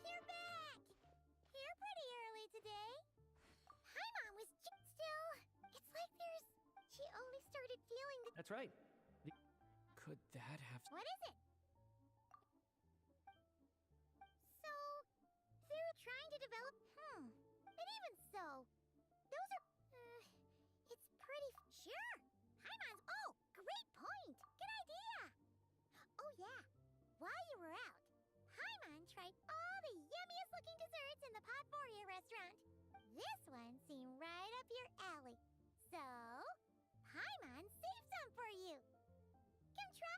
You're back! Here pretty early today. Hi, Mom was still. It's like there's. She only started feeling the. That's right. Could that have... What is it? So, they're trying to develop. And even so, those are. It's pretty. Sure. Hi, Mom's. Oh, great point. Good idea. Oh yeah. While you were out, Hyman tried all the yummiest looking desserts in the Potpourri restaurant. This one seemed right up your alley. So, Hyman saved some for you. Come try.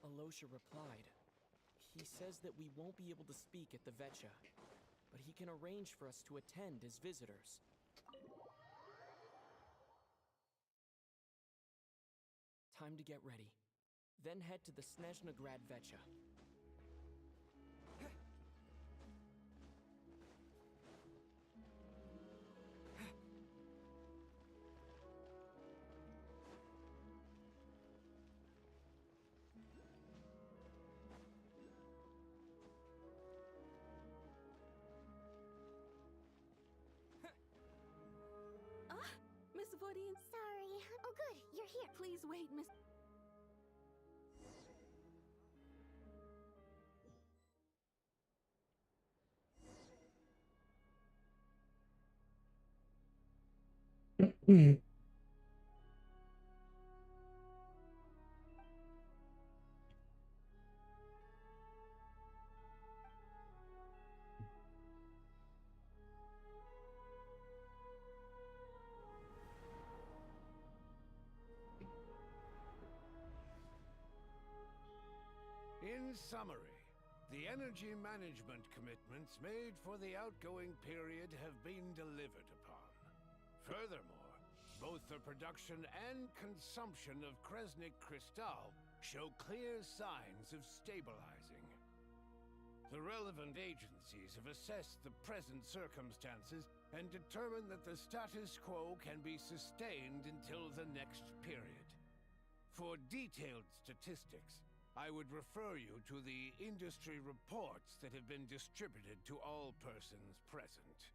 Alosha replied. He says that we won't be able to speak at the Vetcha, but he can arrange for us to attend as visitors. Time to get ready. Then head to the Snezhnegrad Vetcha. Miss Vodian, Sorry. Oh, good. You're here. please wait, Miss... In summary, the energy management commitments made for the outgoing period have been delivered upon. Furthermore, both the production and consumption of Kresnik Crystal show clear signs of stabilizing. The relevant agencies have assessed the present circumstances and determined that the status quo can be sustained until the next period. For detailed statistics, I would refer you to the industry reports that have been distributed to all persons present.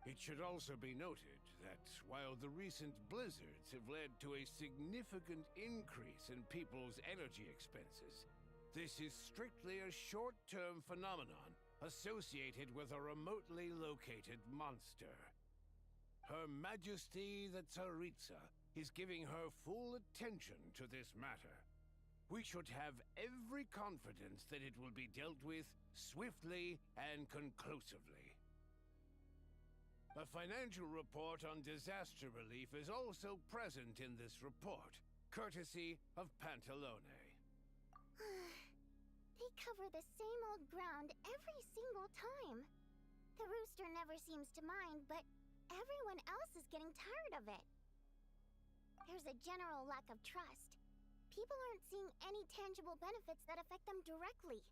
It should also be noted that while the recent blizzards have led to a significant increase in people's energy expenses, this is strictly a short-term phenomenon associated with a remotely located monster. Her Majesty the Tsaritsa is giving her full attention to this matter. We should have every confidence that it will be dealt with swiftly and conclusively. A financial report on disaster relief is also present in this report, courtesy of Pantalone. They cover the same old ground every single time. The rooster never seems to mind, but everyone else is getting tired of it. There's a general lack of trust. People aren't seeing any tangible benefits that affect them directly.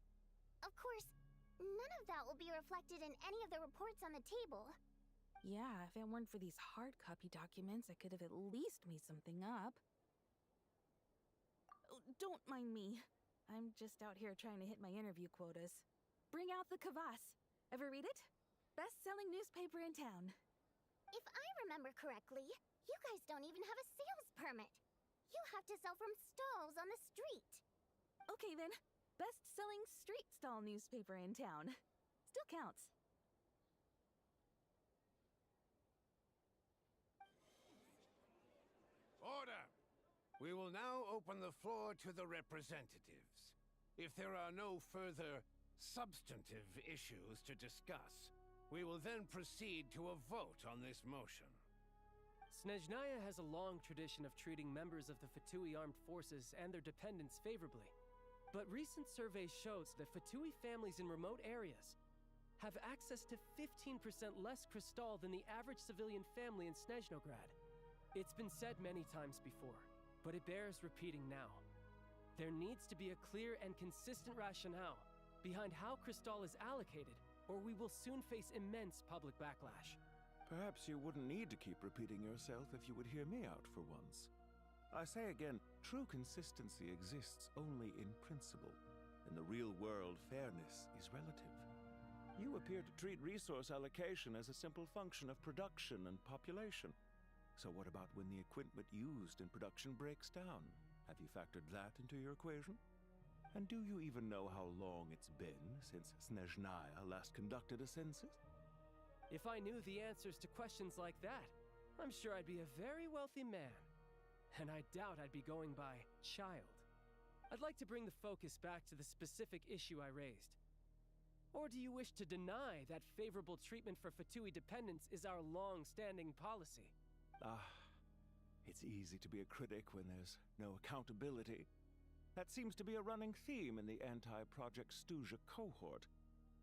Of course, none of that will be reflected in any of the reports on the table. Yeah, if it weren't for these hard copy documents, I could have at least made something up. Don't mind me. I'm just out here trying to hit my interview quotas. Bring out the kvass. Ever read it? Best-selling newspaper in town. If I remember correctly, you guys don't even have a sales permit. You have to sell from stalls on the street. Okay then, best-selling street stall newspaper in town. Still counts. Order! We will now open the floor to the representatives. If there are no further substantive issues to discuss, we will then proceed to a vote on this motion. Snezhnaya has a long tradition of treating members of the Fatui armed forces and their dependents favorably. But recent surveys shows that Fatui families in remote areas have access to 15% less crystal than the average civilian family in Snezhnograd. It's been said many times before, but it bears repeating now. There needs to be a clear and consistent rationale behind how crystal is allocated, or we will soon face immense public backlash. Perhaps you wouldn't need to keep repeating yourself if you would hear me out for once. I say again, true consistency exists only in principle. In the real world, fairness is relative. You appear to treat resource allocation as a simple function of production and population. So what about when the equipment used in production breaks down? Have you factored that into your equation? And do you even know how long it's been since Snezhnaya last conducted a census? If I knew the answers to questions like that, I'm sure I'd be a very wealthy man. And I doubt I'd be going by child. I'd like to bring the focus back to the specific issue I raised. Or do you wish to deny that favorable treatment for Fatui dependents is our long-standing policy? It's easy to be a critic when there's no accountability. That seems to be a running theme in the anti-Project Stuja cohort.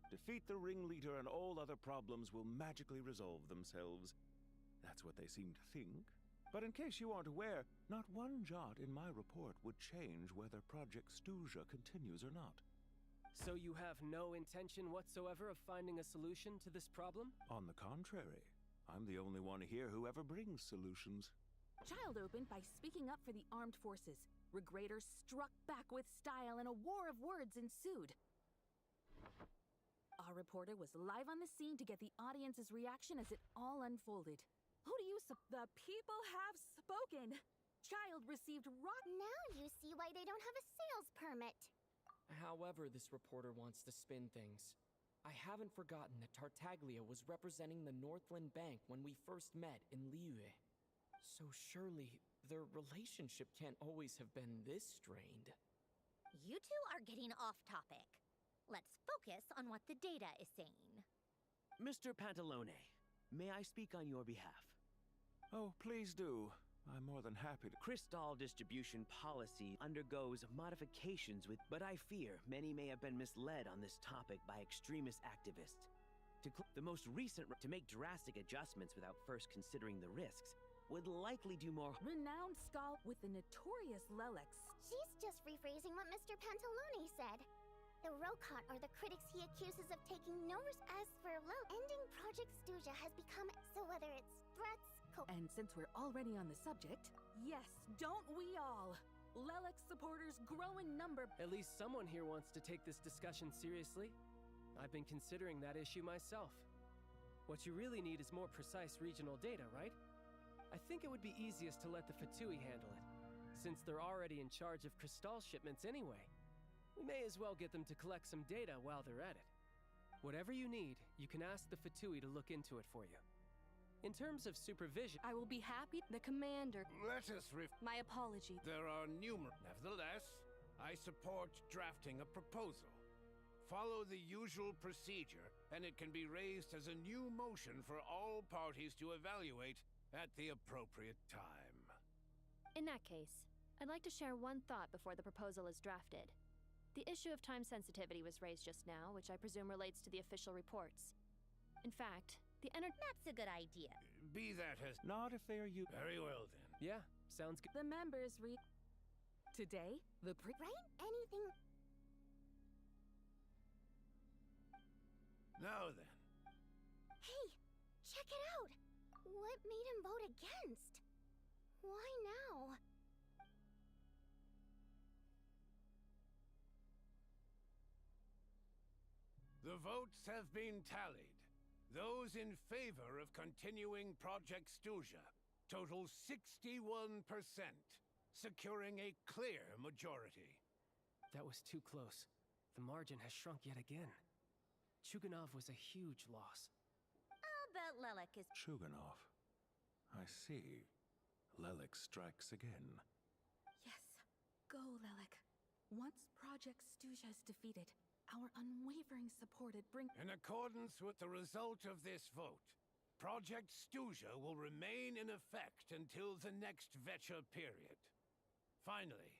Defeat the ringleader and all other problems will magically resolve themselves. That's what they seem to think. But in case you aren't aware, not one jot in my report would change whether Project Stuja continues or not. So you have no intention whatsoever of finding a solution to this problem? On the contrary, I'm the only one here who ever brings solutions. Child opened by speaking up for the armed forces. Regraders struck back with style and a war of words ensued. Our reporter was live on the scene to get the audience's reaction as it all unfolded. Who do you The people have spoken! Child received rock— Now you see why they don't have a sales permit. However, this reporter wants to spin things. I haven't forgotten that Tartaglia was representing the Northland Bank when we first met in Liyue. So surely, their relationship can't always have been this strained. You two are getting off topic. Let's focus on what the data is saying. Mr. Pantalone, may I speak on your behalf? Oh, please do. I'm more than happy to. Crystal distribution policy undergoes modifications but I fear many may have been misled on this topic by extremist activists. The most recent to make drastic adjustments without first considering the risks would likely do more. Renowned scholar with the notorious Lelex. She's just rephrasing what Mr. Pantalone said. The Rokot are the critics he accuses of taking no risk. As for ending Project Stuja has become, so whether it's threats, And since we're already on the subject, yes, don't we all? Lelex supporters grow in number. At least someone here wants to take this discussion seriously. I've been considering that issue myself. What you really need is more precise regional data, right? I think it would be easiest to let the Fatui handle it, since they're already in charge of crystal shipments anyway. We may as well get them to collect some data while they're at it. Whatever you need, you can ask the Fatui to look into it for you. In terms of supervision, I will be happy. The commander. Let us My apology. There are numerous. Nevertheless, I support drafting a proposal. Follow the usual procedure, and it can be raised as a new motion for all parties to evaluate at the appropriate time. In that case, I'd like to share one thought before the proposal is drafted. The issue of time sensitivity was raised just now, which I presume relates to the official reports. In fact, That's a good idea. Be that as... Not if they are you. Very well, then. yeah, sounds good. The members read. Today, the Right? Anything... Now then. Hey, check it out! What made him vote against? Why now? The votes have been tallied. Those in favor of continuing Project Stuja total 61%, securing a clear majority. That was too close. The margin has shrunk yet again. Chuganov was a huge loss. I'll bet Lilac is. Chuganov. I see. Lelik strikes again. Yes. Go, Lilac. Once Project Stuja is defeated, our unwavering support it brings. In accordance with the result of this vote, Project Stuja will remain in effect until the next Vecha period. Finally,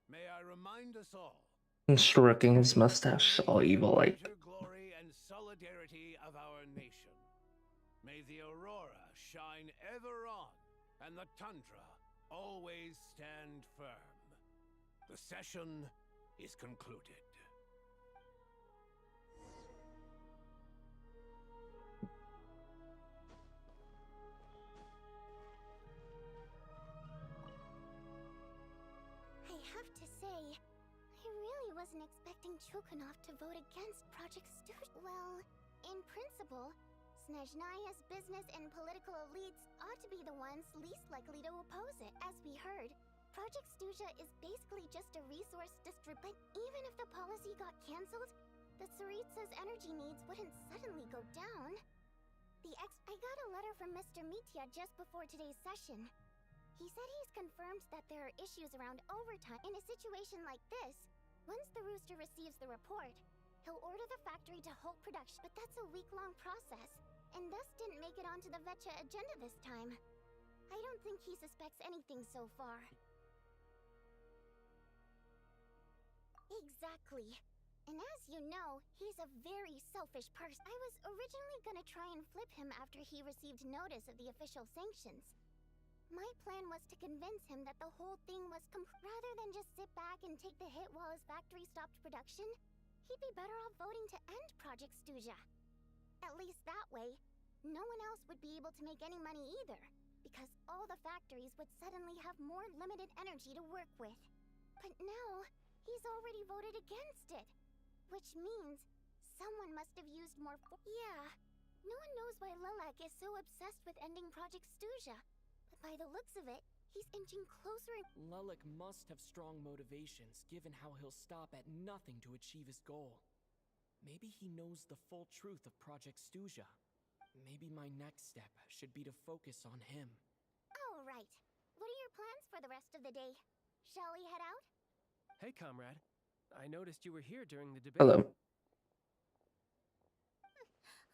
may I remind us all, Stroking his mustache, all evil-like. greater glory and solidarity of our nation. May the aurora shine ever on, and the tundra always stand firm. The session is concluded. I have to say, I really wasn't expecting Chukanov to vote against Project Stuja. Well, in principle, Snezhnaya's business and political elites ought to be the ones least likely to oppose it. As we heard, Project Stuja is basically just a resource but even if the policy got cancelled, the Tsaritsa's energy needs wouldn't suddenly go down. I got a letter from Mr. Mitya just before today's session. He said he's confirmed that there are issues around overtime. In a situation like this, once the Rooster receives the report, he'll order the factory to halt production. But that's a week-long process, and thus didn't make it onto the Vecha agenda this time. I don't think he suspects anything so far. Exactly. And as you know, he's a very selfish person. I was originally gonna try and flip him after he received notice of the official sanctions. My plan was to convince him that the whole thing was rather than just sit back and take the hit while his factory stopped production, he'd be better off voting to end Project Stuja. At least that way, no one else would be able to make any money either, because all the factories would suddenly have more limited energy to work with. But now, he's already voted against it, which means someone must have used more Yeah, no one knows why Lilac is so obsessed with ending Project Stuja. By the looks of it, he's inching closer. Lilac must have strong motivations, given how he'll stop at nothing to achieve his goal. Maybe he knows the full truth of Project Stuja. Maybe my next step should be to focus on him. All right. What are your plans for the rest of the day? Shall we head out? Hey, comrade. I noticed you were here during the debate. Hello.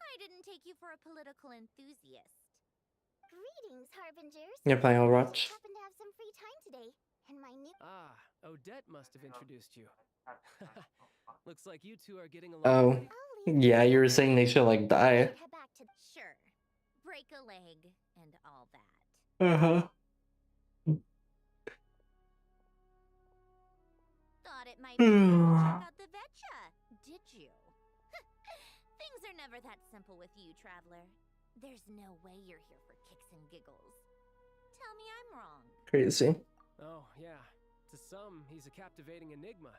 I didn't take you for a political enthusiast. Greetings, Harbingers. You're playing Overwatch? I happen to have some free time today, and my new... Ah, Odette must have introduced you. Looks like you two are getting along. Oh. Yeah, you were saying they should, like, die. Head back to... Sure. Break a leg and all that. Uh-huh. Thought it might be fun to check out the Vecha, did you? Things are never that simple with you, Traveler. There's no way you're here for kicks and giggles. Tell me I'm wrong. Crazy. Oh, yeah. To some, he's a captivating enigma.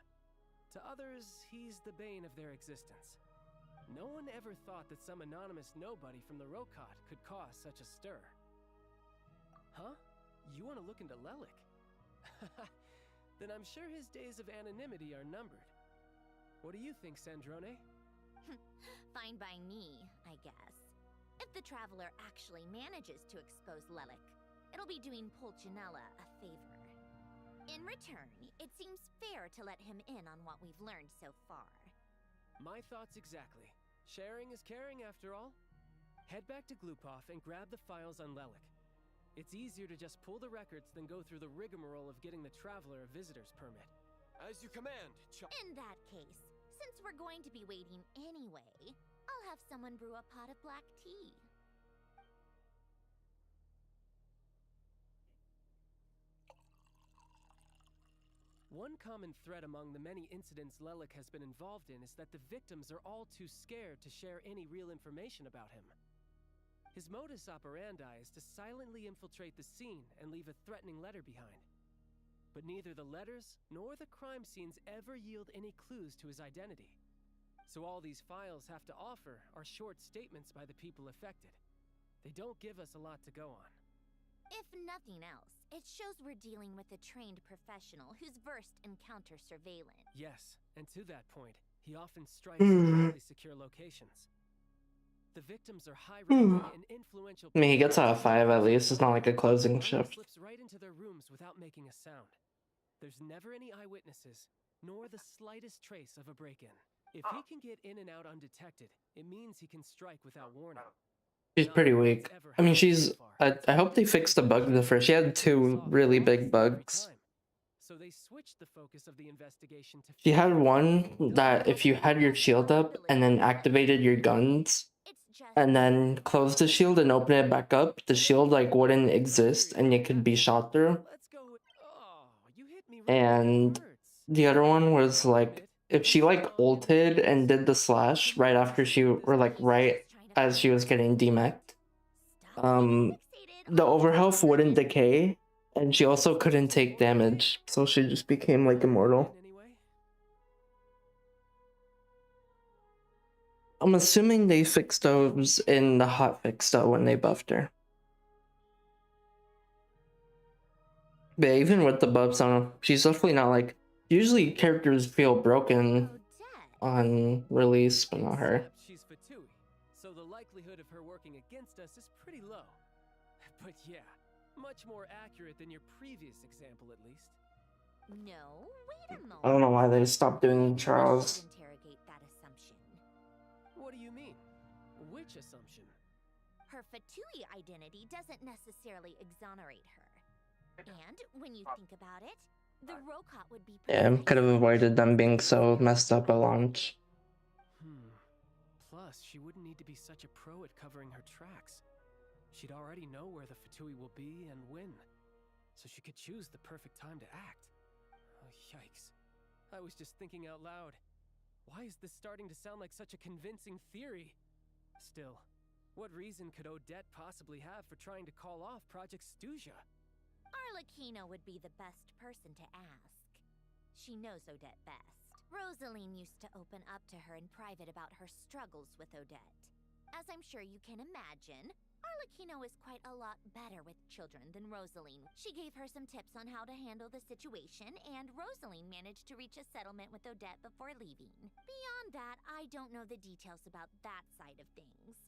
To others, he's the bane of their existence. No one ever thought that some anonymous nobody from the Rokot could cause such a stir. Huh? You want to look into Lilac? Then I'm sure his days of anonymity are numbered. What do you think, Sandrone? Fine by me, I guess. If the Traveler actually manages to expose Lilac, it'll be doing Pulcinella a favor. In return, it seems fair to let him in on what we've learned so far. My thoughts exactly. Sharing is caring, after all. Head back to Glupov and grab the files on Lilac. It's easier to just pull the records than go through the rigmarole of getting the Traveler a visitor's permit. As you command, In that case, since we're going to be waiting anyway, I'll have someone brew a pot of black tea. One common thread among the many incidents Lilac has been involved in is that the victims are all too scared to share any real information about him. His modus operandi is to silently infiltrate the scene and leave a threatening letter behind. But neither the letters nor the crime scenes ever yield any clues to his identity. So all these files have to offer are short statements by the people affected. They don't give us a lot to go on. If nothing else, it shows we're dealing with a trained professional who's versed in counter surveillance. Yes, and to that point, he often strikes in highly secure locations. The victims are high-ranking and influential. I mean, he gets out of 5 at least. It's not like a closing shift. Slips right into their rooms without making a sound. There's never any eyewitnesses, nor the slightest trace of a break-in. If he can get in and out undetected, it means he can strike without warning. She's pretty weak. I mean, I hope they fixed the bug the first. She had 2 really big bugs. So they switched the focus of the investigation to. She had one that if you had your shield up and then activated your guns and then closed the shield and open it back up, the shield like wouldn't exist and it could be shot through. And the other one was like if she like ulted and did the slash right after right as she was getting demeched, the overhealth wouldn't decay, and she also couldn't take damage, so she just became like immortal. I'm assuming they fixed those in the hotfix though when they buffed her. But even with the buffs on her, she's definitely not like. Usually characters feel broken on release, but not her. She's Fatui, so the likelihood of her working against us is pretty low. But yeah, much more accurate than your previous example, at least. No, wait a moment. I don't know why they stopped doing trials. Interrogate that assumption. What do you mean? Which assumption? Her Fatui identity doesn't necessarily exonerate her. And when you think about it, the Rokot would be. Yeah, could have avoided them being so messed up at launch. Plus, she wouldn't need to be such a pro at covering her tracks. She'd already know where the Fatui will be and when, so she could choose the perfect time to act. Oh, yikes. I was just thinking out loud. Why is this starting to sound like such a convincing theory? Still, what reason could Odette possibly have for trying to call off Project Stuja? Arlecchino would be the best person to ask. She knows Odette best. Rosaline used to open up to her in private about her struggles with Odette. As I'm sure you can imagine, Arlecchino is quite a lot better with children than Rosaline. She gave her some tips on how to handle the situation, and Rosaline managed to reach a settlement with Odette before leaving. Beyond that, I don't know the details about that side of things.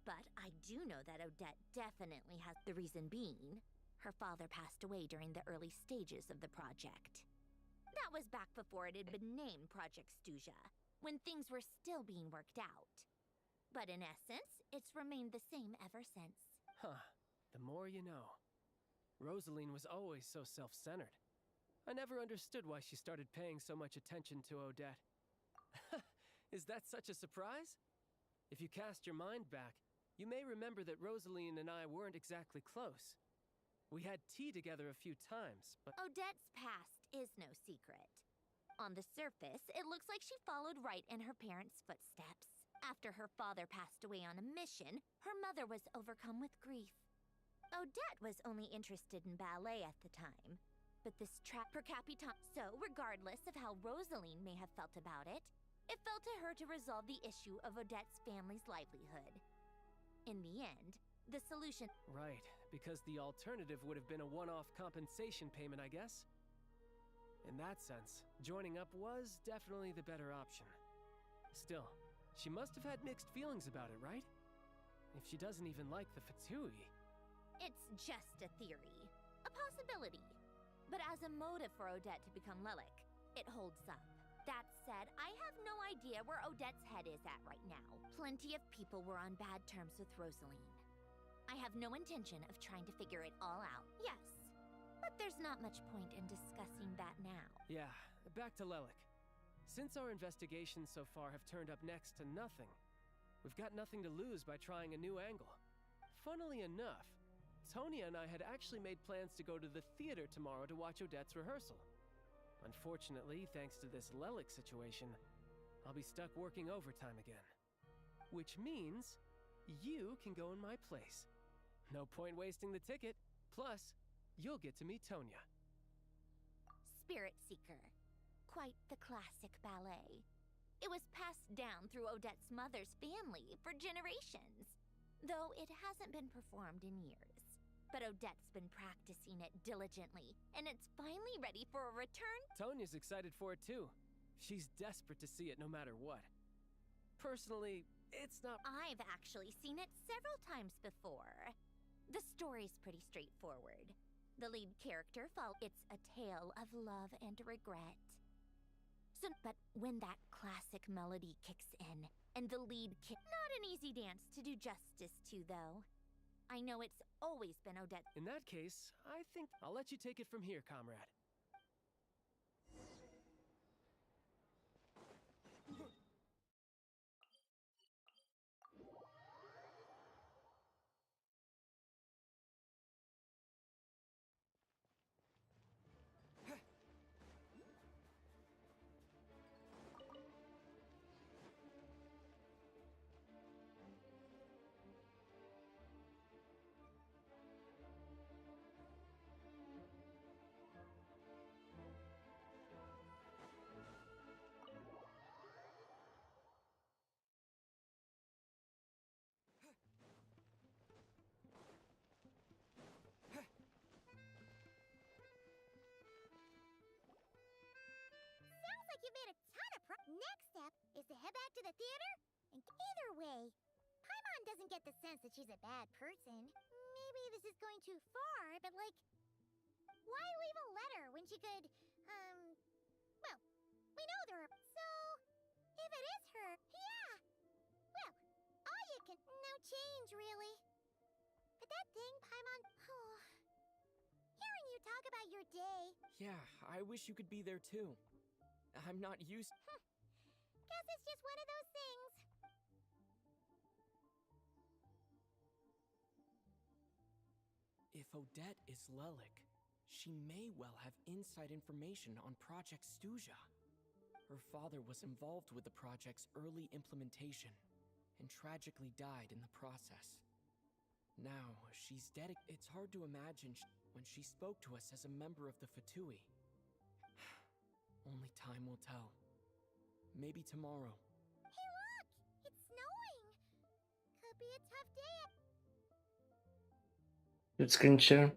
But I do know that Odette definitely has the reason being. Her father passed away during the early stages of the project. That was back before it had been named Project Stuja, when things were still being worked out. But in essence, it's remained the same ever since. Huh. The more you know. Rosaline was always so self-centered. I never understood why she started paying so much attention to Odette. Is that such a surprise? If you cast your mind back, you may remember that Rosaline and I weren't exactly close. We had tea together a few times, but. Odette's past is no secret. On the surface, it looks like she followed right in her parents' footsteps. After her father passed away on a mission, her mother was overcome with grief. Odette was only interested in ballet at the time, but this trap per capita. So, regardless of how Rosaline may have felt about it, it fell to her to resolve the issue of Odette's family's livelihood. In the end, the solution. Right, because the alternative would have been a one-off compensation payment, I guess. In that sense, joining up was definitely the better option. Still, she must have had mixed feelings about it, right? If she doesn't even like the Fatui. It's just a theory. A possibility. But as a motive for Odette to become Lelik, it holds up. That said, I have no idea where Odette's head is at right now. Plenty of people were on bad terms with Rosaline. I have no intention of trying to figure it all out, yes. But there's not much point in discussing that now. Yeah, back to Lelik. Since our investigations so far have turned up next to nothing, we've got nothing to lose by trying a new angle. Funnily enough, Tonya and I had actually made plans to go to the theater tomorrow to watch Odette's rehearsal. Unfortunately, thanks to this Lelik situation, I'll be stuck working overtime again. Which means you can go in my place. No point wasting the ticket. Plus, you'll get to meet Tonya. Spirit Seeker. Quite the classic ballet. It was passed down through Odette's mother's family for generations, though it hasn't been performed in years. But Odette's been practicing it diligently, and it's finally ready for a return. Tonya's excited for it too. She's desperate to see it no matter what. Personally, it's not... I've actually seen it several times before. The story's pretty straightforward. The lead character it's a tale of love and regret. But when that classic melody kicks in, and the lead not an easy dance to do justice to, though. I know it's always been Odette. In that case, I think I'll let you take it from here, comrade. Sounds like you made a ton of Next step is to head back to the theater, and either way, Paimon doesn't get the sense that she's a bad person. Maybe this is going too far, but like, why leave a letter when she could, well, we know there are, so, if it is her, yeah, well, all you can, no change, really. But that thing, Paimon, hearing you talk about your day. Yeah, I wish you could be there too. I'm not used... Guess it's just one of those things. If Odette is Lelik, she may well have inside information on Project Stuja. Her father was involved with the project's early implementation, and tragically died in the process. Now, she's It's hard to imagine when she spoke to us as a member of the Fatui. Only time will tell. Maybe tomorrow. Hey look! It's snowing! Could be a tough day. Good screen share.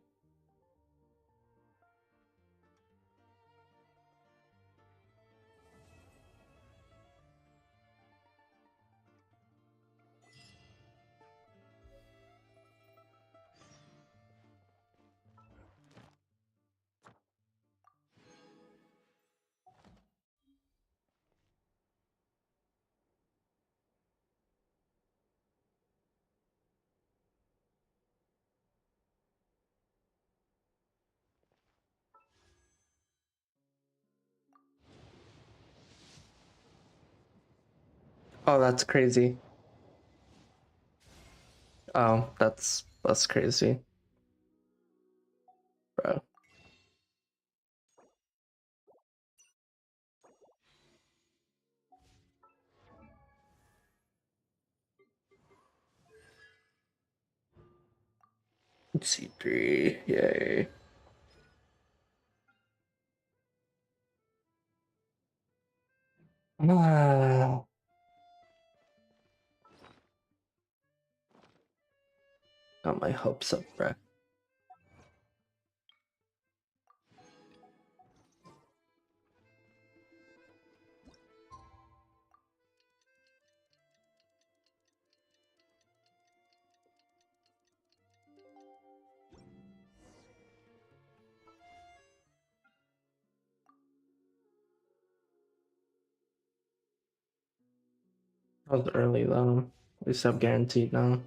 Oh, that's crazy. Oh, that's crazy. Bro. C3, yay. Ah. Got my hopes up, bruh. That was early though. At least I'm guaranteed now.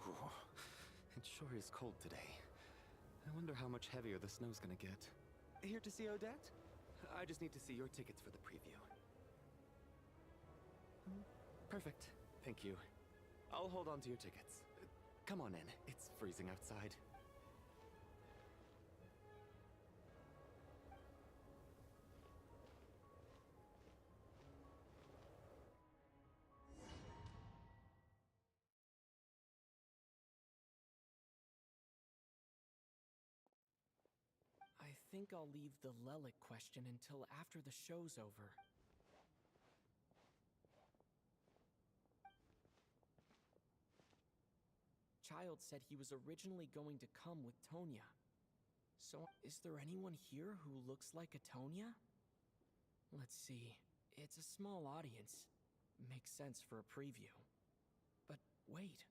Ooh, it sure is cold today. I wonder how much heavier the snow's gonna get. Here to see Odette? I just need to see your tickets for the preview. Perfect. Thank you. I'll hold on to your tickets. Come on in. It's freezing outside. I think I'll leave the Lelic question until after the show's over. Child said he was originally going to come with Tonya. So, is there anyone here who looks like a Tonya? Let's see. It's a small audience. Makes sense for a preview. But wait,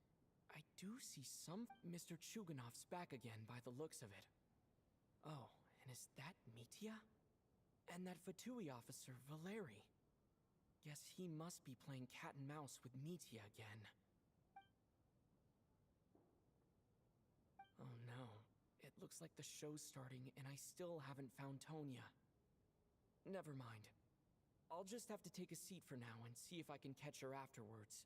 I do see some... Mr. Chuganov's back again by the looks of it. Oh, and is that Mitya? And that Fatui officer, Valeri. Guess he must be playing cat and mouse with Mitya again. Oh no. It looks like the show's starting and I still haven't found Tonya. Never mind. I'll just have to take a seat for now and see if I can catch her afterwards.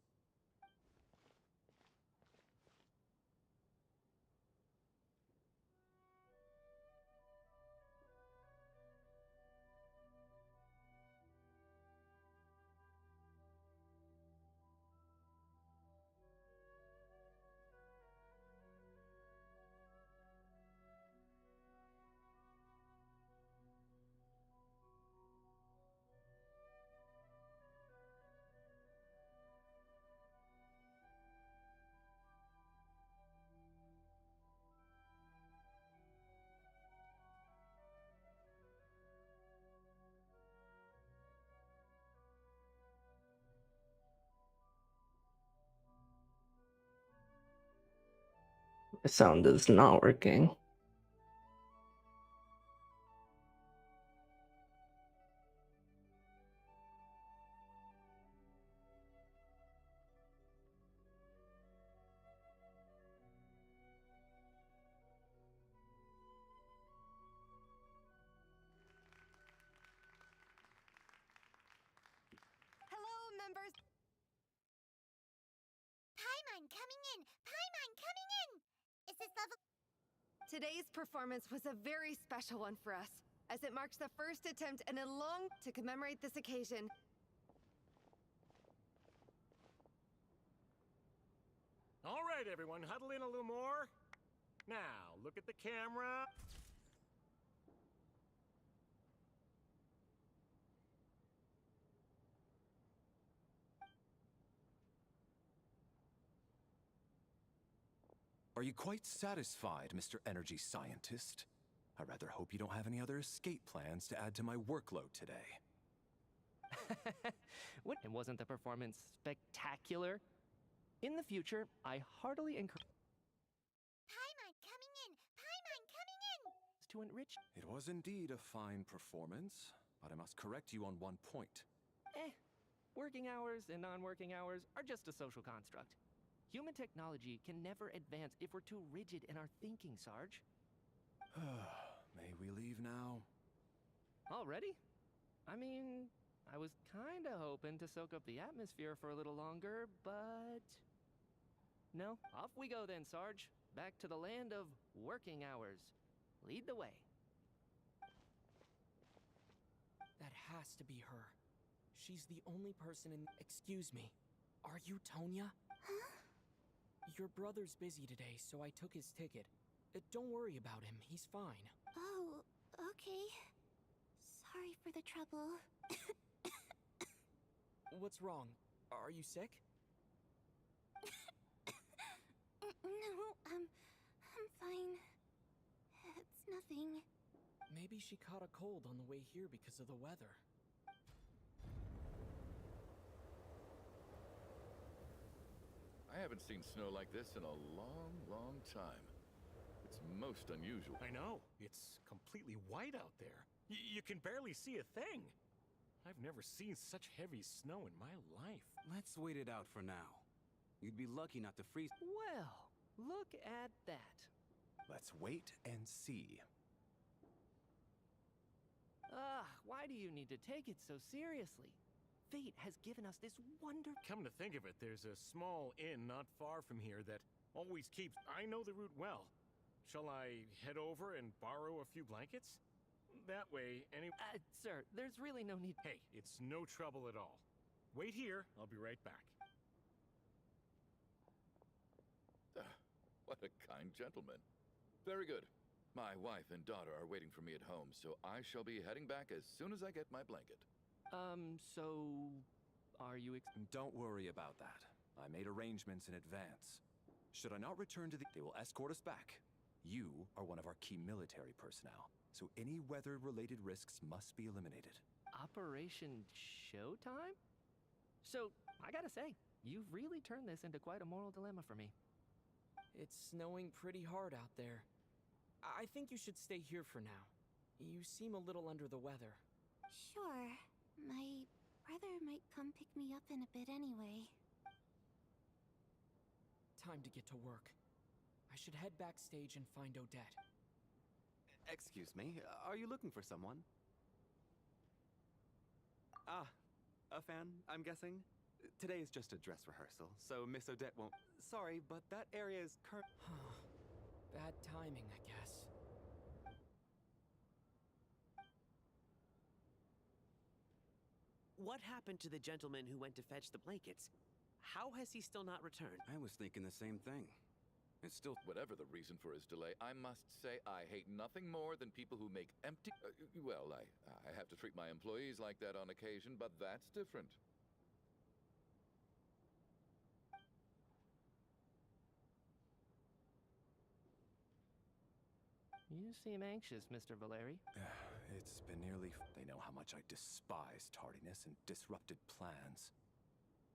The sound is not working. Hello, members. Paimon coming in! Paimon coming in! Is this level... Today's performance was a very special one for us, as it marks the first attempt in a long to commemorate this occasion. All right, everyone, huddle in a little more. Now, look at the camera. Are you quite satisfied, Mr. Energy Scientist? I rather hope you don't have any other escape plans to add to my workload today. What? And wasn't the performance spectacular? In the future, I heartily encourage Paimon coming in! Paimon coming in! to enrich. It was indeed a fine performance, but I must correct you on one point. Working hours and non-working hours are just a social construct. Human technology can never advance if we're too rigid in our thinking, Sarge. May we leave now? Already? I mean, I was kinda hoping to soak up the atmosphere for a little longer, but... No, off we go then, Sarge. Back to the land of working hours. Lead the way. That has to be her. She's the only person in... Excuse me. Are you Tonya? Huh? Your brother's busy today, so I took his ticket. Don't worry about him, he's fine. Oh, okay. Sorry for the trouble. What's wrong? Are you sick? No, I'm fine. It's nothing. Maybe she caught a cold on the way here because of the weather. I haven't seen snow like this in a long, long time. It's most unusual. I know. It's completely white out there. You can barely see a thing. I've never seen such heavy snow in my life. Let's wait it out for now. You'd be lucky not to freeze. Well, Look at that. Let's wait and see. Why do you need to take it so seriously? Fate has given us this wonder. Come to think of it, there's a small inn not far from here that always keeps... I know the route well. Shall I head over and borrow a few blankets? That way, Sir, there's really no need... Hey, it's no trouble at all. Wait here, I'll be right back. What a kind gentleman. Very good. My wife and daughter are waiting for me at home, so I shall be heading back as soon as I get my blanket. So... Are you Don't worry about that. I made arrangements in advance. Should I not return to the... They will escort us back. You are one of our key military personnel, so any weather-related risks must be eliminated. Operation Showtime? So, I gotta say, you've really turned this into quite a moral dilemma for me. It's snowing pretty hard out there. I think you should stay here for now. You seem a little under the weather. Sure. My brother might come pick me up in a bit anyway. Time to get to work. I should head backstage and find Odette. Excuse me, are you looking for someone? Ah, a fan, I'm guessing? Today is just a dress rehearsal, so Miss Odette won't... Sorry, but that area is Bad timing, I guess. What happened to the gentleman who went to fetch the blankets? How has he still not returned? I was thinking the same thing. It's still... Whatever the reason for his delay, I must say I hate nothing more than people who make empty... well, I have to treat my employees like that on occasion, but that's different. You seem anxious, Mr. Valeri. It's been nearly... They know how much I despise tardiness and disrupted plans.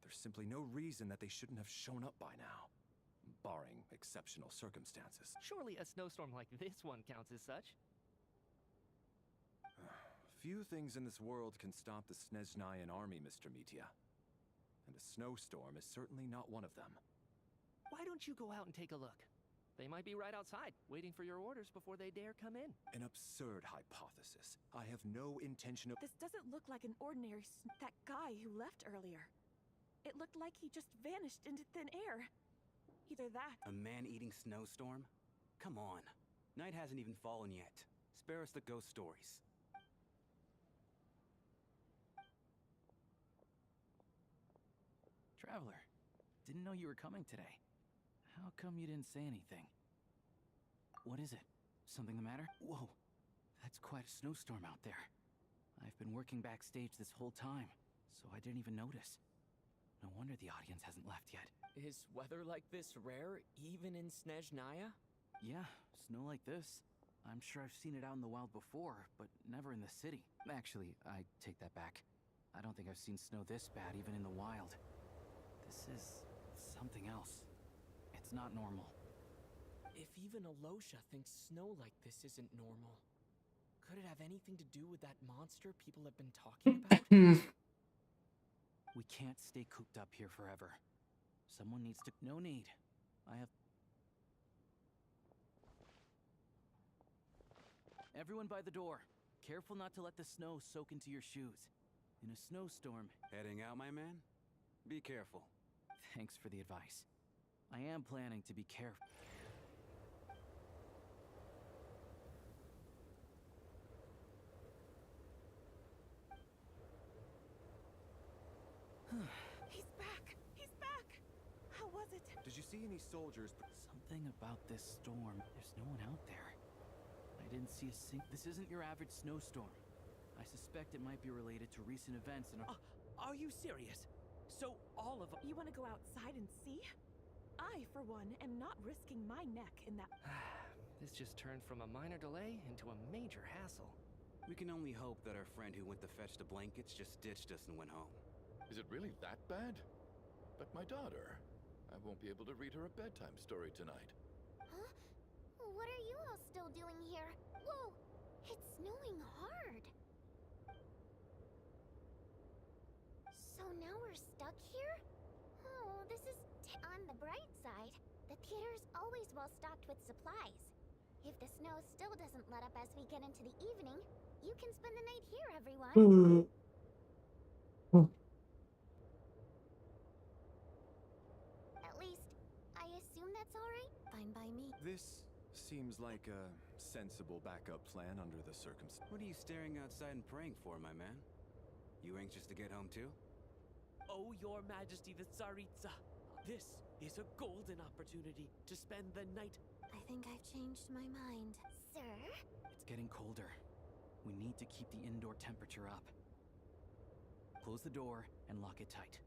There's simply no reason that they shouldn't have shown up by now, barring exceptional circumstances. Surely a snowstorm like this one counts as such. Few things in this world can stop the Snezhnayan army, Mr. Mitya. And a snowstorm is certainly not one of them. Why don't you go out and take a look? They might be right outside, waiting for your orders before they dare come in. An absurd hypothesis. I have no intention of... This doesn't look like an ordinary that guy who left earlier. It looked like he just vanished into thin air. Either that... A man-eating snowstorm? Come on. Night hasn't even fallen yet. Spare us the ghost stories. Traveler, didn't know you were coming today. How come you didn't say anything? What is it? Something the matter? Whoa, that's quite a snowstorm out there. I've been working backstage this whole time, so I didn't even notice. No wonder the audience hasn't left yet. Is weather like this rare, even in Snezhnaya? Yeah, snow like this. I'm sure I've seen it out in the wild before, but never in the city. Actually, I take that back. I don't think I've seen snow this bad even in the wild. This is something else. It's not normal. If even Alosha thinks snow like this isn't normal, could it have anything to do with that monster people have been talking about? We can't stay cooped up here forever. Someone needs to... No need. I have... Everyone by the door. Careful not to let the snow soak into your shoes. In a snowstorm... Heading out, my man? Be careful. Thanks for the advice. I am planning to be careful. He's back! He's back! How was it? Did you see any soldiers? Something about this storm. There's no one out there. I didn't see a This isn't your average snowstorm. I suspect it might be related to recent events and... Are you serious? So all of... You want to go outside and see? I, for one, am not risking my neck in that... This just turned from a minor delay into a major hassle. We can only hope that our friend who went to fetch the blankets just ditched us and went home. Is it really that bad? But my daughter... I won't be able to read her a bedtime story tonight. Huh? What are you all still doing here? Whoa! It's snowing hard! So now we're stuck here? Oh, this is on the bright side. The theater's always well stocked with supplies. If the snow still doesn't let up as we get into the evening, you can spend the night here, everyone. At least, I assume that's alright? Fine by me. This seems like a sensible backup plan under the circumstances. What are you staring outside and praying for, my man? You anxious to get home too? Oh, Your Majesty the Tsaritsa, this is a golden opportunity to spend the night. I think I've changed my mind. Sir? It's getting colder. We need to keep the indoor temperature up. Close the door and lock it tight.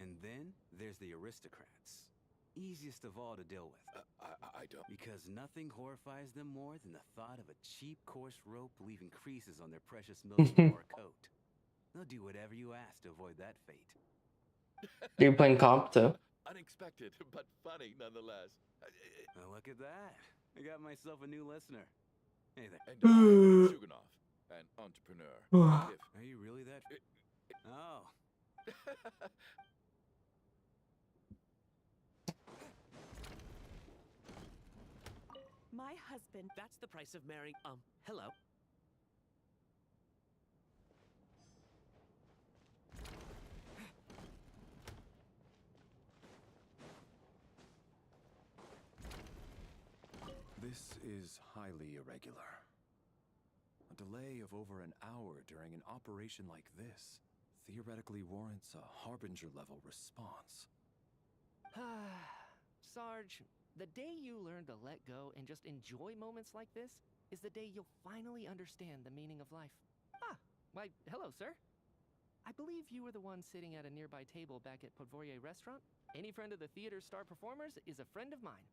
And then there's the aristocrats. Easiest of all to deal with. I don't. Because nothing horrifies them more than the thought of a cheap, coarse rope leaving creases on their precious million war coat. They'll do whatever you ask to avoid that fate. You're playing comp too? Unexpected, but funny nonetheless. Well, look at that. I got myself a new listener. Hey there. And I'm Shuganov, an entrepreneur. Are you really that? Oh. My husband. That's the price of marrying. Hello. This is highly irregular. A delay of over an hour during an operation like this theoretically warrants a Harbinger-level response. Sarge, the day you learn to let go and just enjoy moments like this is the day you'll finally understand the meaning of life. Why, hello, sir. I believe you were the one sitting at a nearby table back at Podvorye Restaurant. Any friend of the theater's star performers is a friend of mine.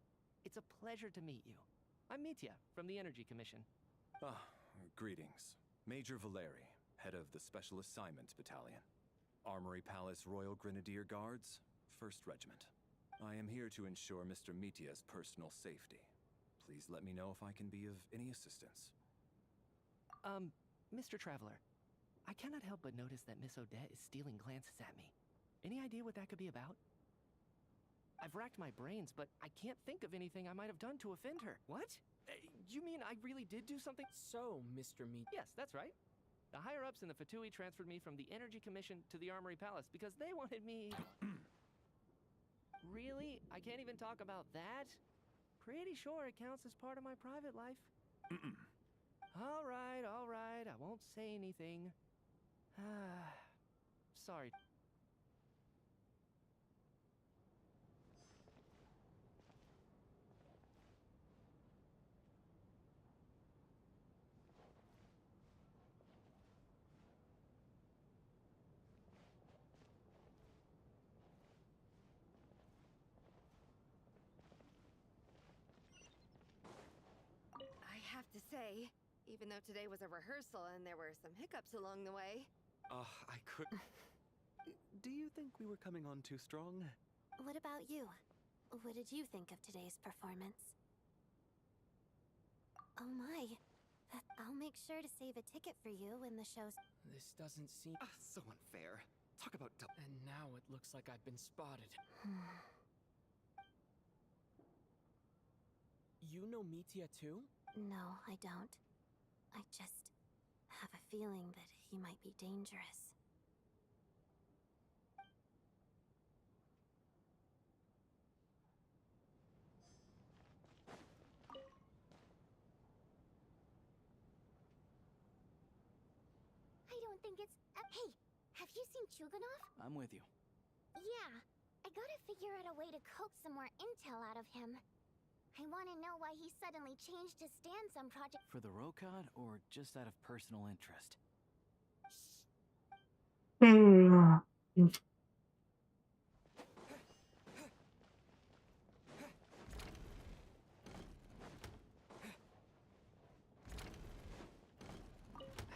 It's a pleasure to meet you. I'm Mitya, from the Energy Commission. Greetings. Major Valeri, head of the Special Assignments Battalion. Armory Palace Royal Grenadier Guards, 1st Regiment. I am here to ensure Mr. Mitya's personal safety. Please let me know if I can be of any assistance. Mr. Traveler, I cannot help but notice that Miss Odette is stealing glances at me. Any idea what that could be about? I've racked my brains, but I can't think of anything I might have done to offend her. What? You mean I really did do something? So, Mr. Meat. Yes, that's right. The higher-ups in the Fatui transferred me from the Energy Commission to the Armory Palace because they wanted me... Really? I can't even talk about that? Pretty sure it counts as part of my private life. All right, I won't say anything. Sorry. I have to say, even though today was a rehearsal and there were some hiccups along the way. I could... Do you think we were coming on too strong? What about you? What did you think of today's performance? Oh my. I'll make sure to save a ticket for you when the show's... This doesn't seem... So unfair. Talk about... And now it looks like I've been spotted. You know Mitya too? No, I don't. I just have a feeling that he might be dangerous. I don't think it's... Hey, have you seen Chuganov? I'm with you. Yeah, I gotta figure out a way to coax some more intel out of him. I want to know why he suddenly changed his stance on Project... For the Rokad, or just out of personal interest? Hmm.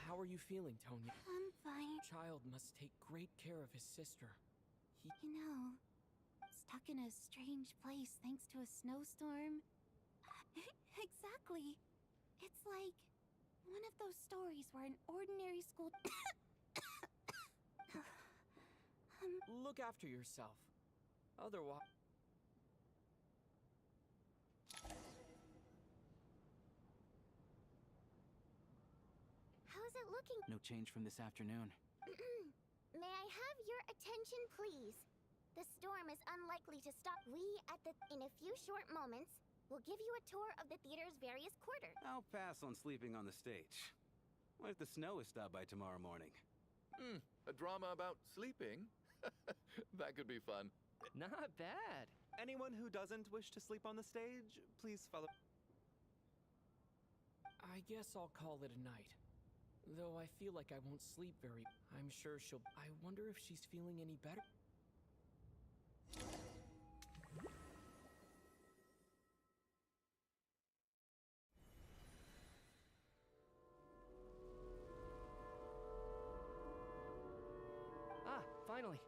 How are you feeling, Tonya? I'm fine. Child must take great care of his sister. You know, stuck in a strange place thanks to a snowstorm. Exactly. It's like one of those stories where an ordinary school. Look after yourself. Otherwise... How's it looking? No change from this afternoon. May I have your attention, please? The storm is unlikely to stop. In a few short moments, will give you a tour of the theater's various quarters. I'll pass on sleeping on the stage. What if the snow is stopped by tomorrow morning? A drama about sleeping? That could be fun. Not bad. Anyone who doesn't wish to sleep on the stage, please follow. I guess I'll call it a night. Though I feel like I won't sleep very... I'm sure she'll... I wonder if she's feeling any better. Ah, finally.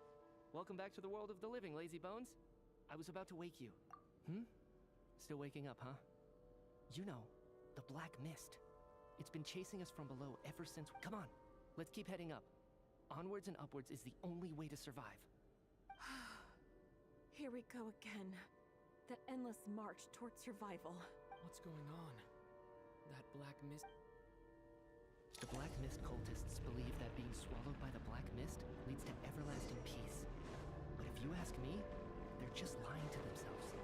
Welcome back to the world of the living, lazy bones. I was about to wake you. Still waking up, huh? You know, the Black Mist. It's been chasing us from below ever since... Come on, let's keep heading up. Onwards and upwards is the only way to survive. Here we go again. The endless march towards survival. What's going on? That Black Mist... The Black Mist cultists believe that being swallowed by the Black Mist leads to everlasting peace. But if you ask me, they're just lying to themselves.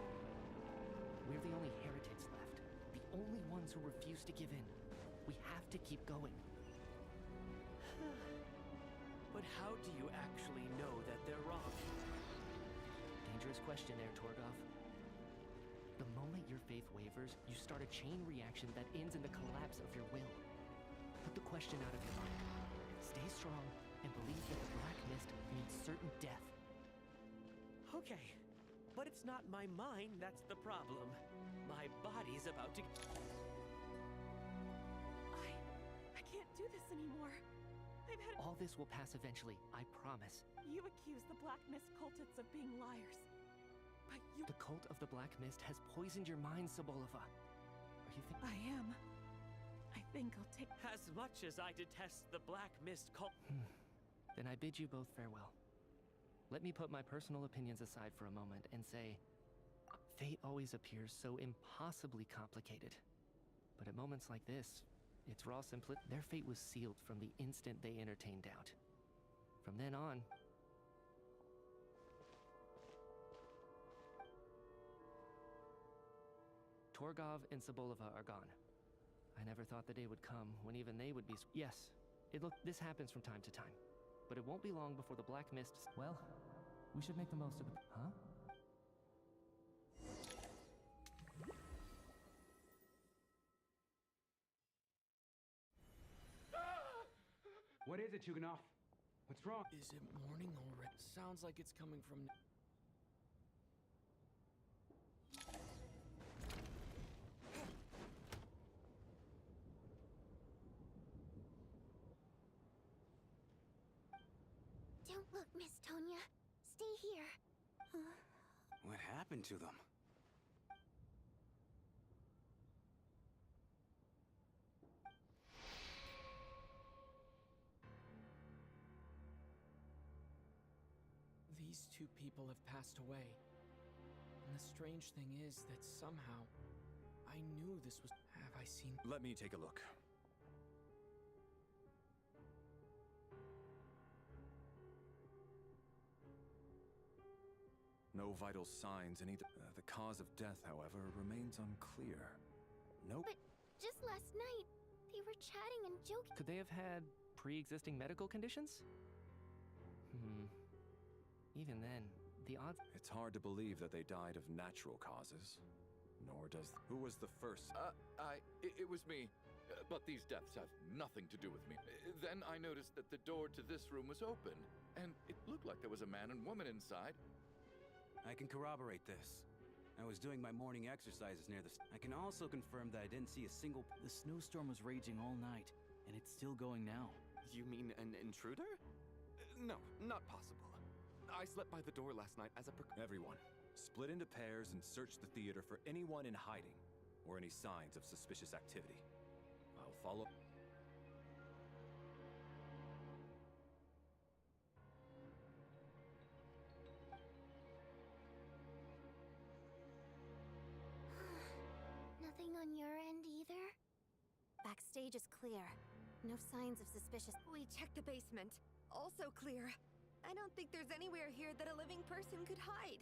We're the only heretics left. The only ones who refuse to give in. We have to keep going. But how do you actually know that they're wrong? Dangerous question there, Torgov. The moment your faith wavers, you start a chain reaction that ends in the collapse of your will. Put the question out of your mind. Stay strong and believe that the Black Mist means certain death. Okay, but it's not my mind that's the problem. My body's about to... I can't do this anymore. I've had... All this will pass eventually, I promise. You accuse the Black Mist cultists of being liars. But you... The cult of the Black Mist has poisoned your mind, Sobolova. Are you I am. I think I'll take... As much as I detest the Black Mist cult... Then I bid you both farewell. Let me put my personal opinions aside for a moment and say... Fate always appears so impossibly complicated. But at moments like this, it's raw simplicity. Their fate was sealed from the instant they entertained doubt. From then on... Torgov and Sobolova are gone. I never thought the day would come when even they would be... Yes, this happens from time to time. But it won't be long before the Black Mist... Well, we should make the most of it. Huh? What is it, Chuganov? What's wrong? Is it morning already? Sounds like it's coming from... Don't look, Miss Tonya. Stay here. What happened to them? These two people have passed away. And the strange thing is that somehow, I knew this was... Have I seen... Let me take a look. No vital signs in either. The cause of death, however, remains unclear. Nope. But just last night, they were chatting and joking. Could they have had pre-existing medical conditions? Even then, the odds... It's hard to believe that they died of natural causes. Nor does... Who was the first? It was me. But these deaths have nothing to do with me. Then I noticed that the door to this room was open, and it looked like there was a man and woman inside. I can corroborate this. I was doing my morning exercises near the... I can also confirm that I didn't see a single... The snowstorm was raging all night, and it's still going now. You mean an intruder? No, not possible. I slept by the door last night as a Everyone, split into pairs and search the theater for anyone in hiding, or any signs of suspicious activity. I'll follow... Nothing on your end either? Backstage is clear. No signs of suspicious. We checked the basement. Also clear. I don't think there's anywhere here that a living person could hide.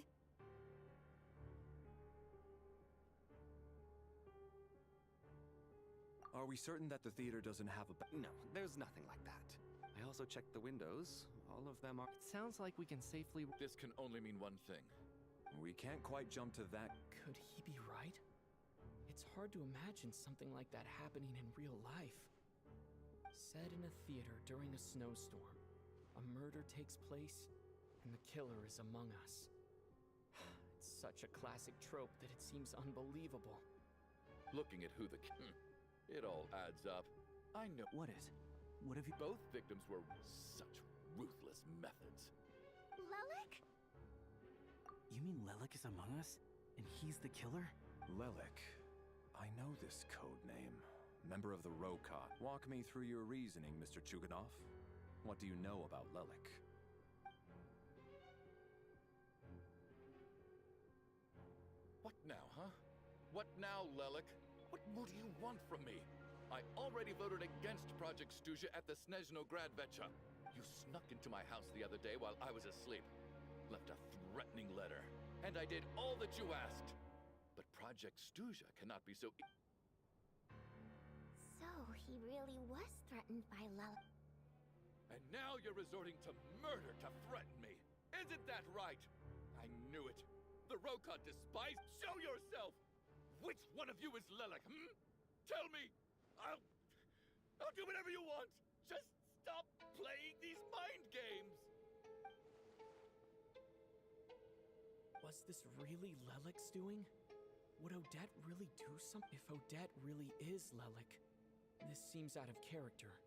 Are we certain that the theater doesn't have a... No, there's nothing like that. I also checked the windows. All of them are... It sounds like we can safely... This can only mean one thing. We can't quite jump to that... Could he be right? It's hard to imagine something like that happening in real life. Set in a theater during a snowstorm, a murder takes place, and the killer is among us. It's such a classic trope that it seems unbelievable. Looking at who the... It all adds up. I know... What is? What have you... Both victims were such ruthless methods. Lelik? You mean Lelik is among us? And he's the killer? Lelik. I know this code name. Member of the Rokot. Walk me through your reasoning, Mr. Chuganov. What do you know about Lelik? What now, huh? What now, Lelik? What more do you want from me? I already voted against Project Stuzha at the Snezhnograd Vecha. You snuck into my house the other day while I was asleep. Left a threatening letter. And I did all that you asked. But Project Stuzha cannot be so... So, he really was threatened by Lelik. And now you're resorting to murder to threaten me. Isn't that right? I knew it. The Rokot despise... Show yourself! Which one of you is Lelik, Tell me! I'll do whatever you want! Just stop playing these mind games! Was this really Lelik's doing? Would Odette really do something? If Odette really is Lelik, this seems out of character.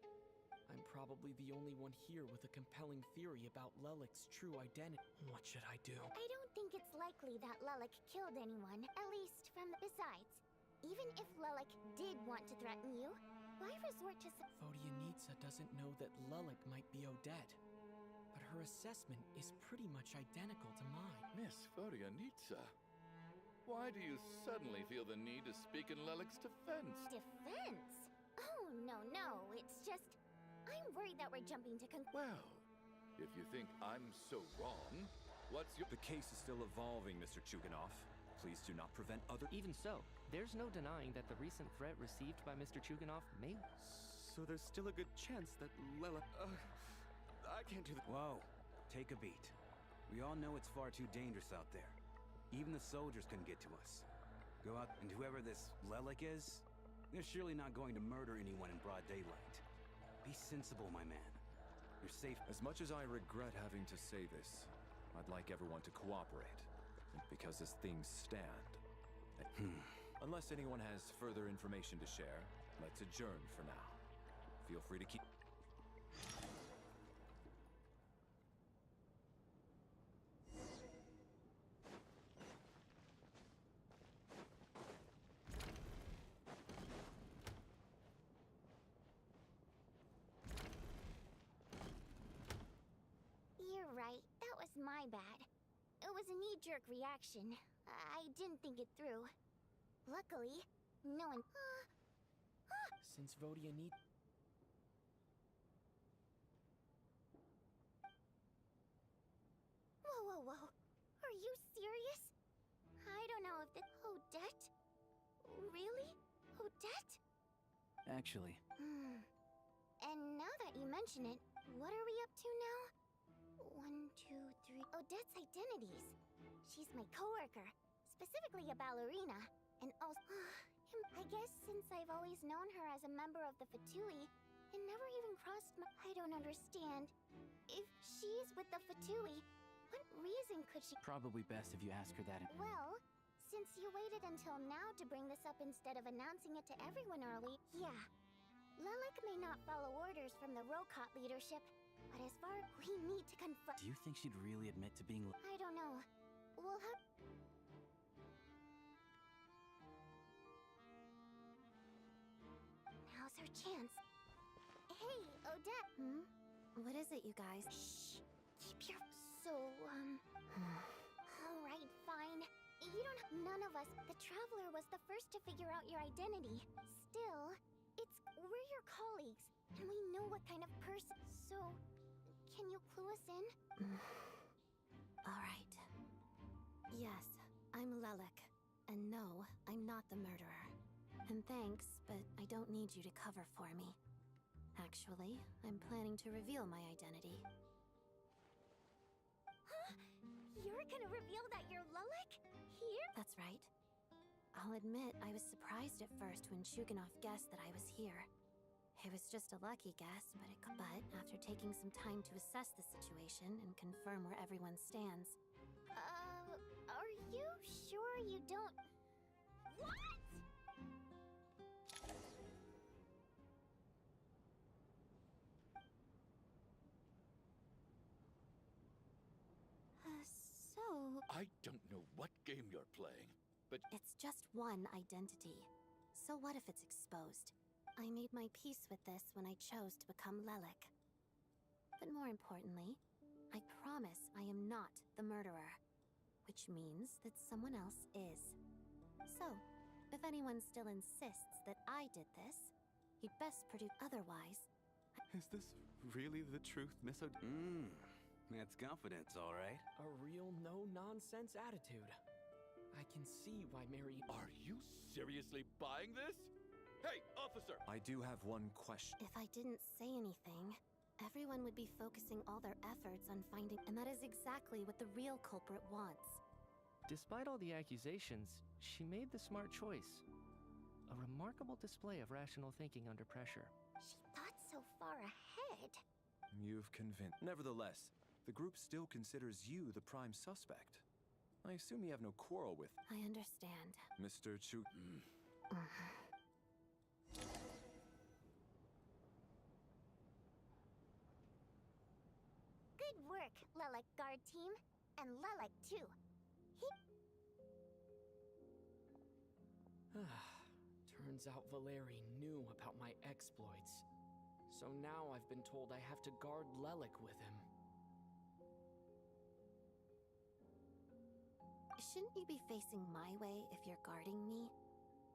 I'm probably the only one here with a compelling theory about Lelik's true identity. What should I do? I don't think it's likely that Lelik killed anyone, at least from the... Besides, even if Lelik did want to threaten you, why resort to... Vodyanitsa doesn't know that Lelik might be Odette, but her assessment is pretty much identical to mine. Miss Vodyanitsa, why do you suddenly feel the need to speak in Lelik's defense? Defense? Oh, no, it's just... I'm worried that we're jumping to Well, if you think I'm so wrong, what's your... The case is still evolving, Mr. Chuganov. Please do not prevent other... Even so, there's no denying that the recent threat received by Mr. Chuganov may... So there's still a good chance that Lelik... I can't do that. Whoa, take a beat. We all know it's far too dangerous out there. Even the soldiers couldn't get to us. Go out, and whoever this Lelik is, they're surely not going to murder anyone in broad daylight. Be sensible, my man. You're safe. As much as I regret having to say this, I'd like everyone to cooperate. Because as things stand... Unless anyone has further information to share, let's adjourn for now. Feel free to keep... You're right, that was my bad. It was a knee-jerk reaction. I didn't think it through. Luckily, no one... Since Vodyanitsa... Whoa. Are you serious? I don't know if the... Odette? Really? Odette? Actually... And now that you mention it, what are we up to now? 1, 2, 3... Odette's identities. She's my coworker, specifically a ballerina, and also... I guess since I've always known her as a member of the Fatui, it never even crossed my... I don't understand. If she's with the Fatui, what reason could she... Probably best if you ask her that. Well, since you waited until now to bring this up instead of announcing it to everyone early, yeah. Lilac may not follow orders from the Rokot leadership, but as far as we need to confront... Do you think she'd really admit to being... I don't know. We'll have... Now's our chance. Hey, Odette. What is it, you guys? Shh. Keep your... So, Alright, fine. You don't... None of us... The Traveler was the first to figure out your identity. Still, we're your colleagues, and we know what kind of person... So, can you clue us in? Alright. Yes, I'm Lilac. And no, I'm not the murderer. And thanks, but I don't need you to cover for me. Actually, I'm planning to reveal my identity. Huh? You're gonna reveal that you're Lilac? Here? That's right. I'll admit I was surprised at first when Chuganov guessed that I was here. It was just a lucky guess, but after taking some time to assess the situation and confirm where everyone stands... Are you sure you don't... What?! I don't know what game you're playing, but... It's just one identity. So what if it's exposed? I made my peace with this when I chose to become Lilac. But more importantly, I promise I am not the murderer. Which means that someone else is. So, if anyone still insists that I did this, he'd best produce otherwise. Is this really the truth, Miss That's confidence, all right. A real no-nonsense attitude. I can see why Mary... Are you seriously buying this? Hey, officer! I do have one question. If I didn't say anything, everyone would be focusing all their efforts on finding... And that is exactly what the real culprit wants. Despite all the accusations, she made the smart choice. A remarkable display of rational thinking under pressure. She thought so far ahead. You've convinced... Nevertheless, the group still considers you the prime suspect. I assume you have no quarrel with... I understand. Mr. Chu... Good work, Lilac Guard Team. And Lilac, too. Turns out Valeri knew about my exploits. So now I've been told I have to guard Lilac with him. Shouldn't you be facing my way if you're guarding me?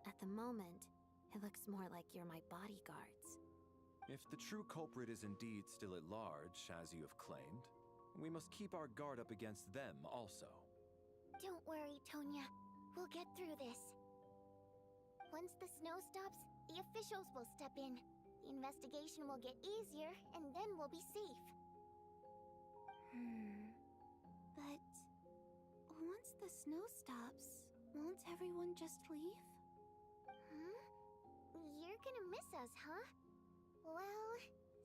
At the moment, it looks more like you're my bodyguards. If the true culprit is indeed still at large, as you have claimed, we must keep our guard up against them also. Don't worry, Tonya. We'll get through this. Once the snow stops, the officials will step in. The investigation will get easier, and then we'll be safe. But... once the snow stops, won't everyone just leave? You're gonna miss us, huh? Well,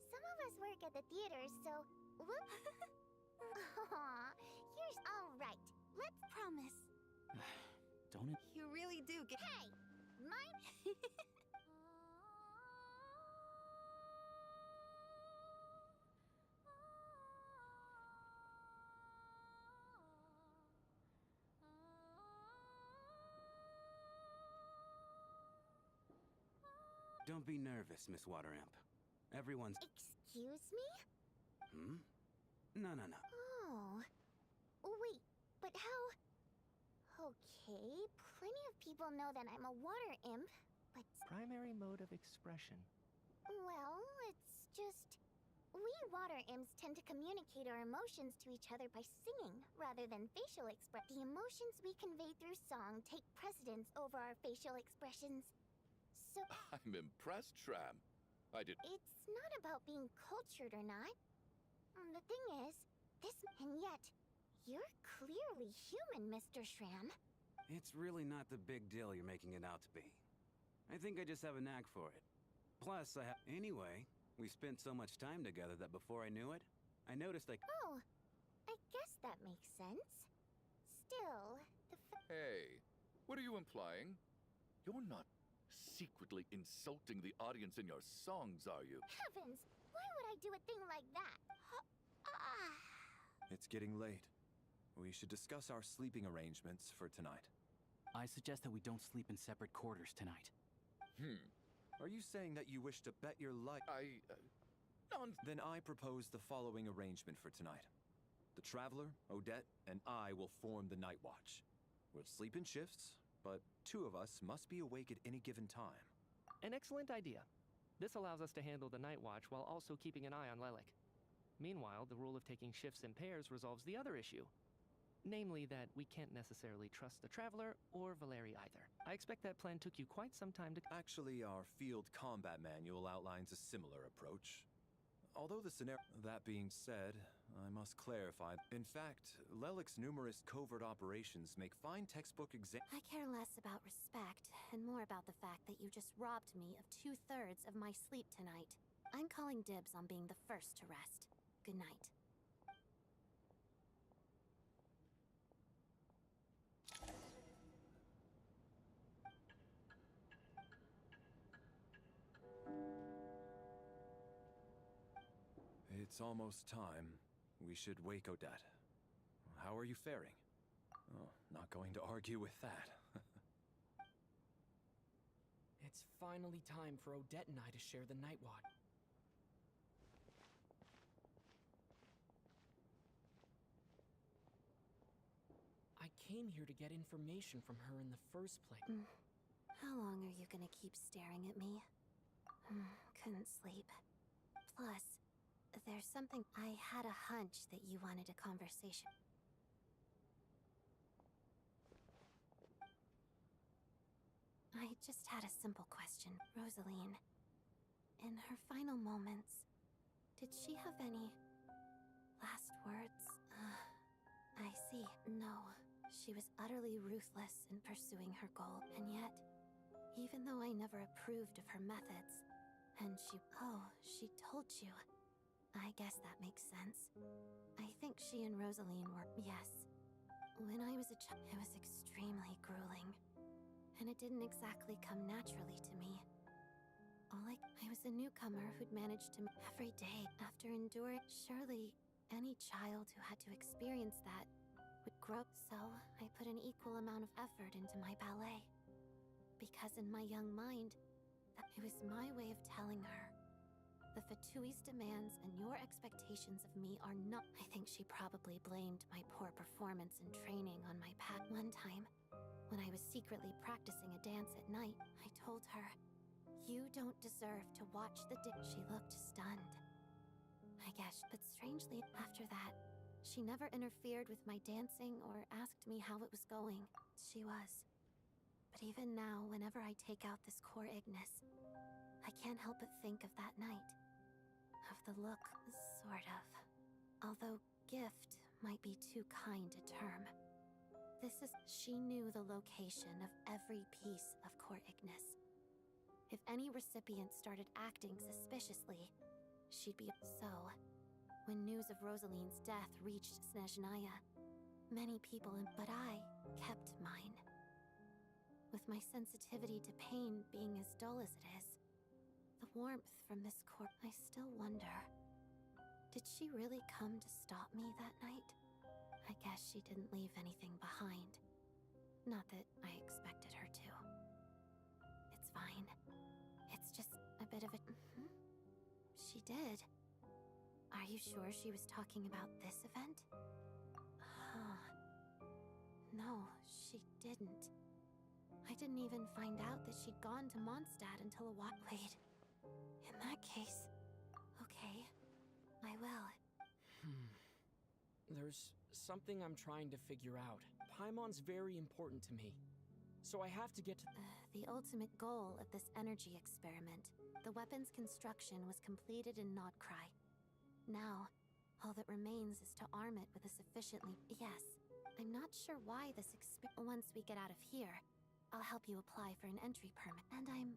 some of us work at the theater, so... Whoop! Aw, you're alright. Let's promise. Don't it? You really do get... Hey! Mine... Don't be nervous, Miss Wateramp. Everyone's... Excuse me? No. Oh, wait, but how... Okay, plenty of people know that I'm a water imp, but... Primary mode of expression. Well, it's just... We water imps tend to communicate our emotions to each other by singing, rather than facial express. The emotions we convey through song take precedence over our facial expressions. So... I'm impressed, Shram. It's not about being cultured or not. The thing is, and yet, you're clearly human, Mr. Shram. It's really not the big deal you're making it out to be. I think I just have a knack for it. Plus, Anyway, we spent so much time together that before I knew it, I noticed Oh, I guess that makes sense. Still, Hey, what are you implying? You're not secretly insulting the audience in your songs, are you? Heavens, why would I do a thing like that? It's getting late. We should discuss our sleeping arrangements for tonight. I suggest that we don't sleep in separate quarters tonight. Are you saying that you wish to bet your life? Then I propose the following arrangement for tonight. The Traveler, Odette, and I will form the Night Watch. We'll sleep in shifts, but 2 of us must be awake at any given time. An excellent idea. This allows us to handle the Night Watch while also keeping an eye on Lelik. Meanwhile, the rule of taking shifts in pairs resolves the other issue. Namely that we can't necessarily trust the Traveler or Valeri either. I expect that plan took you quite some time to... Actually, our field combat manual outlines a similar approach. Although the scenario... That being said, I must clarify. In fact, Lelik's numerous covert operations make fine textbook I care less about respect and more about the fact that you just robbed me of 2/3 of my sleep tonight. I'm calling dibs on being the first to rest. Good night. It's almost time. We should wake Odette. How are you faring? Oh, not going to argue with that. It's finally time for Odette and I to share the Night Watch. I came here to get information from her in the first place. How long are you gonna keep staring at me? Couldn't sleep. Plus, there's something... I had a hunch that you wanted a conversation. I just had a simple question. Rosaline, in her final moments, did she have any last words? I see. No, she was utterly ruthless in pursuing her goal, and yet, even though I never approved of her methods, and she told you. I guess that makes sense. I think she and Rosaline were... Yes. When I was a child, it was extremely grueling. And it didn't exactly come naturally to me. I was a newcomer who'd managed to... Every day, after enduring... Surely, any child who had to experience that would grow. So, I put an equal amount of effort into my ballet. Because in my young mind, it was my way of telling her. The Fatui's demands and your expectations of me are not... I think she probably blamed my poor performance in training on my path. One time, when I was secretly practicing a dance at night, I told her, "You don't deserve to watch the She looked stunned. I guess, but strangely, after that, she never interfered with my dancing or asked me how it was going. She was. But even now, whenever I take out this core Ignis, I can't help but think of that night. Of the look, sort of. Although gift might be too kind a term. She knew the location of every piece of core Ignis. If any recipient started acting suspiciously, she'd be... So, when news of Rosaline's death reached Snezhnaya, many people... But I kept mine. With my sensitivity to pain being as dull as it is, the warmth from this core... I still wonder... Did she really come to stop me that night? I guess she didn't leave anything behind. Not that I expected her to. It's fine. It's just a bit of a... She did. Are you sure she was talking about this event? No, she didn't. I didn't even find out that she'd gone to Mondstadt until a while... Wait. In that case... Okay. I will. There's something I'm trying to figure out. Paimon's very important to me. So I have to get to... The ultimate goal of this energy experiment, the weapon's construction, was completed in Nodcry. Now, all that remains is to arm it with a sufficiently... Yes, I'm not sure why this once we get out of here, I'll help you apply for an entry permit. And I'm...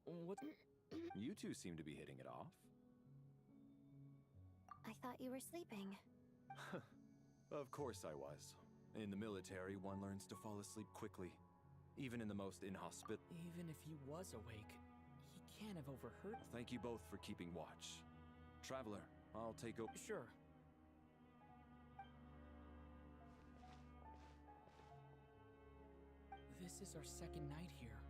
What? You two seem to be hitting it off. I thought you were sleeping. Of course I was. In the military, one learns to fall asleep quickly, even in the most inhospitable. Even if he was awake, he can't have overheard. Thank you both for keeping watch. Traveler, I'll take over. Sure. This is our second night here,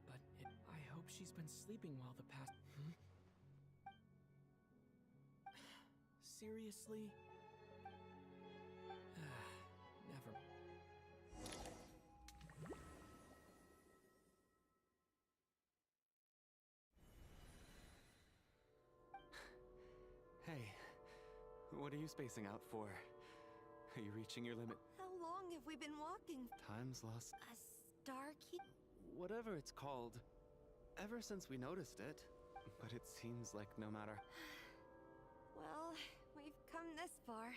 but I hope she's been sleeping well the past. Seriously? Never. Hey, what are you spacing out for? Are you reaching your limit? How long have we been walking? Time's lost. A star keep? Whatever it's called. Ever since we noticed it. But it seems like no matter... Well, we've come this far.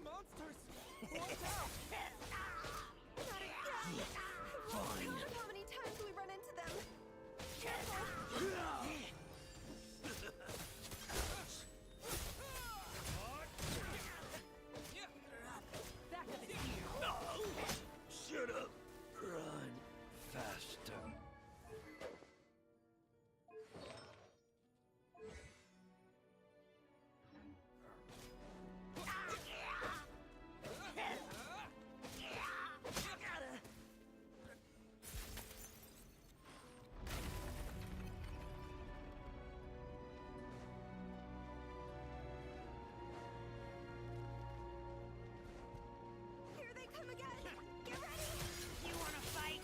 Monsters! Watch out! Not again! Fine. How many times we run into them? Careful! Back of it here! Shut up! Run faster. Here they come again! Get ready! You wanna fight?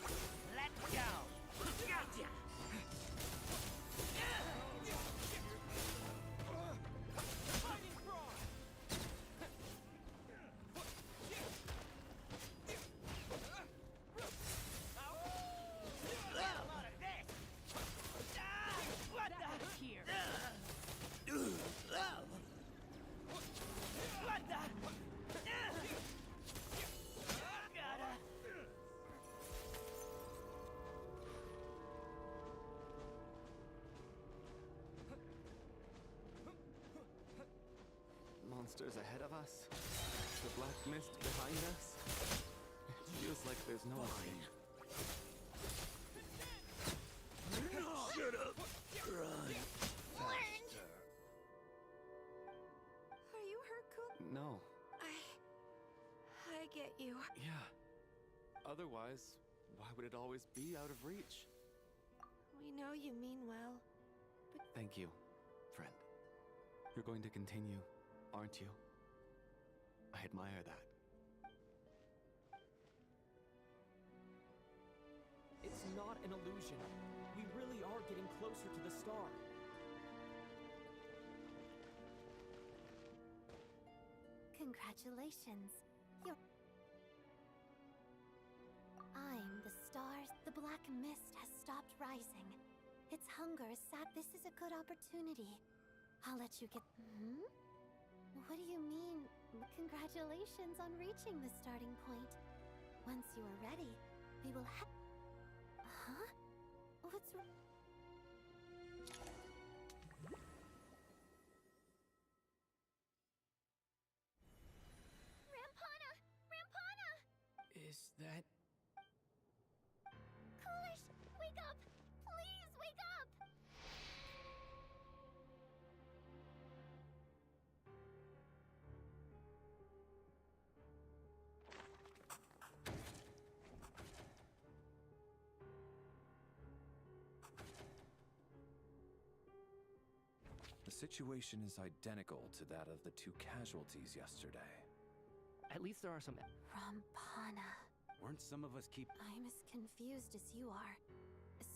Let's go! Gotcha! Fighting frog! What the? Here! What the? Gotta. Monsters ahead of us. The black mist behind us. It feels like there's no escape. Shut up! Run faster. Are you hurt, Cool? No. I get you. Yeah. Otherwise, why would it always be out of reach? We know you mean well. Thank you, friend. You're going to continue, aren't you? I admire that. It's not an illusion. We really are getting closer to the star. Congratulations. You're... I'm the stars. The black mist has stopped rising. Its hunger is sat. This is a good opportunity. I'll let you get... What do you mean? Congratulations on reaching the starting point. Once you are ready, we will have... Huh? What's wrong? Rampana! Rampana! Is that... Coolish, wake up! Please wake up! The situation is identical to that of the two casualties yesterday. At least there are some... Rampana. Weren't some of us keep... I'm as confused as you are.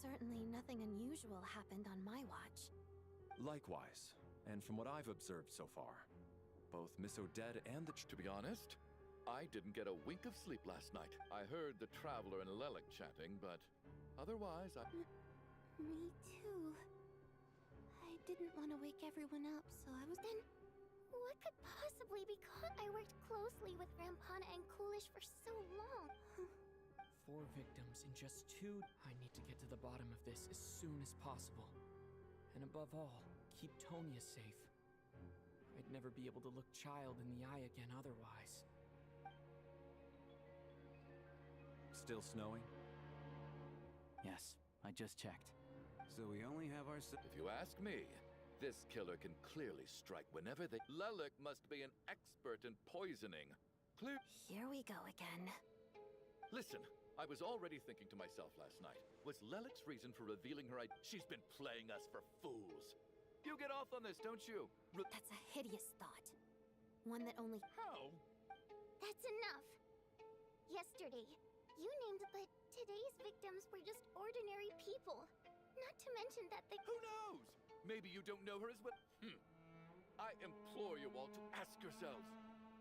Certainly nothing unusual happened on my watch. Likewise, and from what I've observed so far, both Miss Odette and the... To be honest, I didn't get a wink of sleep last night. I heard the Traveler and Lelik chatting, but otherwise, Me too. I didn't want to wake everyone up, so I was then. What could possibly be caught? I worked closely with Rampana and Coolish for so long. 4 victims in just 2. I need to get to the bottom of this as soon as possible. And above all, keep Tonya safe. I'd never be able to look Child in the eye again otherwise. Still snowing? Yes, I just checked. So we only have our... If you ask me, this killer can clearly strike whenever they... Lelik must be an expert in poisoning. Clear... Here we go again. Listen, I was already thinking to myself last night. Was Lelik's reason for revealing her She's been playing us for fools. You get off on this, don't you? That's a hideous thought. One that only... How? That's enough. Yesterday, you named, but today's victims were just ordinary people. Not to mention that they... Who knows? Maybe you don't know her as well. I implore you all to ask yourselves,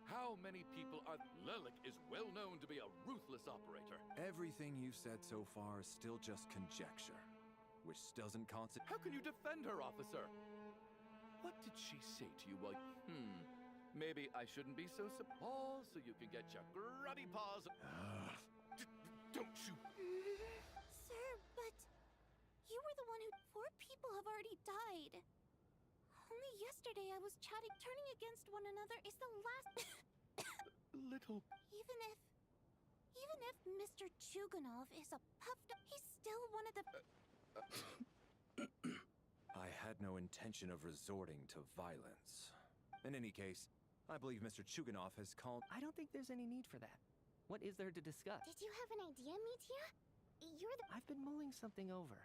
how many people are... Lelik is well known to be a ruthless operator. Everything you've said so far is still just conjecture, which doesn't constitute... How can you defend her, officer? What did she say to you while... Maybe I shouldn't be so surprised so you can get your grubby paws... Don't you... Sir, but... You were the one who... 4 people have already died. Only yesterday I was chatting... Turning against one another is the last... Little... Even if Mr. Chuganov is a puffed up... He's still one of the... I had no intention of resorting to violence. In any case, I believe Mr. Chuganov has called... I don't think there's any need for that. What is there to discuss? Did you have an idea, Mitya? You're the... I've been mulling something over.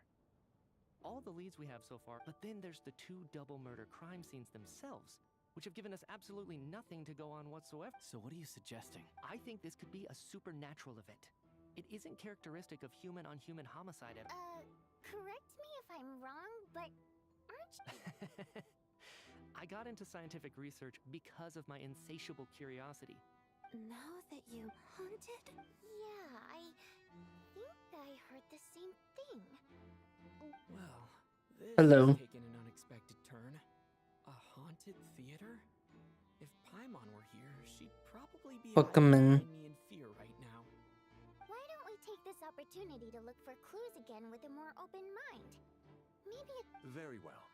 All the leads we have so far, but then there's the 2 double murder crime scenes themselves, which have given us absolutely nothing to go on whatsoever. So what are you suggesting? I think this could be a supernatural event. It isn't characteristic of human-on-human homicide. Correct me if I'm wrong, but aren't you... I got into scientific research because of my insatiable curiosity. Now that you haunted? Yeah, I think I heard the same thing. Well, this Hello. has taken an unexpected turn. A haunted theater? If Paimon were here, she'd probably be Welcome in. me in fear right now. Why don't we take this opportunity to look for clues again with a more open mind? Maybe it... Very well.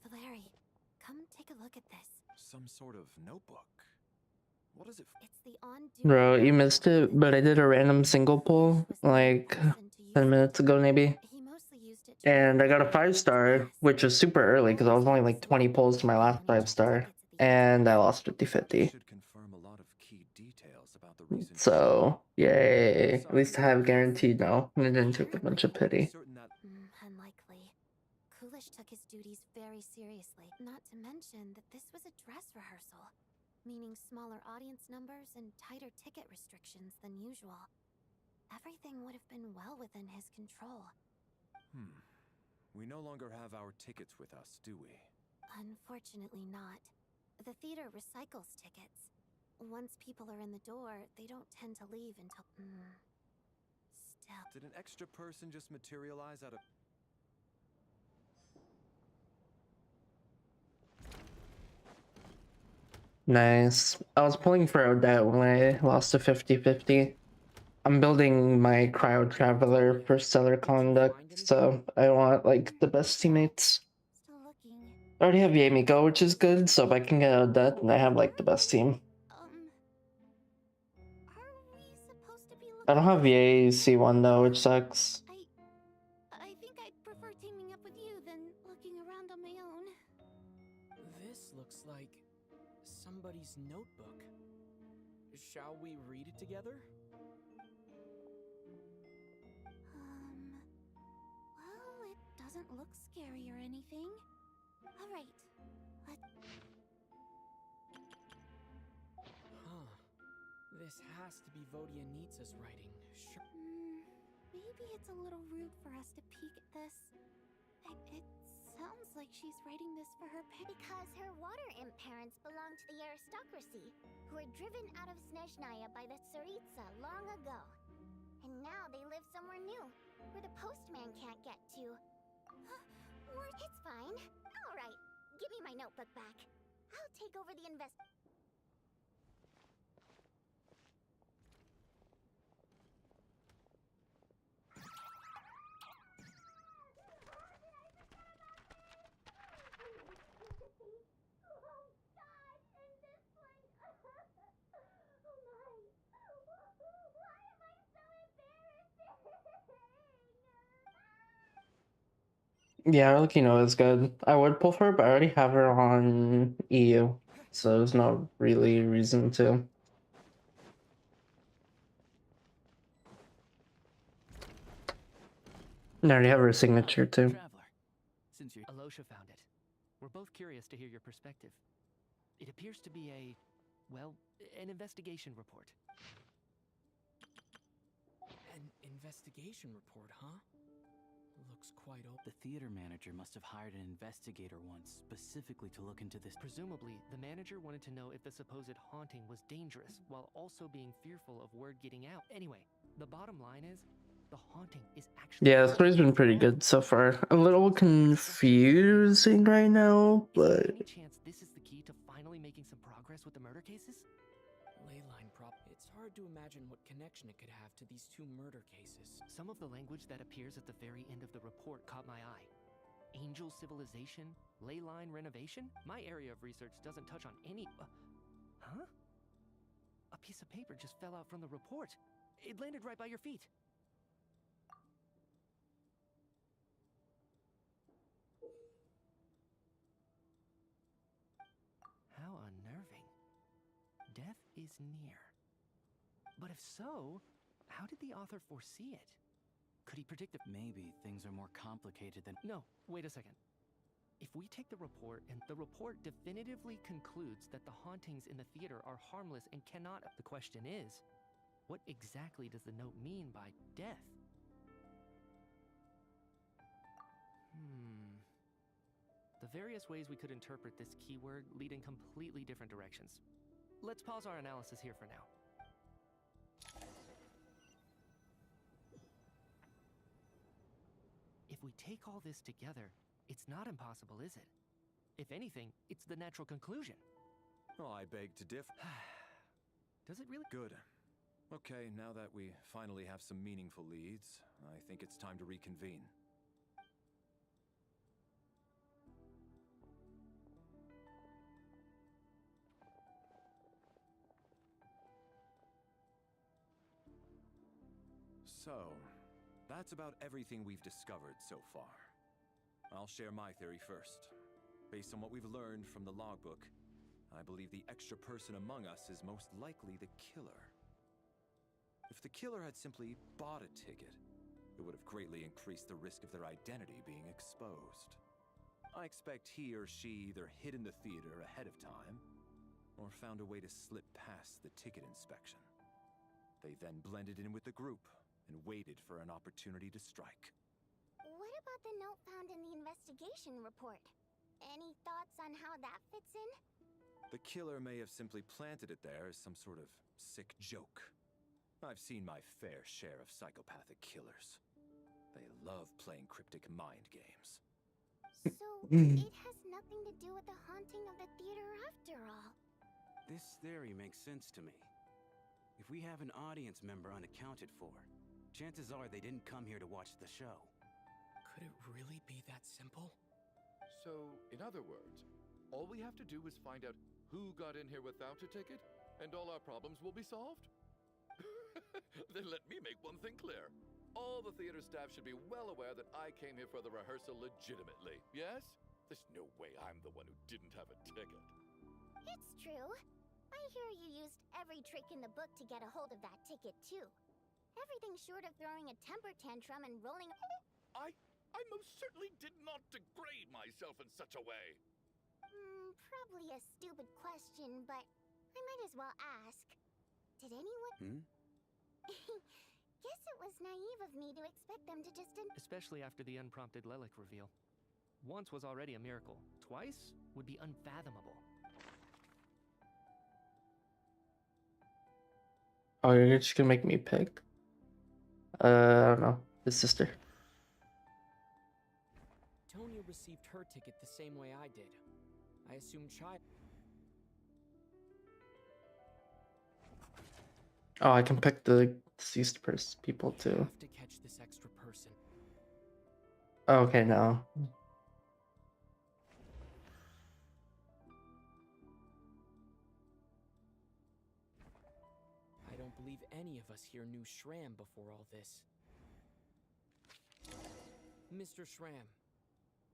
Valeri, come take a look at this. Some sort of notebook. What is it? It's the on... Bro, you missed it, but I did a random single pull like 10 minutes ago maybe. And I got a 5-star, which was super early because I was only like 20 pulls to my last 5-star. And I lost 50-50. So, yay. At least I have guaranteed now. And it didn't take a bunch of pity. Unlikely. Coolish took his duties very seriously. Not to mention that this was a dress rehearsal, meaning smaller audience numbers and tighter ticket restrictions than usual. Everything would have been well within his control. We no longer have our tickets with us, do we? Unfortunately not. The theater recycles tickets. Once people are in the door, they don't tend to leave until... Still... Did an extra person just materialize out of... Nice. I was pulling for Odette when I lost to 50-50. I'm building my Cryo Traveler for stellar conduct, so I want like the best teammates. I already have Yamiko, which is good, so if I can get Odette, then I have like the best team. I don't have Yay C1 though, which sucks. I think I'd prefer teaming up with you than looking around on my own. This looks like somebody's notebook. Shall we read it together? Well, it doesn't look scary or anything. Alright, Huh. This has to be Vodianitsa's writing. Sure. maybe it's a little rude for us to peek at this. It sounds like she's writing this for her Because her water imp parents belonged to the aristocracy, who were driven out of Snezhnaya by the Tsaritsa long ago. And now they live somewhere new, where the postman can't get to. It's fine. Alright, give me my notebook back. I'll take over the Yeah, Arlecchino is good. I would pull for her, but I already have her on EU, so there's no really reason to. I already have her signature too. Traveler, since you're Alosha found it. We're both curious to hear your perspective. It appears to be an investigation report. An investigation report, huh? Looks quite old. The theater manager must have hired an investigator once, specifically to look into this. Presumably, the manager wanted to know if the supposed haunting was dangerous, while also being fearful of word getting out. Anyway, the bottom line is, the haunting is actually... Yeah, the story's been pretty good so far. A little confusing right now, but... Any chance this is the key to finally making some progress with the murder cases? Leyline prop. It's hard to imagine what connection it could have to these two murder cases. Some of the language that appears at the very end of the report caught my eye. Angel civilization, leyline renovation? My area of research doesn't touch on any... huh? A piece of paper just fell out from the report. It landed right by your feet. How unnerving. Death is near. But if so, how did the author foresee it? Could he predict that... Maybe things are more complicated than... No, wait a second. If we take the report, and the report definitively concludes that the hauntings in the theater are harmless and cannot... The question is, what exactly does the note mean by death? The various ways we could interpret this keyword lead in completely different directions. Let's pause our analysis here for now. If we take all this together, it's not impossible, is it? If anything, it's the natural conclusion. Oh, I beg to differ. Does it really? Good. Okay, now that we finally have some meaningful leads, I think it's time to reconvene. So, that's about everything we've discovered so far. I'll share my theory first. Based on what we've learned from the logbook, I believe the extra person among us is most likely the killer. If the killer had simply bought a ticket, it would have greatly increased the risk of their identity being exposed. I expect he or she either hid in the theater ahead of time, or found a way to slip past the ticket inspection. They then blended in with the group, and waited for an opportunity to strike. What about the note found in the investigation report? Any thoughts on how that fits in? The killer may have simply planted it there as some sort of sick joke. I've seen my fair share of psychopathic killers. They love playing cryptic mind games. So, it has nothing to do with the haunting of the theater after all. This theory makes sense to me. If we have an audience member unaccounted for, chances are they didn't come here to watch the show. Could it really be that simple? So, in other words, all we have to do is find out who got in here without a ticket, and all our problems will be solved? Then let me make one thing clear. All the theater staff should be well aware that I came here for the rehearsal legitimately, yes? There's no way I'm the one who didn't have a ticket. It's true. I hear you used every trick in the book to get a hold of that ticket, too. Everything short of throwing a temper tantrum and rolling... I most certainly did not degrade myself in such a way. Probably a stupid question, but I might as well ask. Did anyone... Guess it was naive of me to expect them to just... Especially after the unprompted Lelik reveal. Once was already a miracle. Twice would be unfathomable. Oh, you're just gonna make me pick? I don't know. His sister. Tonya received her ticket the same way I did. I assume Child. Oh, I can pick the deceased people too. Have to catch this extra person. Oh, okay, no. I don't believe any of us here knew Shram before all this. Mr. Shram,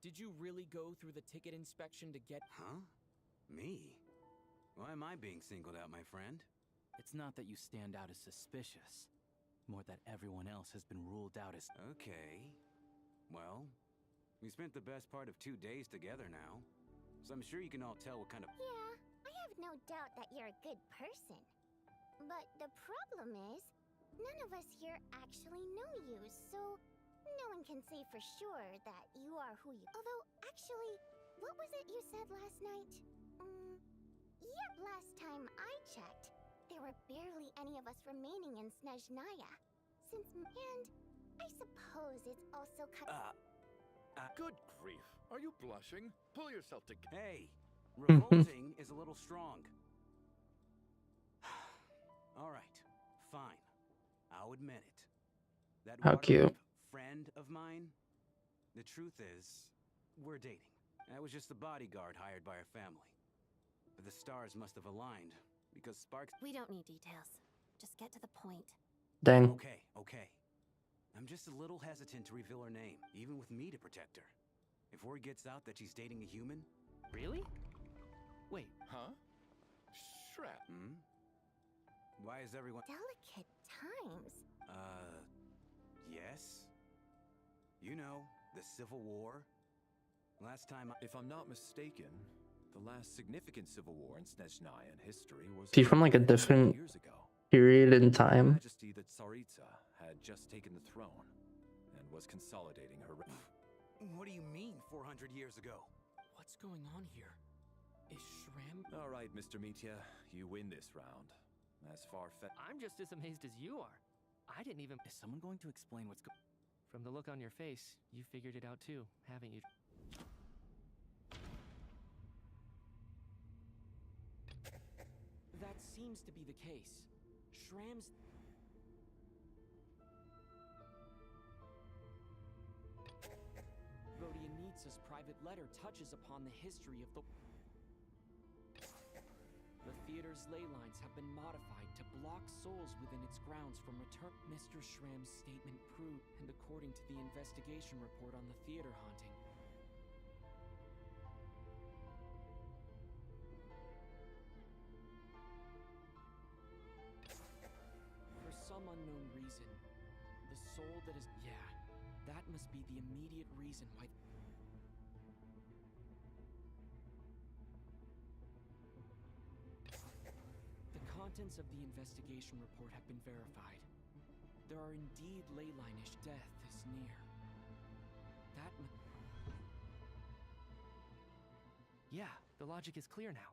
did you really go through the ticket inspection to get... Huh? Me? Why am I being singled out, my friend? It's not that you stand out as suspicious. More that everyone else has been ruled out as... Okay. Well, we spent the best part of 2 days together now. So I'm sure you can all tell what kind of... Yeah, I have no doubt that you're a good person. But the problem is, none of us here actually know you, so no one can say for sure that you are who you... Although, actually, what was it you said last night? Yep, last time I checked, there were barely any of us remaining in Snezhnaya. And I suppose it's also Good grief. Are you blushing? Pull yourself together. Hey, revolting is a little strong. All right, fine. I'll admit it. That How cute. friend of mine, the truth is, we're dating. I was just the bodyguard hired by our family. But the stars must have aligned, because Sparks... We don't need details. Just get to the point. Dang. Okay. I'm just a little hesitant to reveal her name, even with me to protect her. If word gets out that she's dating a human... Really? Wait. Huh? Shram? Why is everyone... Delicate times. Yes? You know, the Civil War? Last time If I'm not mistaken, the last significant civil war in Snezhnayan history was... Is he from like a different years ago. period in time? Majesty that Tsaritsa had just taken the throne and was consolidating her... What do you mean, 400 years ago? What's going on here? Is Shram... All right, Mr. Mitya, you win this round. As far-fetched... I'm just as amazed as you are. I didn't even... Is someone going to explain what's From the look on your face, you figured it out too, haven't you? That seems to be the case. Shram's... Vodianitsa's private letter touches upon the history of the... The theater's ley lines have been modified to block souls within its grounds from return... Mr. Shram's statement proved, and according to the investigation report on the theater haunting, for some unknown reason, the soul that is... Yeah, that must be the immediate reason why... The contents of the investigation report have been verified. There are indeed ley line-ish. Death is near. That... Yeah, the logic is clear now.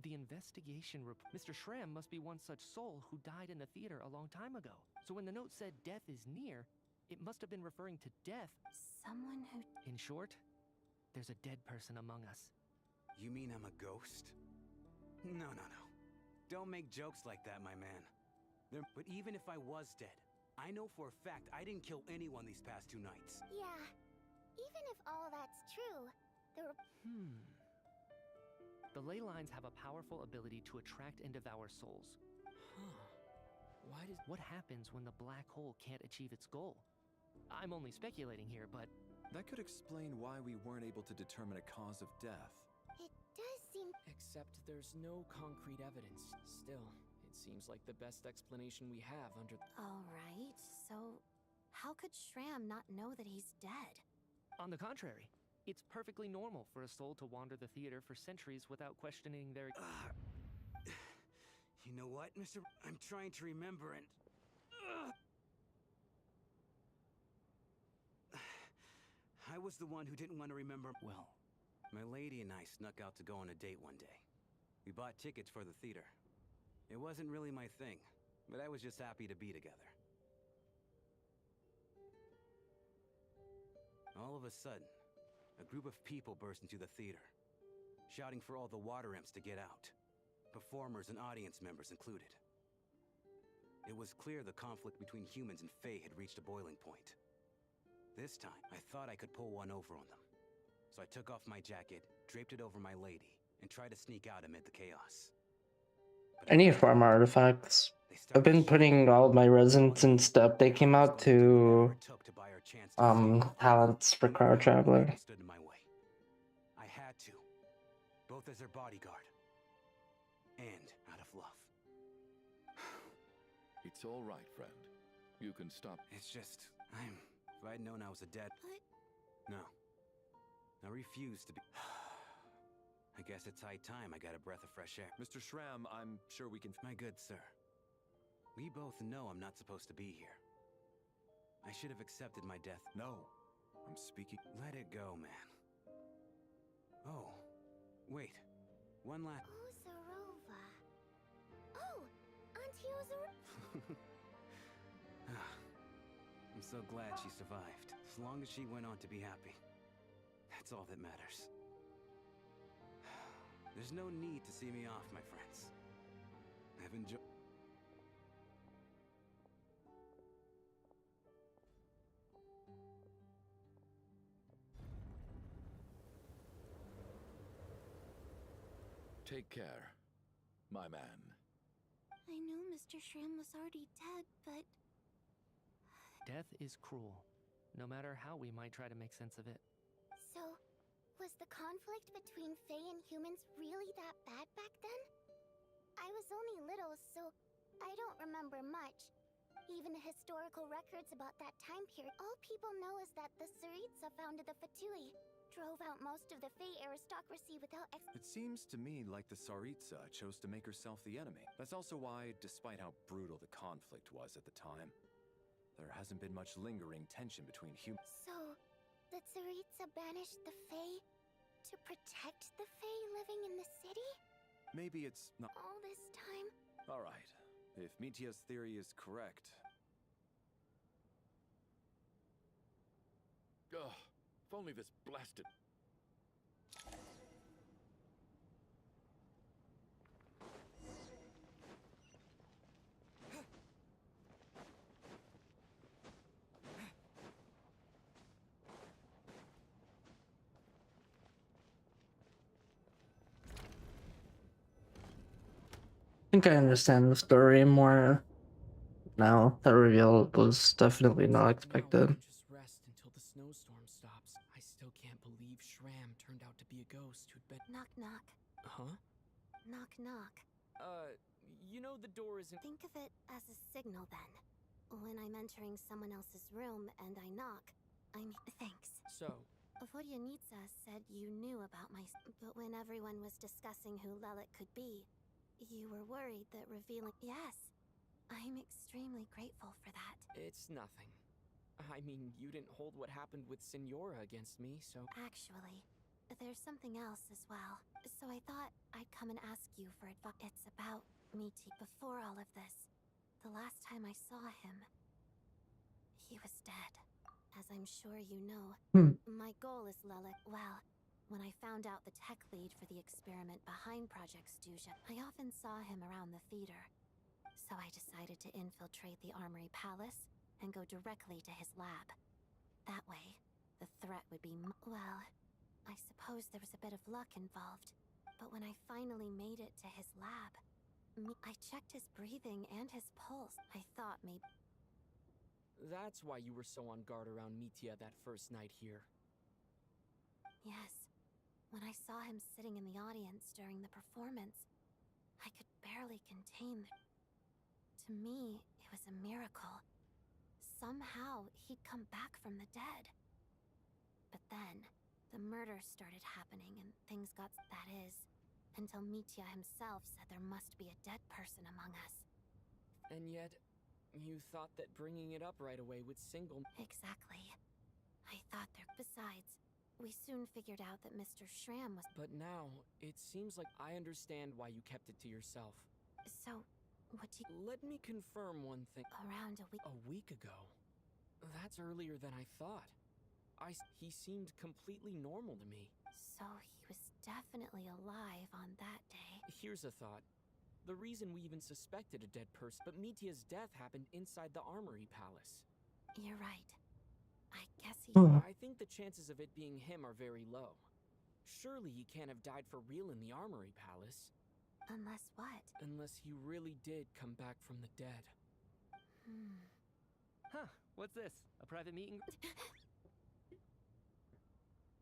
The investigation report... Mr. Shram must be one such soul who died in the theater a long time ago. So when the note said death is near, it must have been referring to death. Someone who... In short, there's a dead person among us. You mean I'm a ghost? No. Don't make jokes like that, my man. But even if I was dead, I know for a fact I didn't kill anyone these past 2 nights. Yeah, even if all that's true, The ley lines have a powerful ability to attract and devour souls. What happens when the black hole can't achieve its goal? I'm only speculating here, but... That could explain why we weren't able to determine a cause of death. It does seem... Except there's no concrete evidence. Still, it seems like the best explanation we have under... All right, so how could Shram not know that he's dead? On the contrary, it's perfectly normal for a soul to wander the theater for centuries without questioning their... You know what, Mr. I'm trying to remember and... I was the one who didn't want to remember... Well, my lady and I snuck out to go on a date one day. We bought tickets for the theater. It wasn't really my thing, but I was just happy to be together. All of a sudden, a group of people burst into the theater, shouting for all the water imps to get out, performers and audience members included. It was clear the conflict between humans and Fae had reached a boiling point. This time, I thought I could pull one over on them. So I took off my jacket, draped it over my lady, and tried to sneak out amid the chaos. I need farm artifacts. I've been putting all my resins and stuff. They came out to talents for Cryo Traveler. Stood in my way. I had to, both as their bodyguard and out of love. It's all right, friend. You can stop. It's just, if I'd known I was a dead... No. I refuse to be... I guess it's high time I got a breath of fresh air. Mr. Shram, I'm sure we can... My good sir. We both know I'm not supposed to be here. I should have accepted my death. No. I'm speaking... Let it go, man. Oh. Wait. One last... Ozarova. Oh! Auntie Ozarova. I'm so glad she survived. As long as she went on to be happy. That's all that matters. There's no need to see me off, my friends. I've enjoyed... Take care, my man. I knew Mr. Shrim was already dead, but... Death is cruel, no matter how we might try to make sense of it. So, was the conflict between Fae and humans really that bad back then? I was only little, so I don't remember much. Even the historical records about that time period, all people know is that the Tsaritsa founded the Fatui, drove out most of the Fae aristocracy without It seems to me like the Tsaritsa chose to make herself the enemy. That's also why, despite how brutal the conflict was at the time, there hasn't been much lingering tension between humans. So, the Tsaritsa banished the Fae to protect the Fae living in the city? Maybe it's not... All this time? Alright, if Mitia's theory is correct... Ugh, if only this blasted... I think I understand the story more now. That reveal was definitely not expected. Just rest until the snowstorm stops. I still can't believe Shram turned out to be a ghost who'd been... Knock, knock. Huh? Knock, knock. You know the door isn't... Think of it as a signal, then. When I'm entering someone else's room and I knock, thanks. So? Vodyanitsa said you knew about my... But when everyone was discussing who Lelik could be, you were worried that revealing... Yes. I'm extremely grateful for that. It's nothing. I mean, you didn't hold what happened with Signora against me, so... Actually, there's something else as well. So I thought I'd come and ask you for advice. It's about Miti. Before all of this, the last time I saw him, he was dead. As I'm sure you know, my goal is Lelik. Well, when I found out the tech lead for the experiment behind Project Stuja, I often saw him around the theater. So I decided to infiltrate the Armory Palace and go directly to his lab. That way, the threat would be well, I suppose there was a bit of luck involved. But when I finally made it to his lab, I checked his breathing and his pulse. I thought maybe... That's why you were so on guard around Mitia that first night here. Yes. When I saw him sitting in the audience during the performance, I could barely contain the... To me, it was a miracle. Somehow, he'd come back from the dead. But then, the murders started happening and things got that is, until Mitya himself said there must be a dead person among us. And yet, you thought that bringing it up right away would single... Exactly. I thought there... Besides, we soon figured out that Mr. Schramm was... But now, it seems like I understand why you kept it to yourself. So, what do you... Let me confirm one thing. Around a week... A week ago? That's earlier than I thought. He seemed completely normal to me. So he was definitely alive on that day. Here's a thought. The reason we even suspected a dead person, but Mitya's death happened inside the Armory Palace. You're right. I guess he... I think the chances of it being him are very low. Surely he can't have died for real in the Armory Palace. Unless what? Unless he really did come back from the dead. Huh, what's this? A private meeting?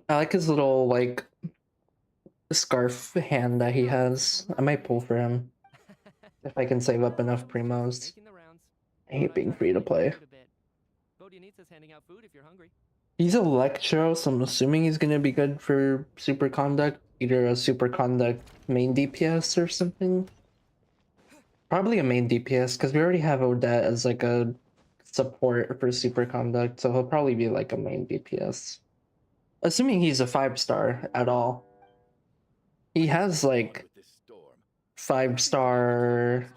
I like his little, like, scarf hand that he has. I might pull for him. If I can save up enough primos. I hate being free to play. Bodianita's handing out food if you're hungry. He's Electro, so I'm assuming he's gonna be good for Superconduct. Either a Superconduct main DPS or something. Probably a main DPS, because we already have Odette as like a support for Superconduct, so he'll probably be like a main DPS. Assuming he's a 5-star at all. He has like 5-star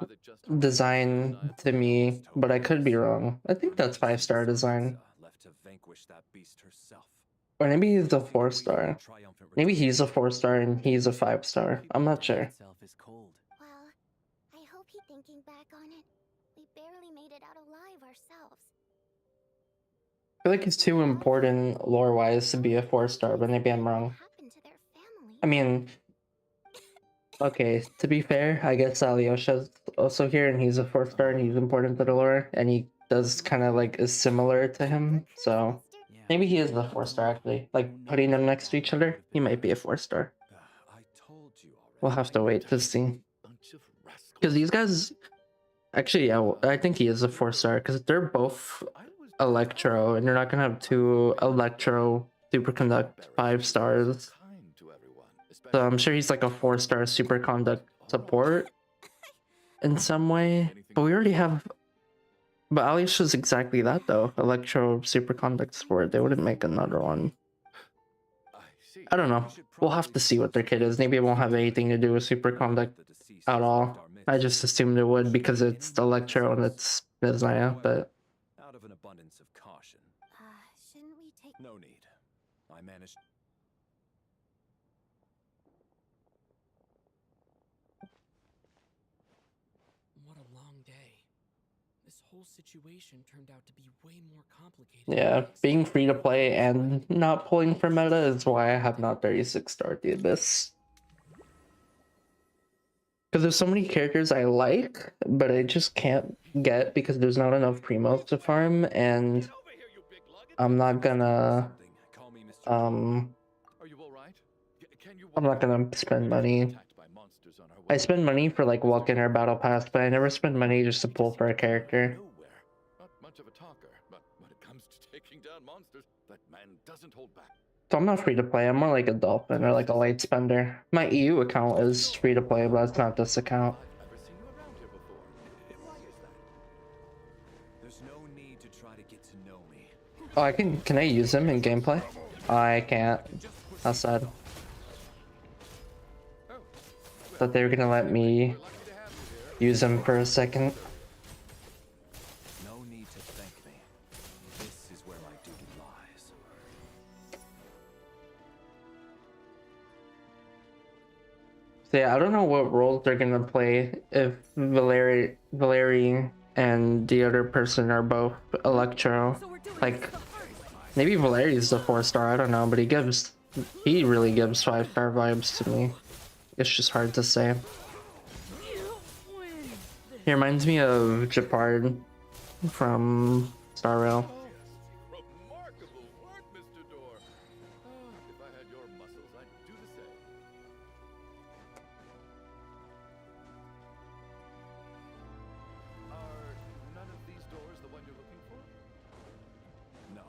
design to me, but I could be wrong. I think that's 5-star design. Or maybe he's a 4-star. Maybe he's a 4-star and he's a 5-star. I'm not sure. Well, I hope he thinking back on it. We barely made it out alive ourselves. I feel like he's too important lore-wise to be a 4-star, but maybe I'm wrong. I mean, okay, to be fair, I guess Alyosha's also here, and he's a 4-star, and he's important to the lore, and he does kind of like is similar to him, so maybe he is the 4-star actually. Like putting them next to each other, he might be a 4-star. We'll have to wait to see. Because these guys, actually, yeah, I think he is a 4-star because they're both Electro, and you're not gonna have two Electro Superconduct 5-stars. So I'm sure he's like a 4-star Superconduct support in some way. But we already have. But Alyosha's exactly that though. Electro Superconduct support. They wouldn't make another one. I don't know. We'll have to see what their kit is. Maybe it won't have anything to do with Superconduct at all. I just assumed it would because it's Electro and it's Mesnaya, but Out of an abundance of caution. Shouldn't we take... No need. I managed... What a long day. This whole situation turned out to be way more complicated. yeah, being free to play and not pulling for meta is why I have not 36-starred the Abyss. Because there's so many characters I like, but I just can't get because there's not enough primos to farm, and I'm not gonna I'm not gonna spend money. I spend money for like walk-in or battle pass, but I never spend money just to pull for a character. Not much of a talker, but when it comes to taking down monsters, that man doesn't hold back. So I'm not free to play, I'm more like a dolphin or like a light spender. My EU account is free to play, but it's not this account. There's no need to try to get to know me. Oh, can I use him in gameplay? I can't. That's sad. Thought they were gonna let me use him for a second. No need to thank me. This is where my duty lies. So yeah, I don't know what roles they're gonna play if Valerie and the other person are both Electro. Like, maybe Valeri's a 4-star, I don't know, but he really gives 5-star vibes to me. It's just hard to say. He reminds me of Japard from Star Rail. Remarkable work, Mr. Door. If I had your muscles, I'd do the same. Are none of these doors the one you're looking for? No.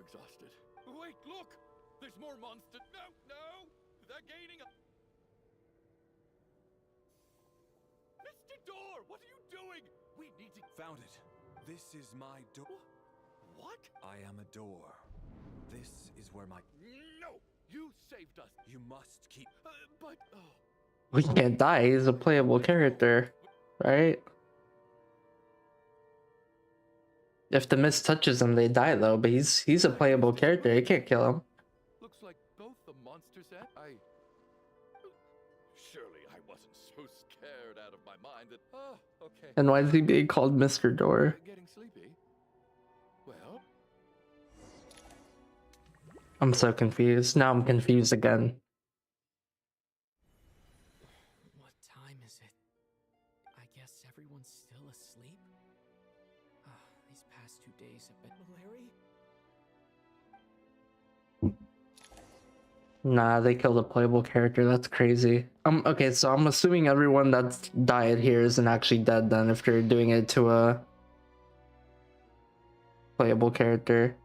exhausted. Wait, look! There's more monsters. No, no! They're gaining up. Mr. Door, what are you doing? We need to... Found it. This is my door. What? I am a door. This is where my... No! You saved us. You must keep... But... Oh. We can't die. He's a playable character, right? If the mist touches him, they die though. But he's a playable character. You can't kill him. Looks like both the monsters and Surely I wasn't so scared out of my mind that... Oh, okay. And why is he being called Mr. Door? Getting sleepy? Well... I'm so confused. Now I'm confused again. What time is it? I guess everyone's still asleep? These past 2 days have been... Larry? Nah, they killed a playable character. That's crazy. Okay, so I'm assuming everyone that's died here isn't actually dead then if you're doing it to a playable character.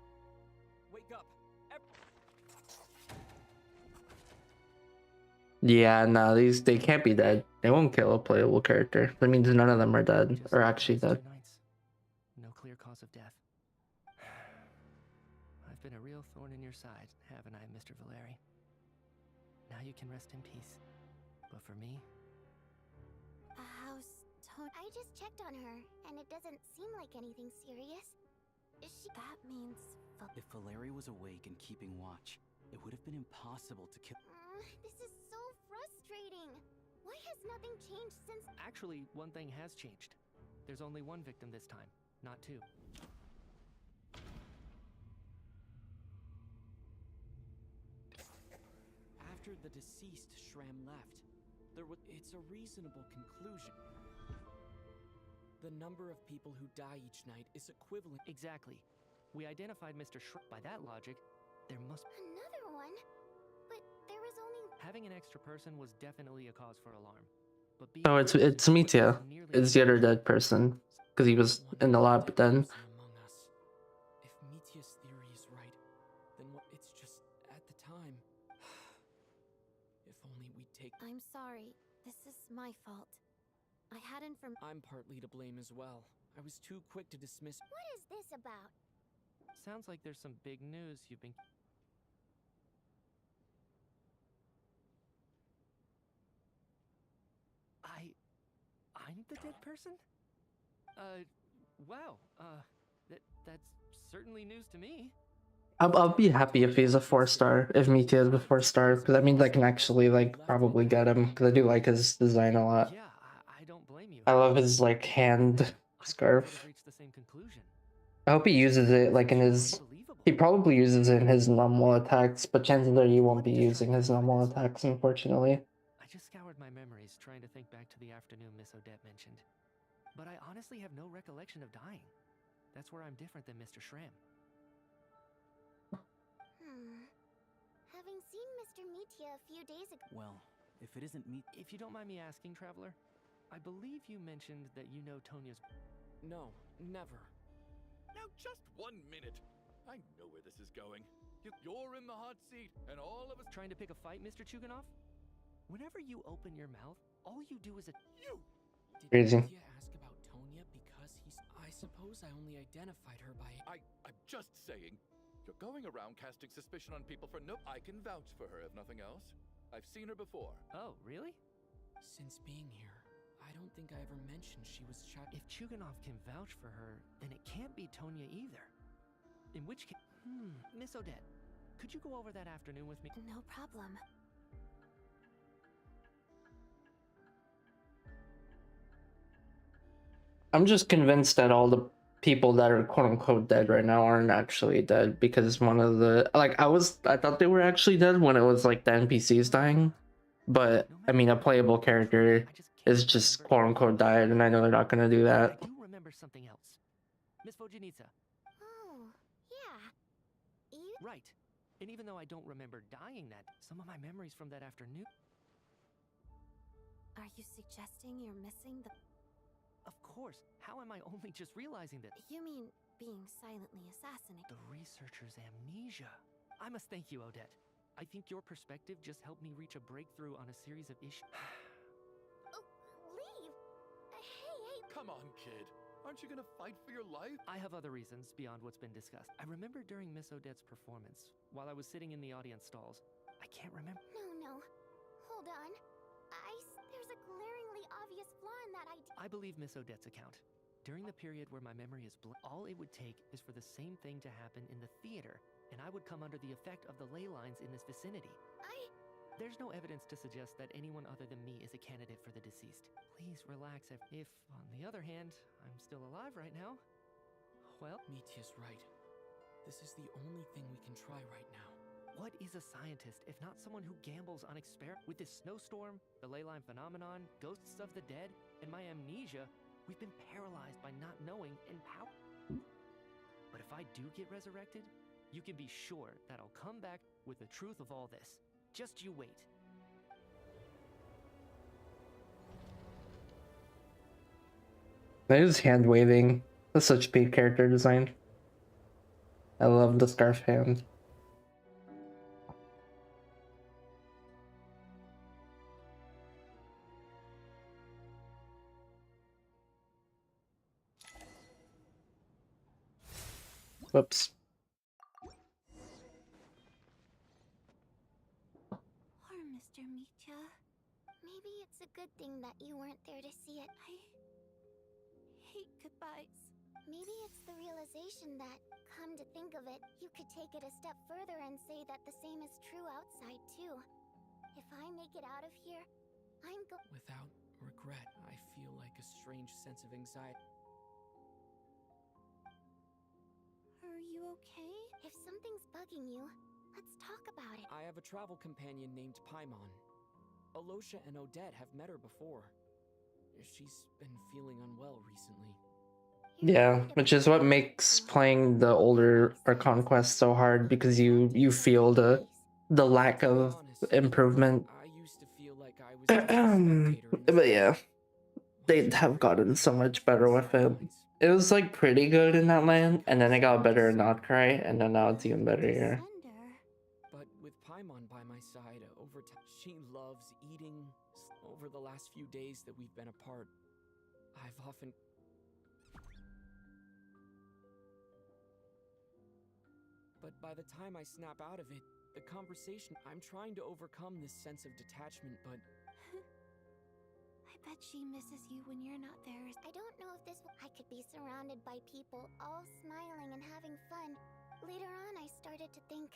Yeah, no, they can't be dead. They won't kill a playable character. That means none of them are dead, or actually dead. No clear cause of death. I've been a real thorn in your side, haven't I, Mr. Valeri? Now you can rest in peace. But for me... How's Tony? I just checked on her, and it doesn't seem like anything serious. That means... If Valeri was awake and keeping watch, it would have been impossible to kill... This is so frustrating. Why has nothing changed since... Actually, one thing has changed. There's only one victim this time, not two. After the deceased Shram left, it's a reasonable conclusion. The number of people who die each night is equivalent. Exactly. We identified Mr. Shram. By that logic, there must... Another one? But there was only... Having an extra person was definitely a cause for alarm. But Oh, it's Mitya. It's the other dead person. Because he was in the lab then. If Mitya's theory is right, then it's just at the time. If only we'd take... I'm sorry. This is my fault. I hadn't from... I'm partly to blame as well. I was too quick to dismiss... What is this about? Sounds like there's some big news you've been... I'm the dead person? Wow. That's certainly news to me. I'll be happy if he's a 4-star, if Mitya is a 4-star, because that means I can actually, like, probably get him, because I do like his design a lot. Yeah, I don't blame you. I love his, like, hand scarf. I hope he uses it, like, in his... He probably uses it in his normal attacks, but chances are you won't be using his normal attacks, unfortunately. I just scoured my memories, trying to think back to the afternoon Miss Odette mentioned. But I honestly have no recollection of dying. That's where I'm different than Mr. Shram. Having seen Mr. Mitya a few days ago... Well, if it isn't me... If you don't mind me asking, Traveler, I believe you mentioned that you know Tonya's... No, never. Now just 1 minute. I know where this is going. You're in the hot seat, and all of us... Trying to pick a fight, Mr. Chuganov? Whenever you open your mouth, all you do is a... You! Crazy. Did Mitya ask about Tonya because he's... I suppose I only identified her by... I'm just saying. You're going around casting suspicion on people for no... I can vouch for her, if nothing else. I've seen her before. Oh, really? Since being here, I don't think I ever mentioned she was If Chuganov can vouch for her, then it can't be Tonya either. In which case... Miss Odette, could you go over that afternoon with me? No problem. I'm just convinced that all the people that are quote-unquote dead right now aren't actually dead, because one of the... Like, I thought they were actually dead when it was, like, the NPCs dying. But, I mean, a playable character is just quote-unquote died, and I know they're not gonna do that. I do remember something else. Miss Vojanitsa. Oh, yeah. You... Right. And even though I don't remember dying some of my memories from that afternoon... Are you suggesting you're missing the... Of course. How am I only just realizing this? You mean being silently assassinated. The researcher's amnesia. I must thank you, Odette. I think your perspective just helped me reach a breakthrough on a series of issues. Leave! Hey! Come on, kid. Aren't you gonna fight for your life? I have other reasons beyond what's been discussed. I remember during Miss Odette's performance, while I was sitting in the audience stalls, I can't remember. No. Hold on. There's a glaringly obvious flaw in that idea. I believe Miss Odette's account. During the period where my memory is all it would take is for the same thing to happen in the theater, and I would come under the effect of the ley lines in this vicinity. There's no evidence to suggest that anyone other than me is a candidate for the deceased. Please relax if, on the other hand, I'm still alive right now. Well, Mitya's right. This is the only thing we can try right now. What is a scientist if not someone who gambles on with this snowstorm, the ley line phenomenon, ghosts of the dead, and my amnesia? We've been paralyzed by not knowing and power. But if I do get resurrected, you can be sure that I'll come back with the truth of all this. Just you wait. That is hand waving. That's such peak character design. I love the scarf hand. Whoops. Poor Mr. Mitya. Maybe it's a good thing that you weren't there to see it. I hate goodbyes. Maybe it's the realization that, come to think of it, you could take it a step further and say that the same is true outside, too. If I make it out of here, Without regret, I feel like a strange sense of anxiety. Are you okay? If something's bugging you, let's talk about it. I have a travel companion named Paimon. Alosha and Odette have met her before. She's been feeling unwell recently. Yeah, which is what makes playing the older Archon quest so hard, because you feel the lack of improvement. I used to feel like I was just a spectator in But yeah, they'd have gotten so much better with it. It was like pretty good in that land, and then it got better in Outcry, and then now it's even better here. But with Paimon by my side, over time, she loves eating. Over the last few days that we've been apart, I've often... But by the time I snap out of it, the conversation... I'm trying to overcome this sense of detachment, but... I bet she misses you when you're not there. I don't know if I could be surrounded by people, all smiling and having fun. Later on, I started to think,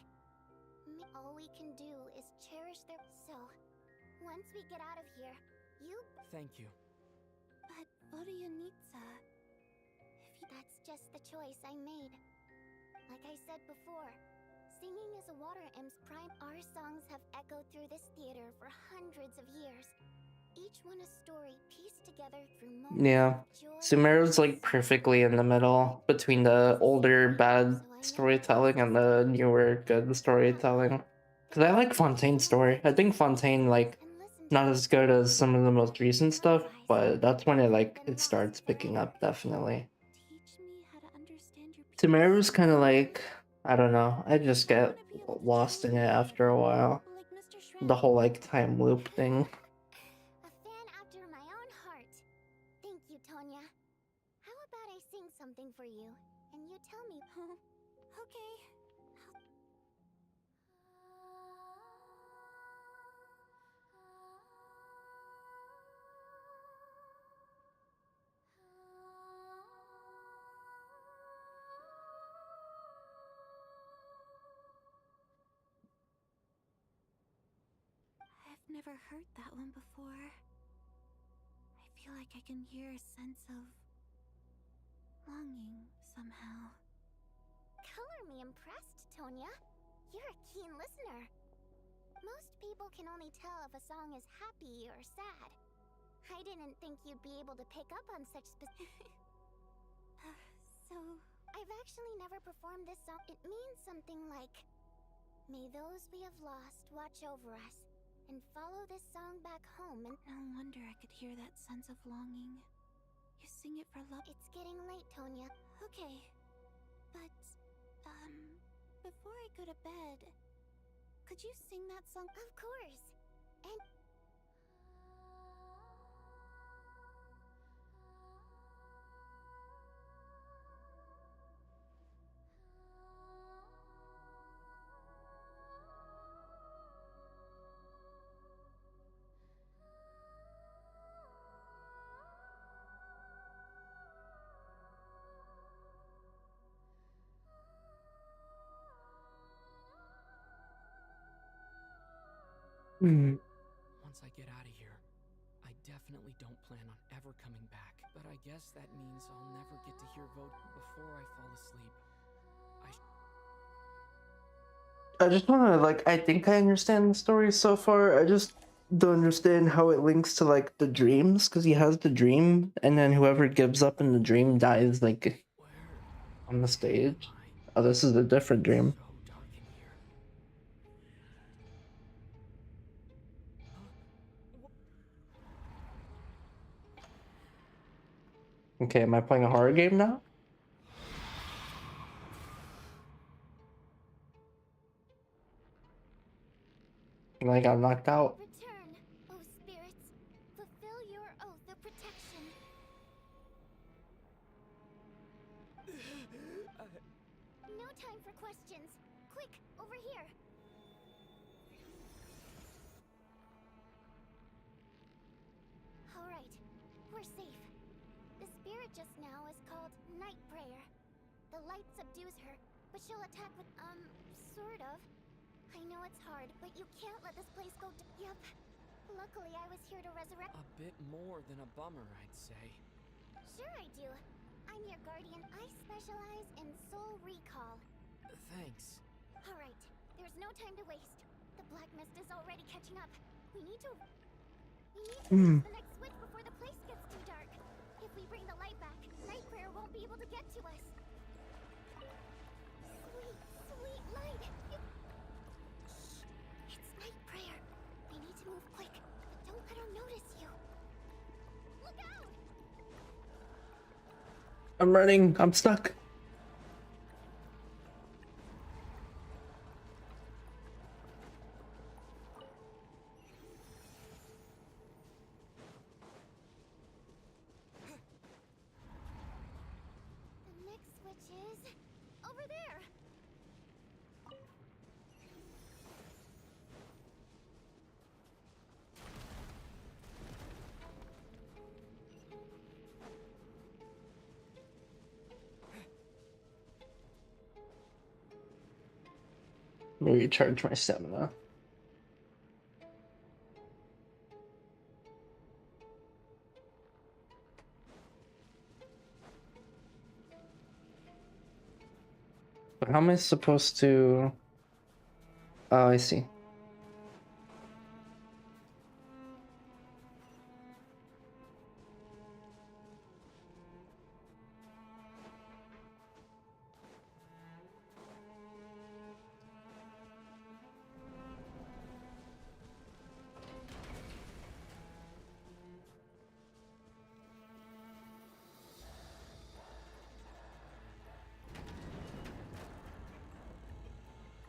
all we can do is cherish their... So, once we get out of here, Thank you. But Vodyanitsa... That's just the choice I made. Like I said before, singing is a water M's prime. Our songs have echoed through this theater for hundreds of years. Each one a story pieced together through moments Yeah, of joy. Sumeru's like perfectly in the middle between the older bad storytelling and the newer good storytelling. Because I like Fontaine's story. I think Fontaine, like, not as good as some of the most recent stuff, but that's when it starts picking up, definitely. Sumeru's kind of like, I don't know, I just get lost in it after a while. The whole like time loop thing. A fan after my own heart. Thank you, Tonya. How about I sing something for you, and you tell me... Okay. I've never heard that one before. I feel like I can hear a sense of longing somehow. Color me impressed, Tonya. You're a keen listener. Most people can only tell if a song is happy or sad. I didn't think you'd be able to pick up on such So, I've actually never performed this song. It means something like, may those we have lost watch over us, and follow this song back home. And no wonder I could hear that sense of longing. You sing it for love. It's getting late, Tonya. Okay. to bed. Could you sing that song? Of course. And Once I get out of here, I definitely don't plan on ever coming back. But I guess that means I'll never get to hear vote before I fall asleep. I just want to, like, I think I understand the story so far. I just don't understand how it links to, like, the dreams, because he has the dream, and then whoever gives up in the dream dies, like, on the stage. Oh, this is a different dream. Okay, am I playing a horror game now? And I got knocked out. return, O spirits. Fulfill your oath of protection. No time for questions. Quick, over here. All right, we're safe. The spirit just now is called Night Prayer. The light subdues her, but she'll attack with, sort of. I know it's hard, but you can't let this place go. Yep. Luckily, I was here to resurrect. A bit more than a bummer, I'd say. Sure, I do. I'm your guardian. I specialize in soul recall. Thanks. All right, there's no time to waste. The black mist is already catching up. We need to reach the next switch before the place gets too dark. If we bring the light back, Night Prayer won't be able to get to us. Sweet, sweet light. It's Night Prayer. We need to move quick, but don't let her notice you. Look out! I'm running. I'm stuck. The next switch is over there. Let me recharge my stamina. But how am I supposed to... Oh, I see.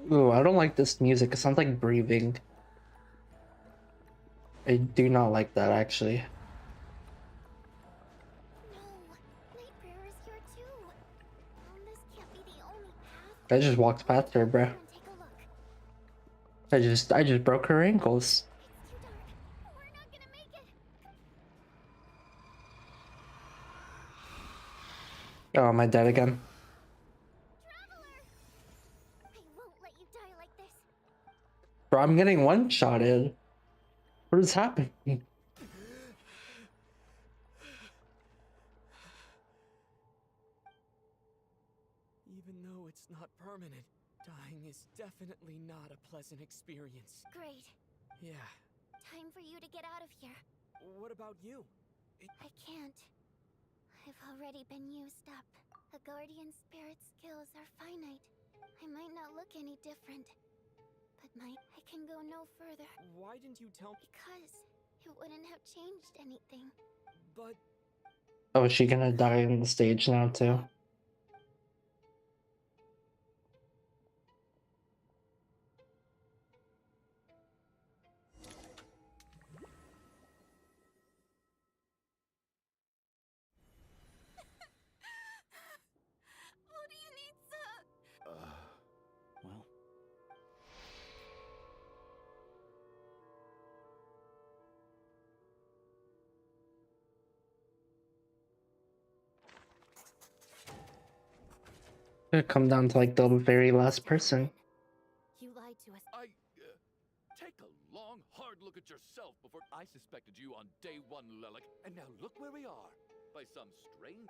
Ooh, I don't like this music. It sounds like breathing. I do not like that, actually. Night Prayer is here too. This can't be the only path. I just walked past her, bruh. I just broke her ankles. We're not gonna make it. Oh, am I dead again? I won't let you die like this. Bro, I'm getting one-shotted. What is happening? Even though it's not permanent, dying is definitely not a pleasant experience. Great. Yeah. Time for you to get out of here. What about you? I can't. I've already been used up. A guardian spirit's skills are finite. I might not look any different, but I can go no further. Why didn't you tell me? Because it wouldn't have changed anything. But... Oh, is she gonna die on the stage now, too? It come down to like the very last person. You lied to us. Take a long, hard look at yourself before I suspected you on day one, Lelic, and now look where we are. By some strange...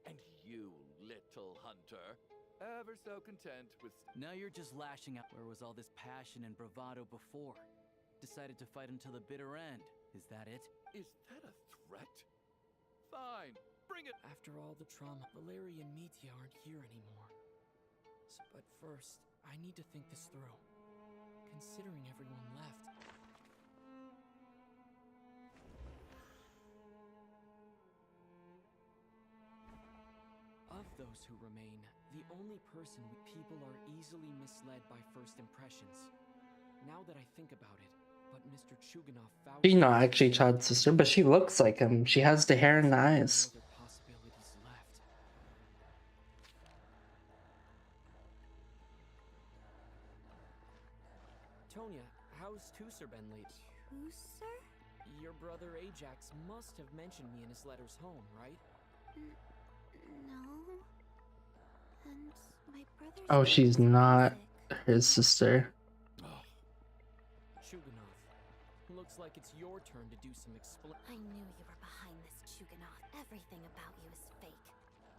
And you, little hunter, ever so content with... Now you're just lashing out. Where was all this passion and bravado before? Decided to fight until the bitter end. Is that it? Is that a threat? Fine, bring it! After all the trauma, Valeria and Mitya aren't here anymore. But first, I need to think this through. Considering everyone left. Of those who remain, the only person people are easily misled by first impressions. Now that I think about it, but Mr. Chuganov vouched... She's not actually Chad's sister, but she looks like him. She has the hair and the eyes. Possibilities left. Tonya, how's Tusser been lately? Tusser? Your brother Ajax must have mentioned me in his letters home, right? No. And my brother's... Oh, she's not his sister. Chuganov, looks like it's your turn to do some I knew you were behind this, Chuganov. Everything about you is fake.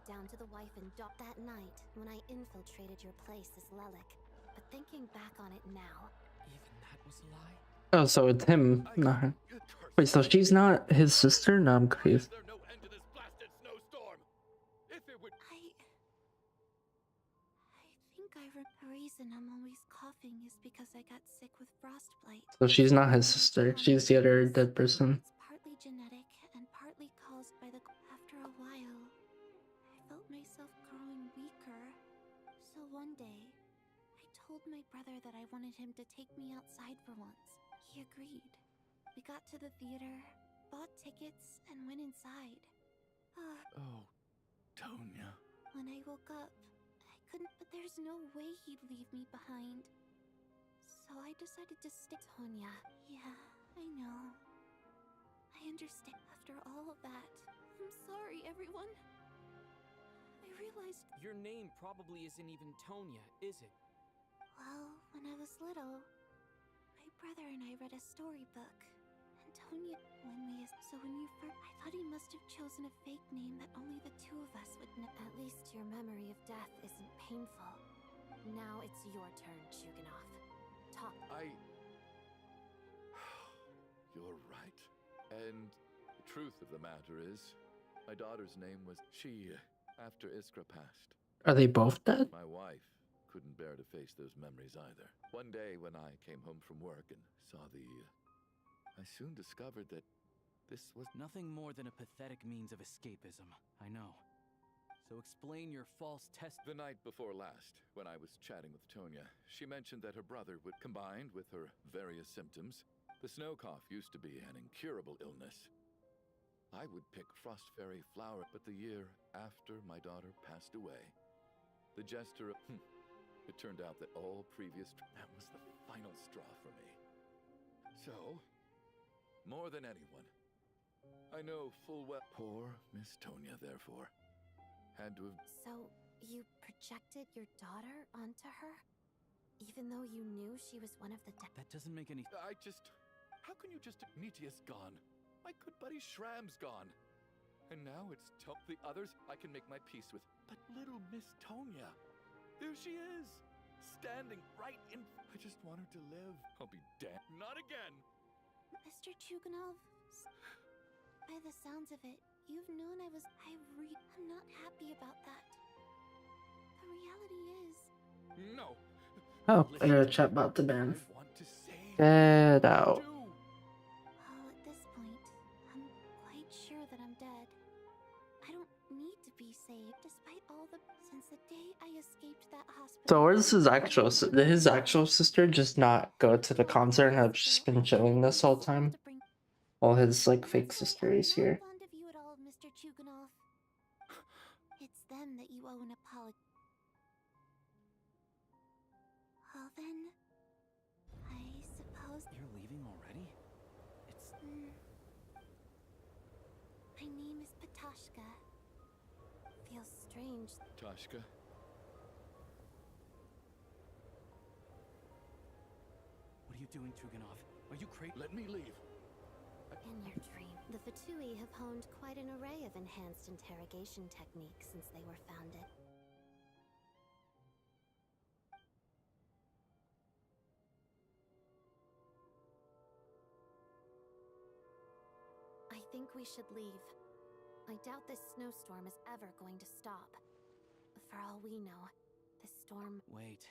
Down to the wife and dog. That night, when I infiltrated your place as Lelic. But thinking back on it now... Even that was a lie? Oh, so it's him, not her. Wait, so she's not his sister? No, I'm confused. The reason I'm always coughing is because I got sick with frostbite. So she's not his sister. She's the other dead person. It's partly genetic and partly caused by the... After a while, I felt myself growing weaker. So one day, I told my brother that I wanted him to take me outside for once. He agreed. We got to the theater, bought tickets, and went inside. Oh, Tonya. When I woke up, couldn't, but there's no way he'd leave me behind. So I decided to stick. Tonya. Yeah, I know. I understand. After all of that, I'm sorry, everyone. I realized... Your name probably isn't even Tonya, is it? Well, when I was little, my brother and I read a storybook. And Tonya, when you first... I thought he must have chosen a fake name that only the two of us would know. At least your memory of death isn't painful. Now it's your turn, Chuganov. Talk. You're right. And the truth of the matter is, my daughter's name was... She, after Iskra passed. Are they both dead? My wife couldn't bear to face those memories either. One day when I came home from work and saw the... I soon discovered that this was... Nothing more than a pathetic means of escapism, I know. So explain your false test... The night before last, when I was chatting with Tonya, she mentioned that her brother would, combined with her various symptoms, the snow cough used to be an incurable illness. I would pick frost fairy flower, but the year after my daughter passed away, the gesture of... It turned out that all previous... That was the final straw for me. So, more than anyone, I know full well... Poor Miss Tonya, therefore, had to have... So, you projected your daughter onto her? Even though you knew she was one of the dead... That doesn't make any... How can you just... Mitya's gone. My good buddy Shram's gone. And now it's the others I can make my peace with. But little Miss Tonya, there she is, standing right in... I just want her to live. I'll be damned. Not again! Mr. Chuganov, by the sounds of it, you've known I was... I'm not happy about that. The reality is... No! Oh, I gotta chat about the band. Get out. Well, at this point, I'm quite sure that I'm dead. I don't need to be saved, despite all the... Since the day I escaped that hospital... So where's his actual... Did his actual sister just not go to the concert and have just been chilling this whole time? While his, like, fake sister is here. Fond of you at all, Mr. Chuganov. It's them that you owe an apology. Well then, I suppose... You're leaving already? It's... My name is Patashka. Feels strange. Tashka, doing, Tuganov? Are you crazy? Let me leave. In your dream, the Fatui have honed quite an array of enhanced interrogation techniques since they were founded. I think we should leave. I doubt this snowstorm is ever going to stop. For all we know, this storm... Wait,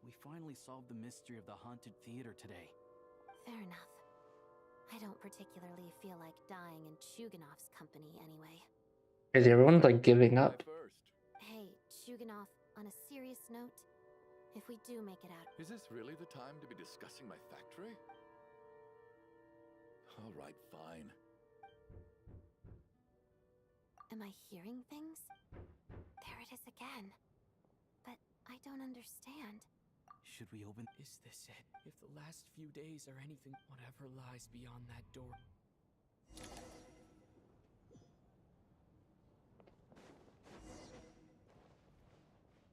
we finally solved the mystery of the haunted theater today. Fair enough. I don't particularly feel like dying in Chuganov's company anyway. Crazy, everyone's like giving up. Hey, Chuganov, on a serious note, if we do make it out... Is this really the time to be discussing my factory? All right, fine. Am I hearing things? There it is again. But I don't understand. Should we open? Is this it? If the last few days are anything, whatever lies beyond that door.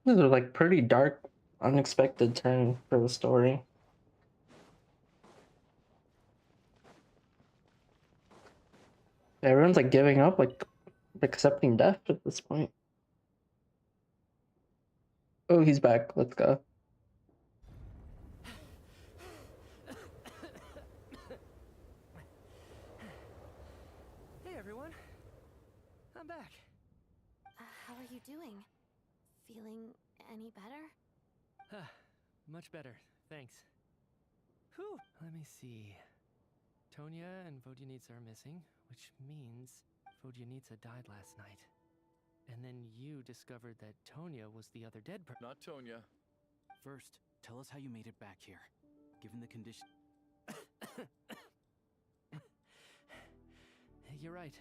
This is a like pretty dark, unexpected turn for the story. Everyone's like giving up, like accepting death at this point. Oh, he's back. Let's go. Hey everyone, I'm back. How are you doing? Feeling any better? Much better, thanks. Whew. Let me see. Tonya and Vodyanitsa are missing, which means Vodyanitsa died last night. And then you discovered that Tonya was the other dead person. Not Tonya. First, tell us how you made it back here, given the condition. You're right.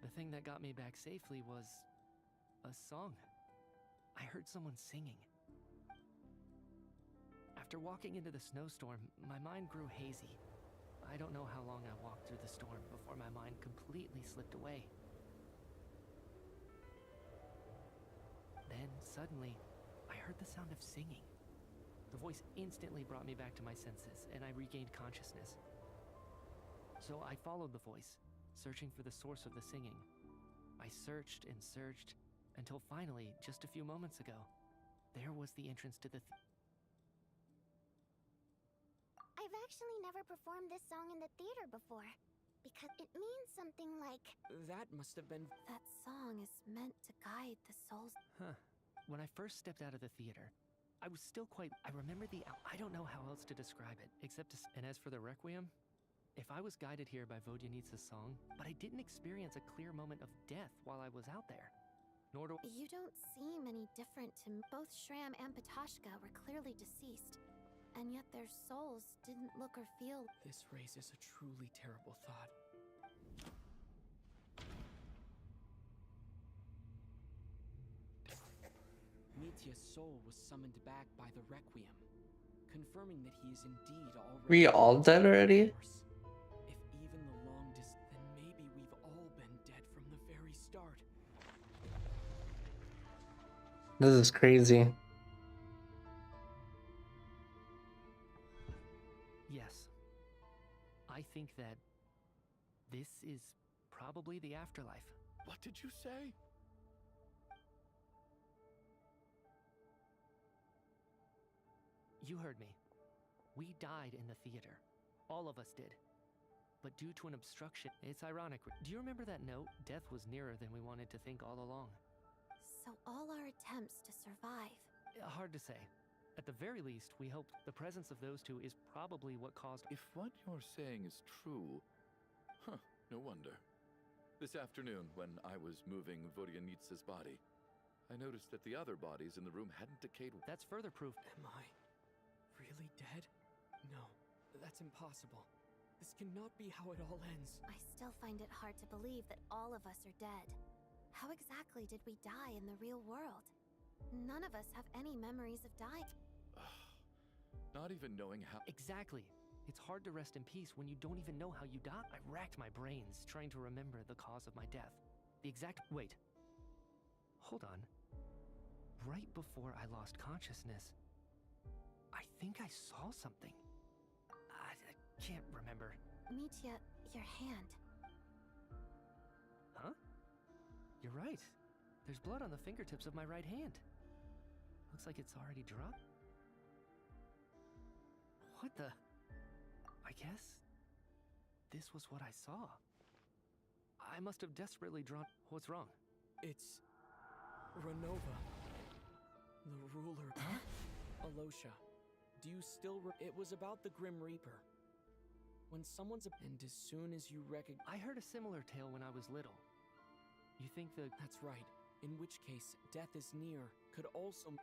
The thing that got me back safely was a song. I heard someone singing. After walking into the snowstorm, my mind grew hazy. I don't know how long I walked through the storm before my mind completely slipped away. Then, suddenly, I heard the sound of singing. The voice instantly brought me back to my senses, and I regained consciousness. So I followed the voice, searching for the source of the singing. I searched and searched, until finally, just a few moments ago, there was the entrance to the I've actually never performed this song in the theater before, because it means something like... That must have been... That song is meant to guide the souls... Huh. When I first stepped out of the theater, I was still quite... I remember I don't know how else to describe it, except to... And as for the Requiem, if I was guided here by Vodyanitsa's song, but I didn't experience a clear moment of death while I was out there. Nor do... You don't seem any different to me. Both Shram and Patashka were clearly deceased, and yet their souls didn't look or feel... This raises a truly terrible thought. Mitya's soul was summoned back by the Requiem, confirming that he is indeed already... We all dead already? If even the long distance, then maybe we've all been dead from the very start. This is crazy. Yes. I think that this is probably the afterlife. What did you say? You heard me. We died in the theater. All of us did. But due to an obstruction, it's ironic. Do you remember that note? Death was nearer than we wanted to think all along. So all our attempts to survive... Hard to say. At the very least, we hope the presence of those two is probably what caused... If what you're saying is true... Huh, no wonder. This afternoon, when I was moving Vodyanitsa's body, I noticed that the other bodies in the room hadn't decayed. That's further proof. Am I really dead? No, that's impossible. This cannot be how it all ends. I still find it hard to believe that all of us are dead. How exactly did we die in the real world? None of us have any memories of dying. Not even knowing how... Exactly. It's hard to rest in peace when you don't even know how you died. I racked my brains trying to remember the cause of my death. The exact... Wait. Hold on. Right before I lost consciousness, I think I saw something. can't remember. Mitya, your hand. Huh? You're right. There's blood on the fingertips of my right hand. Looks like it's already dropped. What the? I guess this was what I saw. I must have desperately drawn. What's wrong? It's Renova, the ruler. Alosha, do you still it was about the Grim Reaper. When someone's and as soon as you recognize... I heard a similar tale when I was little. You think the... That's right. In which case, death is near. Could also...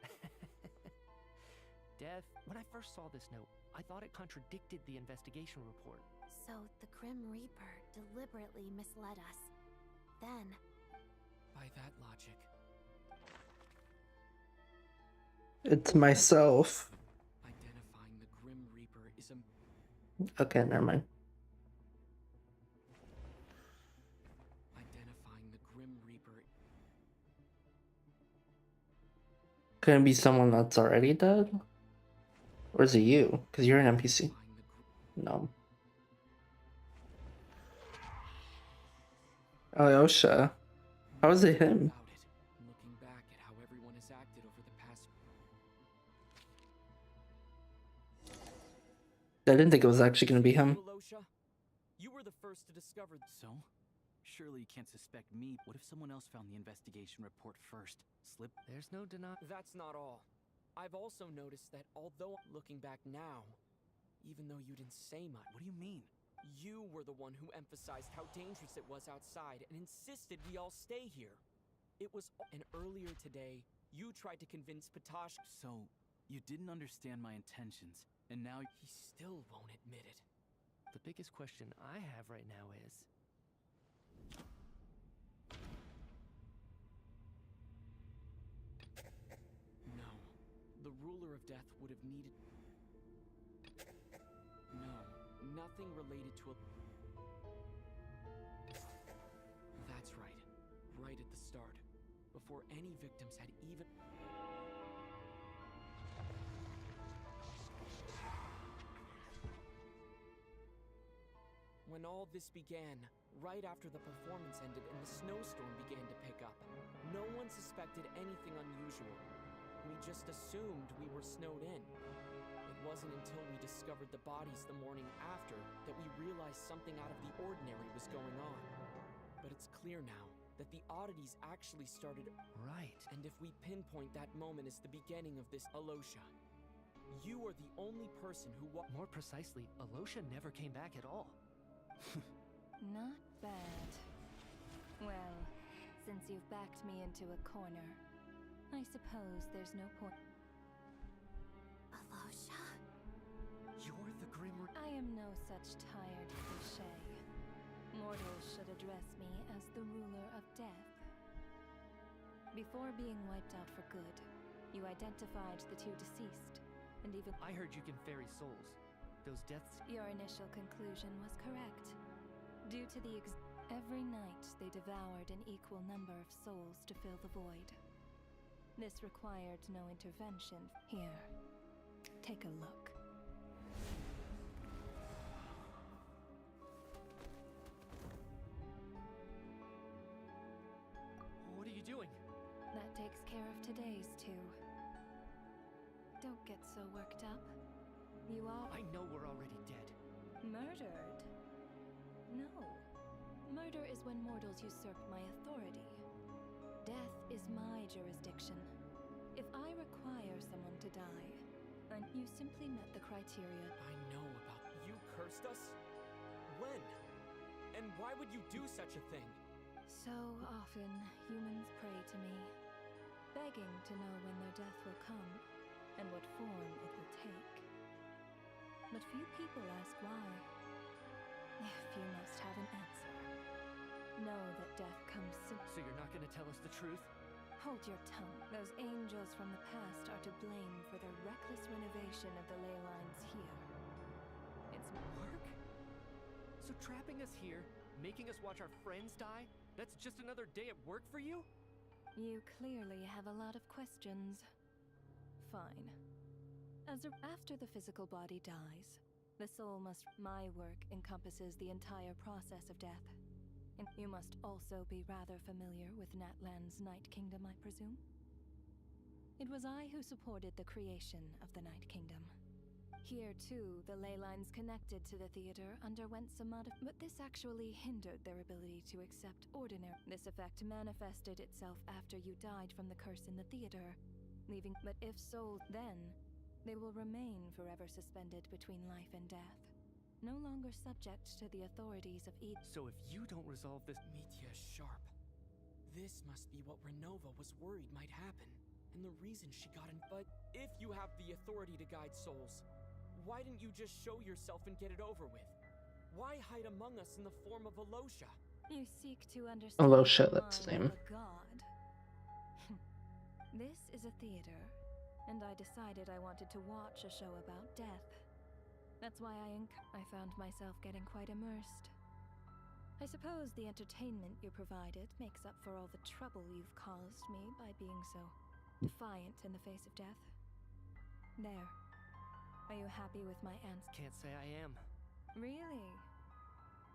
Death? When I first saw this note, I thought it contradicted the investigation report. So the Grim Reaper deliberately misled us. Then... By that logic... It's myself. Identifying the Grim Reaper is a... Okay, never mind. Identifying the Grim Reaper... Could it be someone that's already dead? Or is it you? Because you're an NPC. No. Alyosha. How is it him? Looking back at how everyone has acted over the past... I didn't think it was actually going to be him. Alosha, you were the first to discover... So? Surely you can't suspect me. What if someone else found the investigation report first? Slip? There's no denying... That's not all. I've also noticed that although looking back now, even though you didn't say much... What do you mean? You were the one who emphasized how dangerous it was outside and insisted we all stay here. It was... And earlier today, you tried to convince Patosh... So, you didn't understand my intentions, and now... He still won't admit it. The biggest question I have right now is... No. The ruler of death would have needed... No. Nothing related to a... That's right. Right at the start. Before any victims had even... When all this began, right after the performance ended and the snowstorm began to pick up, no one suspected anything unusual. We just assumed we were snowed in. It wasn't until we discovered the bodies the morning after that we realized something out of the ordinary was going on. But it's clear now that the oddities actually started... Right. And if we pinpoint that moment as the beginning of this... Alosha, you are the only person who... More precisely, Alosha never came back at all. Not bad. Well, since you've backed me into a corner, I suppose there's no point... Alosha? You're the Grim Reaper. I am no such tired cliché. Mortals should address me as the ruler of death. Before being wiped out for good, you identified the two deceased, and even... I heard you can ferry souls. Those deaths... Your initial conclusion was correct. Due to the every night they devoured an equal number of souls to fill the void. This required no intervention. Here, take a look. What are you doing? That takes care of today's too. Don't get so worked up. You all... I know we're already dead. Murdered? No. Murder is when mortals usurp my authority. Death is my jurisdiction. If I require someone to die, and you simply met the criteria... I know about... You cursed us? When? And why would you do such a thing? So often, humans pray to me, begging to know when their death will come, and what form it will take. But few people ask why. If you must have an answer, know that death comes soon. So you're not gonna tell us the truth? Hold your tongue. Those angels from the past are to blame for the reckless renovation of the ley lines here. It's work? So trapping us here, making us watch our friends die, that's just another day at work for you? You clearly have a lot of questions. Fine. After the physical body dies, The soul must. My work encompasses the entire process of death. And you must also be rather familiar with Natlan's Night Kingdom, I presume? It was I who supported the creation of the Night Kingdom. Here, too, the ley lines connected to the theater underwent some but this actually hindered their ability to accept ordinary. This effect manifested itself after you died from the curse in the theater, leaving. But if souls, then they will remain forever suspended between life and death, no longer subject to the authorities of Eden. So if you don't resolve this, Mitya Sharp, this must be what Renova was worried might happen, and the reason she got in. But if you have the authority to guide souls, why didn't you just show yourself and get it over with? Why hide among us in the form of Alosha? You seek to understand Alosha, that's the name. a god. This is a theater, and I decided I wanted to watch a show about death. That's why I found myself getting quite immersed. I suppose the entertainment you provided makes up for all the trouble you've caused me by being so defiant in the face of death. There. Are you happy with my answer? Can't say I am. Really?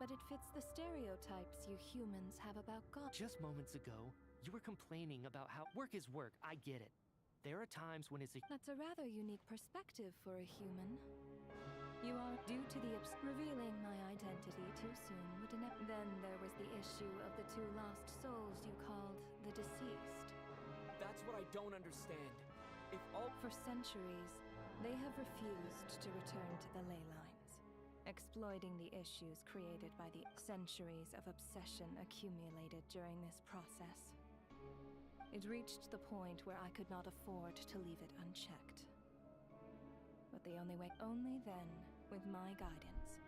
But it fits the stereotypes you humans have about God. Just moments ago, you were complaining about how work is work. I get it. There are times when it's a... That's a rather unique perspective for a human. You are due to the revealing my identity too soon would then there was the issue of the two lost souls you called the deceased. That's what I don't understand. If all... For centuries, they have refused to return to the ley lines, exploiting the issues created by the centuries of obsession accumulated during this process. It reached the point where I could not afford to leave it unchecked. But the only then, with my guidance,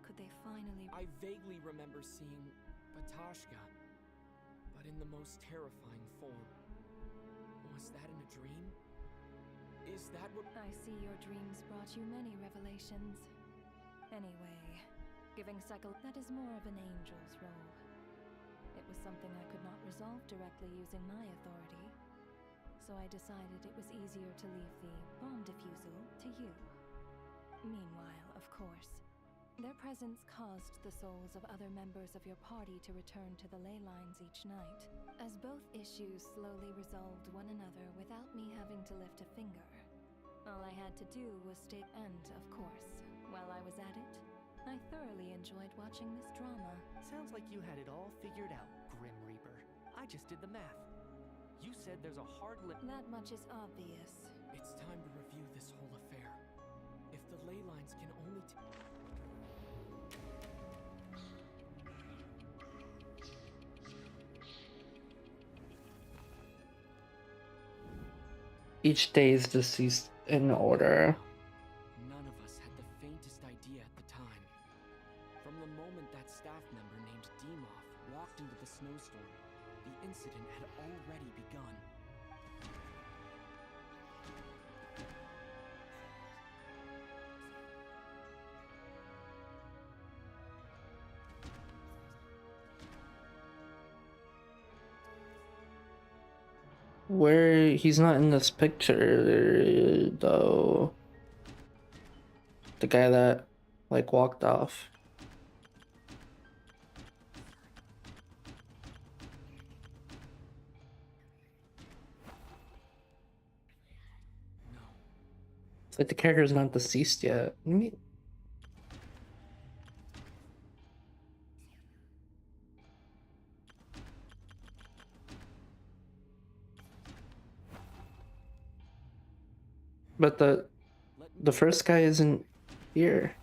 could they finally... I vaguely remember seeing Batashka, but in the most terrifying form. Was that in a dream? Is that what... I see your dreams brought you many revelations. Anyway, giving that is more of an angel's role. It was something I could not resolve directly using my authority, so I decided it was easier to leave the bomb defusal to you. Meanwhile, of course, their presence caused the souls of other members of your party to return to the ley lines each night, as both issues slowly resolved one another without me having to lift a finger. All I had to do was stay, and of course, while I was at it, I thoroughly enjoyed watching this drama. Sounds like you had it all figured out, Grim Reaper. I just did the math. You said there's a hard limit. That much is obvious. It's time to review this whole affair. If the ley lines can only Each day is deceased in order. None of us had the faintest idea at the time. From the moment that staff member named Dimov walked into the snowstorm, the incident had already begun. Where he's not in this picture though. The guy that like walked off. It's like the character is not deceased yet. But the first guy isn't here.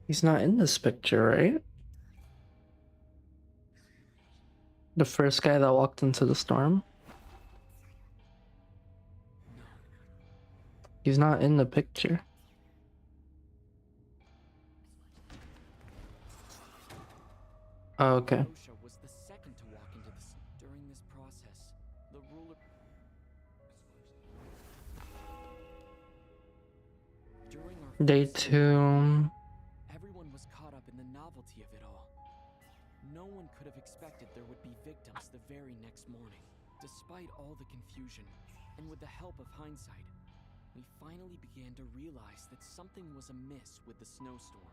He's not in this picture, right? The first guy that walked into the storm? He's not in the picture. Oh, okay. Was the second to walk into this. During this process, the ruler... During our Day 2. Everyone was caught up in the novelty of it all. No one could have expected there would be victims the very next morning. Despite all the confusion, and with the help of hindsight, we finally began to realize that something was amiss with the snowstorm.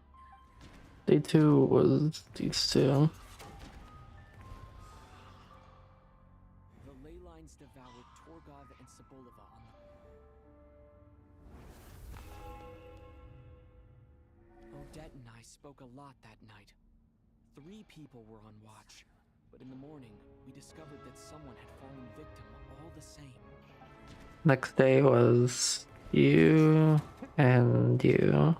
Day 2 was these two. The ley lines devoured Torgov and Sobolova on the... Odette and I spoke a lot that night. 3 people were on watch, but in the morning, we discovered that someone had fallen victim all the same. Next day was you and you. The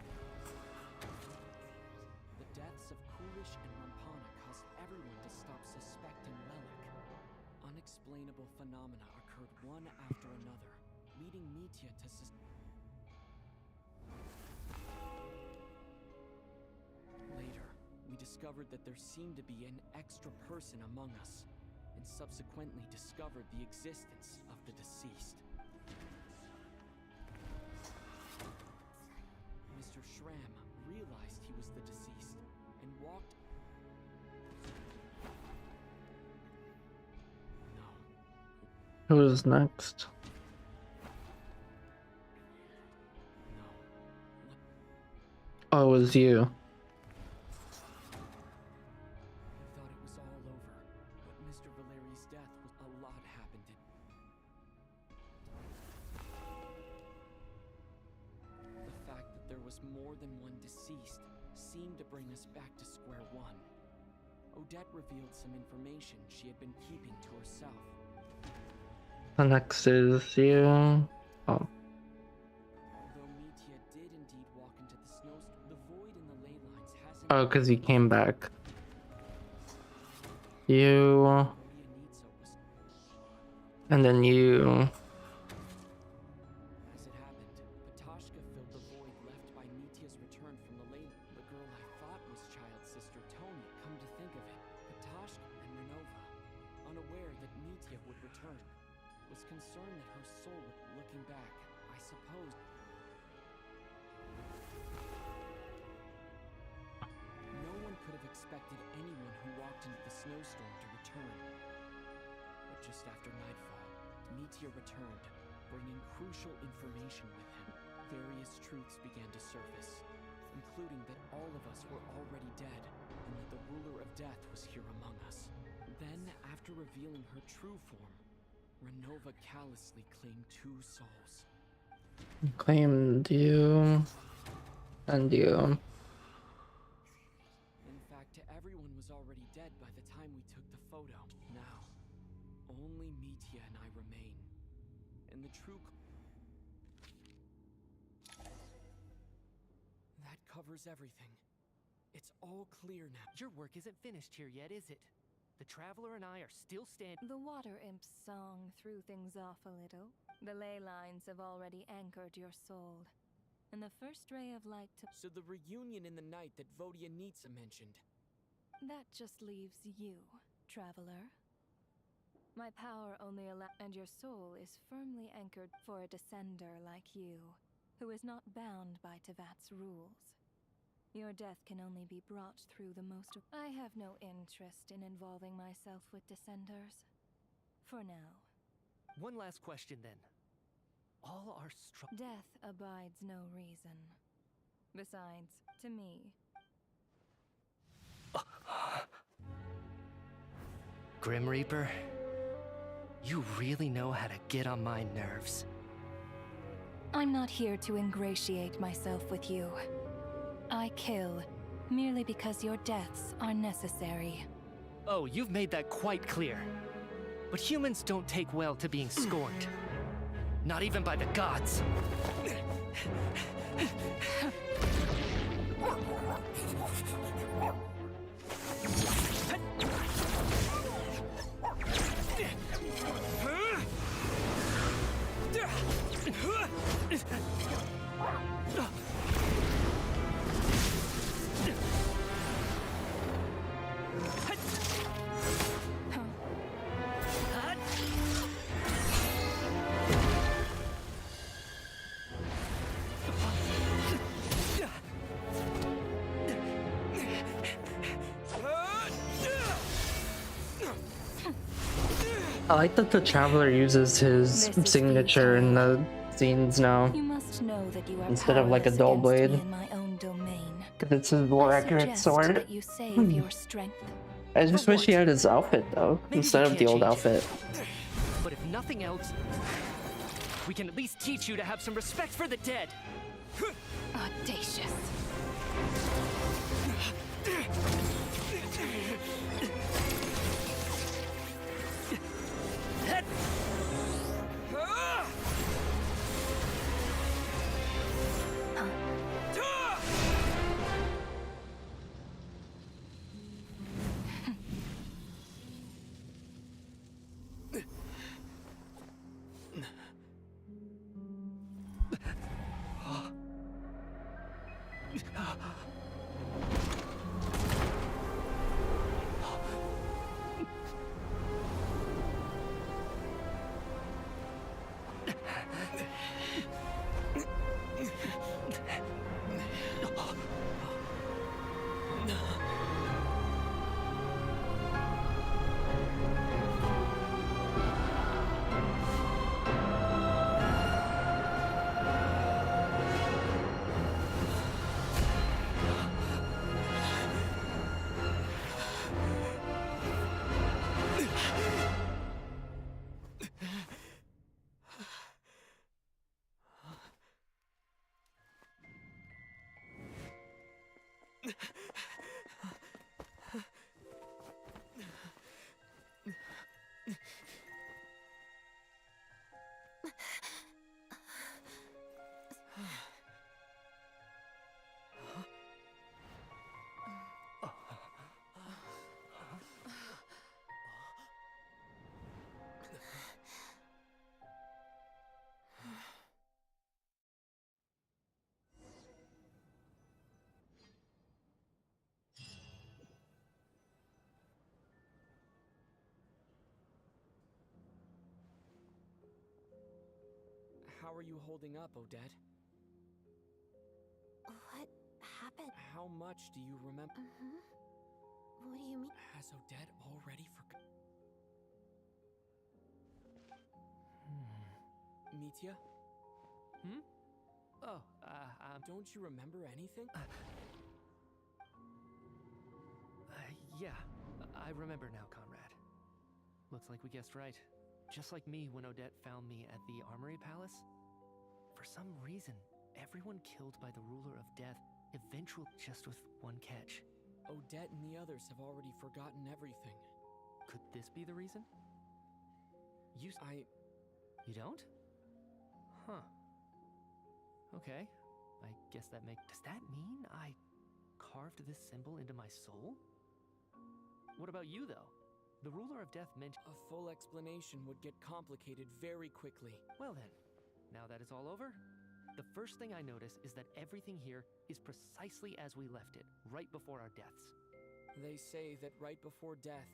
deaths of Kulish and Rampana caused everyone to stop suspecting Lelik. Unexplainable phenomena occurred one after another, leading Mitya to Later, we discovered that there seemed to be an extra person among us, and subsequently discovered the existence of the deceased. Mr. Schramm realized he was the deceased and walked... Who was next? Oh, it was you. We thought it was all over, but Mr. Valeri's death was... A lot happened in... The fact that there was more than one deceased seemed to bring us back to square one. Odette revealed some information she had been keeping to herself. The next is you. Oh. Although Mitya did indeed walk into the snowstorm, the void in the ley lines hasn't... Oh, because he came back. You. And then you. As it happened, Patashka filled the void left by Mitya's return from the ley. The girl I thought was child's sister Tony. Come to think of it, Patashka and Renova, unaware that Mitya would return, was concerned that her soul, looking back, I suppose... No one could have expected anyone who walked into the snowstorm to return. But just after nightfall, Mitya returned, bringing crucial information with him. Various truths began to surface, including that all of us were already dead, and that the ruler of death was here among us. Then, after revealing her true form, Renova callously claimed 2 souls. Claimed you. And you. In fact, everyone was already dead by the time we took the photo. Now, only Mitya and I remain. And the true... That covers everything. It's all clear now. Your work isn't finished here yet, is it? The Traveler and I are still standing. The Water Imp's song threw things off a little. The ley lines have already anchored your soul. And the first ray of light to... So the reunion in the night that Vodyanitsa mentioned. That just leaves you, Traveler. My power only allows... And your soul is firmly anchored for a descender like you, who is not bound by Tevat's rules. Your death can only be brought through the most... I have no interest in involving myself with descenders. For now. One last question then. All our Death abides no reason. Besides, to me... Grim Reaper, you really know how to get on my nerves. I'm not here to ingratiate myself with you. I kill merely because your deaths are necessary. Oh, you've made that quite clear. But humans don't take well to being scorned. Not even by the gods. I like that the Traveler uses his signature in the cutscenes now You must know that you are instead of like a powerless dull against me blade. in my own domain. Because it's his more I accurate suggest sword. that you save your strength. I just wish he had his outfit though, Maybe we instead of the can't old change outfit. But if nothing else, we can at least teach you to have some respect for the dead. Audacious. How are you holding up, Odette? What happened? How much do you remember? What do you mean? Has Odette already forgotten? Mitya? Oh, don't you remember anything? Yeah, I remember now, Conrad. Looks like we guessed right. Just like me when Odette found me at the Armory Palace. For some reason, everyone killed by the ruler of death eventually, just with one catch. Odette and the others have already forgotten everything. Could this be the reason? You don't? Huh. Okay. I guess that does that mean I carved this symbol into my soul? What about you, though? The ruler of death mentioned... A full explanation would get complicated very quickly. Well then, now that it's all over, the first thing I notice is that everything here is precisely as we left it, right before our deaths. They say that right before death,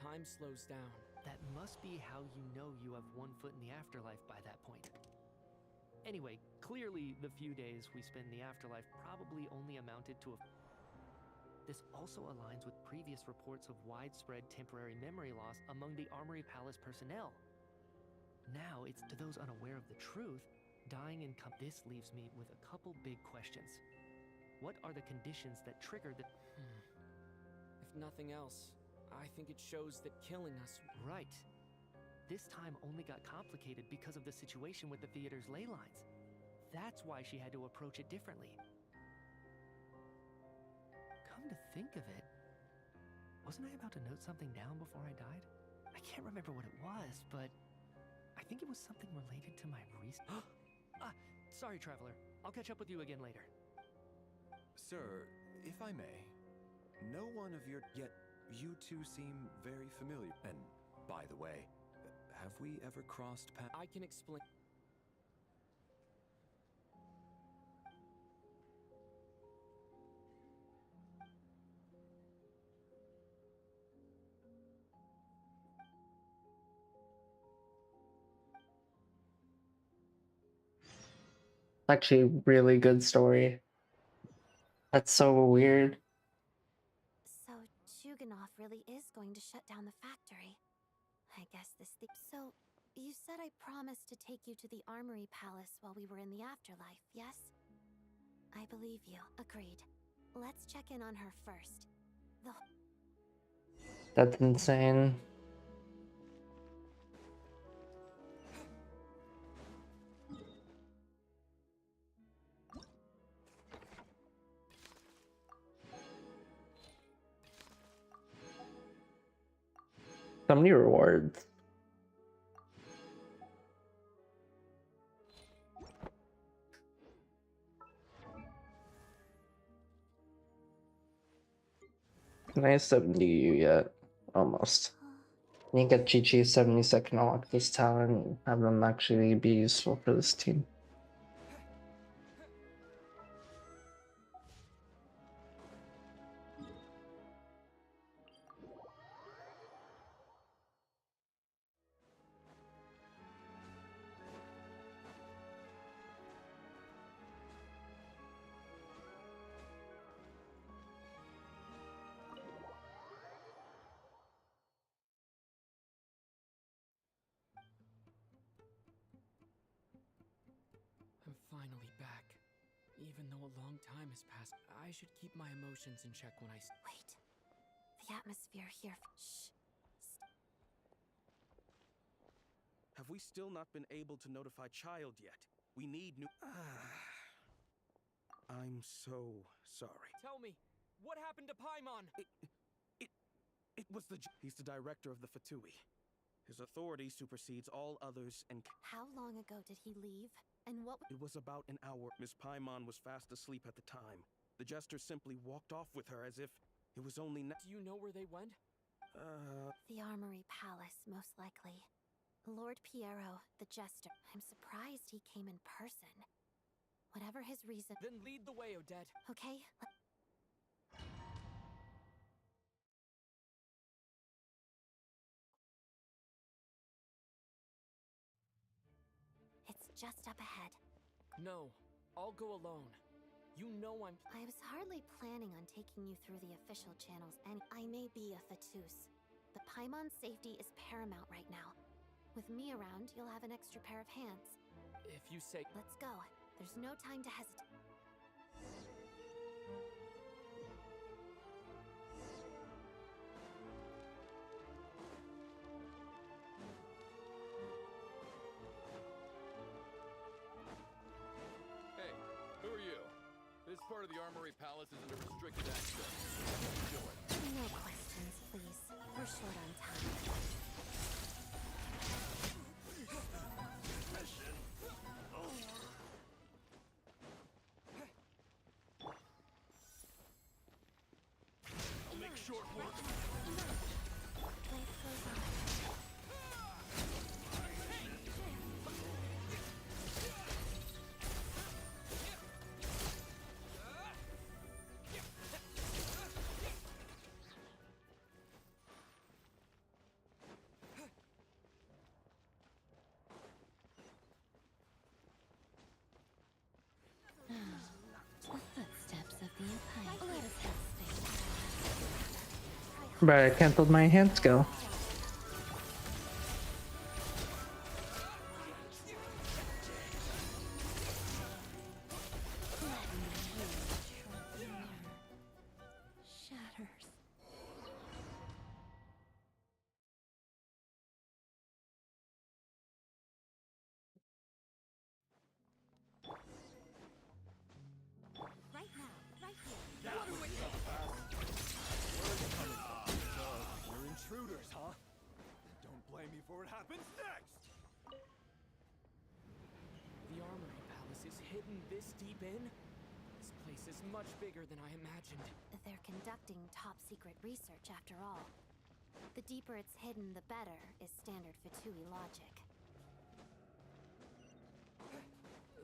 time slows down. That must be how you know you have one foot in the afterlife by that point. Anyway, clearly the few days we spend in the afterlife probably only amounted to a... This also aligns with previous reports of widespread temporary memory loss among the Armory Palace personnel. Now, it's to those unaware of the truth, dying in this leaves me with a couple big questions. What are the conditions that triggered the... If nothing else, I think it shows that killing us... Right. This time only got complicated because of the situation with the theater's ley lines. That's why she had to approach it differently. Come to think of it, wasn't I about to note something down before I died? I can't remember what it was, but I think it was something related to my reason. Sorry, Traveler. I'll catch up with you again later. Sir, if I may, no one of your... Yet, you two seem very familiar. And, by the way, have we ever crossed paths? I can explain. Actually, really good story. That's so weird. So, Chuganov really is going to shut down the factory. I guess this thing... So, You said I promised to take you to the Armory Palace while we were in the afterlife, yes? I believe you. Agreed. Let's check in on her first. That's insane. So many rewards. Can I 70 you yet? Almost. I need to get GG 72nd unlock this talent and have them actually be useful for this team. I'm finally back. Even though a long time has passed, I should keep my emotions in check when I Wait. The atmosphere here. Shh. Have we still not been able to notify Child yet? We need new... I'm so sorry. Tell me, what happened to Paimon? It was the... He's the director of the Fatui. His authority supersedes all others and... How long ago did he leave? And what... It was about an hour. Miss Paimon was fast asleep at the time. The jester simply walked off with her as if it was only... Do you know where they went? The Armory Palace, most likely. Lord Piero, the jester. I'm surprised he came in person. Whatever his reason... Then lead the way, Odette. Okay? It's just up ahead. No, I'll go alone. You know I was hardly planning on taking you through the official channels, and I may be a Fatus, but Paimon's safety is paramount right now. With me around, you'll have an extra pair of hands. If you say... Let's go. There's no time to hesitate. Hey, who are you? This part of the Armory Palace is under restricted access. Enjoy. No questions, please. We're short on time. I'll make short work. Footsteps of the Empire. Let us have space. But I can't let my hands go. Shatters. Right now, right here. You're intruders, huh? Don't blame me for what happens next! The Armory Palace is hidden this deep in? This place is much bigger than I imagined. They're conducting top-secret research, after all. The deeper it's hidden, the better, is standard Fatui logic.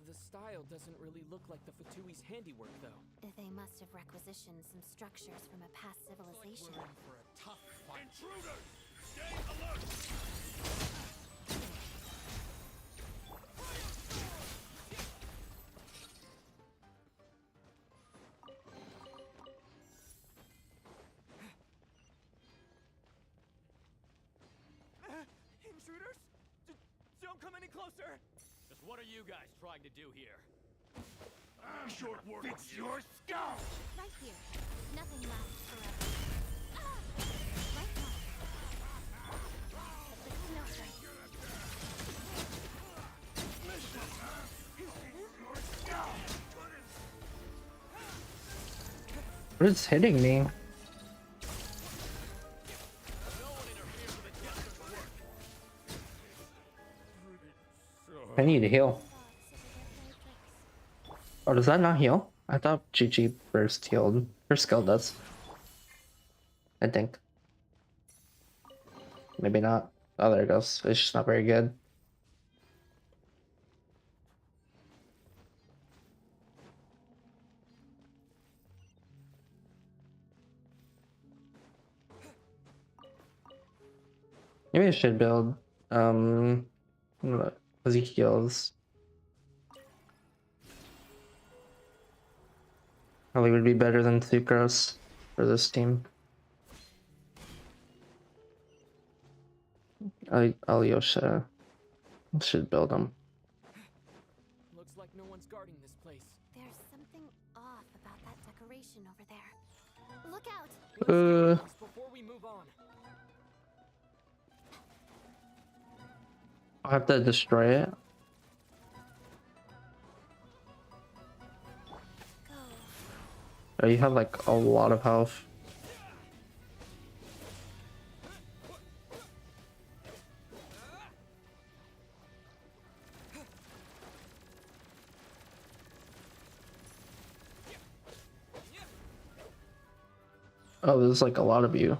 The style doesn't really look like the Fatui's handiwork, though. They must have requisitioned some structures from a past civilization. For a tough fight. Intruders! Stay alert! Intruders? closer! Just what are you guys trying to do here? Short work. Fix your skull! Right here. Nothing lasts forever. Right now. The snowflake. What is hitting me? I need to heal. Oh, does that not heal? I thought GG first healed. Her skill does. I think. Maybe not. Oh, there it goes. It's just not very good. Maybe I should build, because he heals. Probably would be better than Sucrose for this team. Alyosha should build him. Looks like no one's guarding this place. There's something off about that decoration over there. Look out! Before we move on. I'll have to destroy it. Oh, you have like a lot of health. Oh, there's like a lot of you.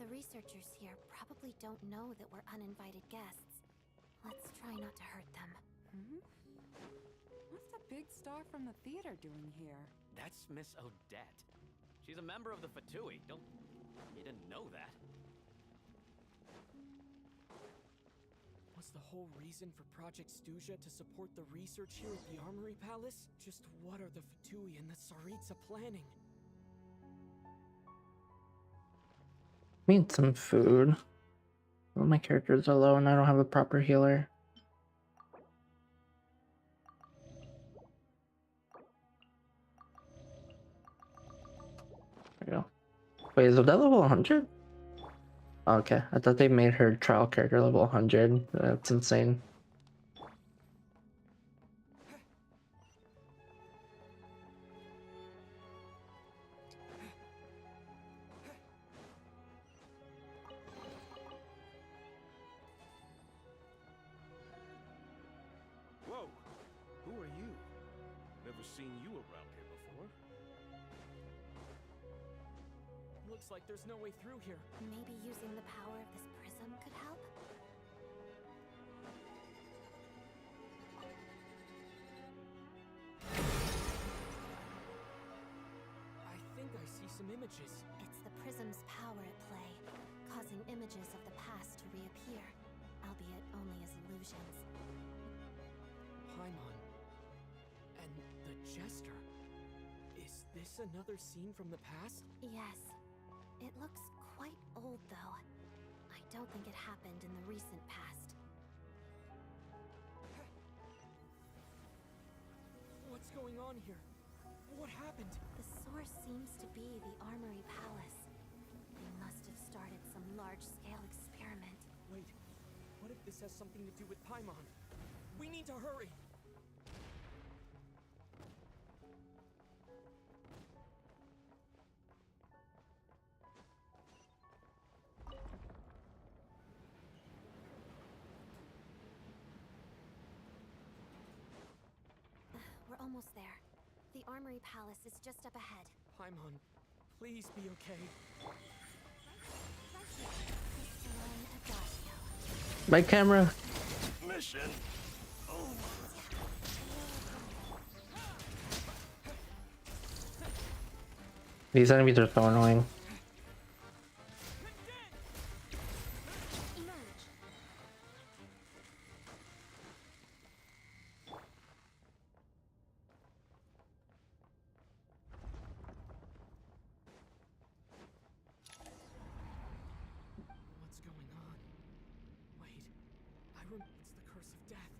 The researchers here probably don't know that we're uninvited guests. Let's try not to hurt them. What's the big star from the theater doing here? That's Miss Odette. She's a member of the Fatui. You didn't know that? Was the whole reason for Project Stuja to support the research here at the Armory Palace? Just what are the Fatui and the Tsaritsa planning? Need some food. All my characters are low and I don't have a proper healer. There we go. Wait, is Odette level 100? Okay, I thought they made her trial character level 100. That's insane. Whoa! Who are you? Never seen you around here before. Looks like there's no way through here. Maybe using the power of this prism could help? I think I see some images. It's the prism's power at play, causing images of the past to reappear, albeit only as illusions. Paimon. And the Jester. Is this another scene from the past? Yes. It looks quite old, though. I don't think it happened in the recent past. What's going on here? What happened? The source seems to be the Armory Palace. They must have started some large-scale experiment. Wait, what if this has something to do with Paimon? We need to hurry! almost there. The Armory Palace is just up ahead. Paimon, please be okay. My camera. Mission. These enemies are so annoying. What's going on? Wait, it's the curse of death.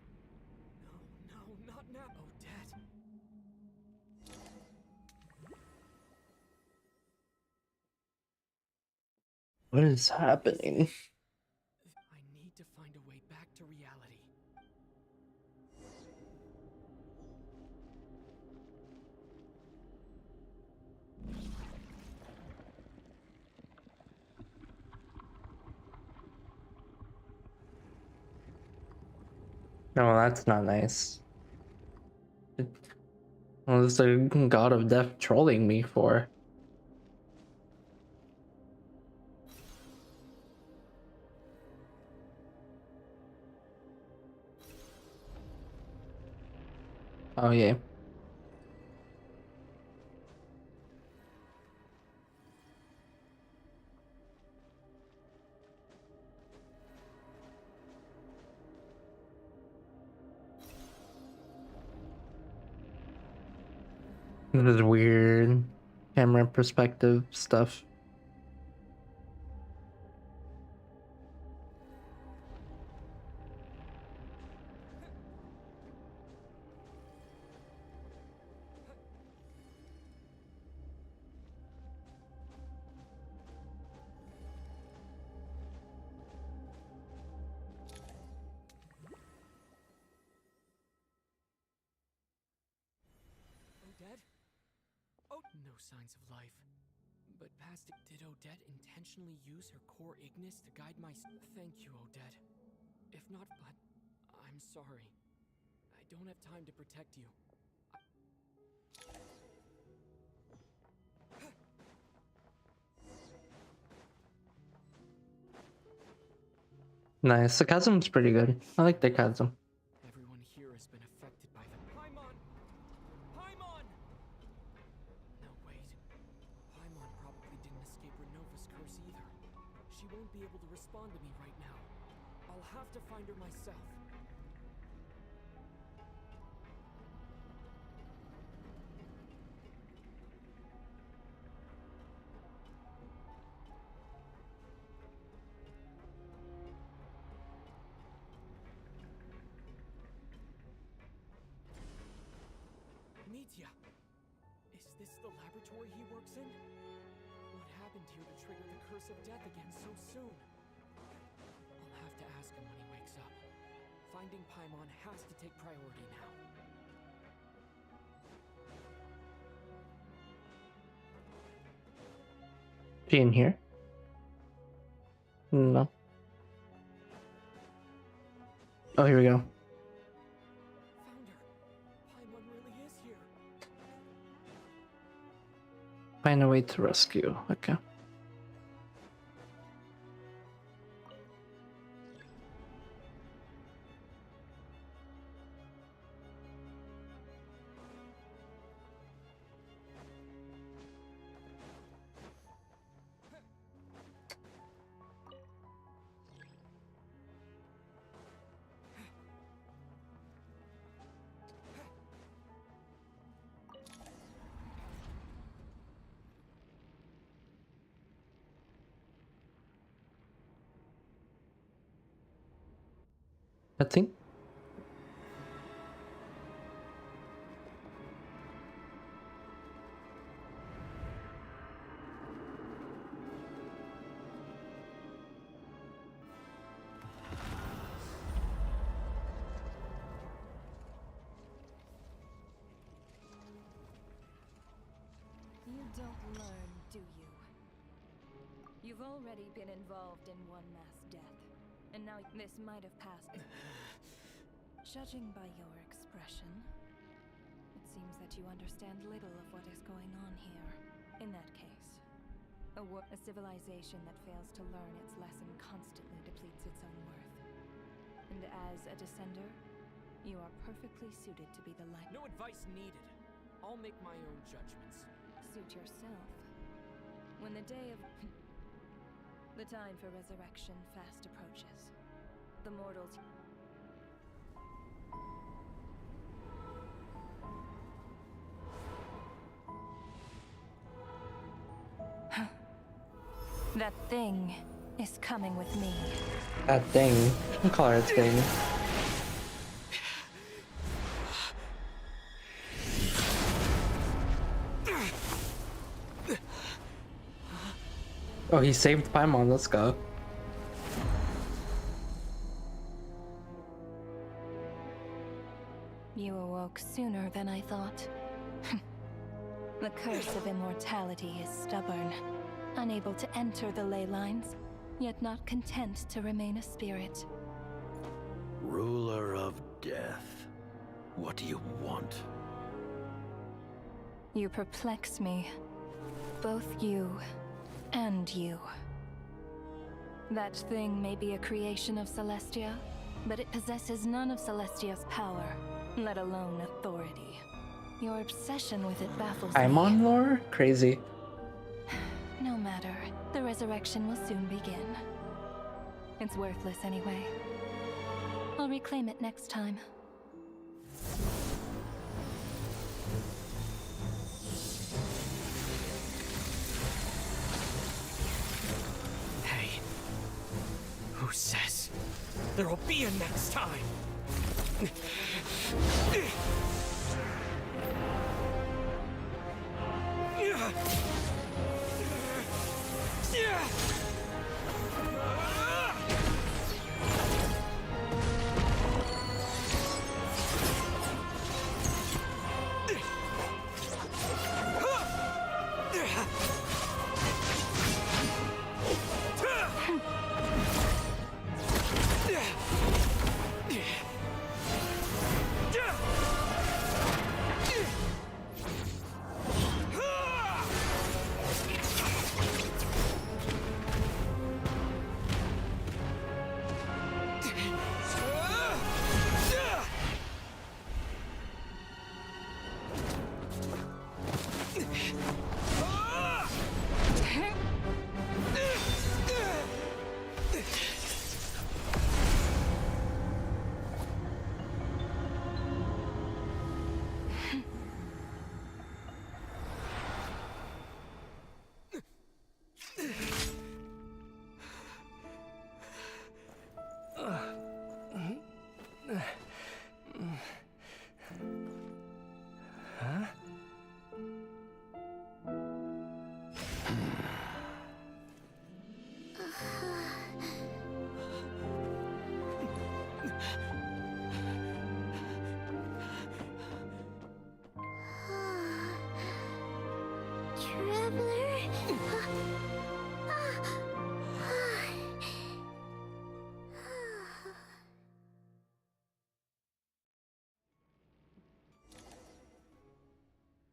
No, not now. Odette. What is happening? I need to find a way back to reality. No, that's not nice. What is the god of death trolling me for? Oh yeah. This is weird camera perspective stuff. Odette? Oh, no signs of life. But past it, did Odette intentionally use her core Ignis to guide my... Thank you, Odette. If not, but I'm sorry. I don't have time to protect you. Nice. The chasm's pretty good. I like the chasm. Everyone here has been affected by the... Paimon! Paimon! No, wait. Paimon probably didn't escape Renova's curse either. She won't be able to respond to me right now. I'll have to find her myself. Nitya! Is this the laboratory he works in? What happened here to trigger the curse of death again so soon? I'll have to ask him when he wakes up. Finding Paimon has to take priority now. She in here? No. Oh, here we go. Paimon really is here. Find a way to rescue. Okay. I think. You don't learn, do you? You've already been involved in one mass death, and now this might have passed. Judging by your expression, it seems that you understand little of what is going on here. In that case, a civilization that fails to learn its lesson constantly depletes its own worth. And as a descender, you are perfectly suited to be the light. No advice needed. I'll make my own judgments. Suit yourself. When the day of... the time for resurrection fast approaches, the mortals... That thing is coming with me. That thing. We call her a thing. Oh, he saved Paimon. Let's go. You awoke sooner than I thought. The curse of immortality is stubborn, unable to enter the ley lines, yet not content to remain a spirit. Ruler of death, what do you want? You perplex me. Both you and you. That thing may be a creation of Celestia, but it possesses none of Celestia's power, let alone authority. Your obsession with it baffles me. Paimon lore? Crazy. No matter. The resurrection will soon begin. It's worthless anyway. I'll reclaim it next time. Hey. Who says there'll be a next time?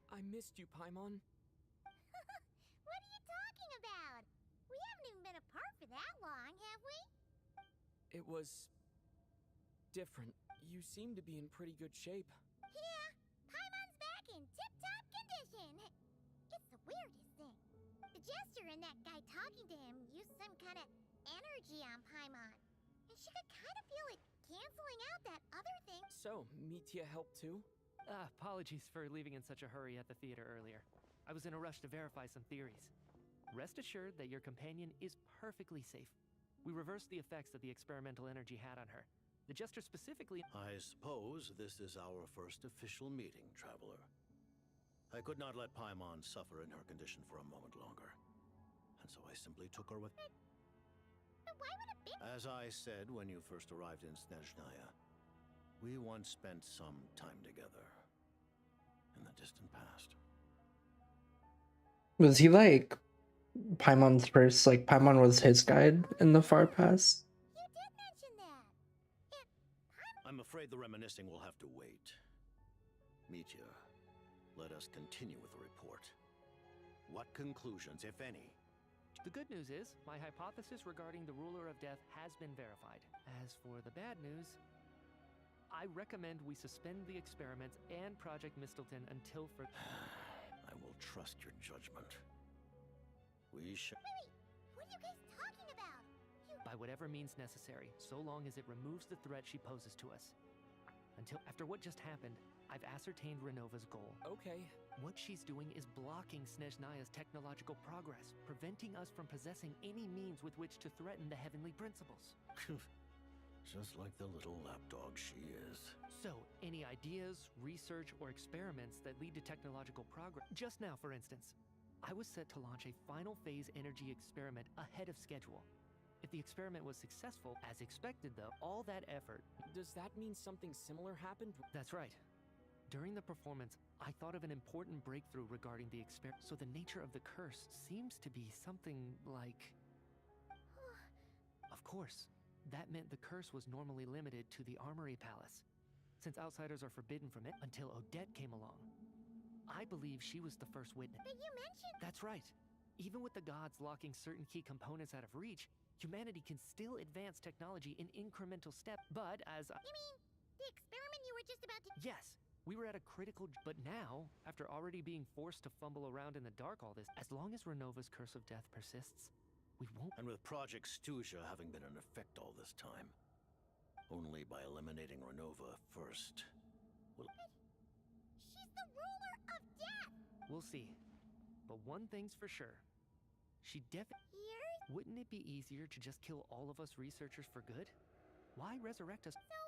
I missed you, Paimon. What are you talking about? We haven't even been apart for that long, have we? It was... different. You seem to be in pretty good shape. Yeah, Paimon's back in tip-top condition. It's the weirdest thing. The jester and that guy talking to him used some kind of energy on Paimon. And she could kind of feel it canceling out that other thing. So, Mitya helped too? Apologies for leaving in such a hurry at the theater earlier. I was in a rush to verify some theories. Rest assured that your companion is perfectly safe. We reversed the effects that the experimental energy had on her. The jester specifically... I suppose this is our first official meeting, Traveler. I could not let Paimon suffer in her condition for a moment longer. And so I simply took her with... But why would a big... As I said when you first arrived in Snezhnaya, we once spent some time together. In the distant past. Was he like Paimon's first, like Paimon was his guide in the far past? You did mention that. I'm afraid the reminiscing will have to wait. Mitya, Let us continue with the report. What conclusions, if any? The good news is, my hypothesis regarding the Ruler of Death has been verified. As for the bad news, I recommend we suspend the experiments and Project Mistleton until for... I will trust your judgment. We shall... Wait, what are you guys talking about? By whatever means necessary, so long as it removes the threat she poses to us. After what just happened, I've ascertained Renova's goal. Okay. What she's doing is blocking Snezhnaya's technological progress, preventing us from possessing any means with which to threaten the heavenly principles. Just like the little lapdog she is. So, any ideas, research, or experiments that lead to technological progress? Just now, for instance, I was set to launch a final phase energy experiment ahead of schedule. If the experiment was successful, as expected though, all that effort... Does that mean something similar happened? That's right. During the performance, I thought of an important breakthrough regarding the experiment. So the nature of the curse seems to be something like... Of course, that meant the curse was normally limited to the Armory Palace, since outsiders are forbidden from it until Odette came along. I believe she was the first witness. But you mentioned... That's right. Even with the gods locking certain key components out of reach, humanity can still advance technology in incremental steps. But as I... You mean the experiment you were just about to... Yes. We were at a critical... But now, after already being forced to fumble around in the dark all this, as long as Renova's curse of death persists, we won't... And with Project Stuja having been in effect all this time, only by eliminating Renova first will... She's the ruler of death! We'll see. But one thing's for sure. She definitely... Wouldn't it be easier to just kill all of us researchers for good? Why resurrect us? So,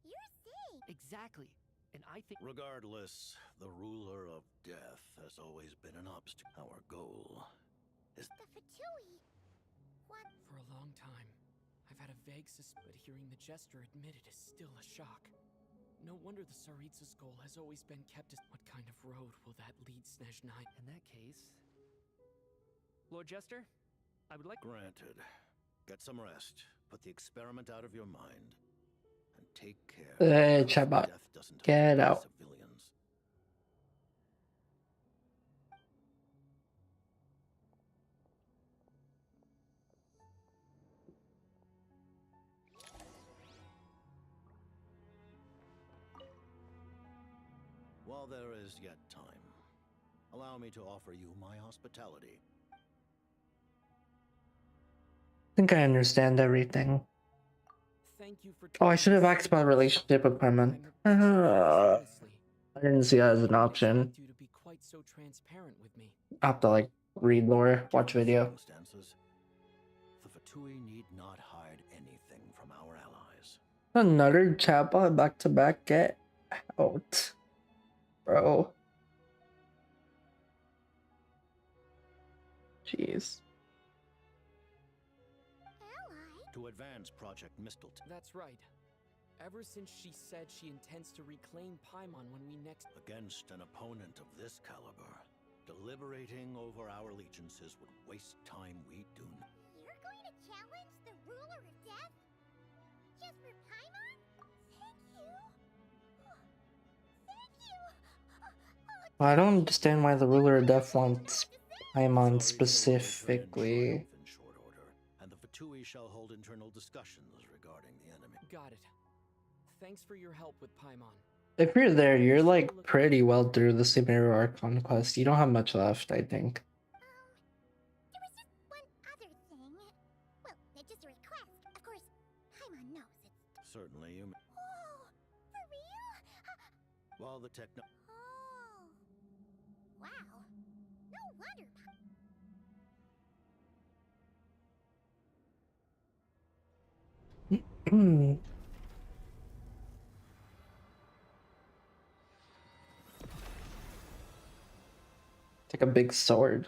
you're saying... Exactly. And I think... Regardless, the ruler of death has always been an obstacle. Our goal is... The Fatui? What? For a long time, I've had a vague suspicion, but hearing the Jester admit it is still a shock. No wonder the Tsaritsa's goal has always been kept as... What kind of road will that lead Snezhnaya? In that case... Lord Jester, I would like... Granted. Get some rest. Put the experiment out of your mind. And take care. Hey, chatbot. Get out. Civilians. While there is yet time, allow me to offer you my hospitality. I think I understand everything. Thank you for... Oh, I should have asked about a relationship with Paimon. I didn't see that as an option. You to be quite so transparent with me. I have to like read lore, watch video. The Fatui need not hide anything from our allies. Another chatbot back to back. Get out, bro. Jeez. To advance Project Mistleton. That's right. Ever since she said she intends to reclaim Paimon when we next... Against an opponent of this caliber, deliberating over our allegiances would waste time we do not. You're going to challenge the ruler of death? Just for Paimon? Thank you. Thank you. I don't understand why the ruler of death wants Paimon specifically. Fatui shall hold internal discussions regarding the enemy. Got it. Thanks for your help with Paimon. If you're there, you're like pretty well through the Sumeru Archon quest. You don't have much left, I think. There was just one other thing. Well, it's just a request. Of course, Paimon knows it's... Certainly you may. Oh, for real? While the techno... Oh. Wow. No wonder... Take a big sword.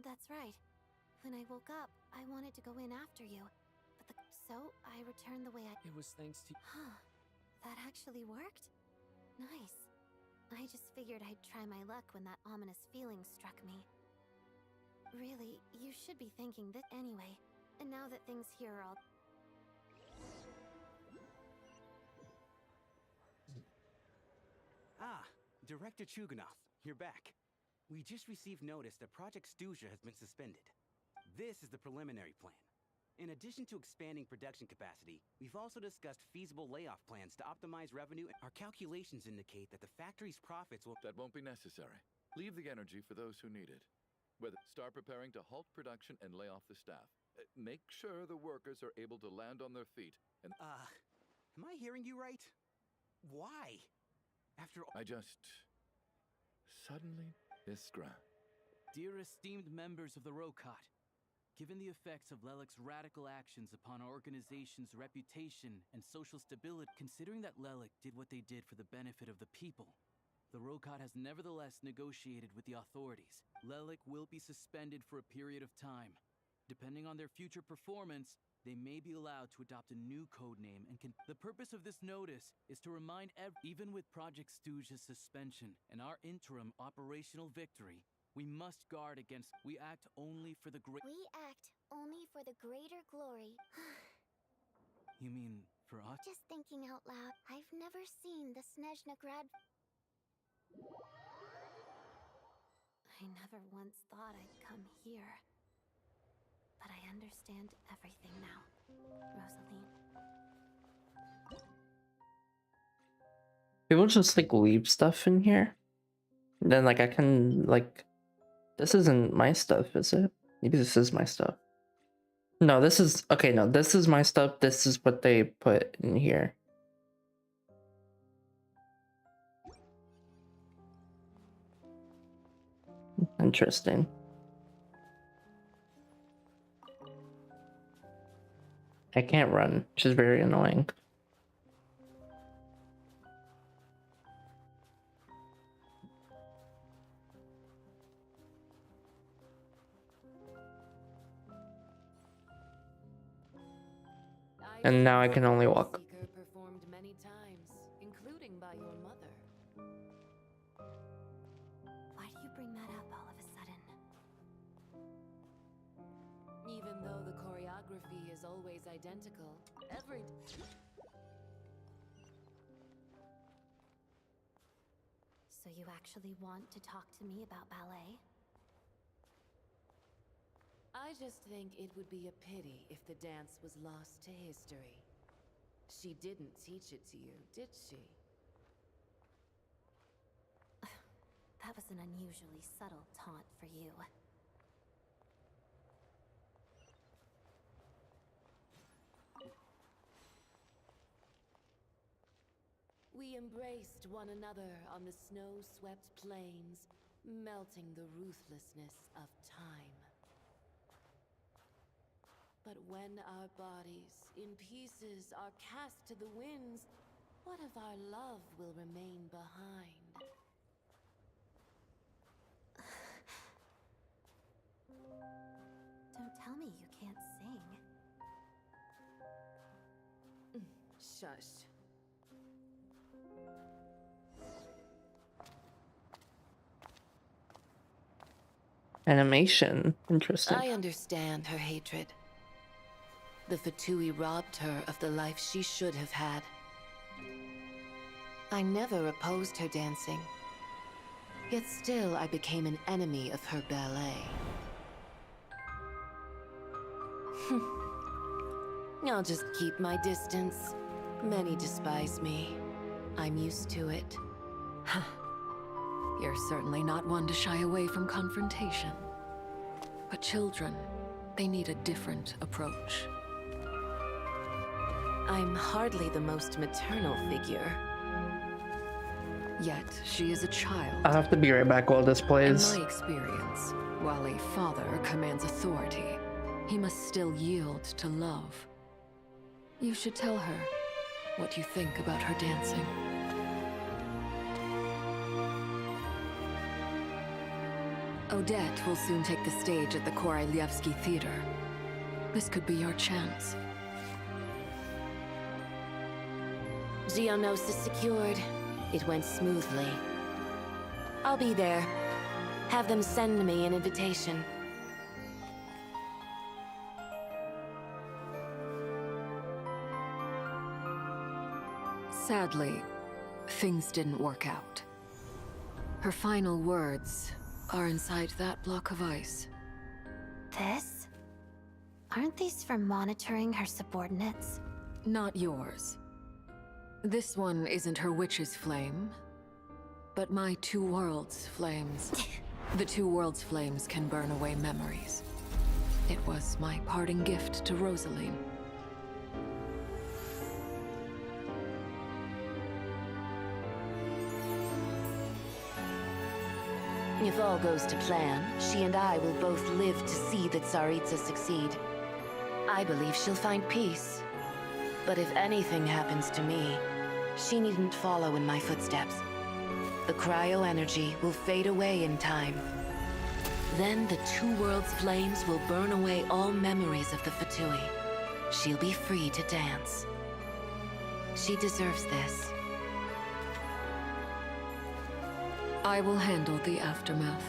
That's right. When I woke up, I wanted to go in after you. But So, I returned the way I... It was thanks to... Huh. That actually worked? Nice. I just figured I'd try my luck when that ominous feeling struck me. Really, you should be thinking that anyway. And now that things here are all... Ah, Director Chuganov, you're back. We just received notice that Project Stuja has been suspended. This is the preliminary plan. In addition to expanding production capacity, we've also discussed feasible layoff plans to optimize revenue. Our calculations indicate that the factory's profits will... That won't be necessary. Leave the energy for those who need it. Start preparing to halt production and lay off the staff. Make sure the workers are able to land on their feet and... am I hearing you right? Why? After all... I just... suddenly... Iskra. Dear esteemed members of the Rokot, given the effects of Lelik's radical actions upon our organization's reputation and social stability, considering that Lelik did what they did for the benefit of the people, the Rokot has nevertheless negotiated with the authorities. Lelik will be suspended for a period of time. Depending on their future performance, they may be allowed to adopt a new code name and can... The purpose of this notice is to remind even with Project Stuja's suspension and our interim operational victory, we must guard against... We act only for the great... We act only for the greater glory. You mean for us? Just thinking out loud, I've never seen the Snezhna Grad... I never once thought I'd come here. But I understand everything now, Rosaline. People just like leave stuff in here. Then like I can like, this isn't my stuff, is it? Maybe this is my stuff. No, this is okay. No, this is my stuff. This is what they put in here. Interesting. I can't run, which is very annoying. And now I can only walk. Performed many times, including by your mother. Why do you bring that up all of a sudden? Even though the choreography is always identical, every... So you actually want to talk to me about ballet? I just think it would be a pity if the dance was lost to history. She didn't teach it to you, did she? That was an unusually subtle taunt for you. We embraced one another on the snow-swept plains, melting the ruthlessness of time. But when our bodies, in pieces, are cast to the winds, what of our love will remain behind? Don't tell me you can't sing. Shush. Animation. Interesting. I understand her hatred. The Fatui robbed her of the life she should have had. I never opposed her dancing. Yet still I became an enemy of her ballet. I'll just keep my distance. Many despise me. I'm used to it. You're certainly not one to shy away from confrontation. But children, they need a different approach. I'm hardly the most maternal figure. Yet, she is a child. I'll have to be right back while this plays. In my experience, while a father commands authority, he must still yield to love. You should tell her what you think about her dancing. Odette will soon take the stage at the Korylievsky Theater. This could be your chance. Geonosis secured. It went smoothly. I'll be there. Have them send me an invitation. Sadly, things didn't work out. Her final words are inside that block of ice. This? Aren't these for monitoring her subordinates? Not yours. This one isn't her witch's flame, but my two worlds' flames. The two worlds' flames can burn away memories. It was my parting gift to Rosaline. If all goes to plan, she and I will both live to see that Tsaritsa succeed. I believe she'll find peace. But if anything happens to me, she needn't follow in my footsteps. The cryo energy will fade away in time. Then the two worlds' flames will burn away all memories of the Fatui. She'll be free to dance. She deserves this. I will handle the aftermath.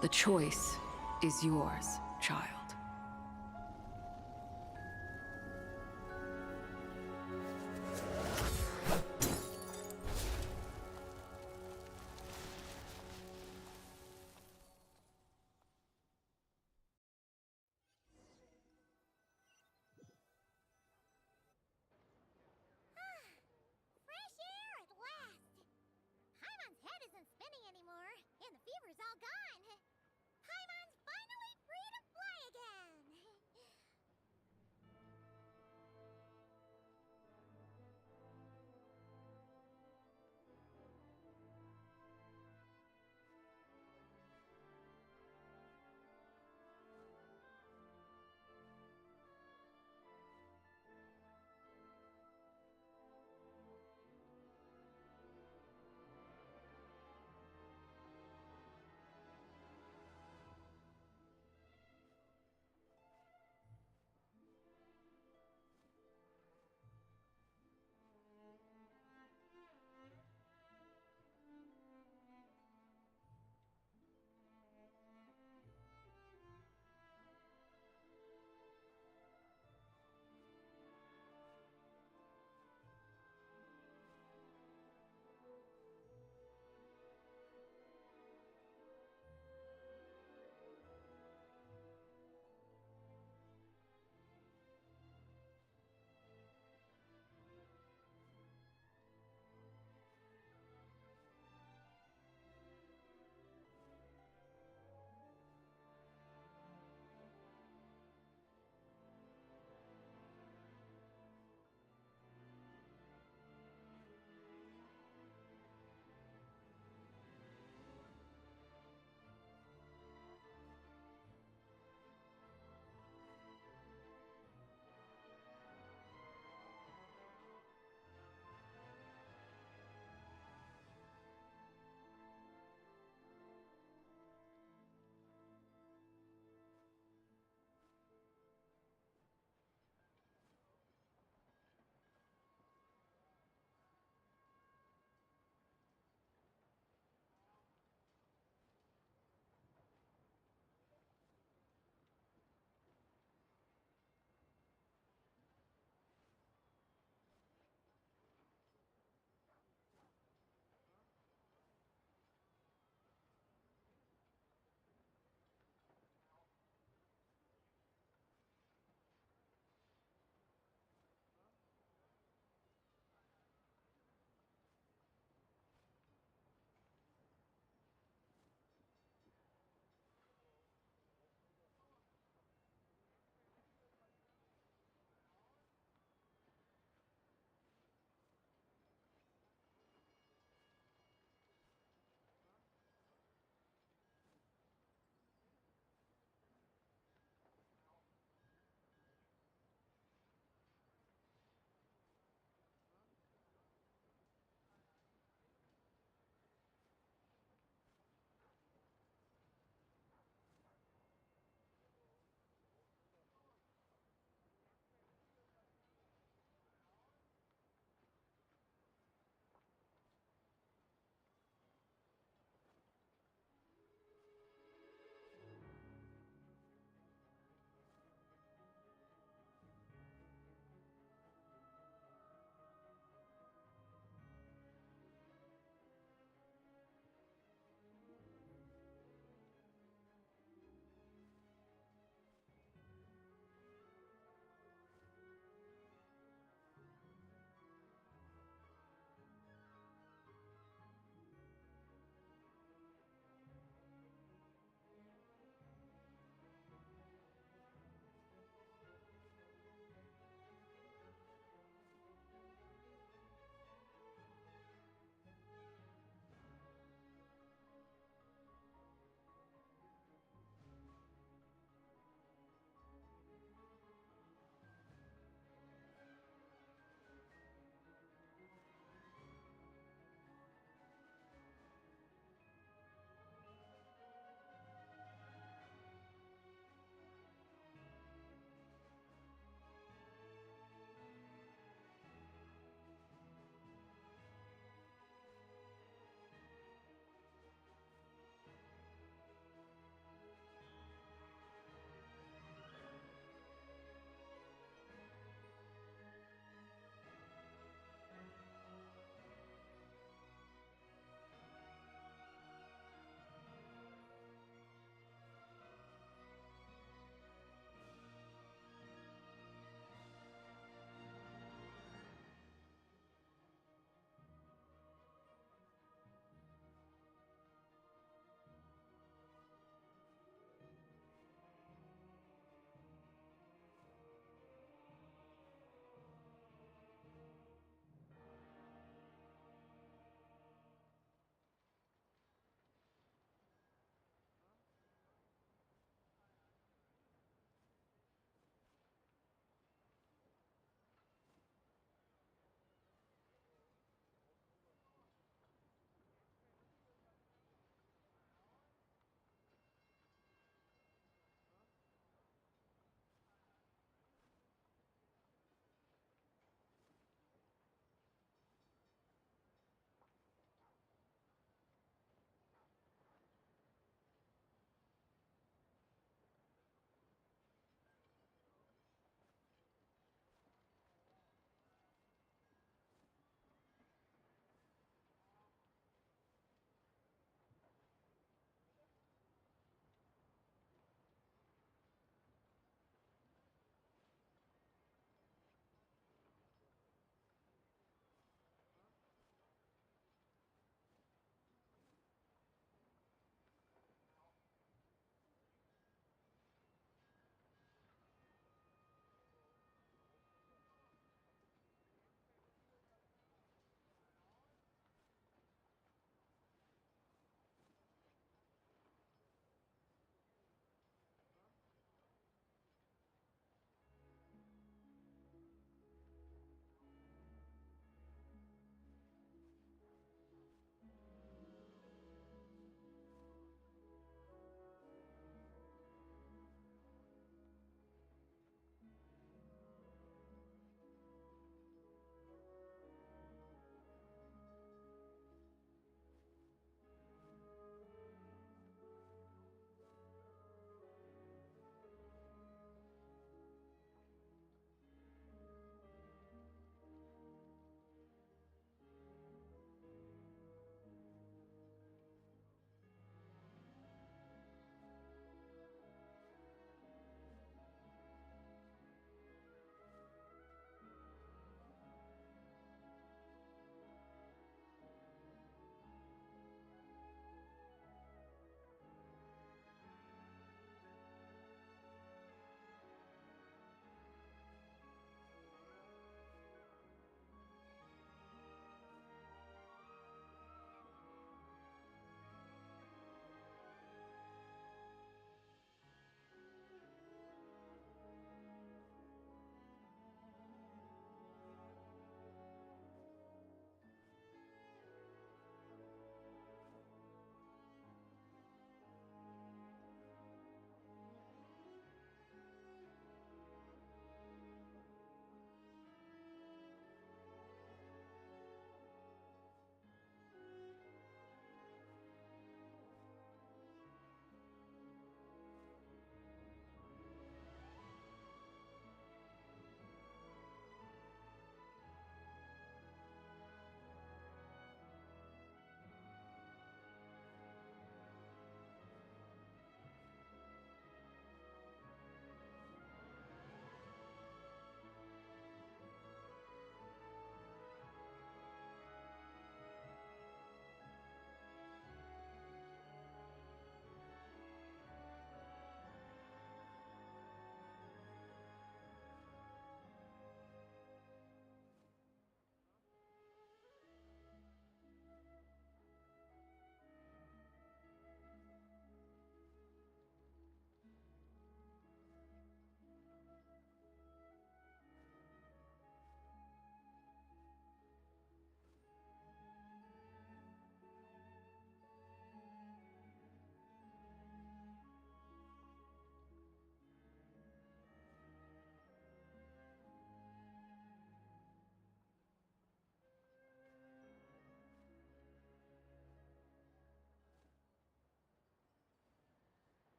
The choice is yours, child. Fresh air at last! Paimon's head isn't spinning anymore, and the fever's all gone. Paimon's finally free to fly again!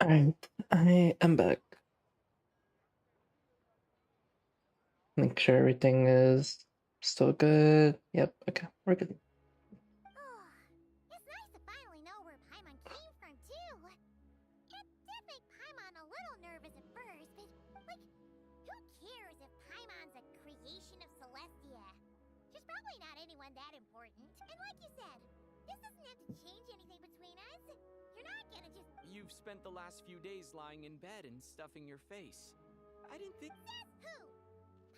Alright, I am back. Make sure everything is still good. Yep, okay, we're good. It's nice to finally know where Paimon came from, too. It did make Paimon a little nervous at first, but, like, who cares if Paimon's a creation of Celestia? She's probably not anyone that important. And like you said, this doesn't have to change anything between us. You're not gonna just... You've spent the last few days lying in bed and stuffing your face. I didn't think... Says who?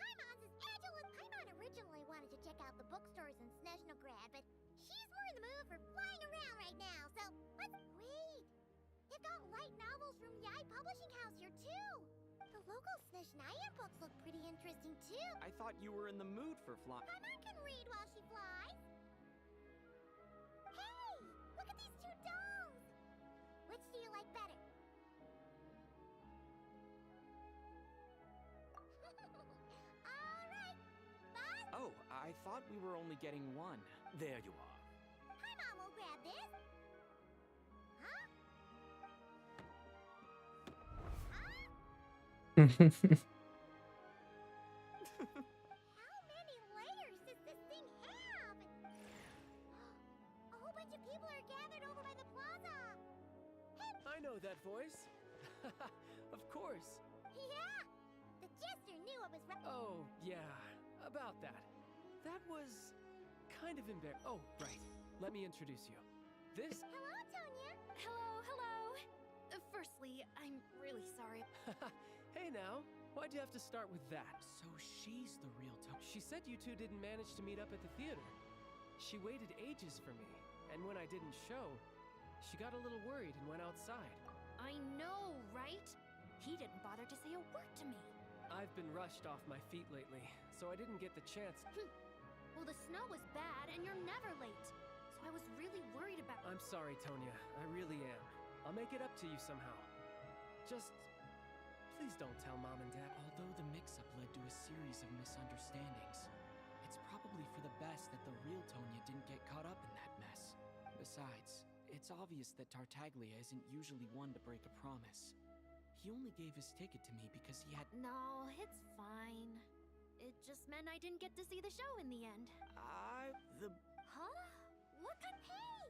Paimon's as agile as... Paimon originally wanted to check out the bookstores in Snezhnograd, but she's more in the mood for flying around right now, so let's... Wait! They've got light novels from Yai Publishing House here, too! The local Snezhnaya books look pretty interesting, too! I thought you were in the mood for flying. Paimon can read while she flies! Hey! Look at these two domes! Which do you like better? Alright! Buzz! Oh, I thought we were only getting one. There you are. Paimon will grab this! Huh? How many layers does this thing have? A whole bunch of people are gathered over by the plaza! Hey! I know that voice. Of course. Yeah! The jester knew it was right. Oh, yeah, about that. That was kind of embarrassing. Oh, right. Let me introduce you. This... Hello, Tonya! Hello. Firstly, I'm really sorry. Hey now, why'd you have to start with that? So she's the real Tonya. She said you two didn't manage to meet up at the theater. She waited ages for me, and when I didn't show, she got a little worried and went outside. I know, right? He didn't bother to say a word to me. I've been rushed off my feet lately, so I didn't get the chance. Well, the snow was bad, and you're never late. So I was really worried about... I'm sorry, Tonya. I really am. I'll make it up to you somehow. Just... please don't tell Mom and Dad. Although the mix-up led to a series of misunderstandings, it's probably for the best that the real Tonya didn't get caught up in that mess. Besides, it's obvious that Tartaglia isn't usually one to break a promise. He only gave his ticket to me because he had... No, it's fine. It just meant I didn't get to see the show in the end. Huh? What kind... Hey!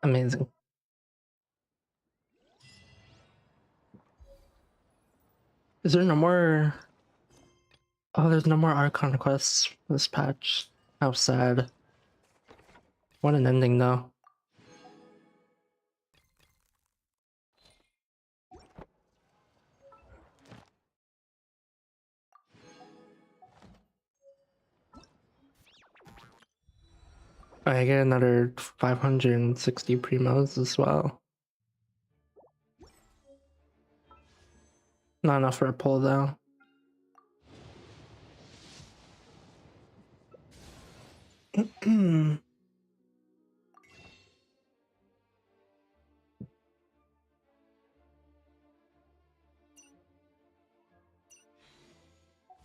Amazing. Is there no more... Oh, there's no more Archon quests for this patch. How sad. What an ending, though. I get another 560 primos as well. Not enough for a pull, though.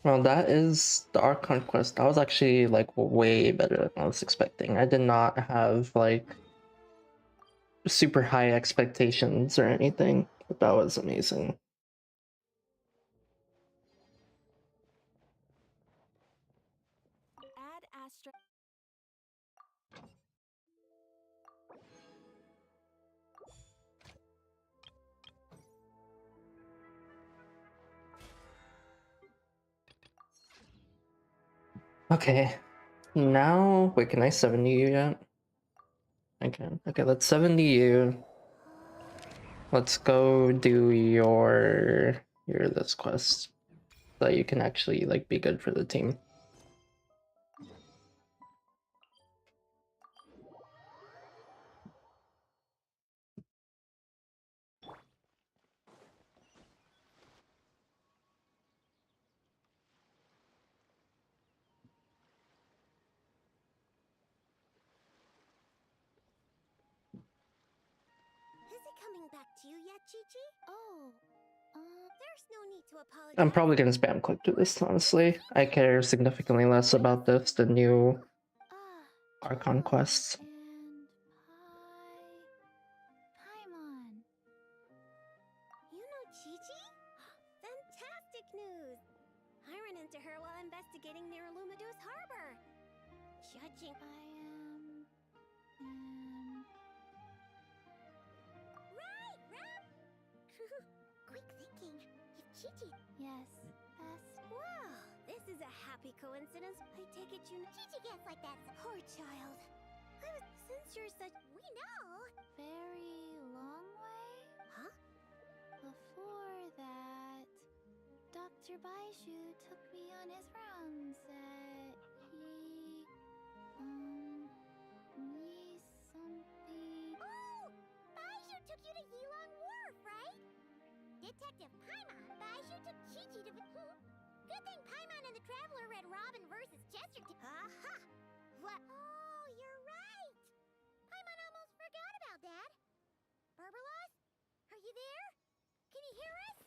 Well, that is the Archon quest. That was actually like way better than I was expecting. I did not have like super high expectations or anything, but that was amazing. Add astra. Okay, now wait, can I 70 you yet? I can. Okay, let's 70 you. Let's go do your this quest so that you can actually like be good for the team. Is it coming back to you yet, Chi-Chi? Oh, there's no need to apologize. I'm probably gonna spam click through this, honestly. I care significantly less about this than new Archon quests. Paimon. You know Chi-Chi? Fantastic news! I ran into her while investigating near Lumidu's harbor. Judging Right, Ram! Quick thinking. If Chi-Chi... Yes, best. Wow, this is a happy coincidence. I take it you... Chi-Chi gets like that. Poor child. Since you're such... We know! Very long way? Huh? Before that... Dr. Baishu took me on his rounds at... He... Me something... Oh! Baishu took you to Yilong Wharf, right? Detective Paimon, Baishu took Chi-Chi to... Good thing Paimon and the Traveler read Robin versus Chesterton. Aha! What? Oh, you're right! Paimon almost forgot about that. Barbaros? Are you there? Can you hear us?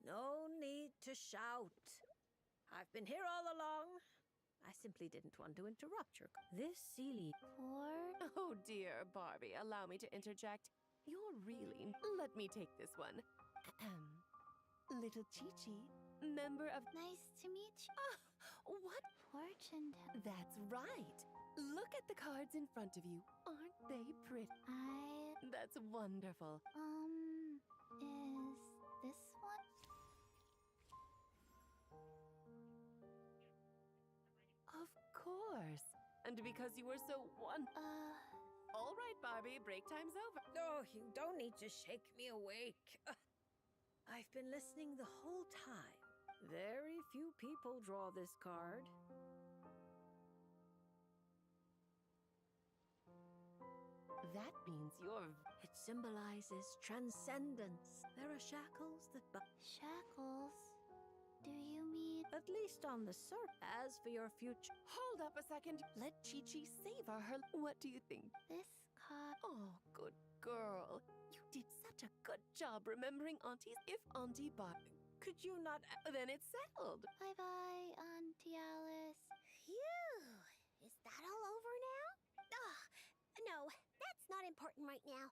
No need to shout. I've been here all along. I simply didn't want to interrupt your... This Sealy... Oh dear, Barbie, allow me to interject. You're really... Let me take this one. Little Chi-Chi, member of... Nice to meet you. What? Fortune teller. That's right. Look at the cards in front of you. Aren't they pretty? That's wonderful. Is this one? Of course. And because you were so All right, Barbie, break time's over. Oh, you don't need to shake me awake. I've been listening the whole time. Very few people draw this card. That means you're... It symbolizes transcendence. There are shackles that... Shackles? Do you mean... At least on the surface. As for your future... Hold up a second. Let Chi-Chi savor her... What do you think? This card... Oh, good girl. You did such a good job remembering Auntie's... If Auntie could you not... Then it's settled. Bye-bye, Auntie Alice. Phew! Is that all over now? No, that's not important right now.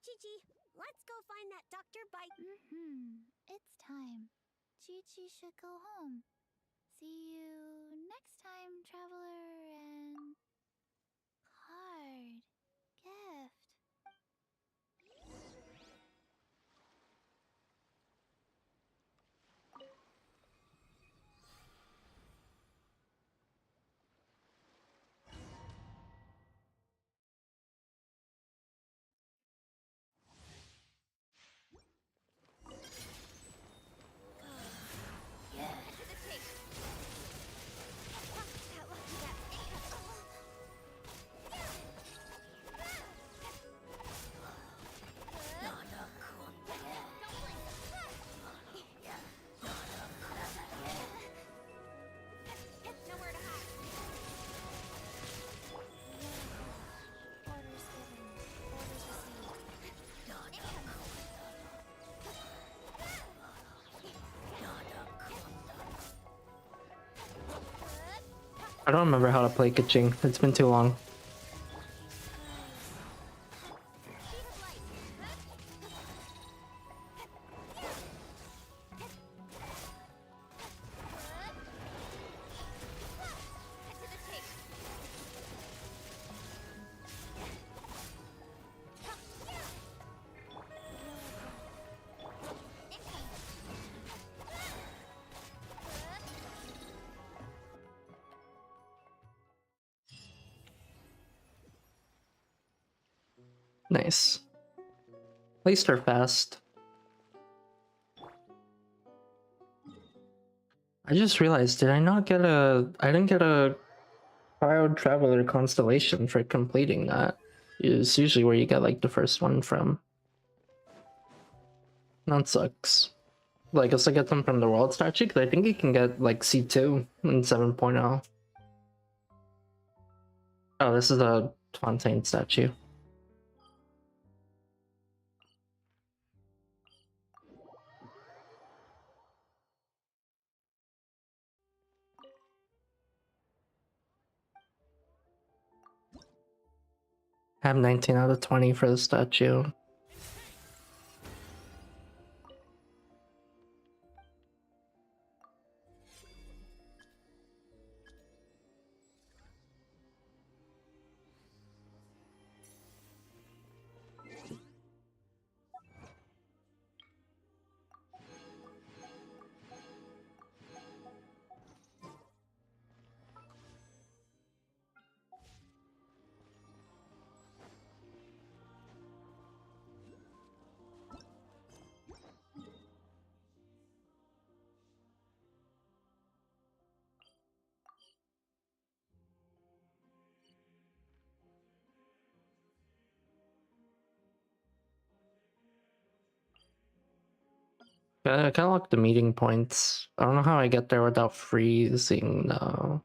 Chi-Chi, let's go find that Dr. Bite. It's time. Chi-Chi should go home. See you next time, Traveler, and... Card. Gift. I don't remember how to play Kaching. It's been too long. Nice. At least they're fast. I just realized, did I not get I didn't get a Cryo Traveler constellation for completing that. It's usually where you get like the first one from. That sucks. Well, I guess I get them from the world statue, because I think you can get like C2 in 7.0. Oh, this is a Fontaine statue. I have 19 out of 20 for the statue. I kind of like the meeting points. I don't know how I get there without freezing though.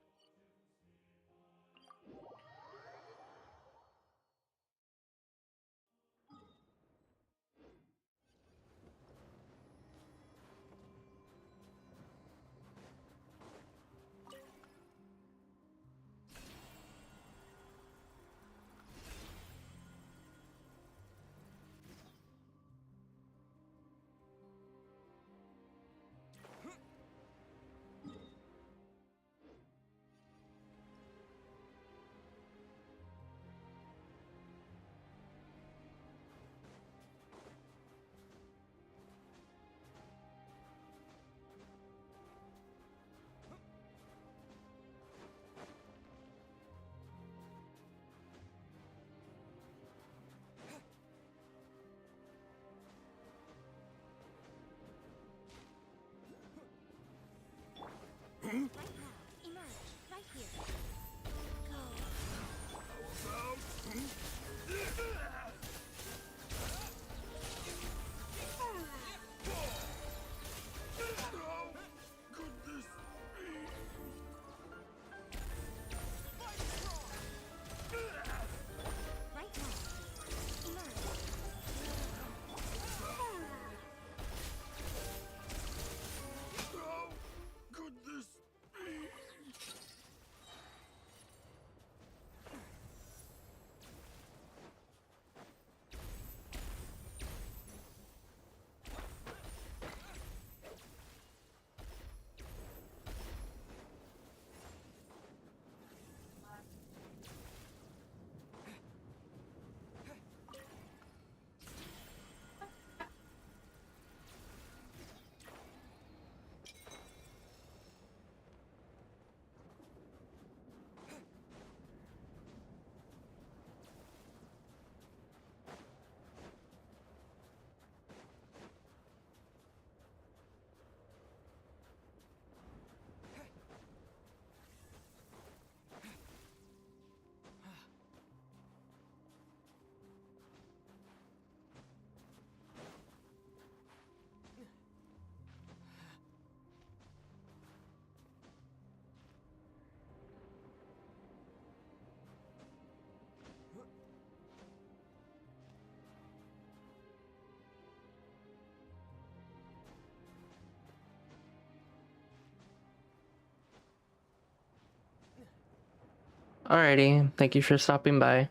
Alrighty, thank you for stopping by.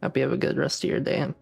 Hope you have a good rest of your day.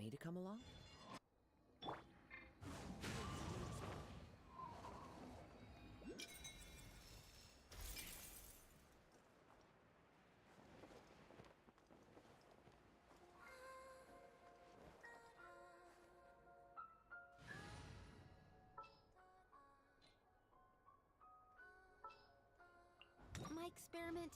me to come along? My experiment.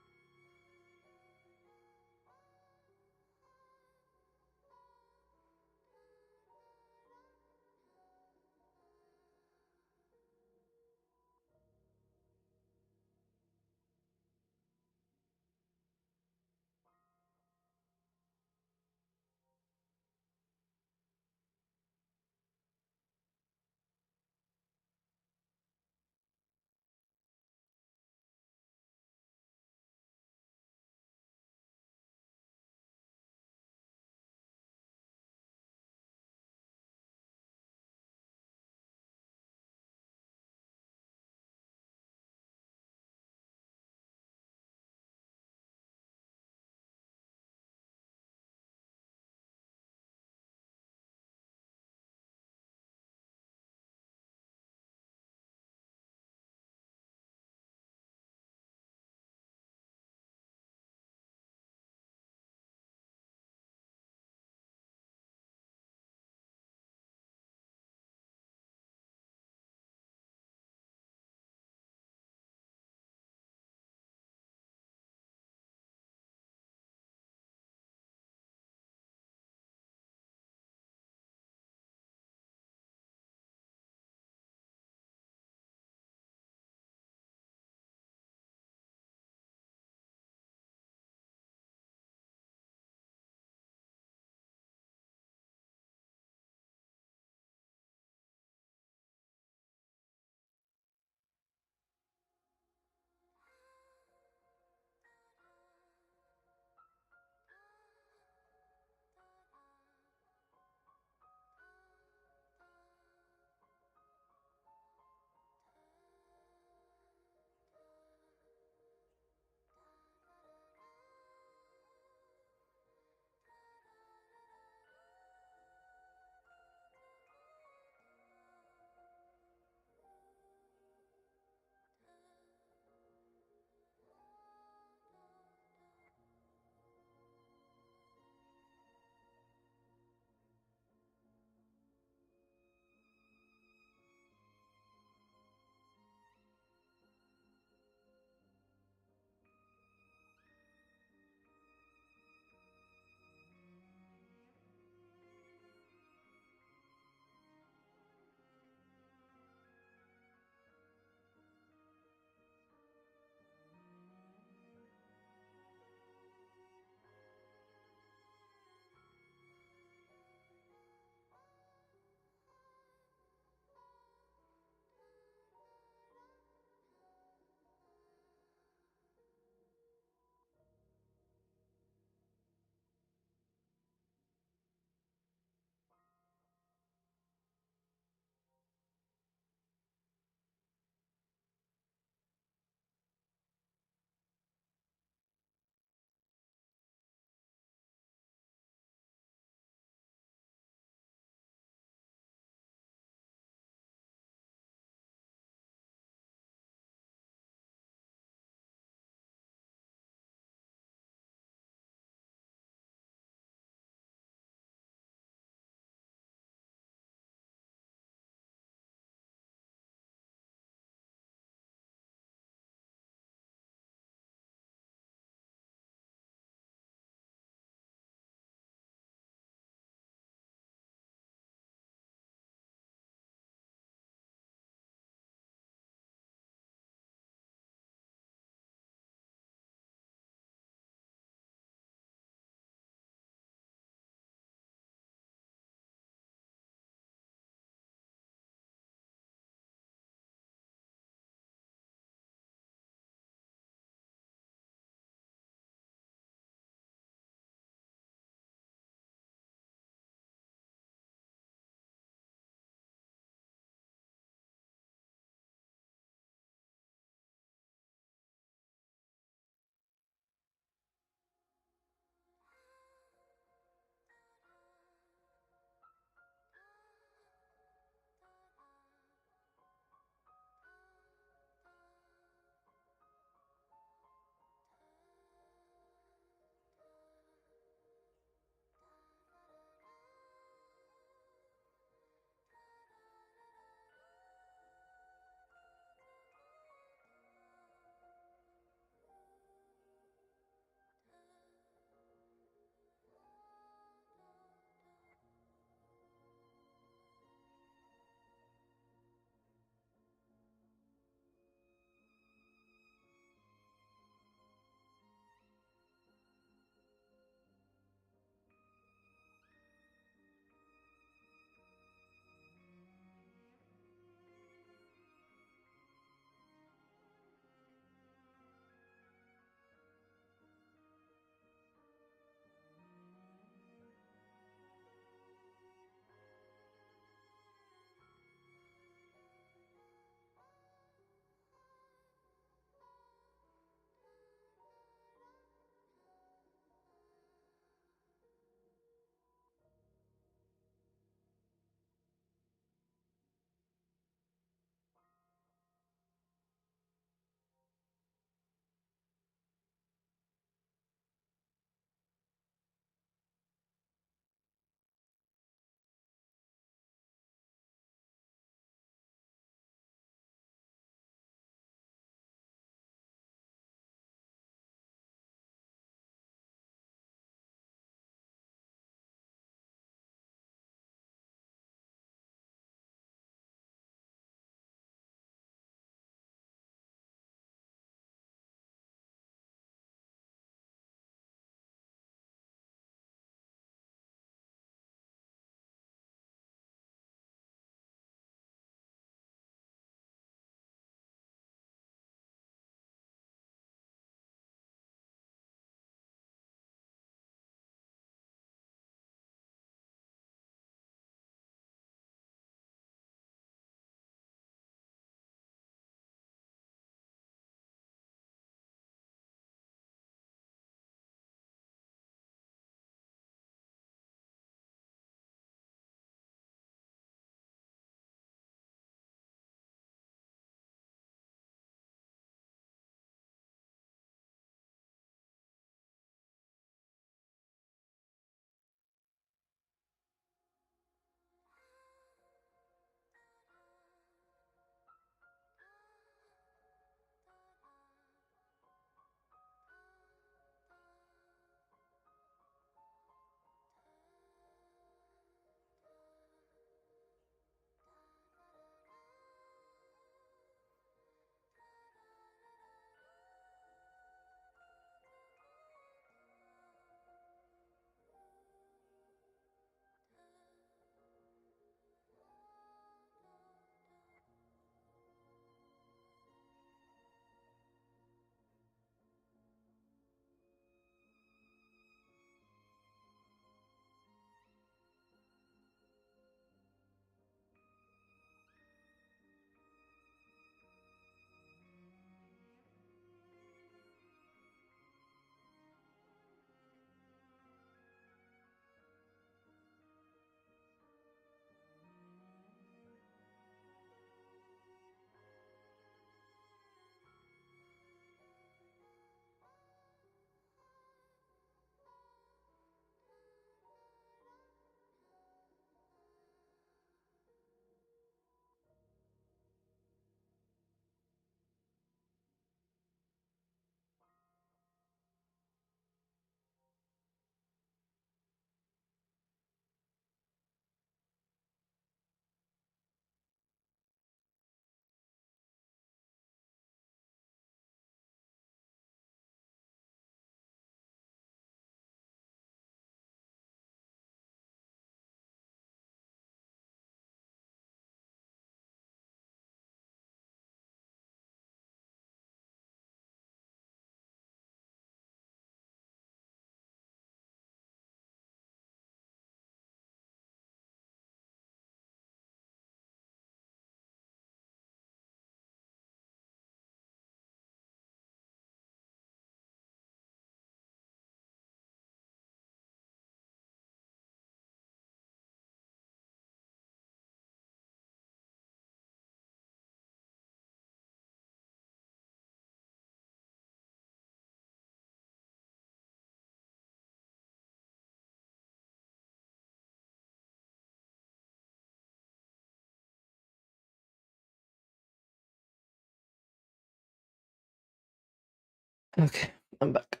Okay, I'm back.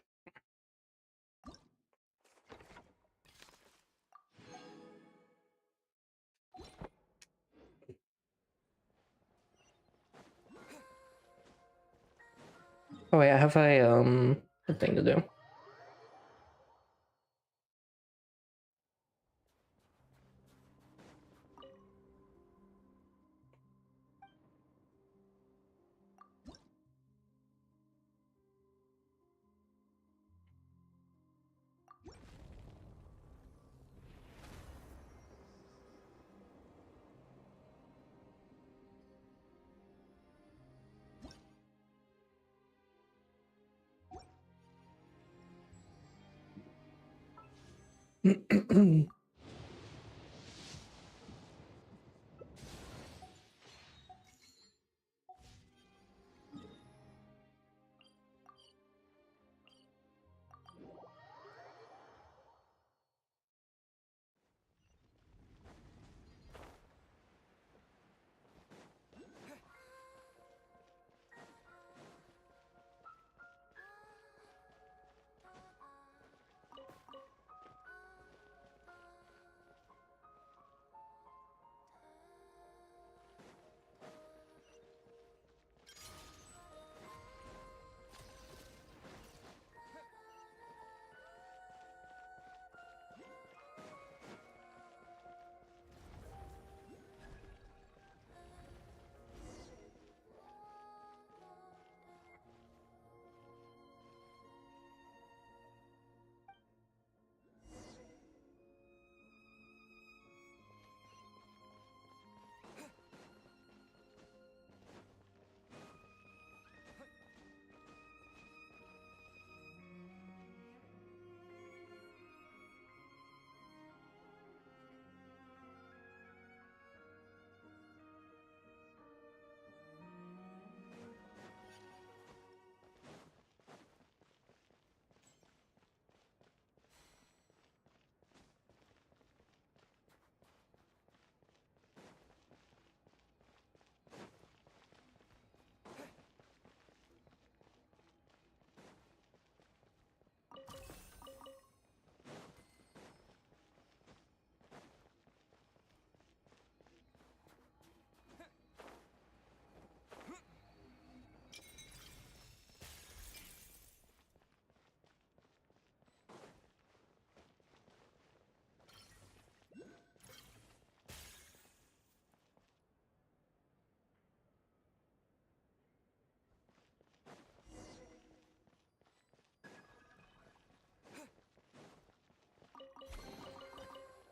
Oh wait, I have a thing to do.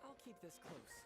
I'll keep this close.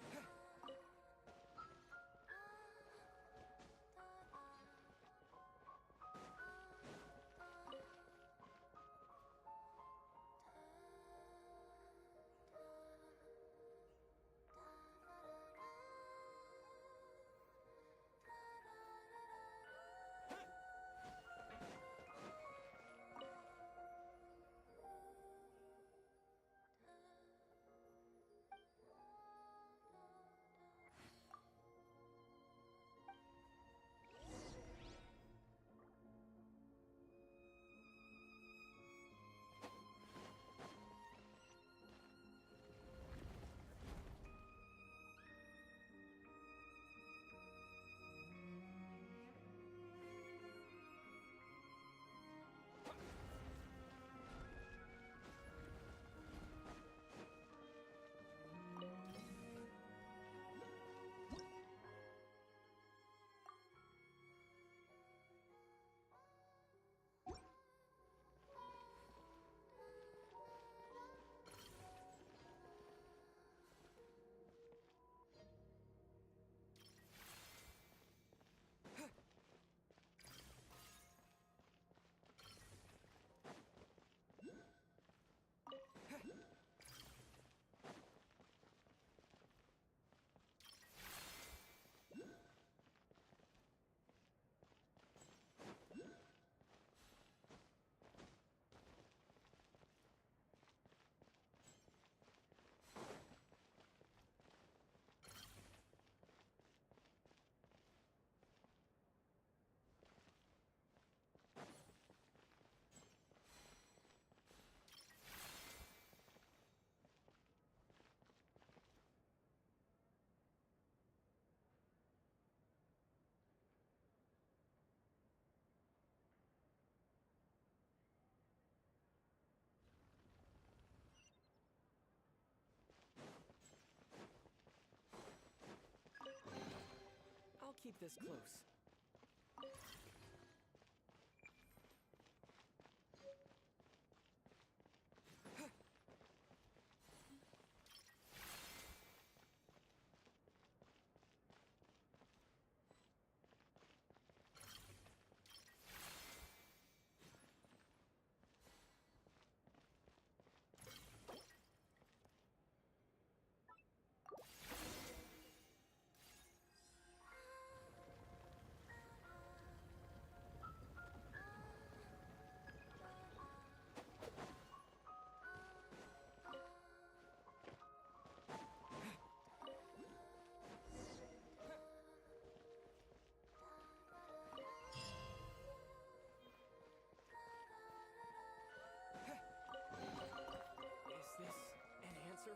keep this close.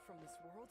From this world?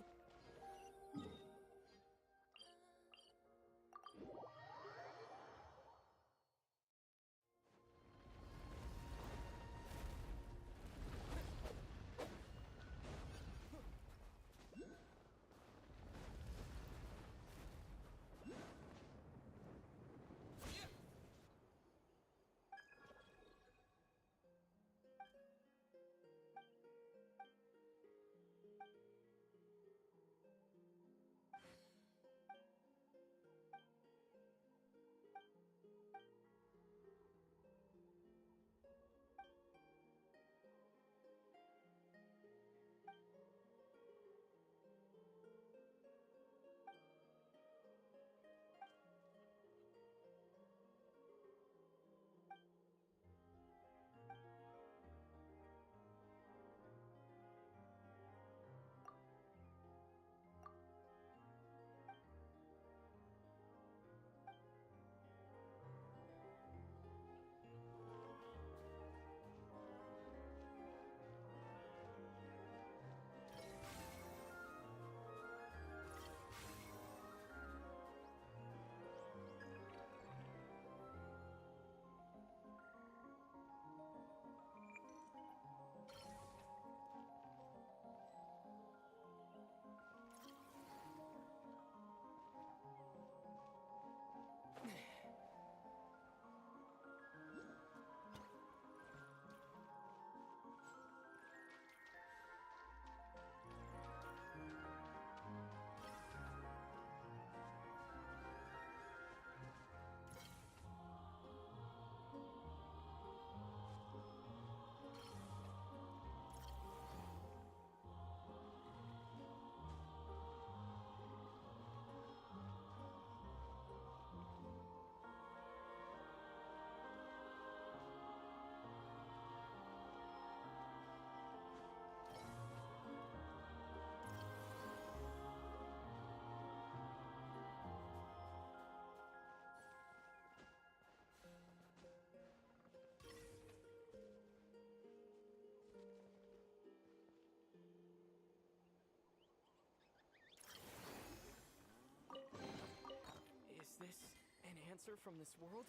Is this an answer from this world?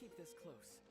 Keep this close.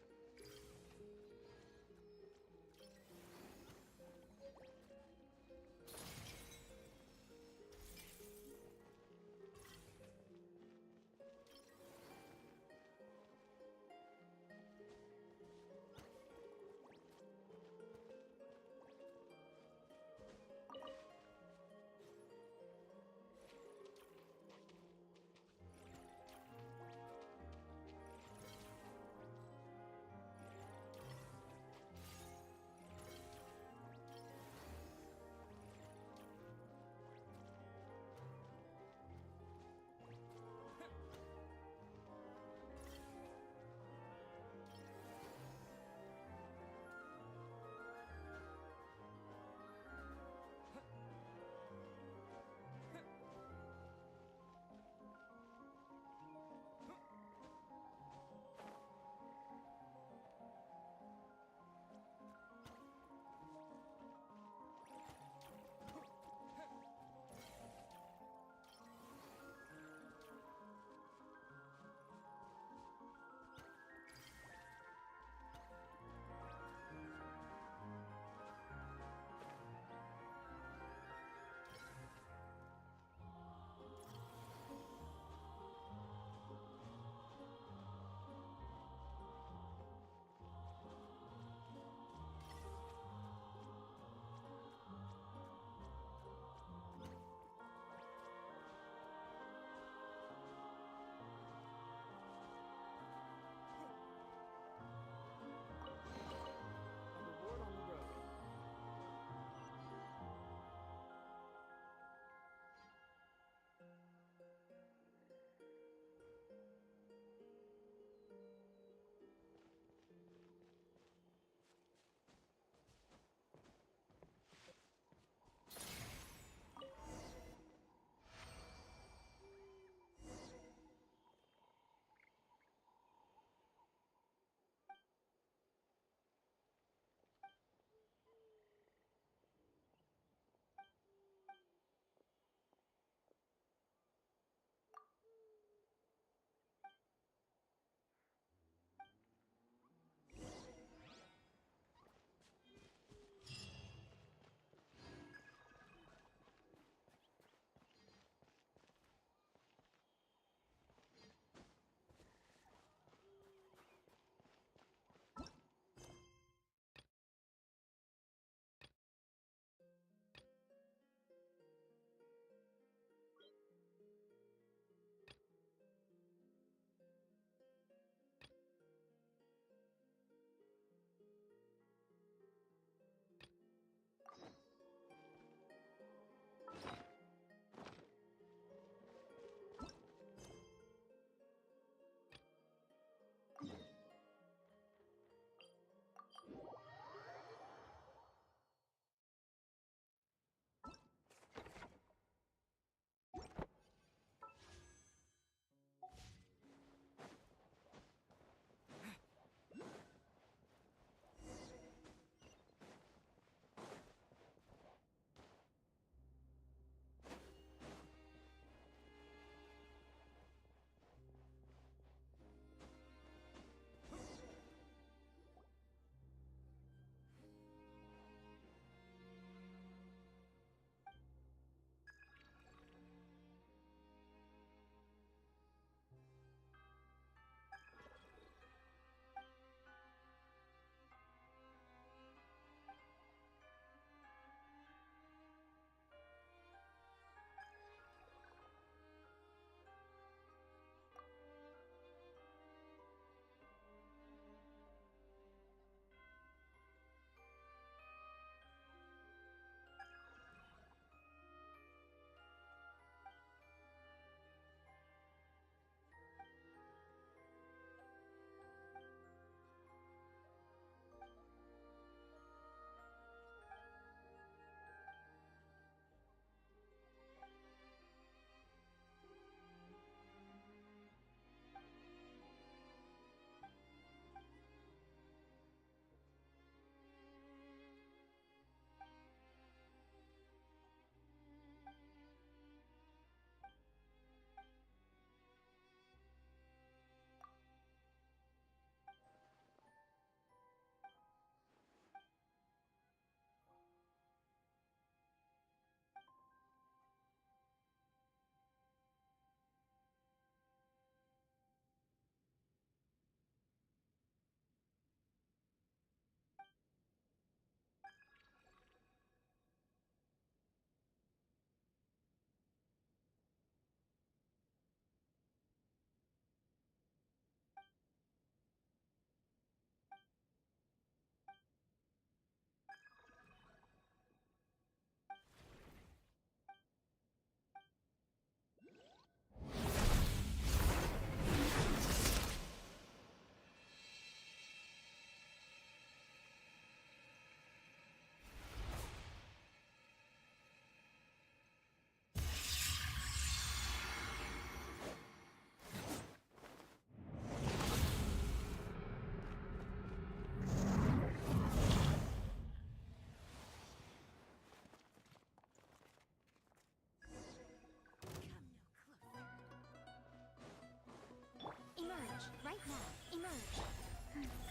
Right now. Emerge.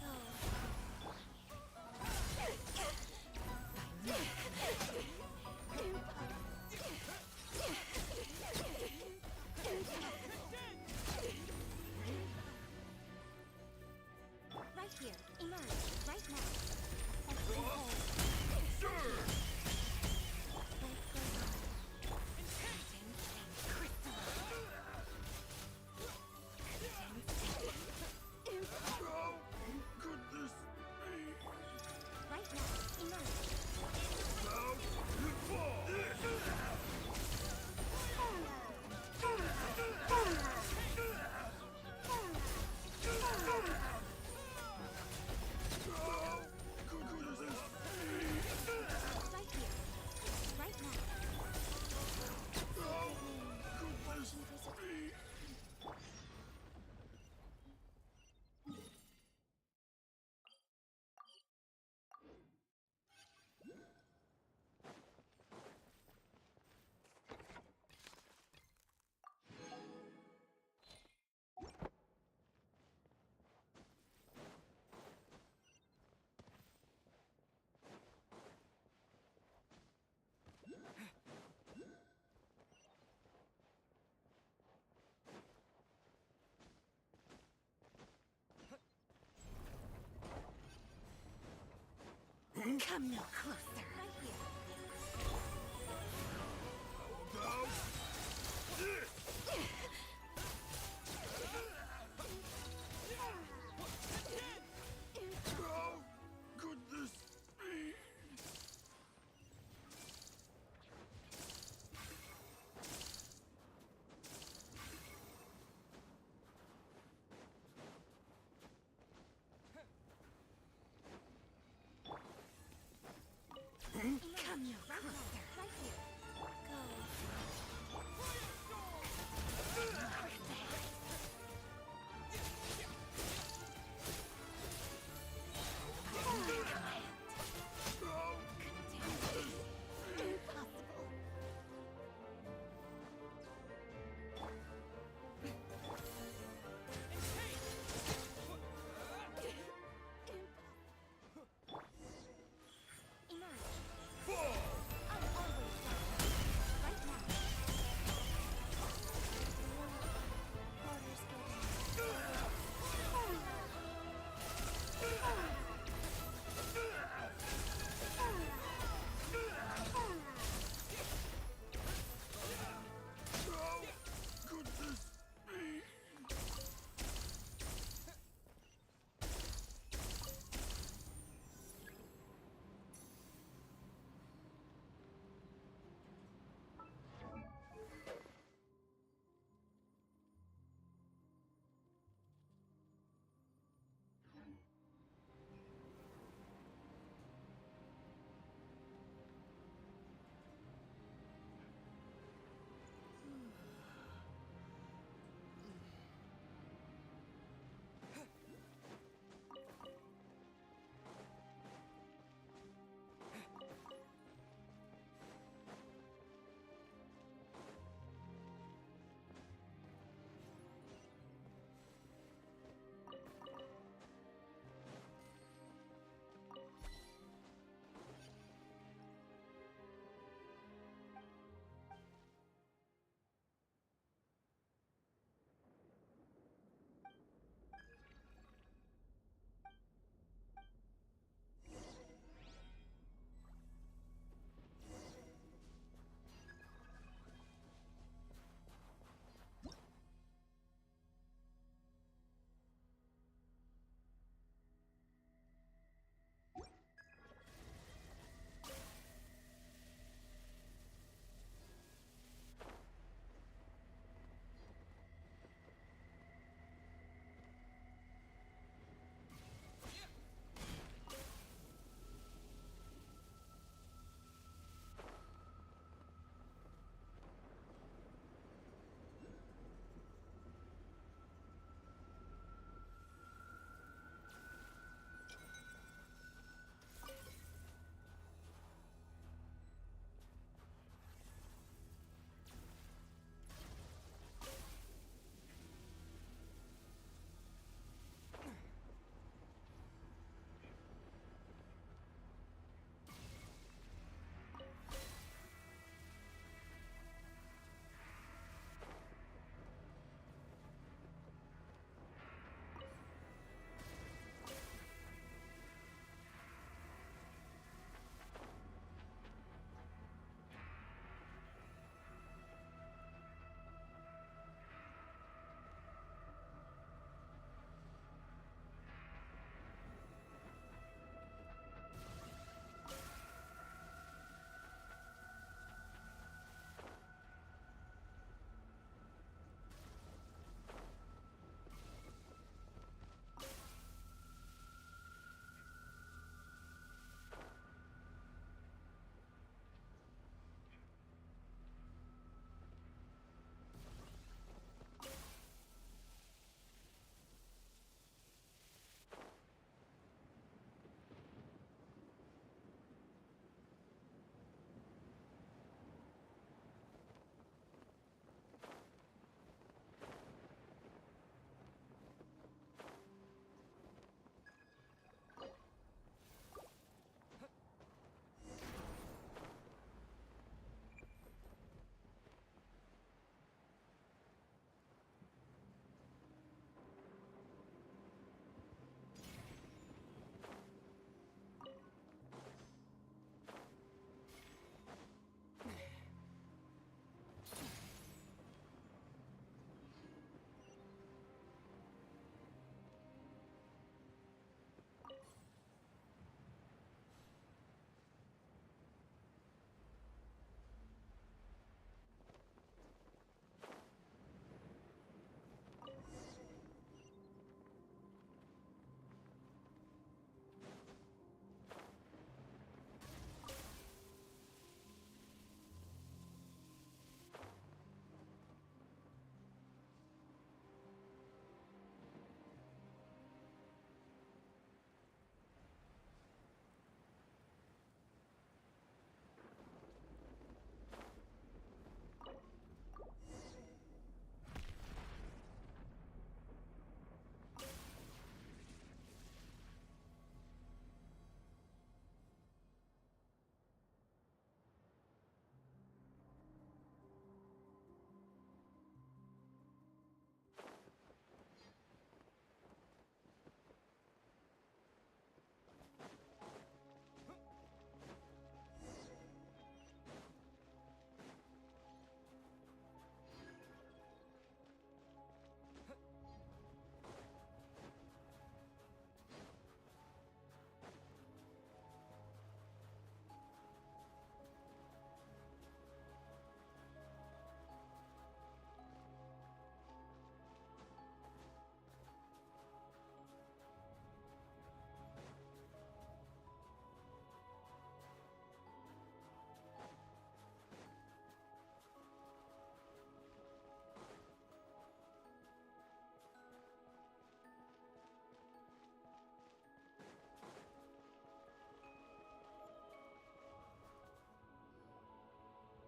Go. Right here. Emerge. Right now. Everything holds. Come no closer. Right here. Come no closer. Right here. Go.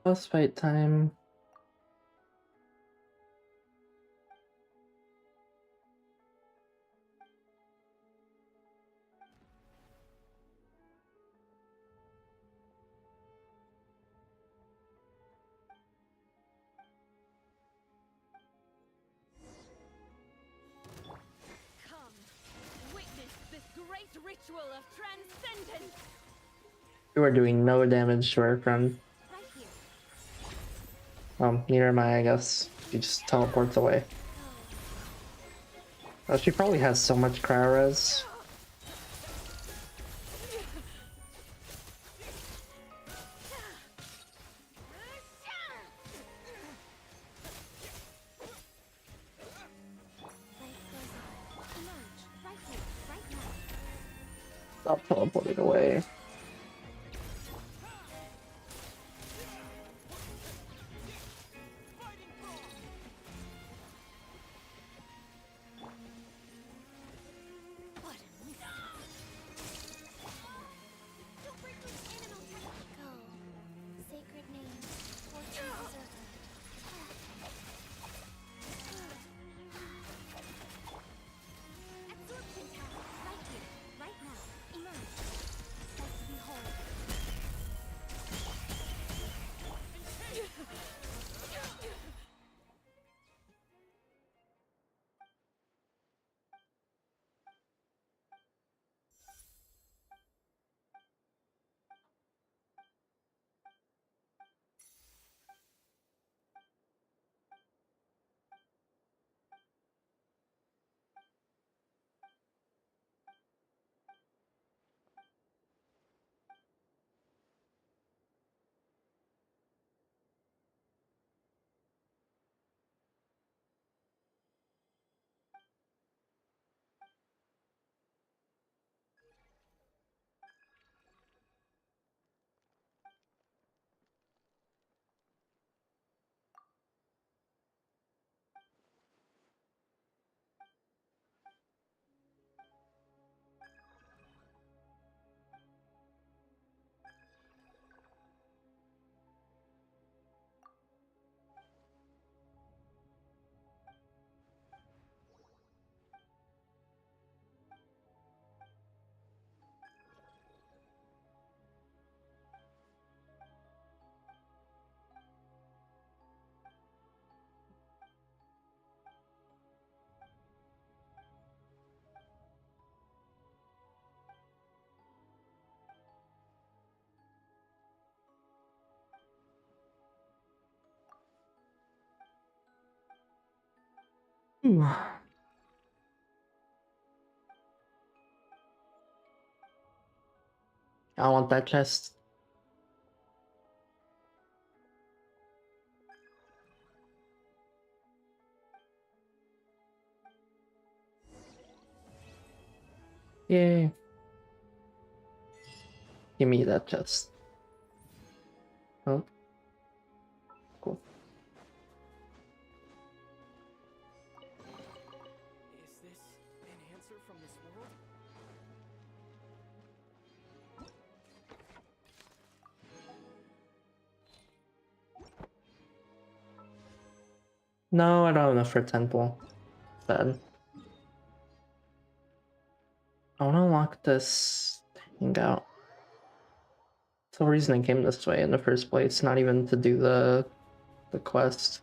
Boss fight time. Come, witness this great ritual of transcendence. You are doing no damage to our friend. Neither am I guess. She just teleports away. Oh, she probably has so much cryo res. Stop teleporting away. Sacred name, fortune preserver. Absorption task, right here, right now. Emerge. Sight to behold. I want that chest. Yay. Give me that chest. Oh. Cool. Is this an answer from this world? No, I don't have enough for temple. Bad. I want to unlock this hangout. That's the reason I came this way in the first place, not even to do the quest.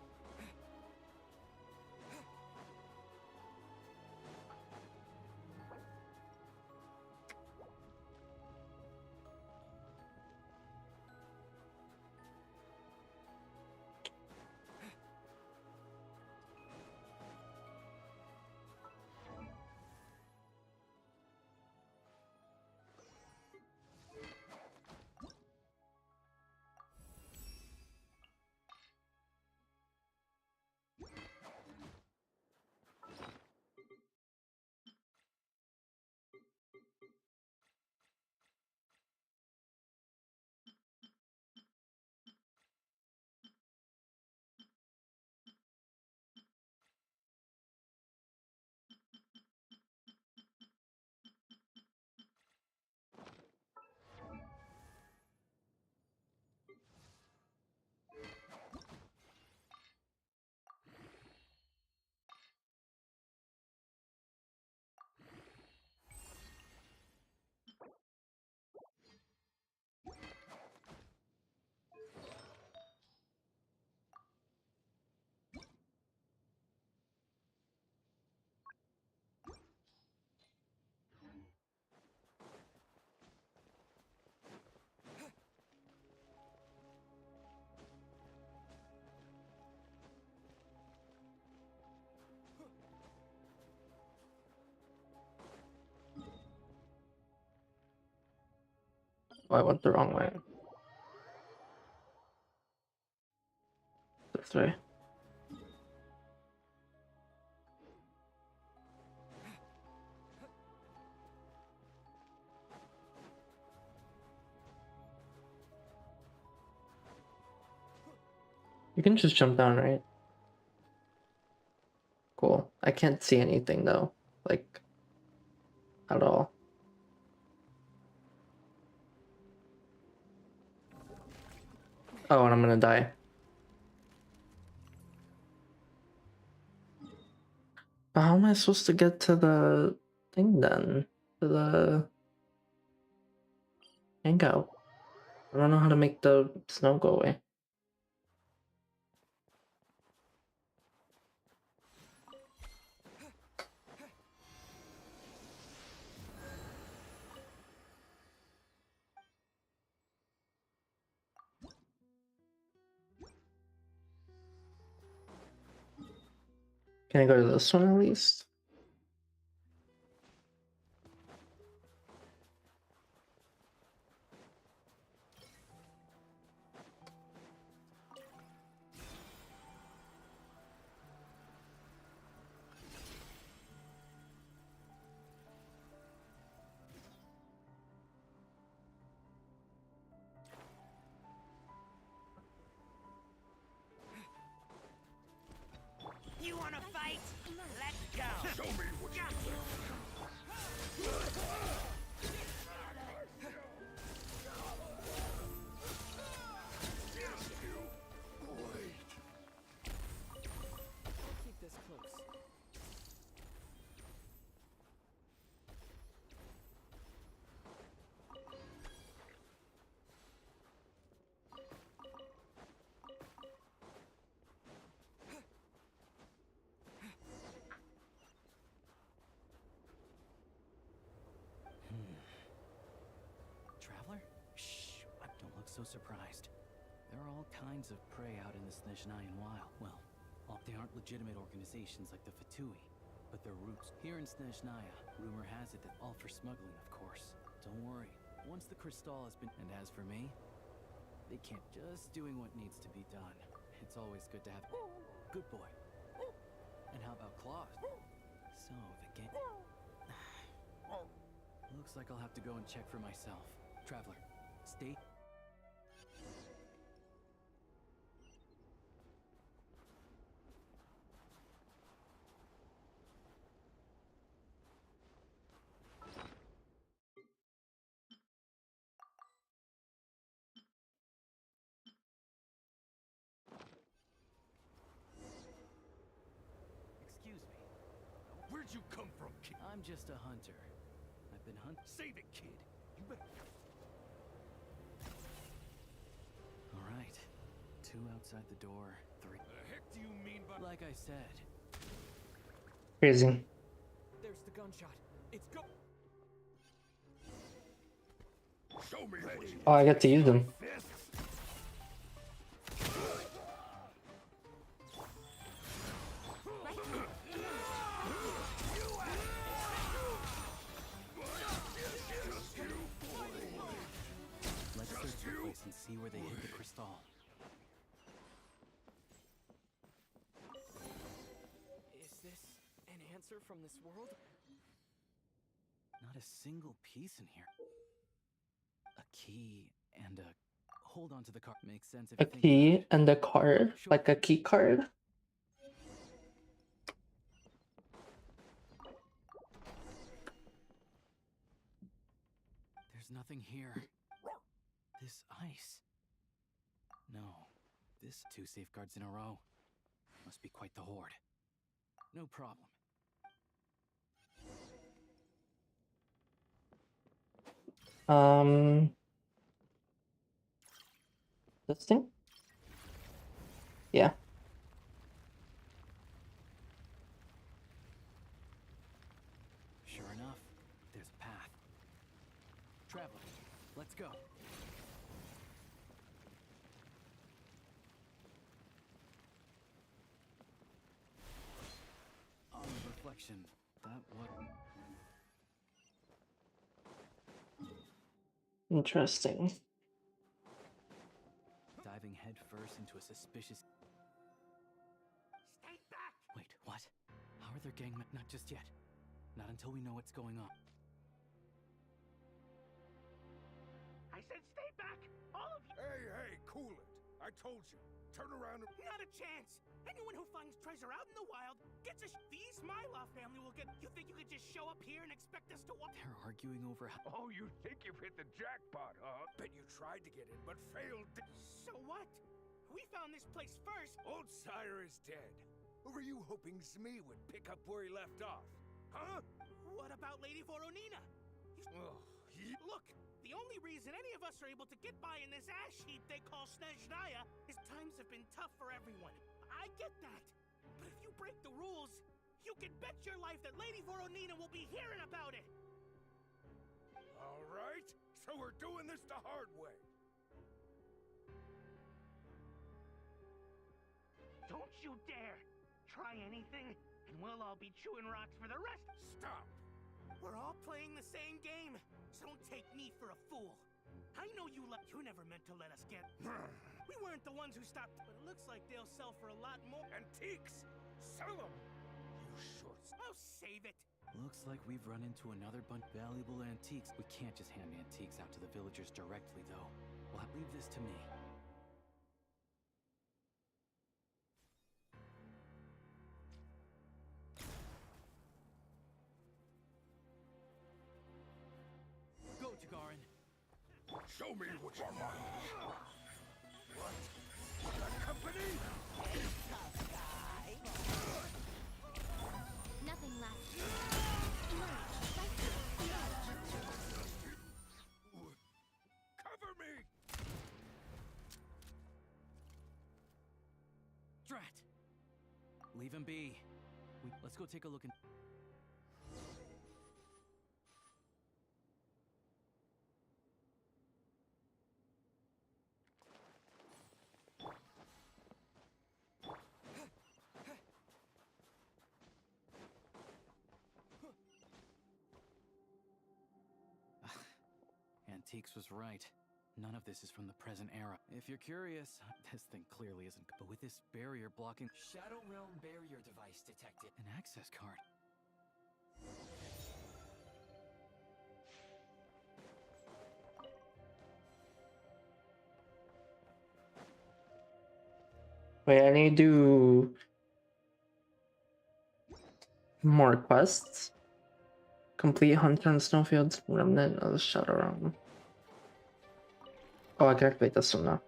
Oh, I went the wrong way. This way. You can just jump down, right? Cool. I can't see anything though, like at all. Oh, and I'm gonna die. But how am I supposed to get to the thing then? To the hangout? I don't know how to make the snow go away. Can I go to this one at least? You wanna fight? Let's go! Show me what you Keep this close. Traveler? Shh, don't look so surprised. There are all kinds of prey out in the Snezhnayan Wild. Well, they aren't legitimate organizations like the Fatui, but their roots here in Snezhnaya. Rumor has it that all for smuggling, of course. Don't worry, once the crystal has been... And as for me, they can't just doing what needs to be done. It's always good to have... Good boy. And how about claws? So, the game... Looks like I'll have to go and check for myself. Traveler, stay... Excuse me. Where'd you come from, kid? I'm just a hunter. I've been hunting... Save it, kid. You better... All right. 2 outside the door, 3... The heck do you mean by... Like I said. Crazy. There's the gunshot. It's go. Show me what you... Oh, I get to use them. Let's search the place and see where they hid the crystal. Is this an answer from this world? Not a single piece in here. A key and a... Hold on to the card. Makes sense if A you think about key it. and a card, like a key card. There's nothing here. This ice. No. This 2 safeguards in a row. Must be quite the horde. No problem. This thing? Yeah. Sure enough, there's a path. Traveler, let's go. On reflection, that what... Interesting. Diving headfirst into a suspicious... Stay back! Wait, what? How are their gang met? Not just yet. Not until we know what's going on. I said stay back! All of you! Hey, cool it. I told you. Turn around and... Not a chance! Anyone who finds treasure out in the wild gets a These Myloff family will get... You think you could just show up here and expect us to walk? They're arguing over how... Oh, you think you've hit the jackpot, huh? Bet you tried to get in, but failed. So what? We found this place first. Old Sire is dead. Or were you hoping Zmi would pick up where he left off? Huh? What about Lady Voronina? Look, the only reason any of us are able to get by in this ash heap they call Snezhnaya is times have been tough for everyone. I get that. But if you break the rules, you can bet your life that Lady Voronina will be hearing about it. All right, so we're doing this the hard way. Don't you dare try anything, and we'll all be chewing rocks for the rest. Stop! We're all playing the same game, so don't take me for a fool. I know you never meant to let us get... We weren't the ones who stopped, but it looks like they'll sell for a lot more. Antiques! Sell them! You shorts. Oh, save it! Looks like we've run into another bunch of valuable antiques. We can't just hand antiques out to the villagers directly, though. We'll leave this to me. Go, Tagarin! Show me what you're like. What? That company? Nothing left. Cover me! Drat! Leave him be. Let's go take a look in... Antiques was right. None of this is from the present era. If you're curious, this thing clearly isn't. But with this barrier blocking... Shadow Realm barrier device detected. An access card. Wait, I need to do more quests. Complete Hunter and Snowfield's Remnant of the Shadow Realm. Oh, I can activate this one now.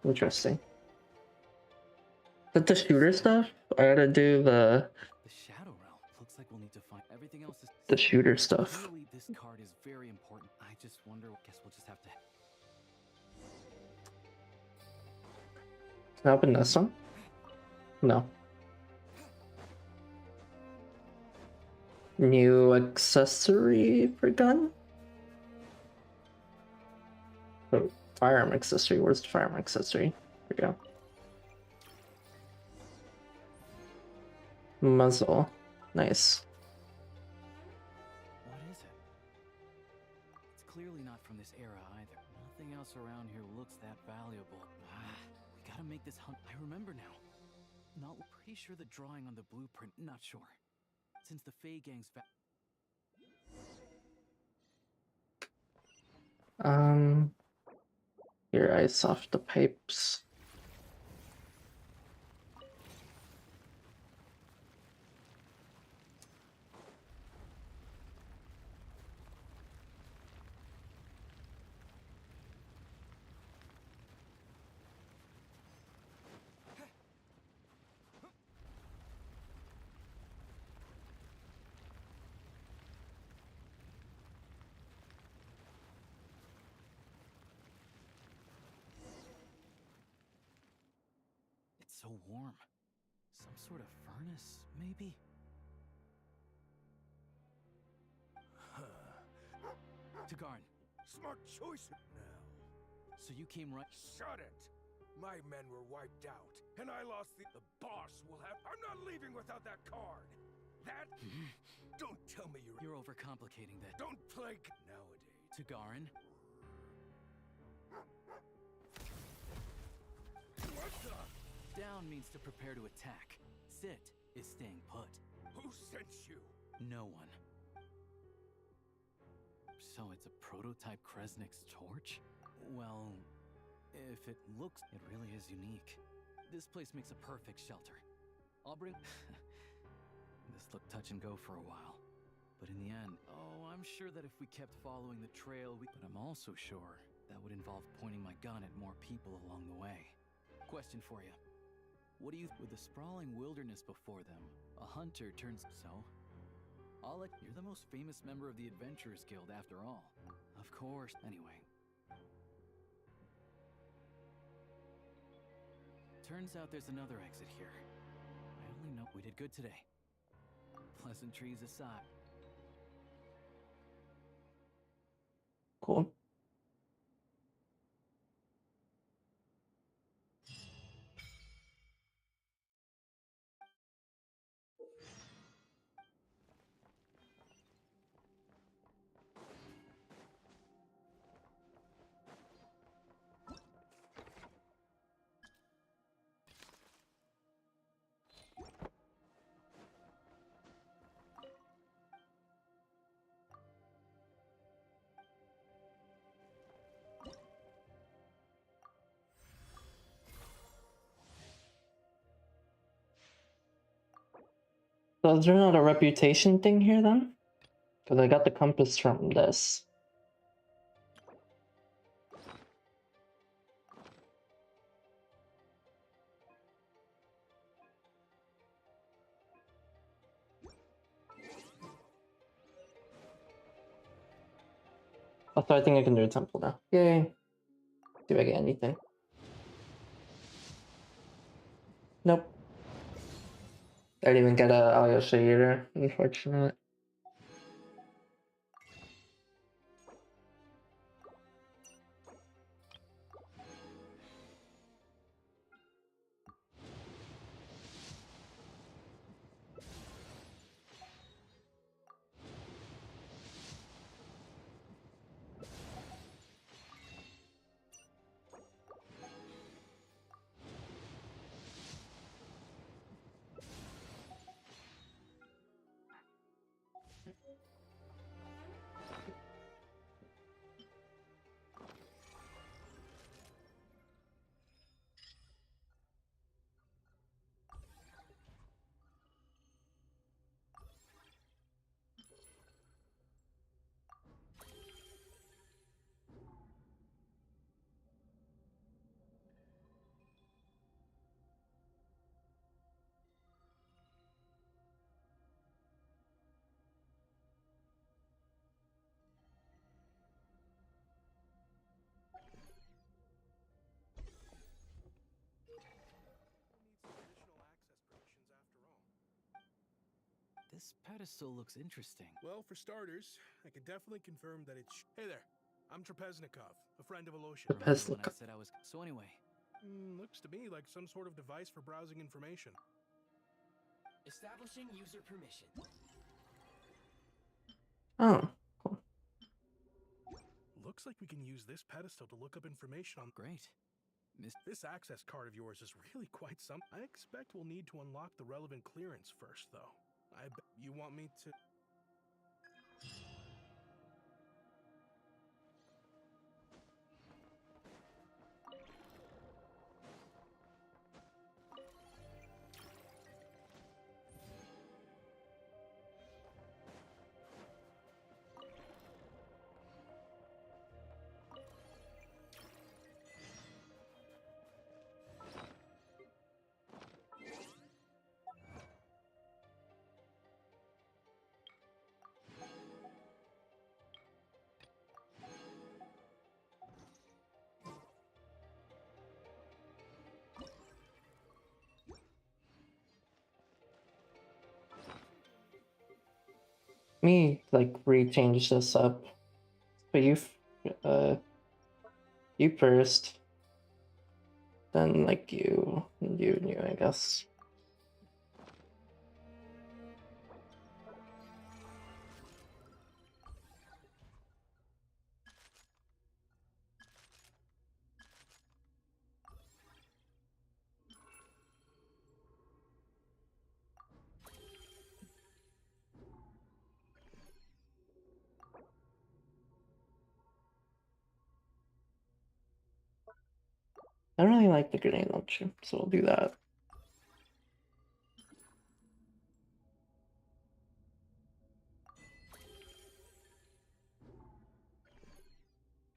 Interesting. Is that the shooter stuff? I gotta do the Shadow Realm. Looks like we'll need to find everything else. The shooter stuff. Clearly, this card is very important. I just wonder. Guess we'll just have to. Can I open this one? No. New accessory for gun? Oh, firearm accessory. Where's the firearm accessory? Here we go. Muzzle. Nice. What is it? It's clearly not from this era either. Nothing else around here looks that valuable. We gotta make this hunt. I remember now. Not pretty sure the drawing on the blueprint. Not sure. Since the Fey gang's Your eyes off the pipes. so warm. Some sort of furnace, maybe? Tagarn. Smart choice now. So you came right... Shut it! My men were wiped out, and I lost the boss will have... I'm not leaving without that card! That... Don't tell me you're... You're overcomplicating that. Don't play nowadays. Tagarn. Down means to prepare to attack. Sit is staying put. Who sent you? No one. So it's a prototype Kresnik's torch? Well, if it looks, it really is unique. This place makes a perfect shelter. I'll bring... This looked touch and go for a while. But in the end, oh, I'm sure that if we kept following the trail, But I'm also sure that would involve pointing my gun at more people along the way. Question for you. What do you... With the sprawling wilderness before them, a hunter turns... So? You're the most famous member of the Adventurers Guild after all. Of course. Anyway. Turns out there's another exit here. I only know we did good today. Pleasantries aside. Cool. So is there not a reputation thing here then? Because I got the compass from this. Oh, so I think I can do a temple now. Yay. See if I get anything. Nope. I didn't even get a Alyosha either, unfortunately. This pedestal looks interesting. Well, for starters, I can definitely confirm that it's... Hey there, I'm Trapeznikov, a friend of Alosha. Remember when I said I was... So anyway. Looks to me like some sort of device for browsing information. Establishing user permission. Oh, cool. Looks like we can use this pedestal to look up information on... Great. This access card of yours is really quite some... I expect we'll need to unlock the relevant clearance first, though. I bet you want me to... Me like rechange this up, but you first, then like you, I guess. I don't really like the grenade launcher, so we'll do that.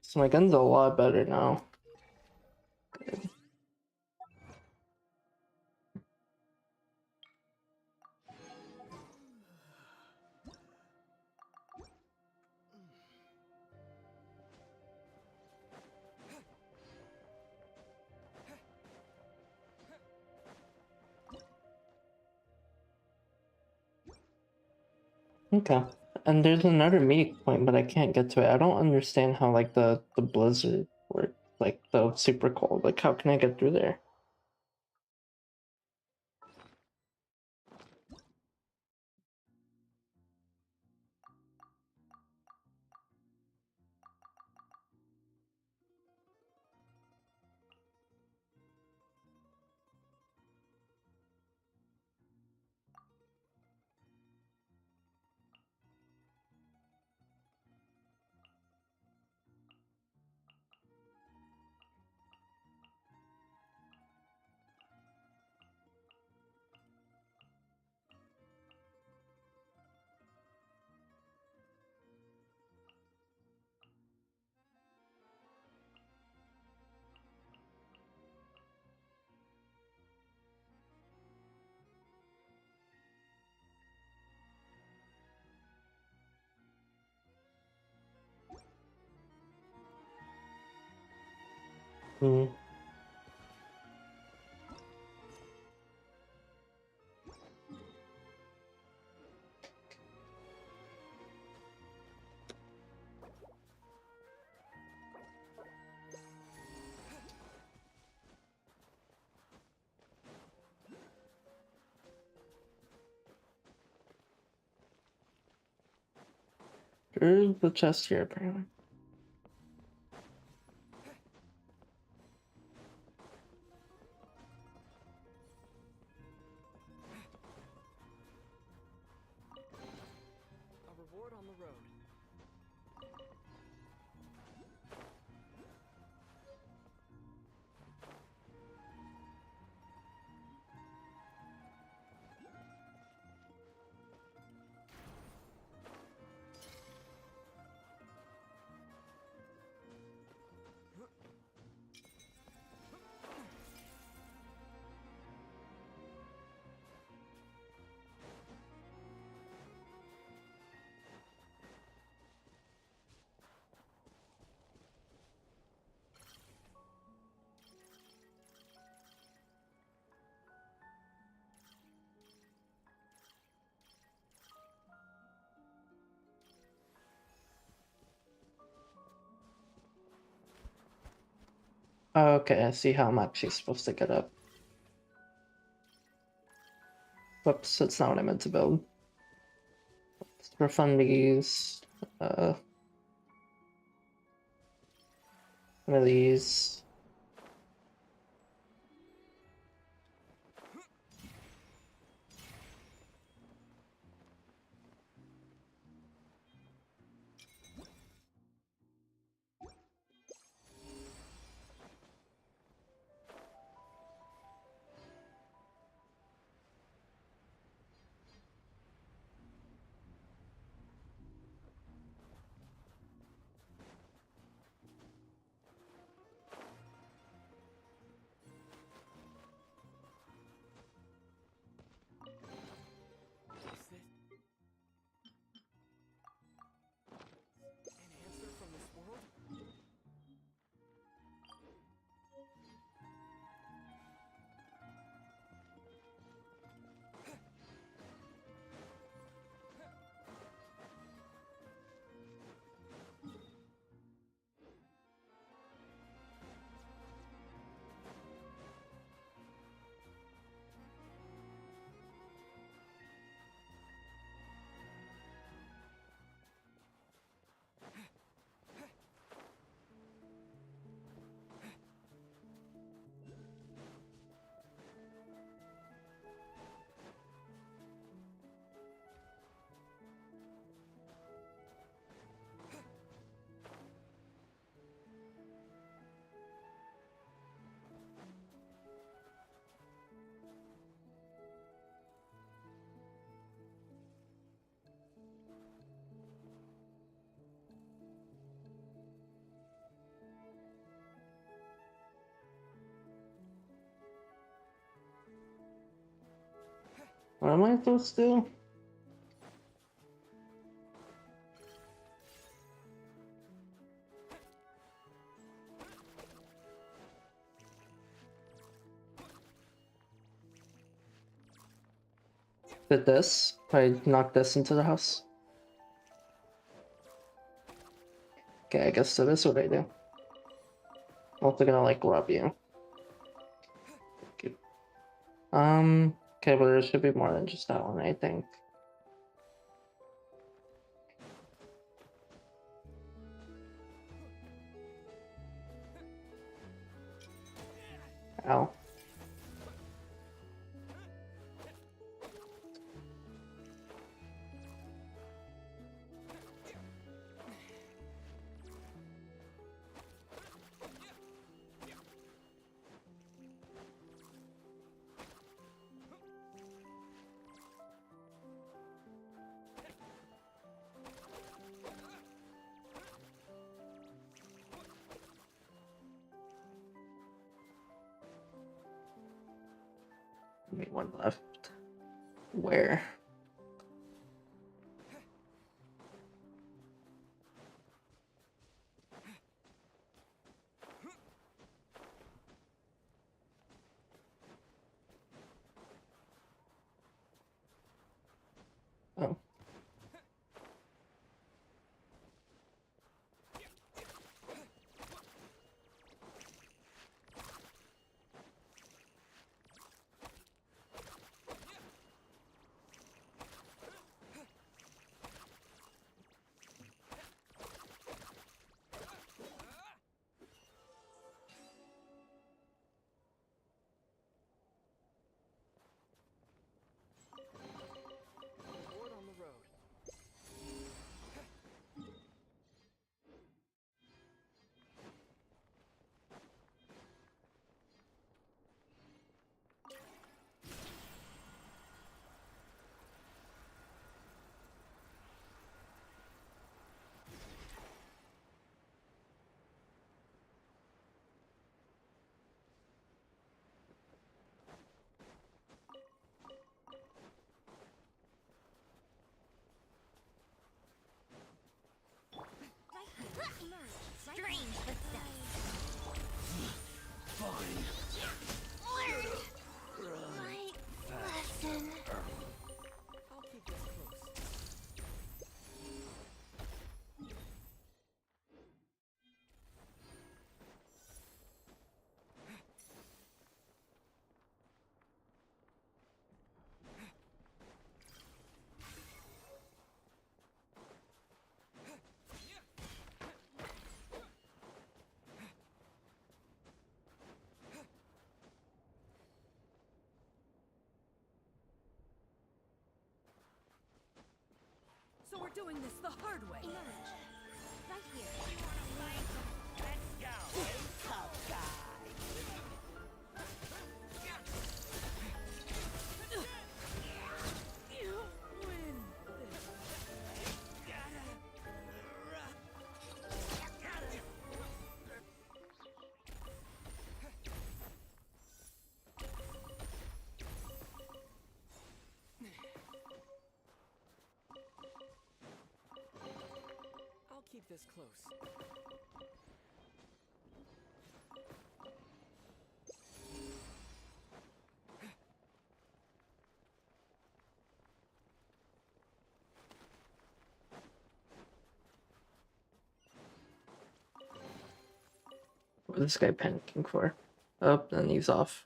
So my gun's a lot better now. Good. Okay. And there's another meeting point, but I can't get to it. I don't understand how like the blizzard works, like the super cold. Like how can I get through there? Hmm. There's the chest here apparently. A reward on the road. Okay, I see how I'm actually supposed to get up. Whoops, that's not what I meant to build. Let's refund these. One of these. What am I supposed to do? Did this? I knocked this into the house. Okay, I guess that is what I do. I'm also gonna like rub you. Thank you. Okay, but there should be more than just that one, I think. Ow. Only one left. Where? Oh. Board on the road. Strange footsteps. Fine. Learned my lesson. I'll keep this close. So we're doing this the hard way. Emerge. Right here. Let's go. Tough guy. You win. I'll keep this close. What is this guy panicking for? Oh, then he's off.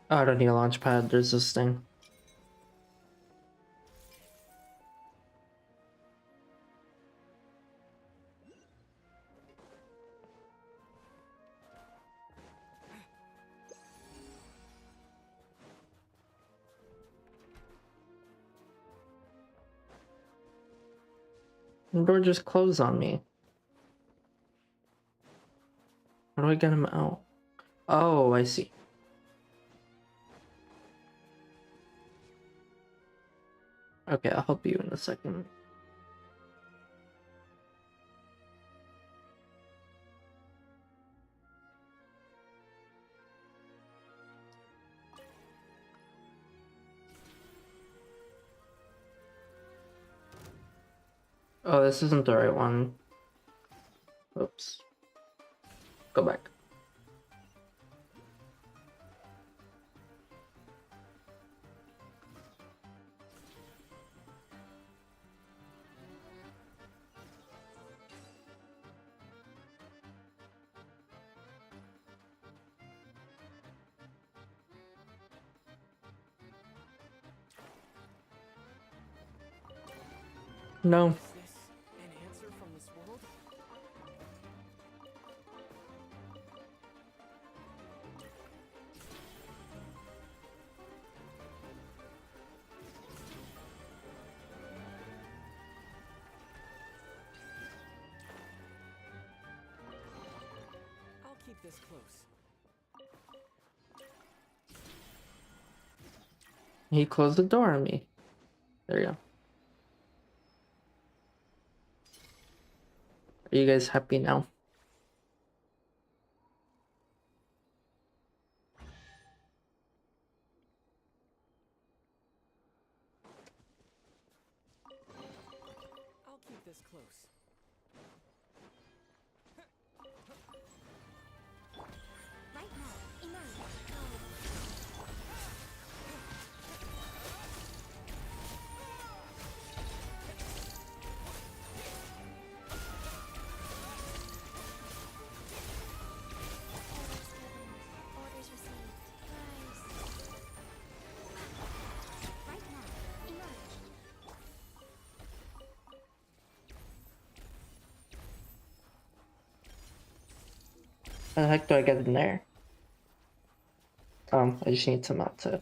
Oh, I don't need a launch pad. There's this thing. The door just closed on me. How do I get him out? Oh, I see. Okay, I'll help you in a second. Oh, this isn't the right one. Oops. Go back. No. Is this an answer from this world? I'll keep this close. He closed the door on me. There you go. Are you guys happy now? I'll keep this close. Right now, emerge. Orders received. Rise. Right now, emerge. How the heck do I get in there? I just need to mount it.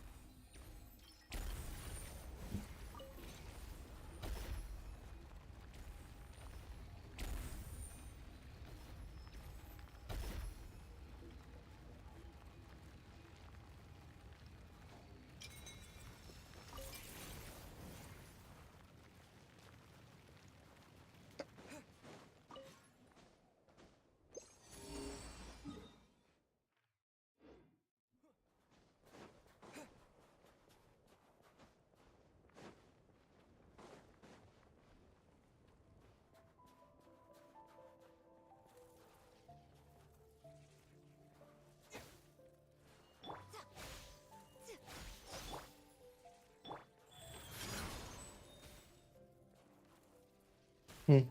I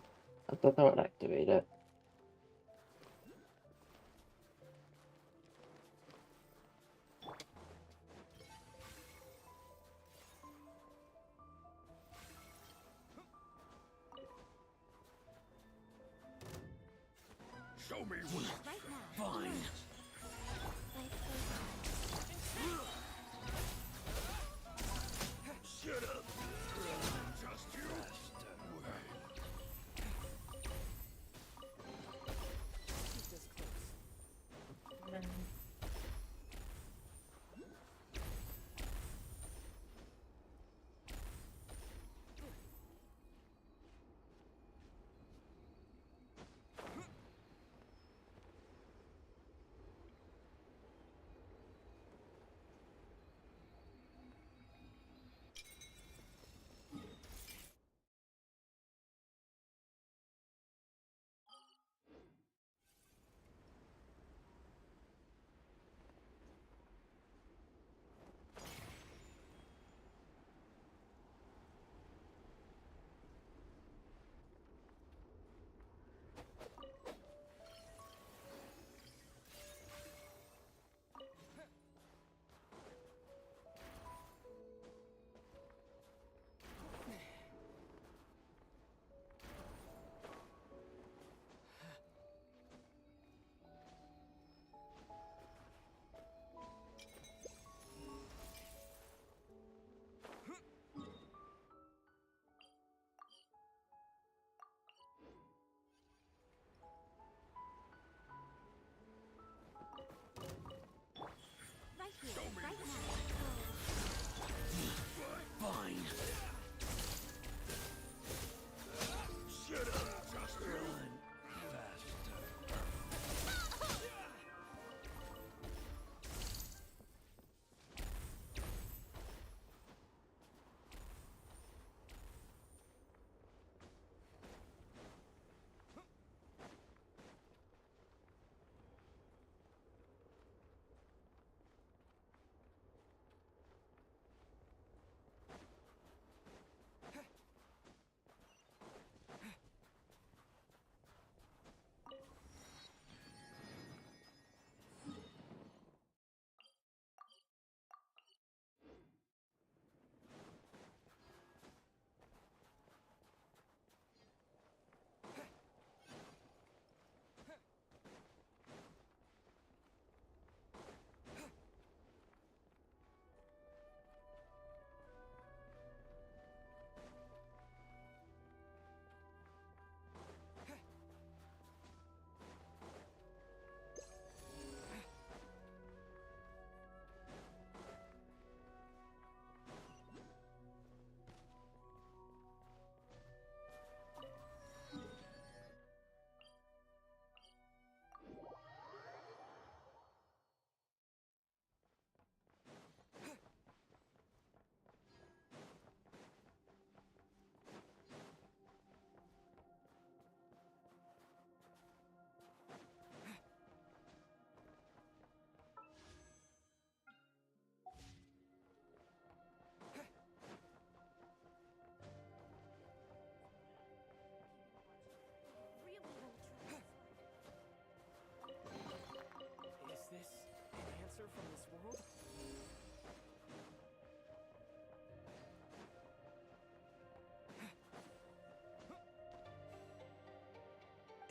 thought that would activate it. Show me what Right now. fine. Shut up. Just you. Keep this close.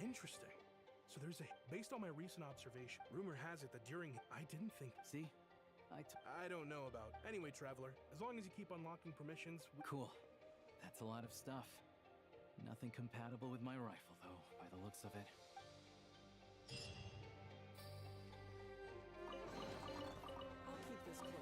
Interesting. So there's based on my recent observation, rumor has it that during I didn't think. See? I don't know about. Anyway, Traveler, as long as you keep unlocking permissions. Cool. That's a lot of stuff. Nothing compatible with my rifle, though, by the looks of it. I'll keep this close.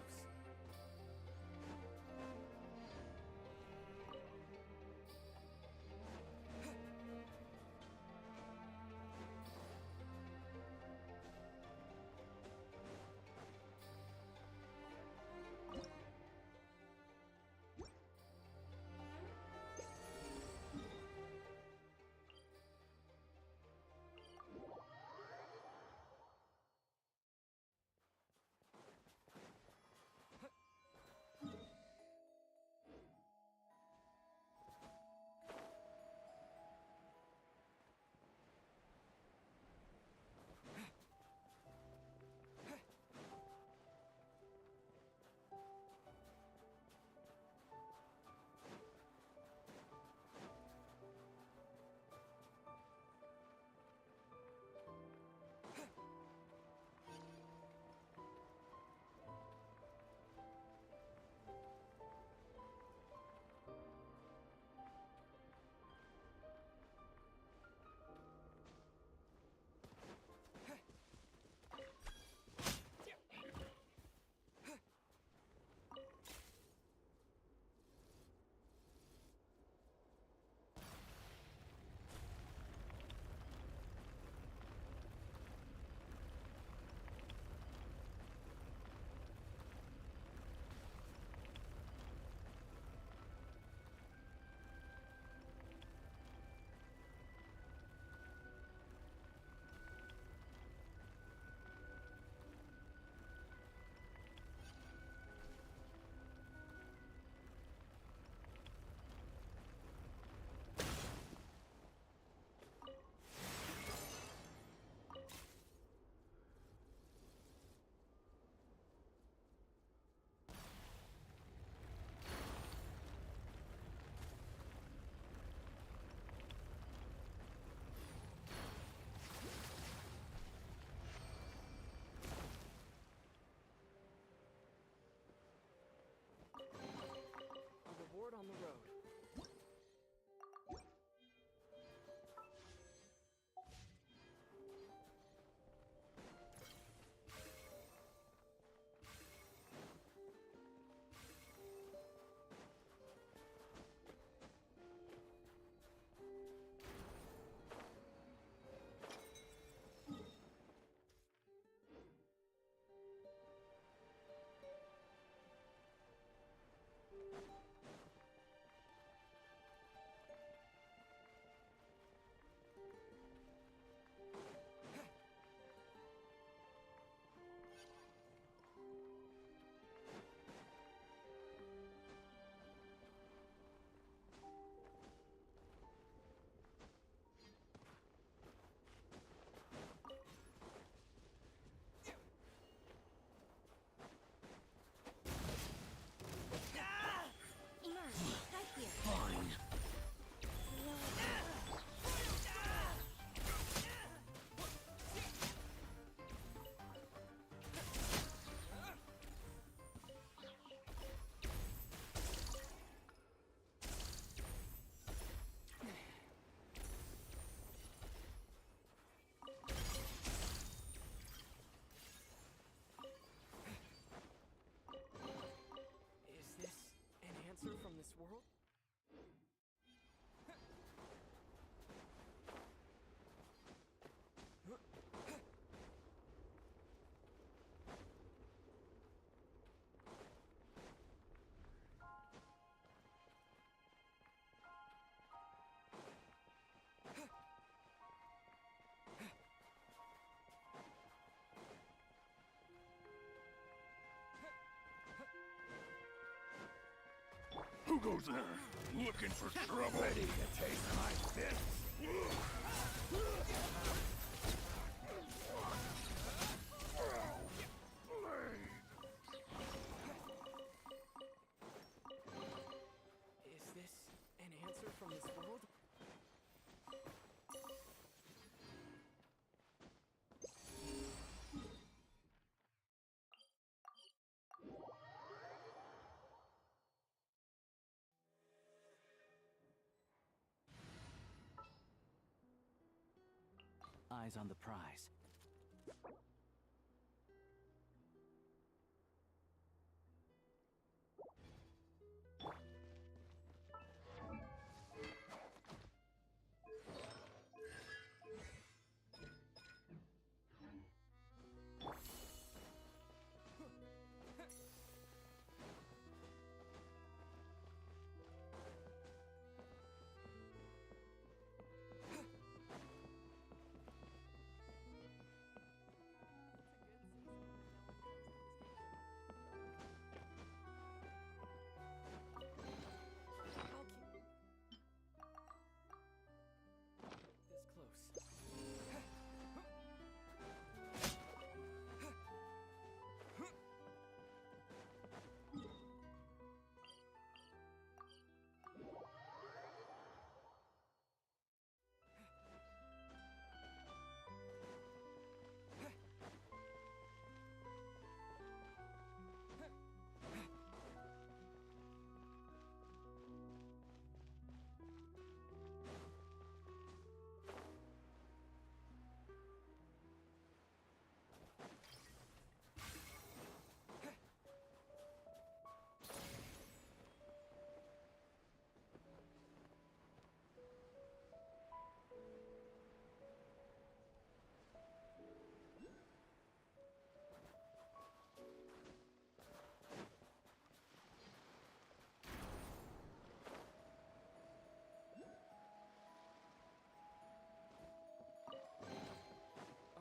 On the road. From this world? Who goes there? Looking for trouble? Ready to taste my fists? Is this an answer from this world? eyes on the prize.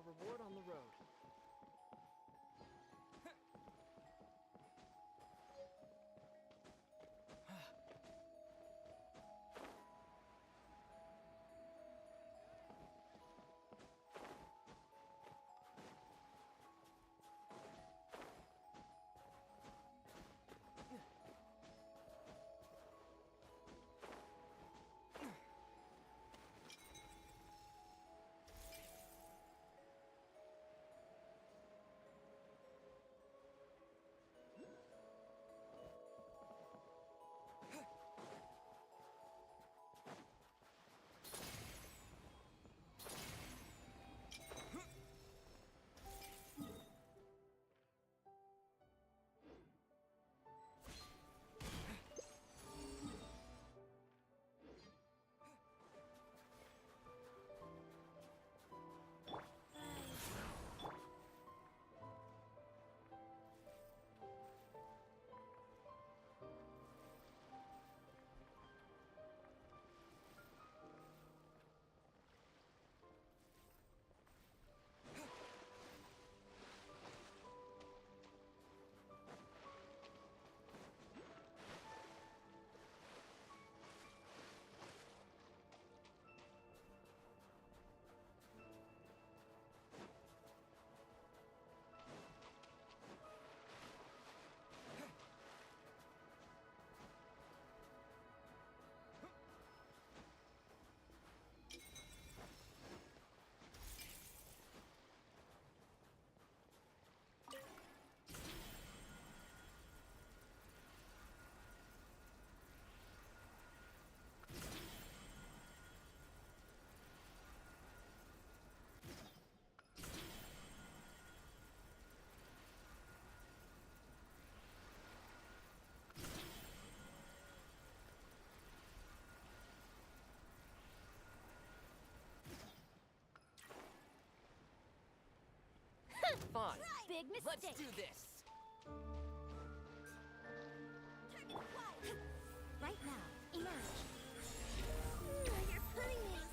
Reward on the road. Fine. Big mistake. Let's do this. Right now, emerge. You're putting me in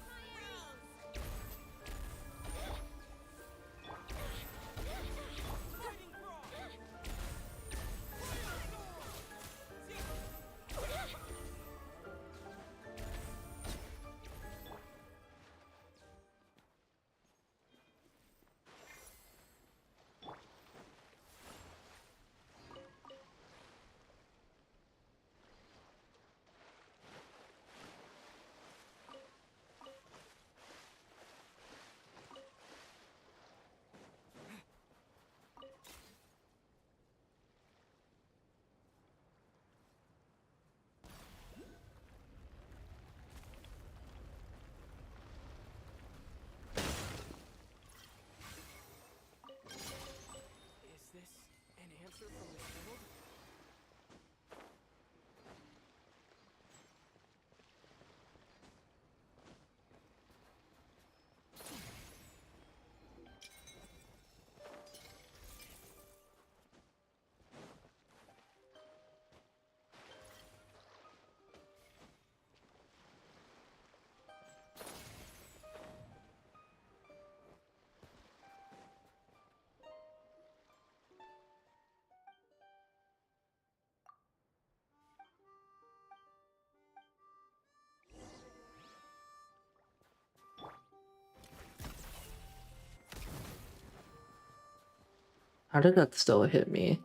How did that still hit me?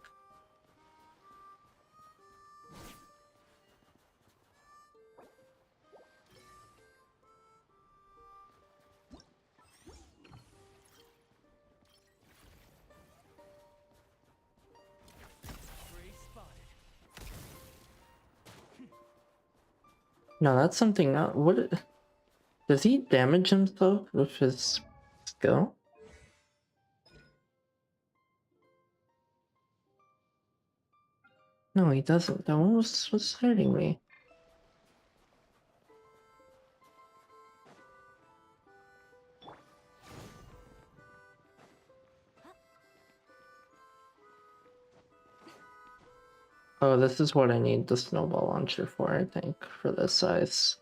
No, that's something not. What? Does he damage himself with his skill? No, he doesn't. That one was hurting me. Oh, this is what I need the snowball launcher for, I think, for this size.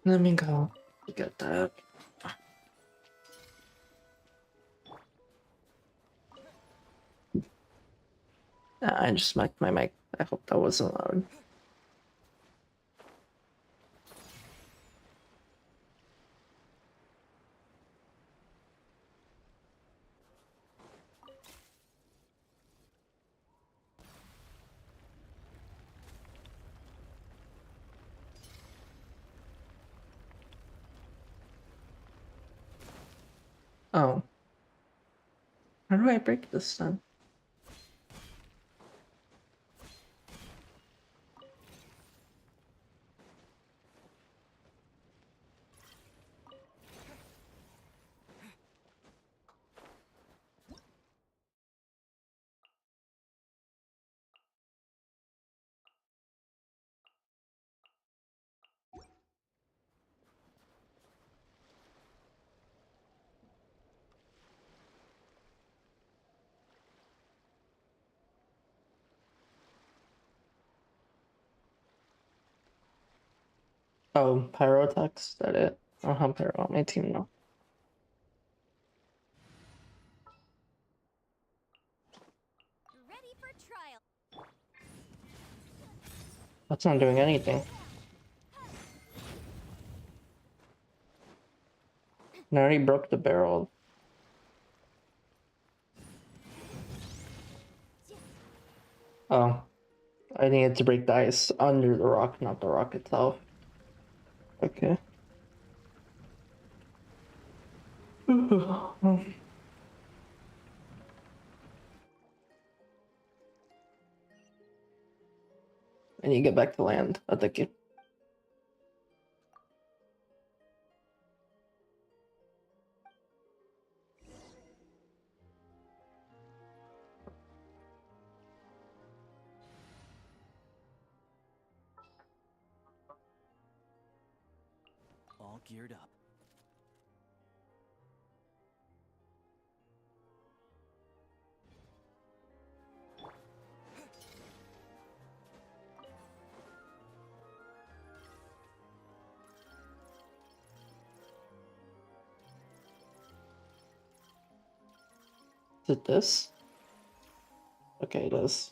Let me go get that. I just smacked my mic. I hope that wasn't loud. Oh. How do I break this then? Oh, Pyrotex, that it? I don't have Pyro on my team now. Ready for trial. That's not doing anything. And I already broke the barrel. Oh. I needed to break the ice under the rock, not the rock itself. Okay. I need to get back to land. Oh, thank you. All geared up. Is it this? Okay, it is.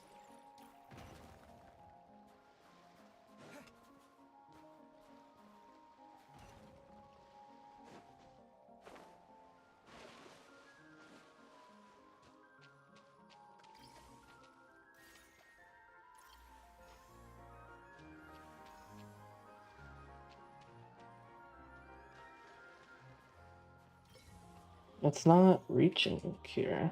It's not reaching here.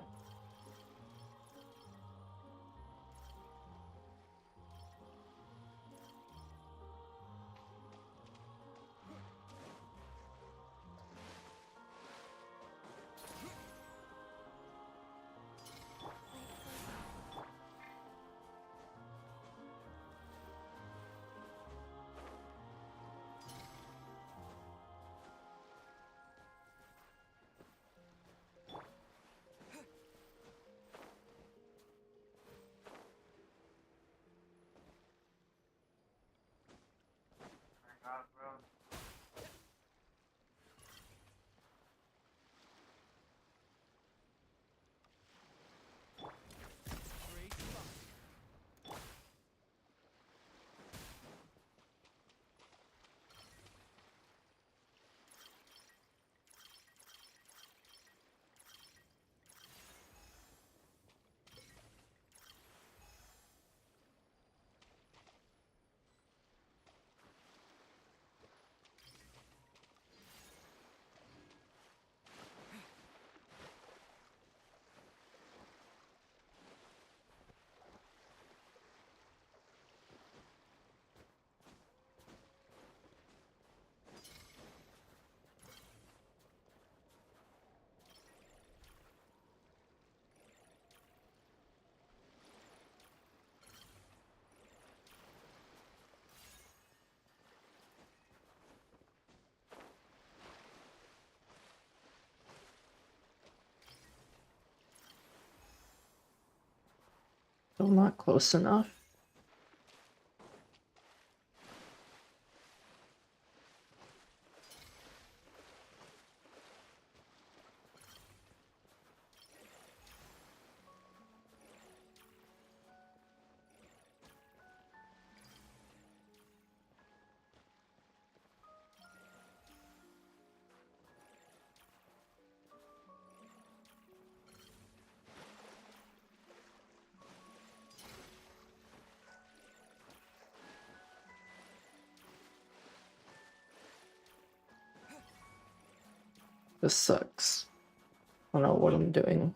Still not close enough. This sucks. I don't know what I'm doing.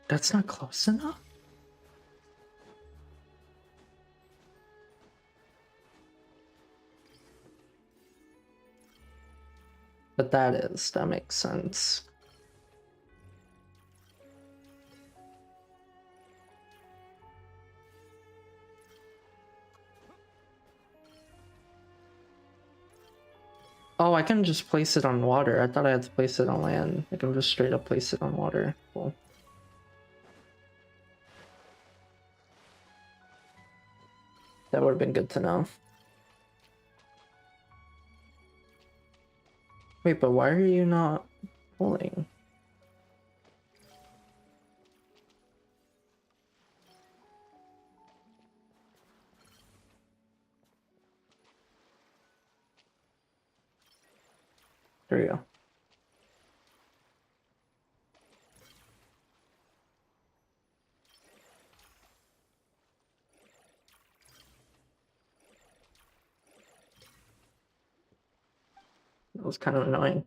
That's not close enough? But that makes sense. Oh, I can just place it on water. I thought I had to place it on land. I can just straight up place it on water. Cool. That would have been good to know. Wait, but why are you not pulling? There you go. That was kind of annoying.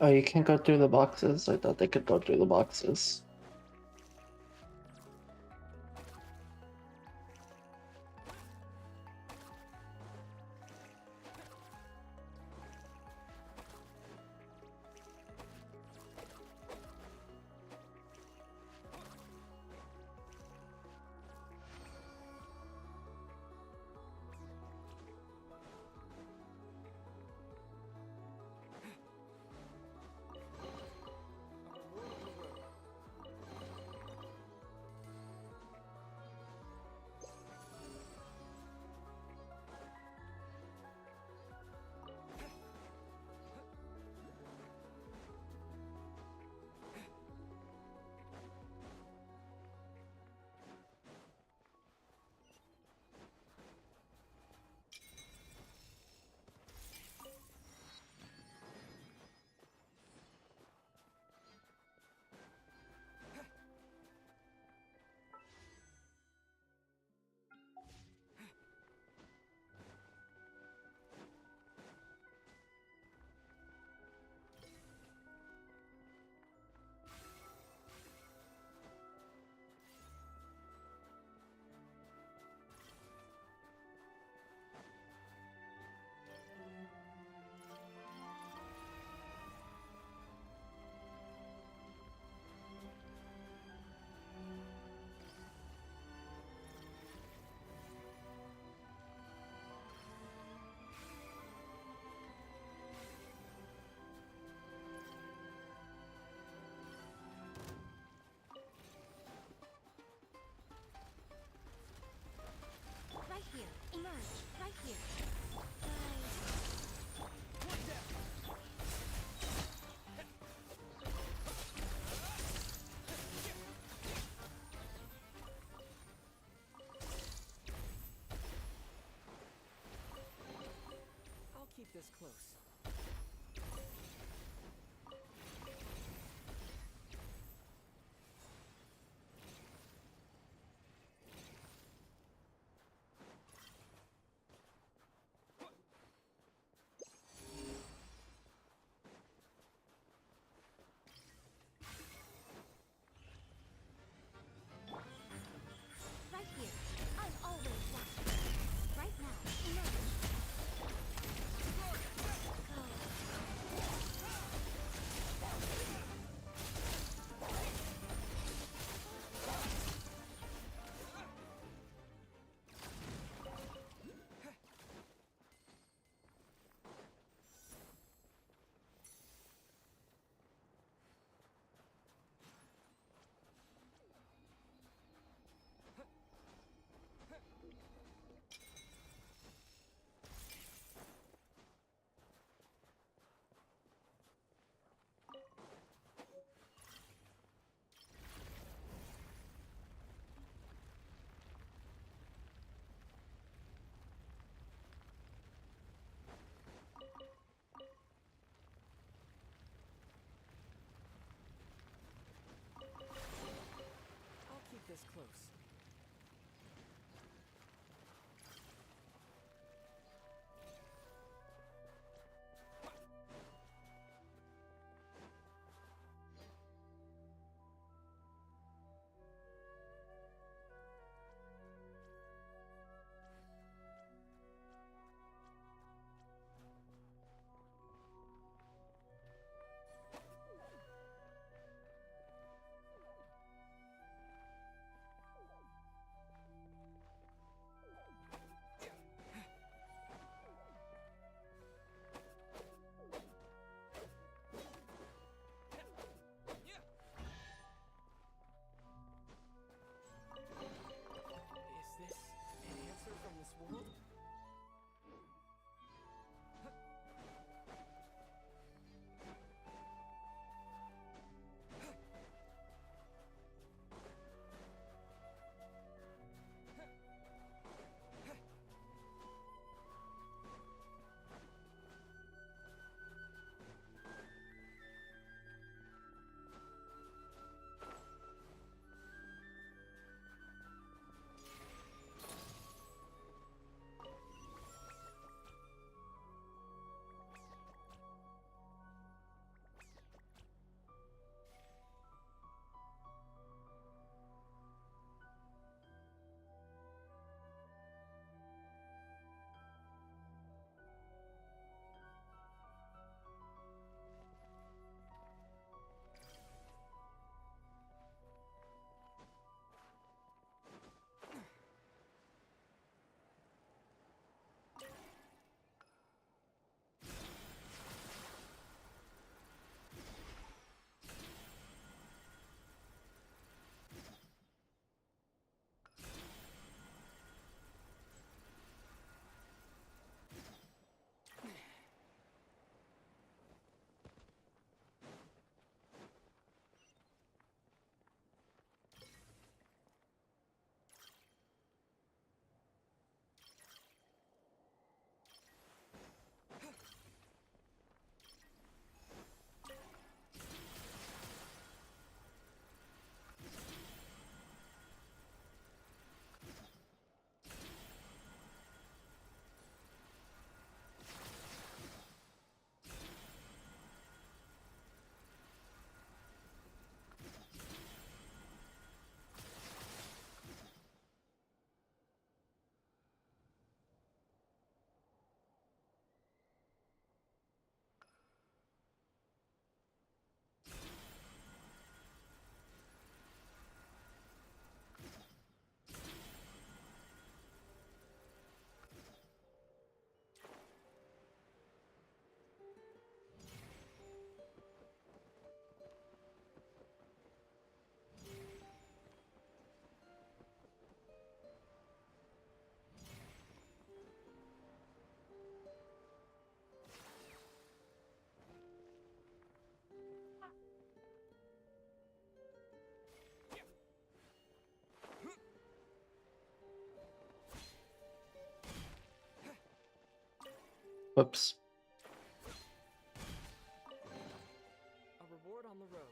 Oh, you can't go through the boxes? I thought they could go through the boxes. here. I'll keep this close. Right here. I'm always watching. Right now, emerge. Whoops. A reward on the road.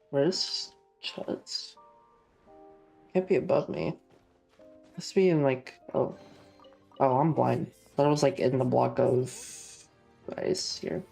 Where's Chuds? Can't be above me. Must be in like oh I'm blind. Thought it was like in the block of ice here.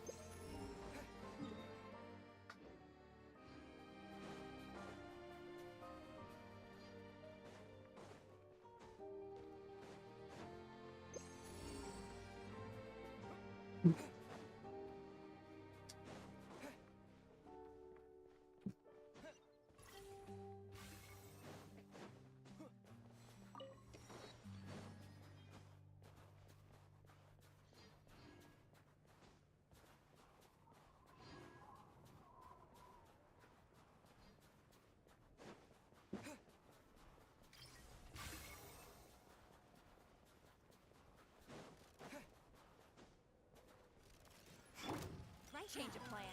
Right change of plans.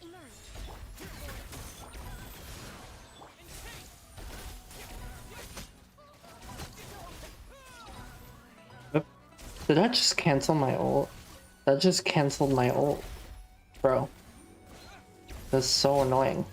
Emerge. Yep. Did that just cancel my ult? That just canceled my ult. Bro. That's so annoying.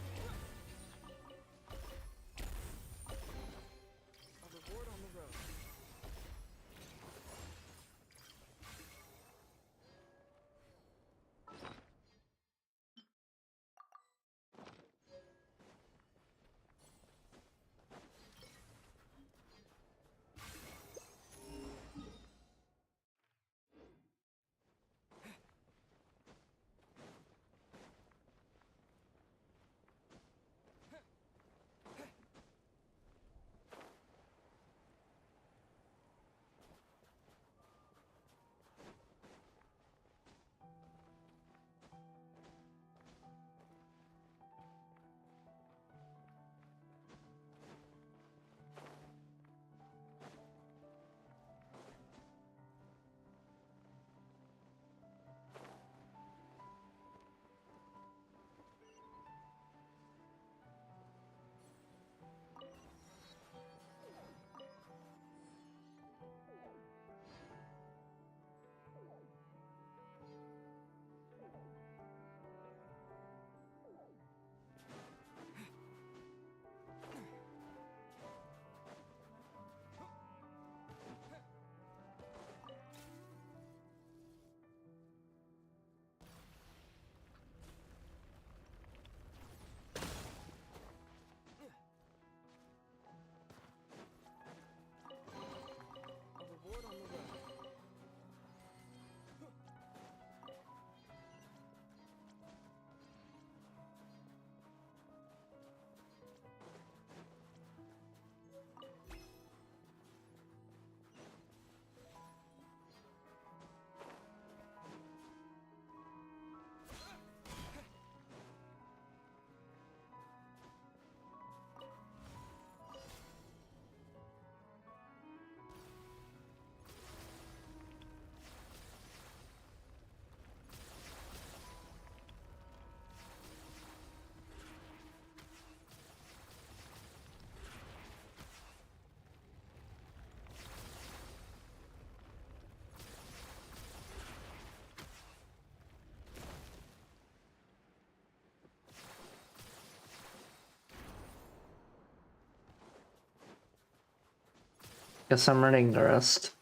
Guess I'm running the rest.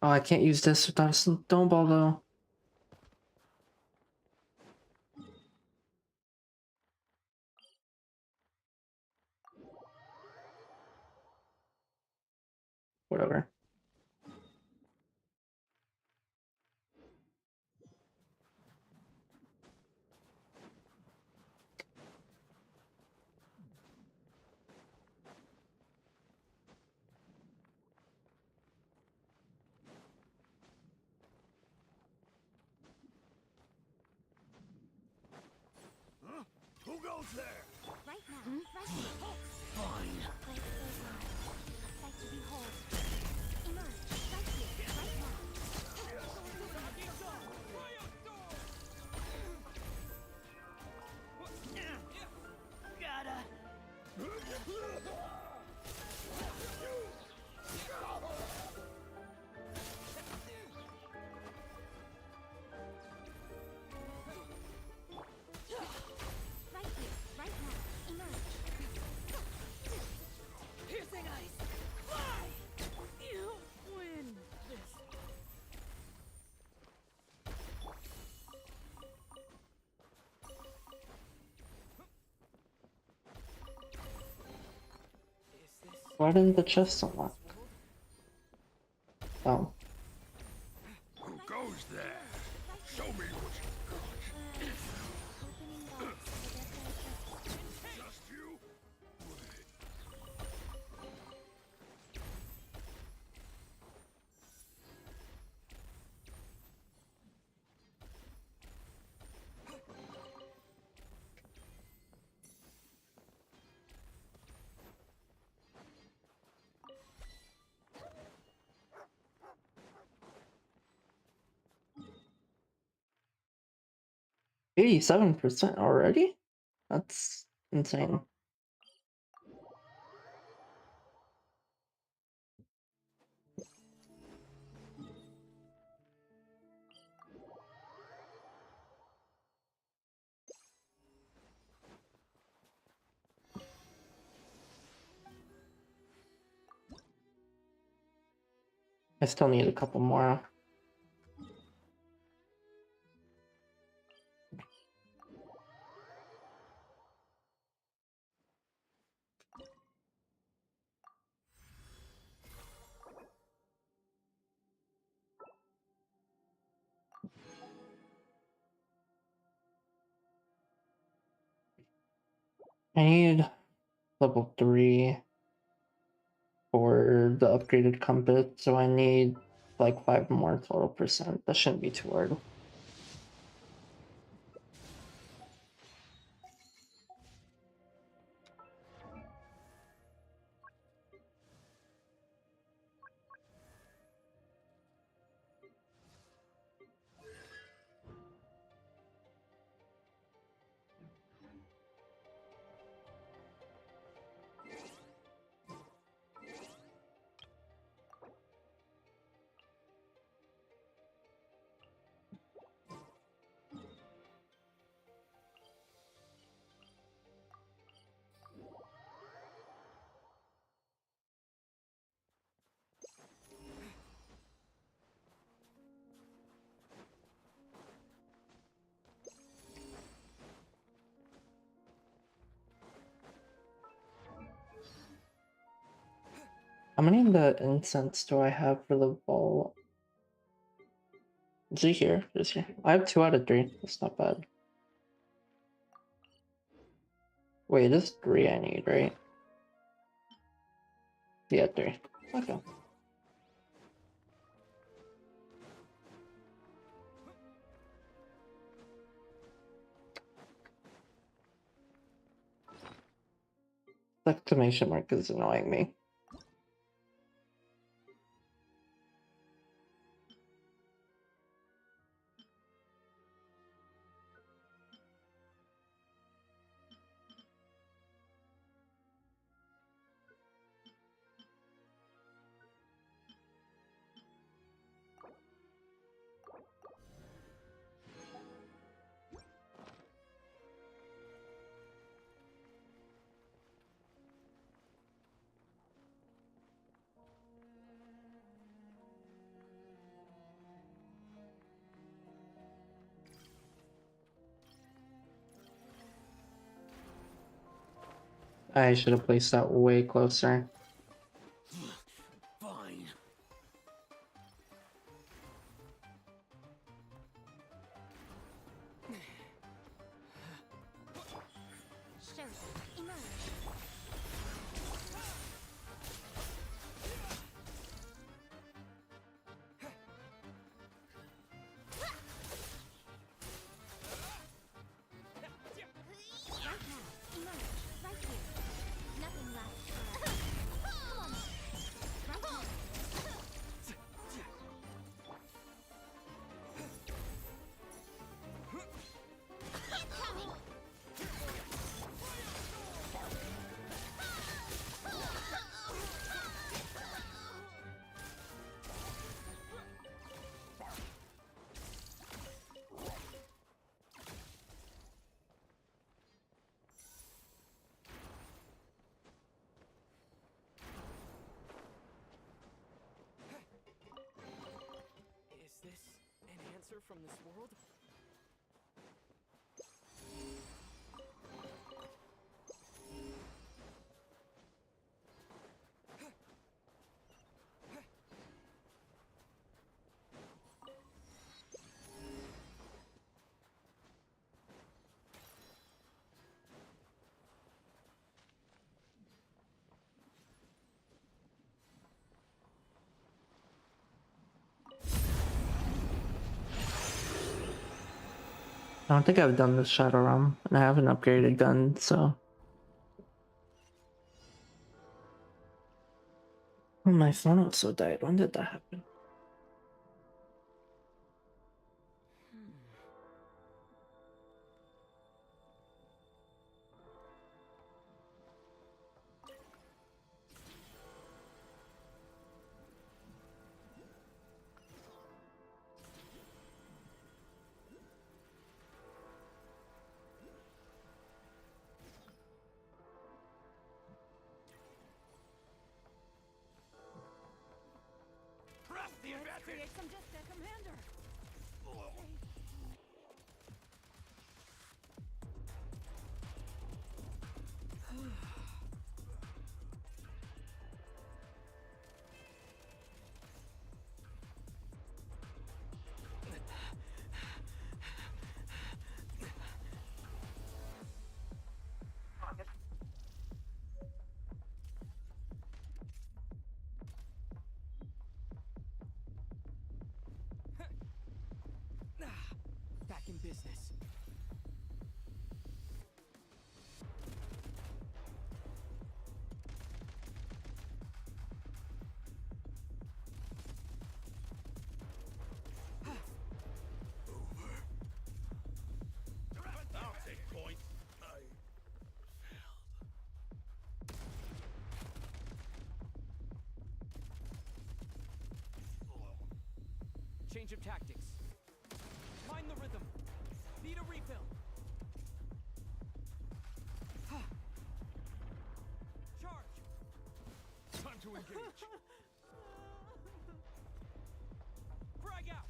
Oh, I can't use this without a snowball though. Whatever. Why didn't the chest unlock? Oh. Who goes there? Show me what you got. Just you? %87 already? That's insane. I still need a couple more. I need level 3 for the upgraded compass, so I need like 5 more total percent. That shouldn't be too hard. How many of the incense do I have for the vault? Is he here? Is he? I have 2 out of 3. That's not bad. Wait, it's 3 I need, right? Yeah, 3. Okay. The exclamation mark is annoying me. I should have placed that way closer. Fine. Show emerge. Right now, emerge. Right here. Nothing lasts forever. Come on. Right here. Incoming. Is this an answer from this world? I don't think I've done this Shadow Realm, and I have an upgraded gun, so. Oh, my phone also died. When did that happen? Press the advantage! Create some distance, Commander! Back in business. I'll take point. Change of tactics. Mind the rhythm. Need a refill. Charge. Time to engage. Frag out.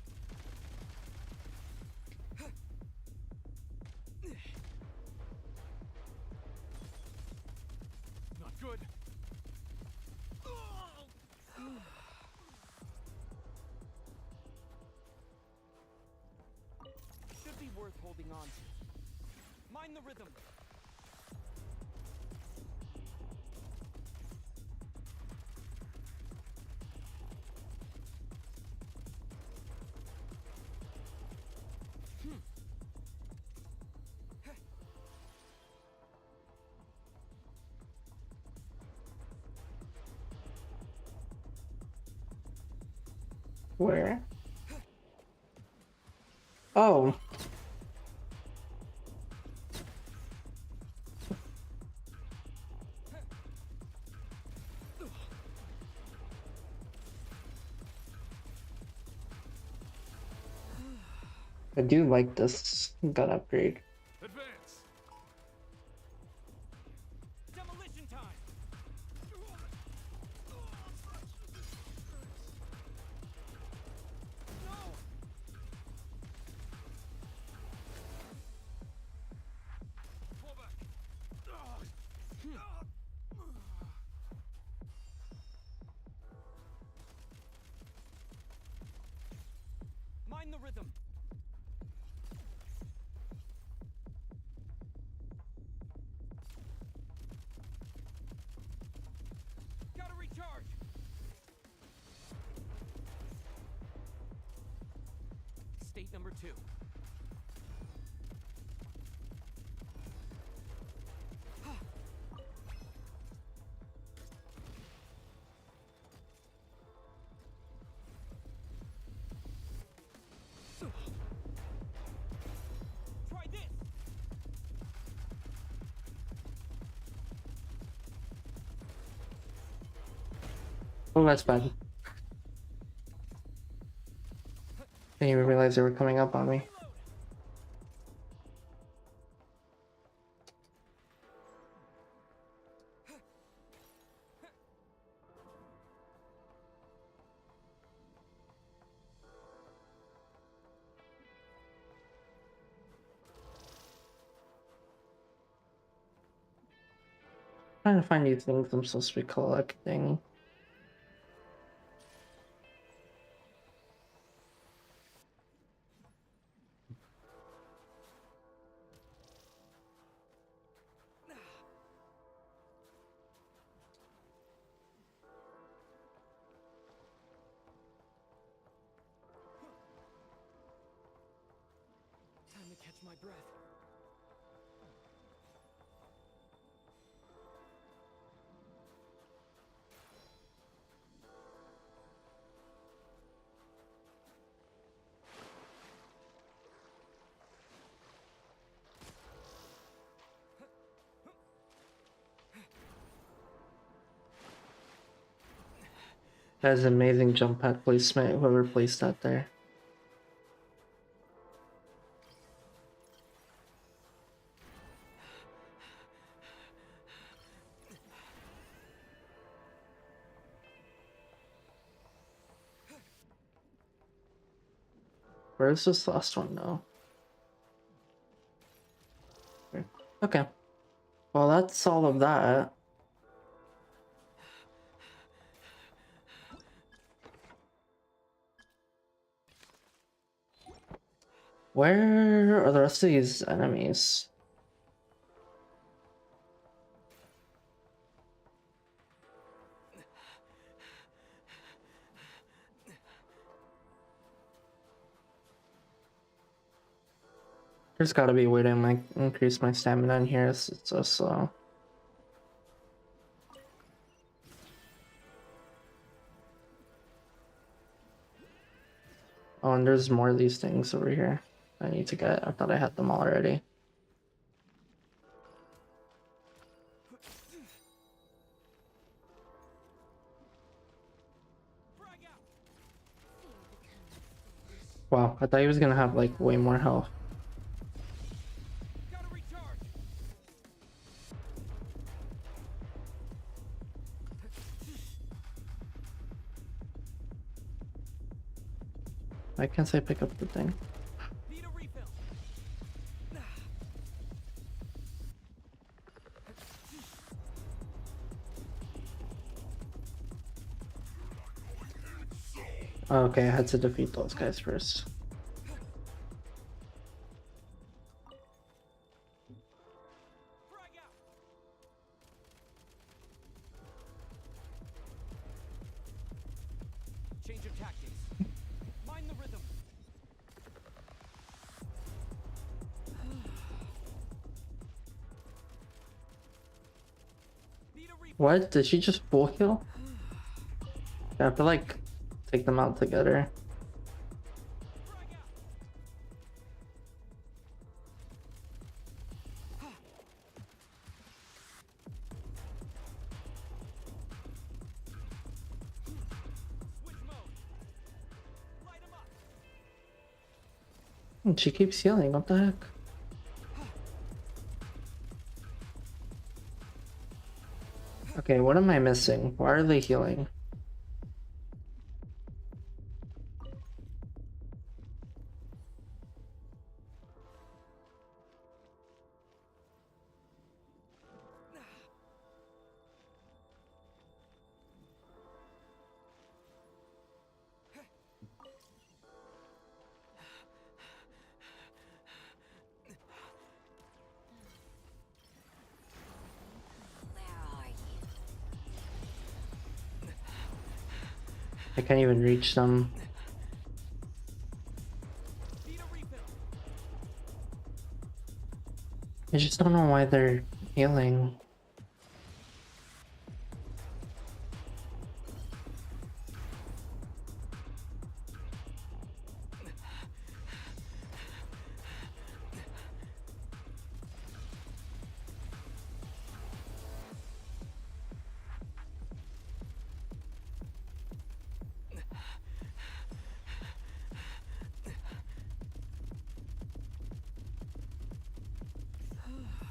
Not good. Should be worth holding on to. Mind the rhythm. Where? Oh. I do like this gun upgrade. Advance. Demolition time. Fall back. Mind the rhythm. Gotta recharge. State number 2. Try this. Oh, that's bad. Didn't even realize they were coming up on me. Trying to find new things I'm supposed to be collecting. Time to catch my breath. That is amazing jump pad placement, whoever placed that there. Where's this last one now? Okay. Well, that's all of that. Where are the rest of these enemies? There's gotta be a way to like increase my stamina in here. It's so slow. Oh, and there's more of these things over here I need to get. I thought I had them already. Wow, I thought he was gonna have like way more health. Why can't I pick up the thing? Okay, I had to defeat those guys first. Change of tactics. Mind the rhythm. What? Did she just full heal? I have to like take them out together. And she keeps healing, what the heck? Okay, what am I missing? Why are they healing? I can't even reach them. I just don't know why they're healing.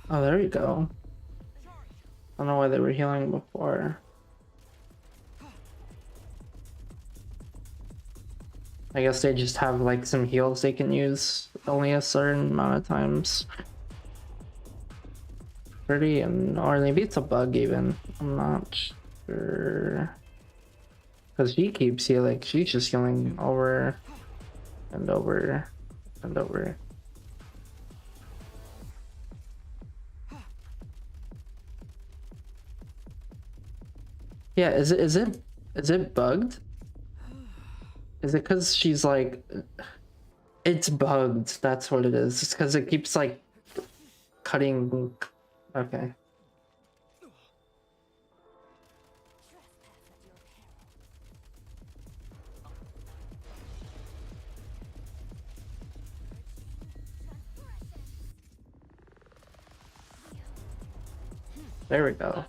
Oh, there you go. I don't know why they were healing before. I guess they just have like some heals they can use only a certain amount of times. Pretty, and or maybe it's a bug even. I'm not sure. Because she keeps healing. She's just healing over and over and over. Yeah, is it bugged? Is it because she's like It's bugged. That's what it is. It's because it keeps like cutting. Okay. There we go.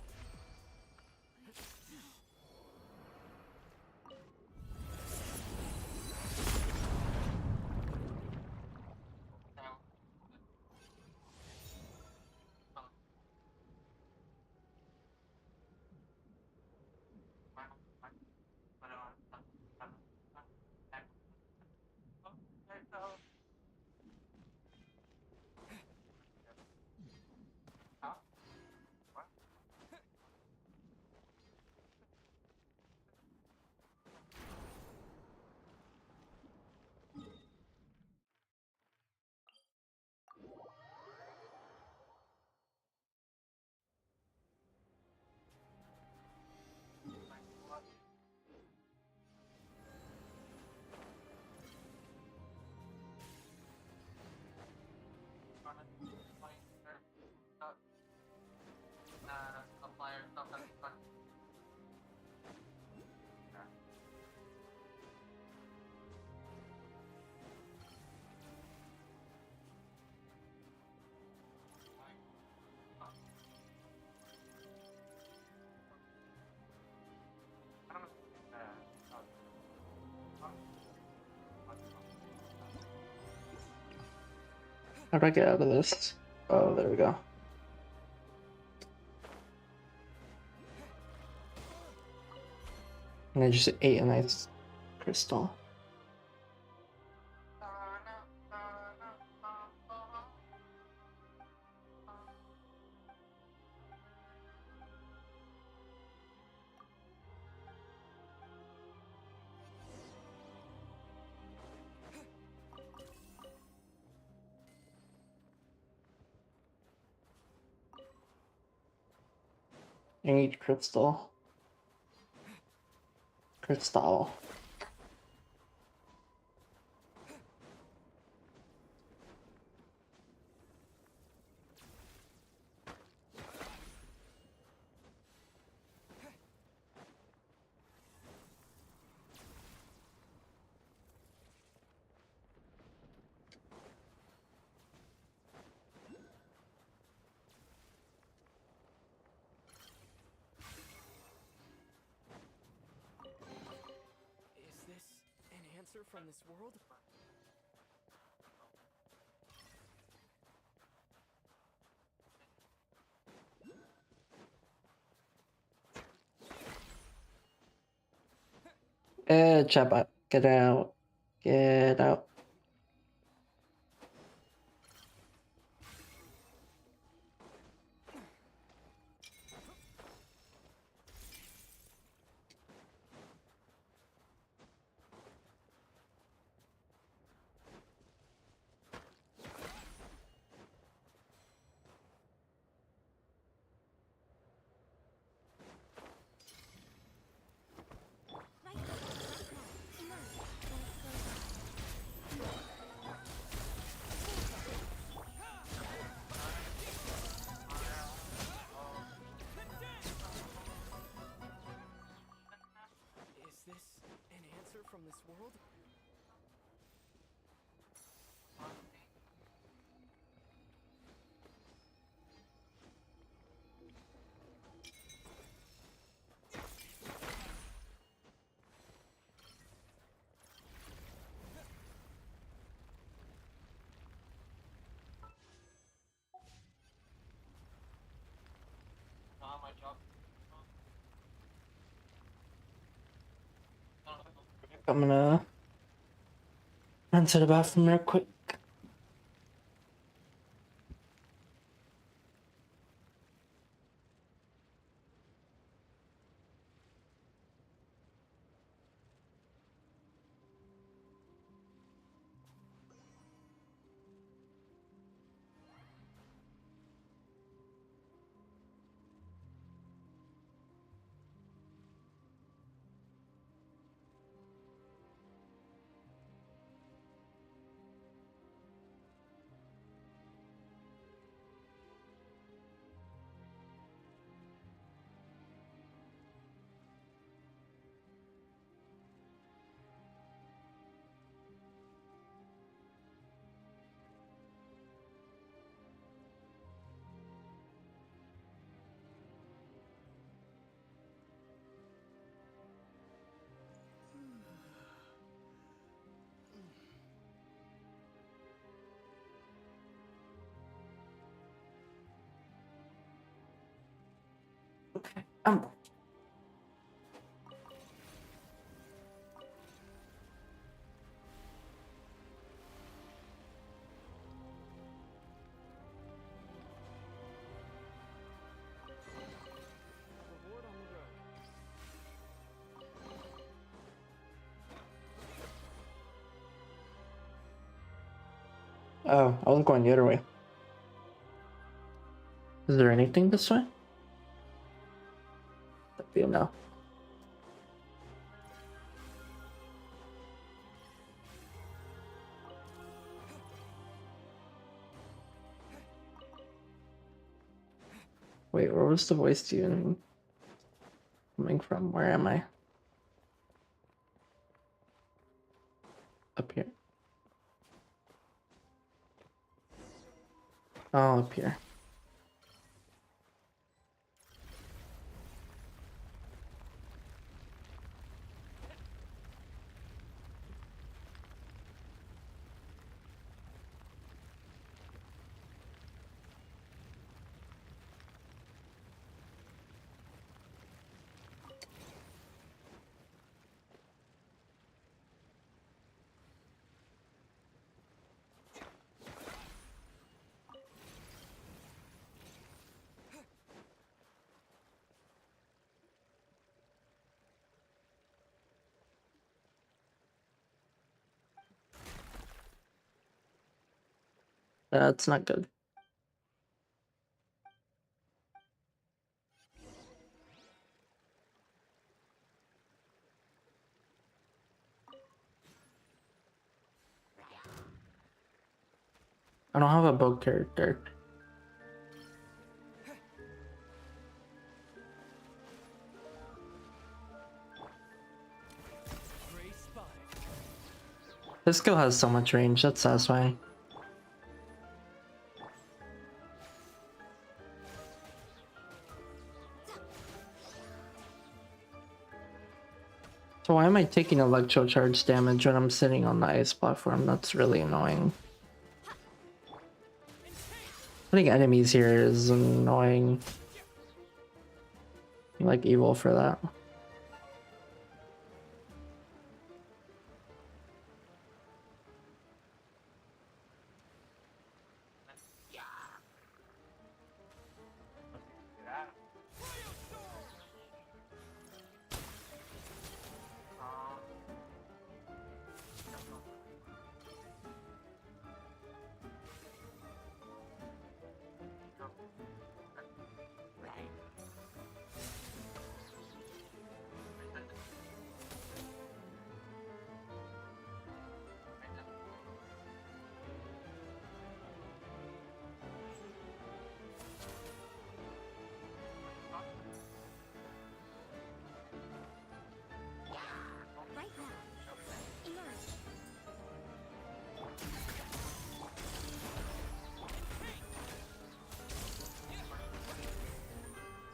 How do I get out of this? Oh, there we go. And I just ate a nice crystal. I need crystal. Crystal. Is this an answer from this world? Chatbot, get out. Get out. Is this an answer from this world? I'm gonna run to the bathroom real quick. Oh, I was going the other way. Is there anything this way? I feel now. Wait, where was the voice even coming from? Where am I? Up here. Oh, up here. That's not good. I don't have a bow character. This skill has so much range, that's satisfying. So why am I taking electro charge damage when I'm sitting on the ice platform? That's really annoying. Putting enemies here is annoying. I'm like evil for that.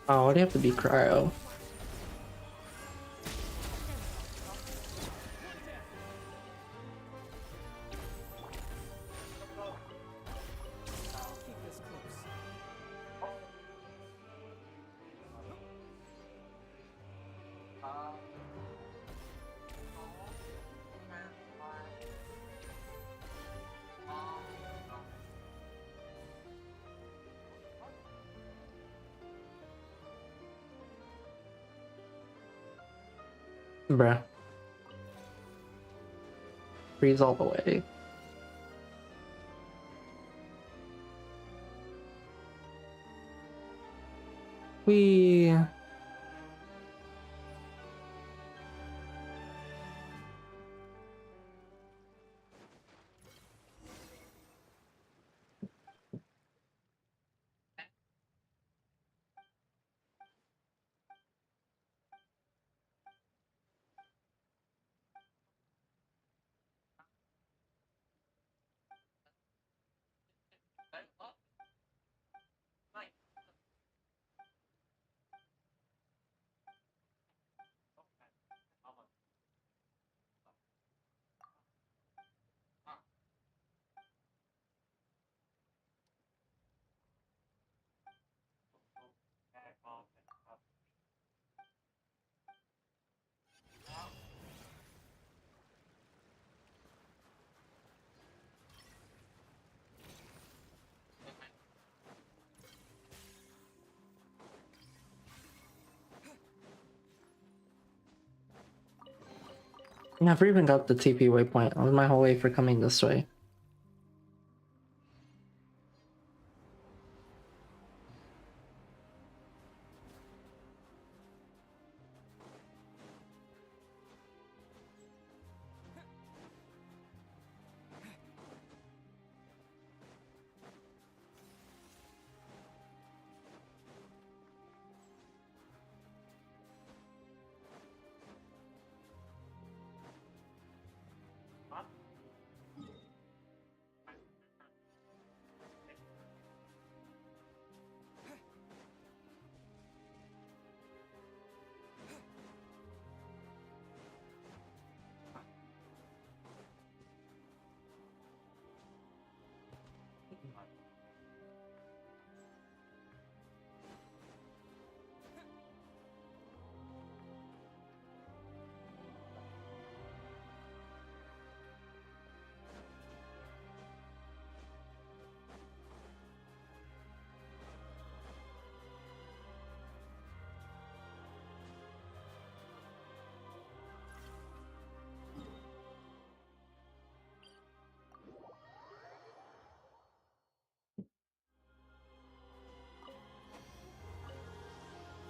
Oh, why do you have to be Cryo? Bruh. Freeze all the way. We... I never even got the TP waypoint. That was my whole way for coming this way.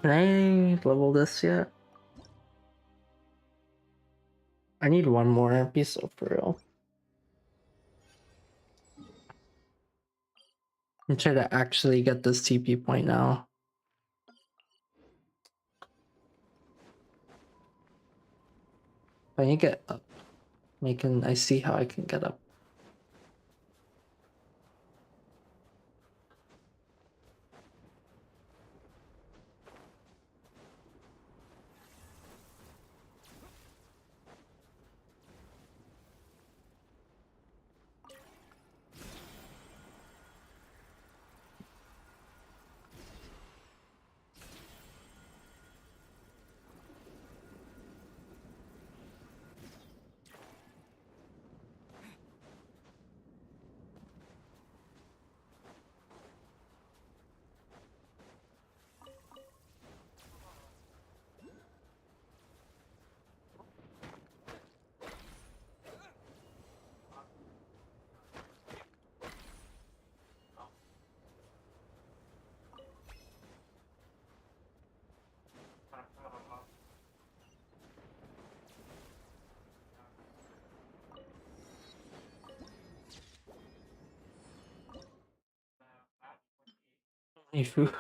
Can I level this yet? I need one more. Be so for real. I'm trying to actually get this TP point now. If I can get up, I see how I can get up. Any food?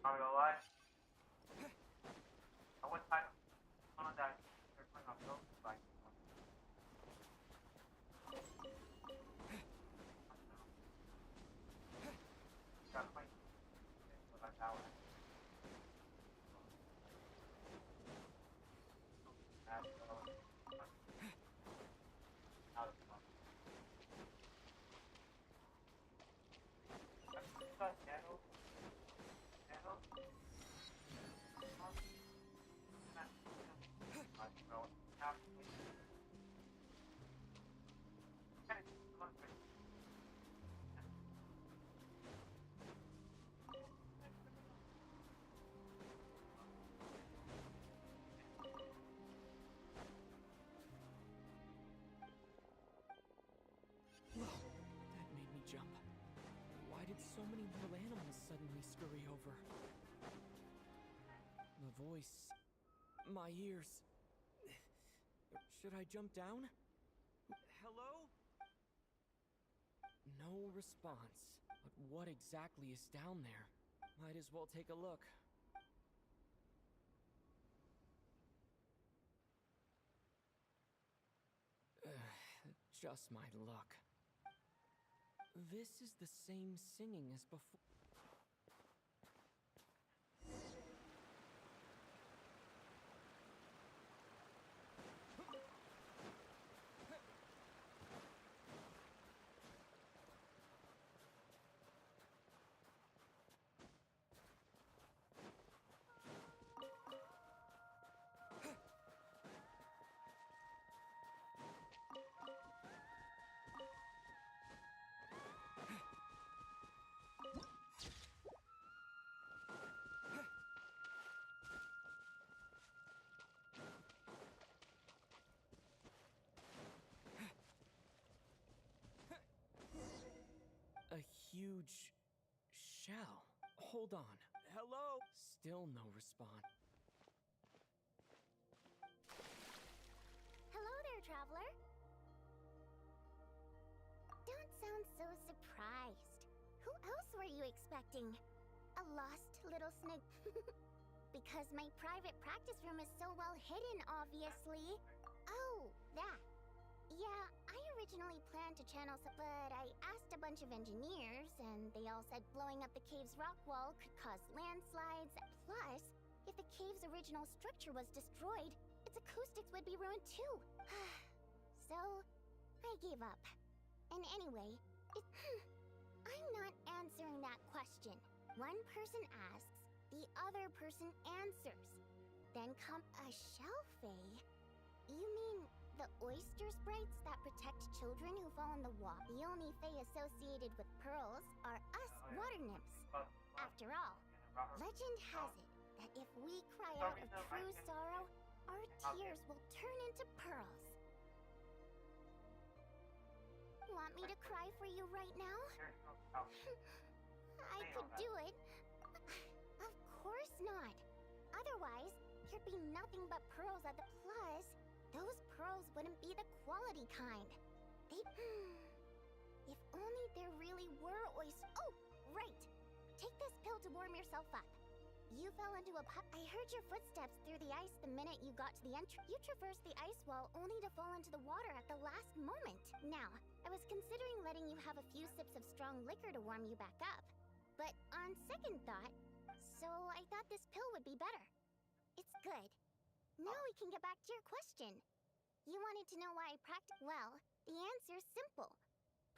Not gonna lie. I went time on that they're playing on those like got quite but I doubt it. That made me jump. Why did so many little animals suddenly scurry over? The voice. My ears. Should I jump down? Hello? No response. But what exactly is down there? Might as well take a look. Just my luck. This is the same singing as before. A huge shell. Hold on. Hello? Still no response. Hello there, traveler. Don't sound so surprised. Who else were you expecting? A lost little snig... Because my private practice room is so well hidden, obviously. Oh, that. Yeah, I originally planned to channel but I asked a bunch of engineers, and they all said blowing up the cave's rock wall could cause landslides. Plus, if the cave's original structure was destroyed, its acoustics would be ruined too. So, I gave up. And anyway, I'm not answering that question. One person asks, the other person answers. Then come a shell fae. You mean the oyster sprites that protect children who fall in the water? The only fae associated with pearls are us water nymphs. After all, legend has it that if we cry out of true sorrow, our tears will turn into pearls. Want me to cry for you right now? I could do it. Of course not. Otherwise, there'd be nothing but pearls at the plus. Those pearls wouldn't be the quality kind. They'd... If only there really were oysters... Oh, right. Take this pill to warm yourself up. You fell into a I heard your footsteps through the ice the minute you got to the entrance. You traversed the ice wall only to fall into the water at the last moment. Now, I was considering letting you have a few sips of strong liquor to warm you back up. But on second thought, so I thought this pill would be better. It's good. Now we can get back to your question. You wanted to know why I practice? Well, the answer's simple.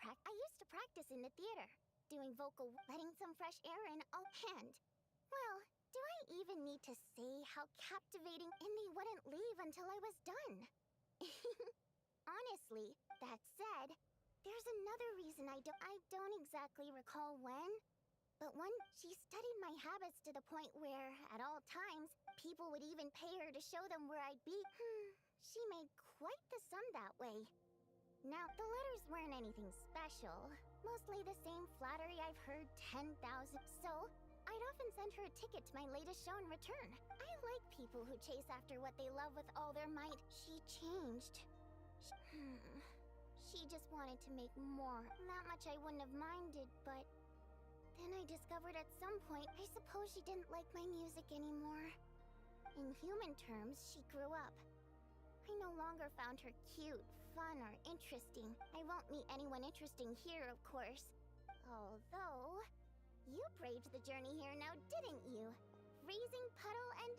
I used to practice in the theater, doing vocal, letting some fresh air in. Oh, and, well, do I even need to say how captivating? And they wouldn't leave until I was done. Honestly, that said, there's another reason I don't exactly recall when. But one, she studied my habits to the point where, at all times, people would even pay her to show them where I'd be. She made quite the sum that way. Now, the letters weren't anything special. Mostly the same flattery I've heard 10,000. So, I'd often send her a ticket to my latest show in return. I like people who chase after what they love with all their might. She changed. She just wanted to make more. That much I wouldn't have minded, but... Then I discovered at some point, I suppose she didn't like my music anymore. In human terms, she grew up. I no longer found her cute, fun, or interesting. I won't meet anyone interesting here, of course. Although, you braved the journey here now, didn't you? Freezing puddle and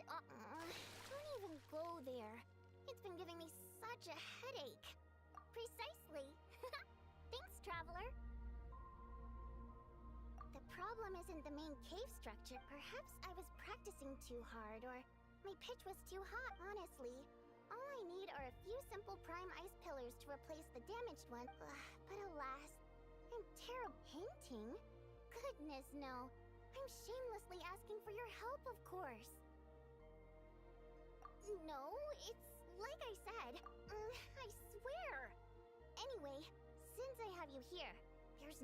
don't even go there. It's been giving me such a headache. Precisely. Thanks, traveler. The problem isn't the main cave structure. Perhaps I was practicing too hard, or my pitch was too hot, honestly. All I need are a few simple prime ice pillars to replace the damaged one. But alas, I'm terrible. Painting? Goodness, no. I'm shamelessly asking for your help, of course. No, it's like I said. I swear. Anyway, since I have you here, there's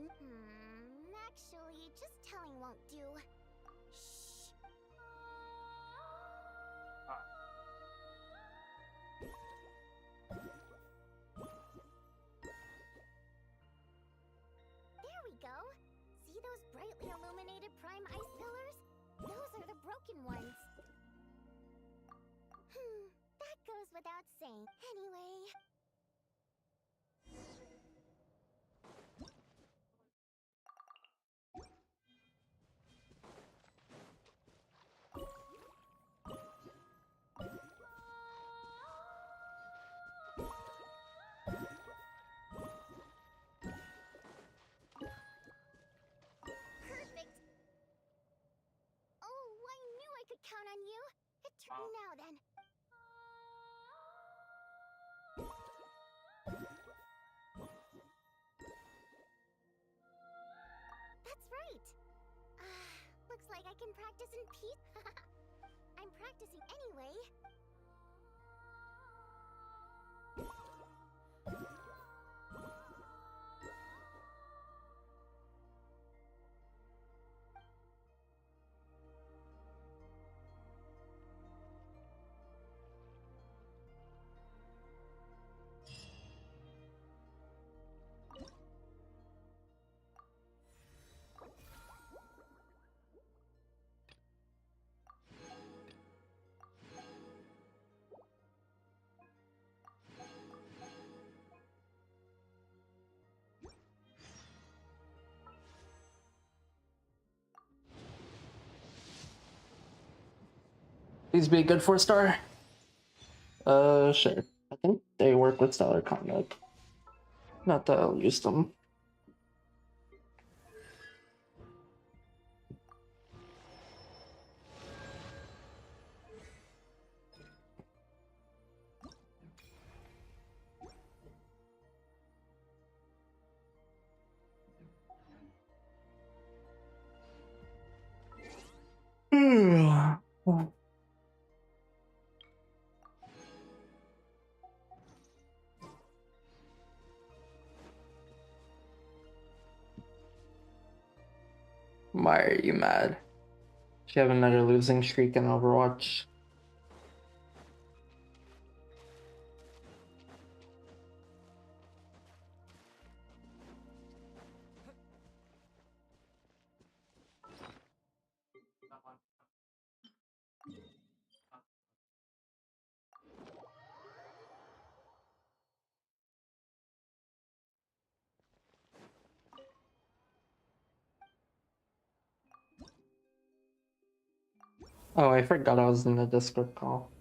actually, just telling won't do. Shh. There we go. See those brightly illuminated prime ice pillars? Those are the broken ones. That goes without saying. Anyway... Perfect. Oh, I knew I could count on you. Now then. That's right. Looks like I can practice in peace. I'm practicing anyway. These be a good 4-star? Sure. I think they work with stellar conduct. Not that I'll use them. Why are you mad? She have another losing streak in Overwatch. Oh, I forgot I was in the Discord call.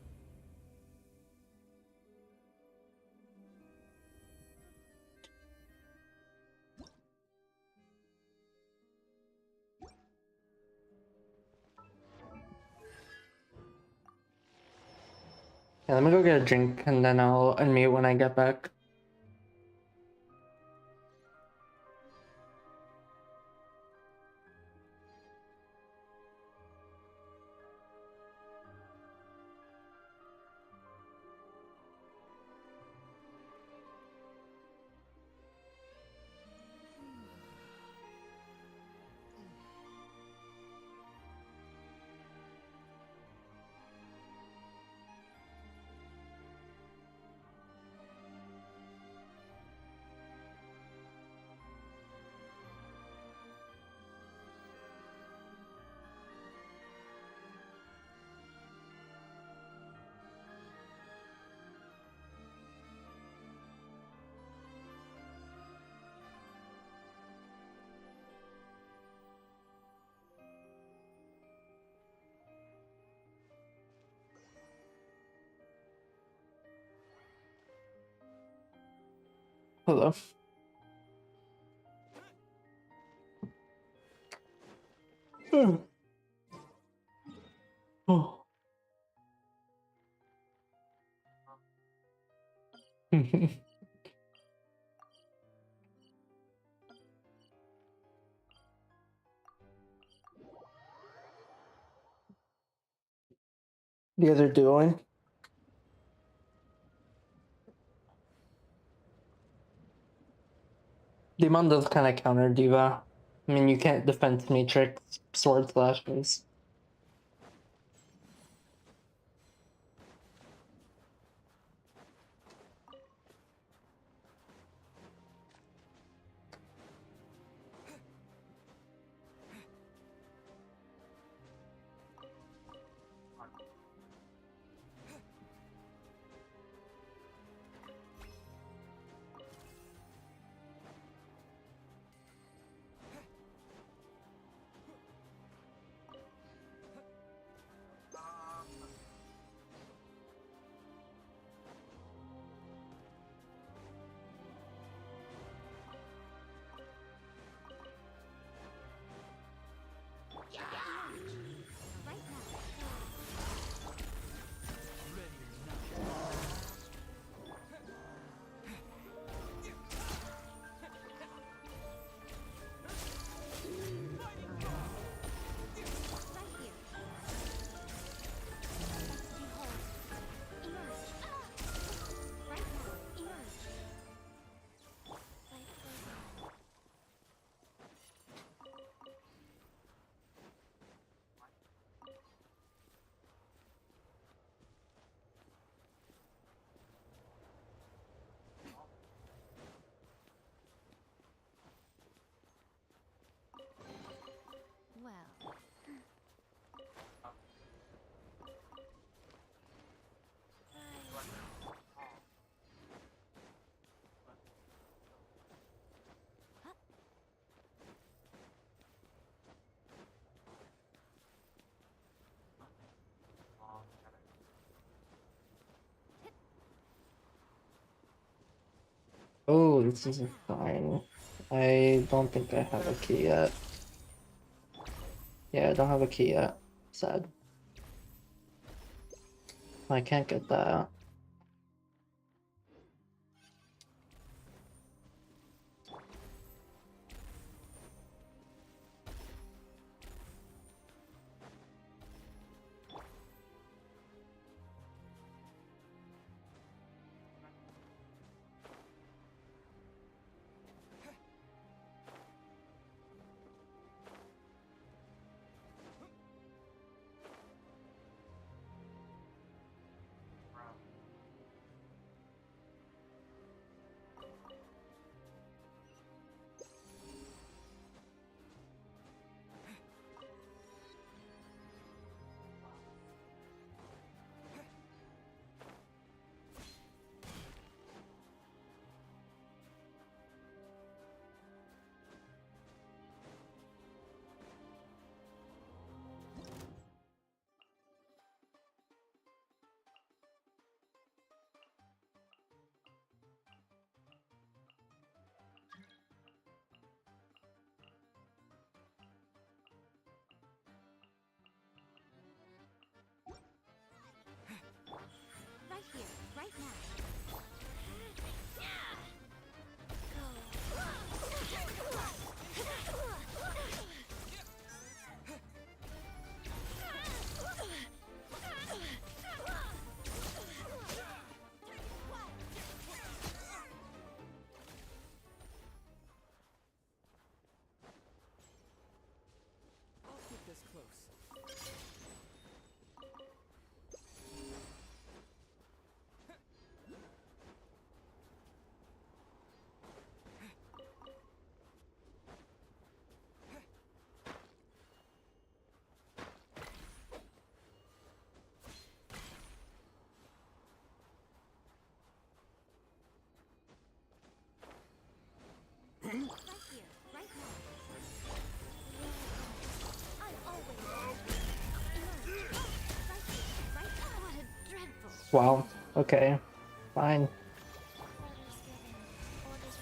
Yeah, let me go get a drink and then I'll unmute when I get back. Hello. Oh. The other dueling. Demon does kind of counter Diva. I mean, you can't defense Matrix sword slashes. Well. Oh, this isn't fine. I don't think I have a key yet. Yeah, I don't have a key yet. Sad. I can't get that. Right here, right now. I'll keep this close. Right here, right now. I'm always right here, right now. What a dreadful. Wow. Okay. Fine. Orders given, orders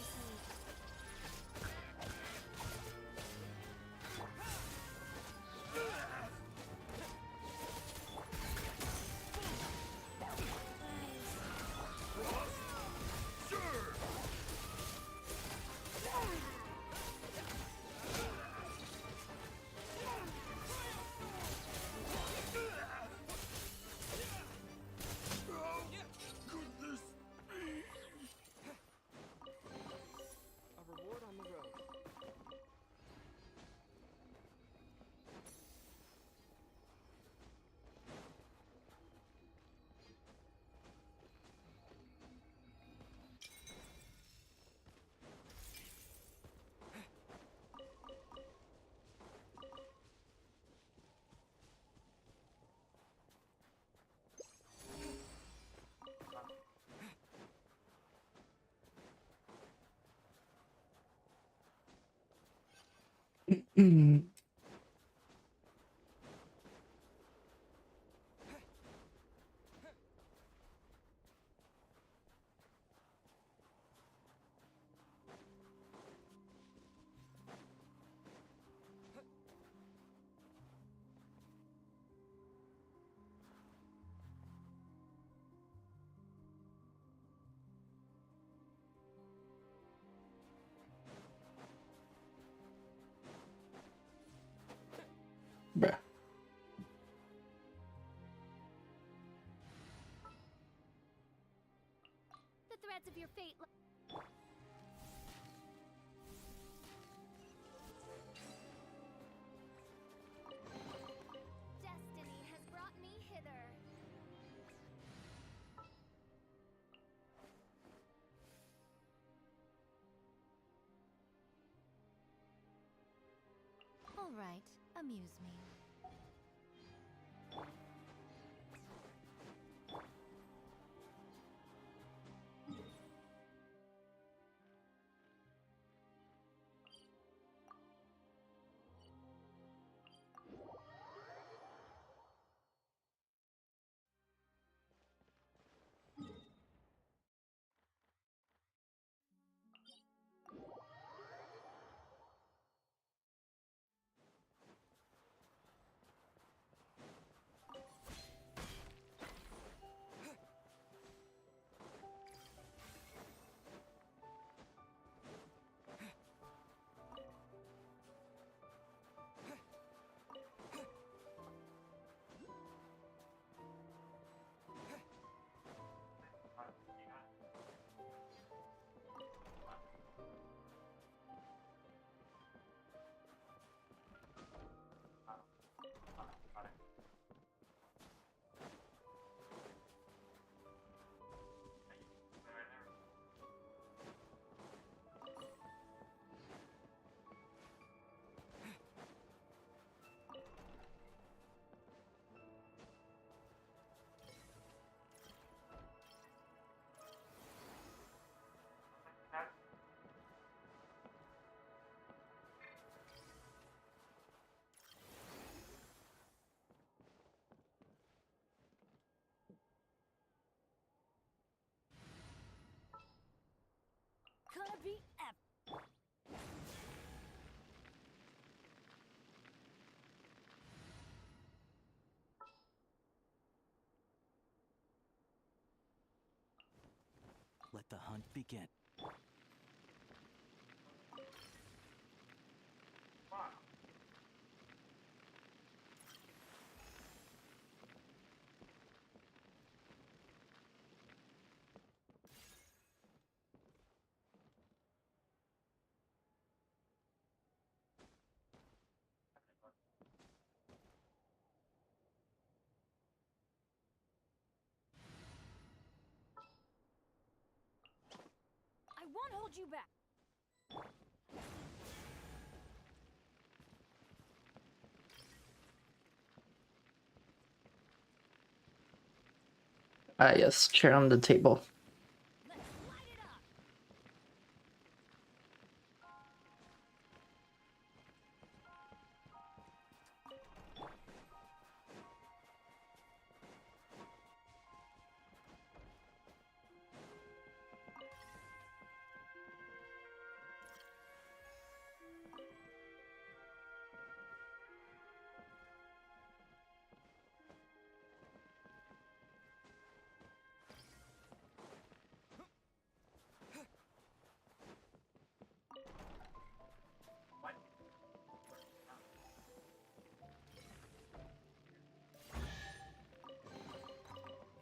Bruh. The threads of your fate. Destiny has brought me hither. All right, amuse me. Gonna be epic. Let the hunt begin. I won't hold you back. Ah, yes, chair on the table.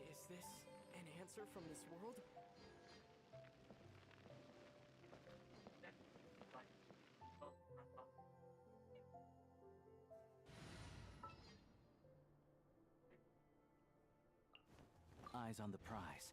Is this an answer from this world? Eyes on the prize.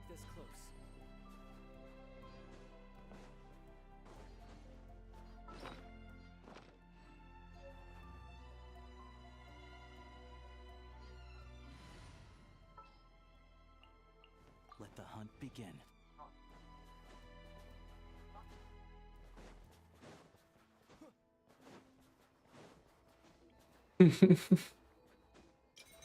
this close. Let the hunt begin.